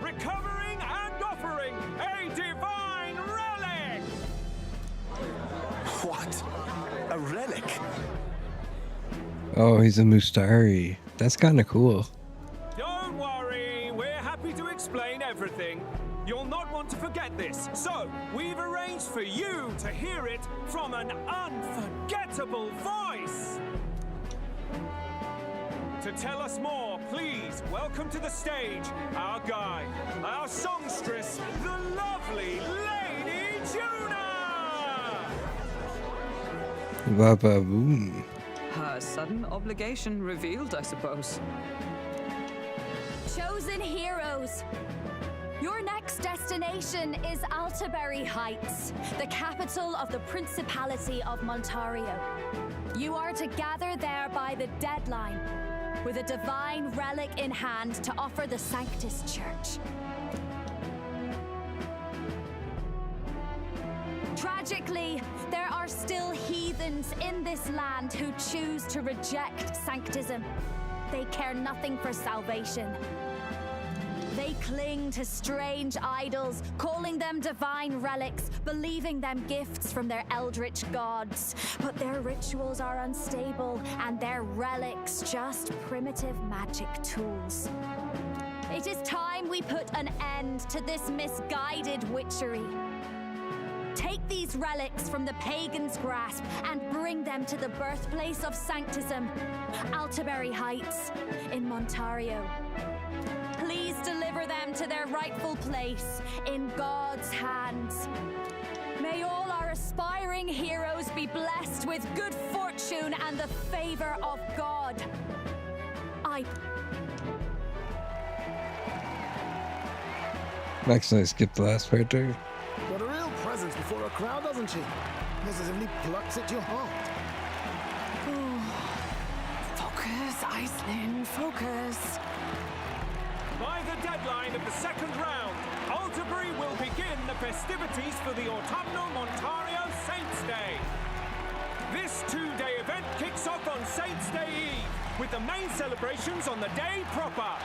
recovering and offering a divine relic! What? A relic? Oh, he's a Mustari. That's kind of cool. Don't worry, we're happy to explain everything. You'll not want to forget this, so we've arranged for you to hear it from an unforgettable voice. To tell us more, please welcome to the stage our guide, our songstress, the lovely Lady Juna! Ba-ba-boom. Her sudden obligation revealed, I suppose. Chosen heroes! Your next destination is Altaberry Heights, the capital of the Principality of Montario. You are to gather there by the deadline, with a divine relic in hand to offer the Sanctus Church. Tragically, there are still heathens in this land who choose to reject sanctism. They care nothing for salvation. They cling to strange idols, calling them divine relics, believing them gifts from their eldritch gods. But their rituals are unstable, and their relics just primitive magic tools. It is time we put an end to this misguided witchery. Take these relics from the pagan's grasp and bring them to the birthplace of sanctism, Altaberry Heights in Montario. Please deliver them to their rightful place in God's hands. May all our aspiring heroes be blessed with good fortune and the favor of God. Actually, I skipped the last part there. Got a real presence before a crowd, doesn't she? Positively plucks at your heart. Focus, Iceland, focus. By the deadline of the second round, Alderbury will begin the festivities for the Autumnal Montario Saints' Day. This two-day event kicks off on Saints' Day Eve, with the main celebrations on the day proper.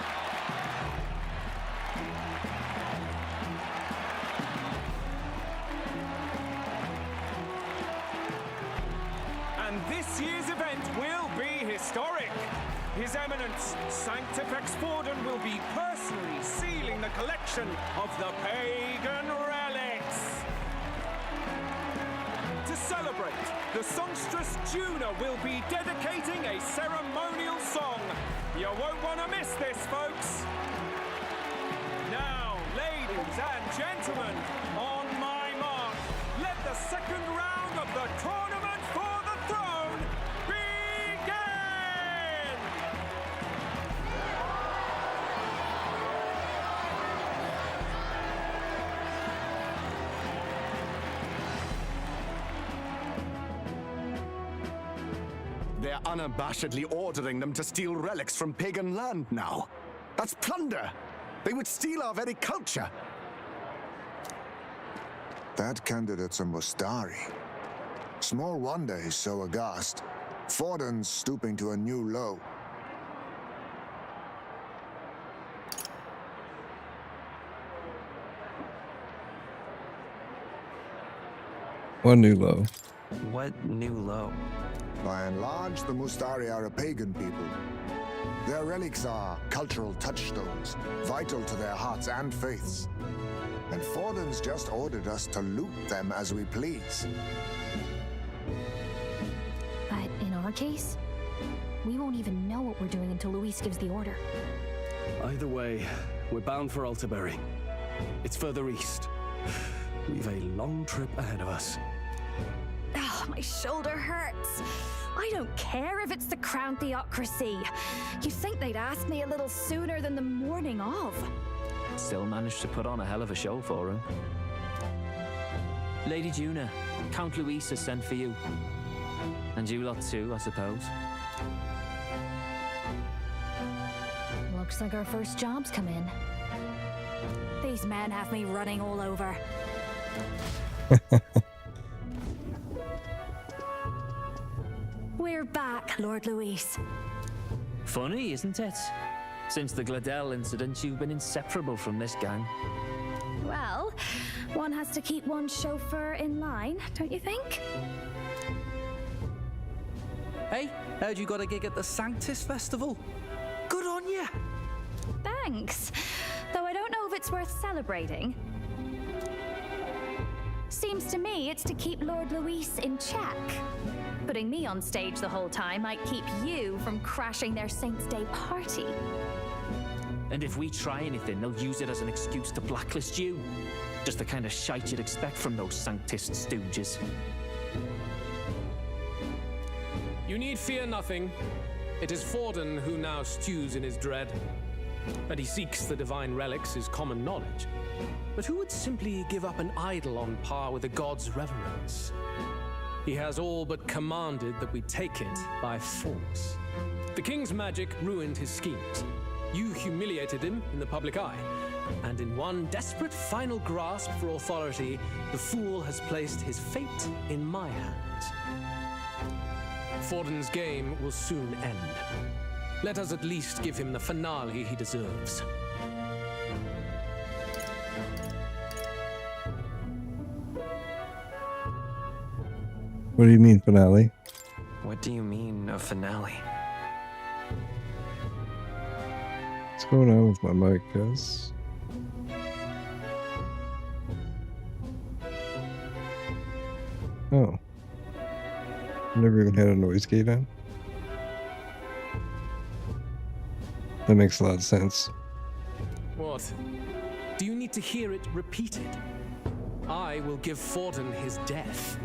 And this year's event will be historic. His Eminence, Sanctifex Forden, will be personally sealing the collection of the pagan relics. To celebrate, the songstress Juna will be dedicating a ceremonial song. You won't want to miss this, folks. Now, ladies and gentlemen, on my mark, let the second round of the tournament for the throne begin! They're unabashedly ordering them to steal relics from pagan land now. That's plunder. They would steal our very culture. That candidate's a Mustari. Small wonder he's so aghast. Forden's stooping to a new low. One new low. What new low? By and large, the Mustari are a pagan people. Their relics are cultural touchstones, vital to their hearts and faiths. And Forden's just ordered us to loot them as we please. But in our case, we won't even know what we're doing until Luis gives the order. Either way, we're bound for Alderbury. It's further east. We've a long trip ahead of us. Oh, my shoulder hurts. I don't care if it's the Crown Theocracy. You'd think they'd ask me a little sooner than the morning of. Still managed to put on a hell of a show for him. Lady Juna, Count Luis has sent for you. And you lot too, I suppose. Looks like our first job's come in. These men have me running all over. We're back, Lord Luis. Funny, isn't it? Since the Gladell incident, you've been inseparable from this gang. Well, one has to keep one's chauffeur in line, don't you think? Hey, heard you got a gig at the Sanctus Festival? Good on ya! Thanks. Though I don't know if it's worth celebrating. Seems to me it's to keep Lord Luis in check. Putting me on stage the whole time might keep you from crashing their Saints' Day party. And if we try anything, they'll use it as an excuse to blacklist you. Just the kind of shite you'd expect from those Sanctist stooges. You need fear nothing. It is Forden who now stews in his dread. That he seeks the divine relics is common knowledge. But who would simply give up an idol on par with a god's reverence? He has all but commanded that we take it by force. The king's magic ruined his schemes. You humiliated him in the public eye. And in one desperate final grasp for authority, the fool has placed his fate in my hands. Forden's game will soon end. Let us at least give him the finale he deserves. What do you mean, finale? What do you mean, a finale? What's going on with my mic, cuz? Oh. Never even had a noise gate on. That makes a lot of sense. north. Do you need to hear it repeated? I will give Forden his death.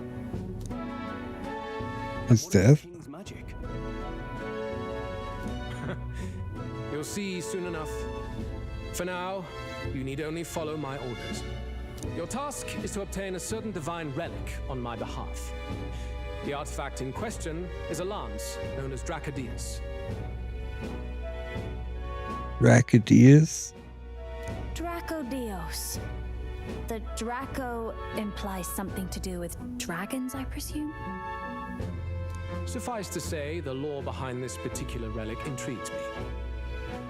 His death? King's magic. You'll see soon enough. For now, you need only follow my orders. Your task is to obtain a certain divine relic on my behalf. The artifact in question is a lance known as Dracodeus. Dracodeus? Dracodeus. The Draco implies something to do with dragons, I presume? Suffice to say, the lore behind this particular relic intrigues me.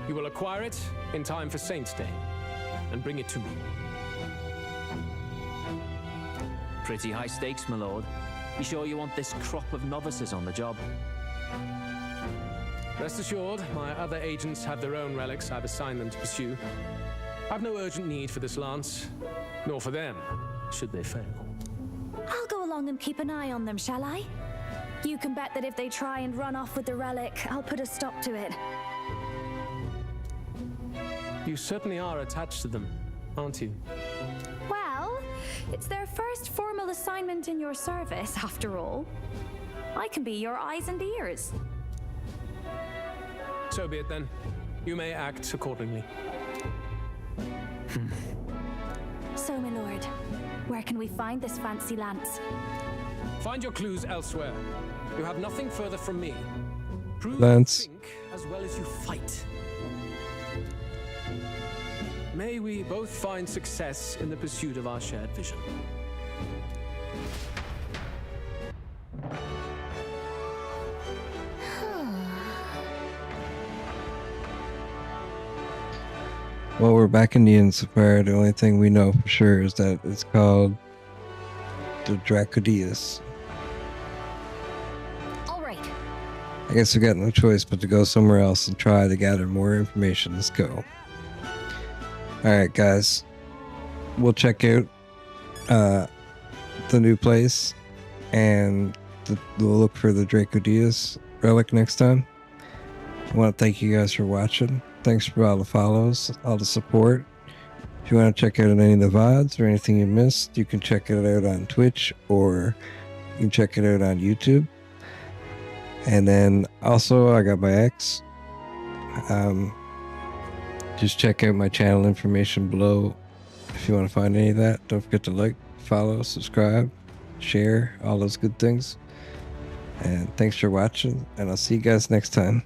You will acquire it in time for Saint's Day, and bring it to me. Pretty high stakes, my lord. You sure you want this crop of novices on the job? Rest assured, my other agents have their own relics I've assigned them to pursue. I've no urgent need for this lance, nor for them, should they fail. I'll go along and keep an eye on them, shall I? You can bet that if they try and run off with the relic, I'll put a stop to it. You certainly are attached to them, aren't you? Well, it's their first formal assignment in your service, after all. I can be your eyes and ears. So be it then. You may act accordingly. So, my lord, where can we find this fancy lance? Find your clues elsewhere. You have nothing further from me. Prove Lance. you think as well as you fight. May we both find success in the pursuit of our shared vision. Well, we're back in the Insupar. The only thing we know for sure is that it's called the Dracodeus. All right. I guess we got no choice but to go somewhere else and try to gather more information. Let's go. Alright, guys. We'll check out the new place and we'll look for the Dracodeus relic next time. I want to thank you guys for watching. Thanks for all the follows, all the support. If you want to check out any of the VODs or anything you missed, you can check it out on Twitch or you can check it out on YouTube. And then also I got my ex. Just check out my channel information below if you want to find any of that. Don't forget to like, follow, subscribe, share, all those good things. And thanks for watching, and I'll see you guys next time.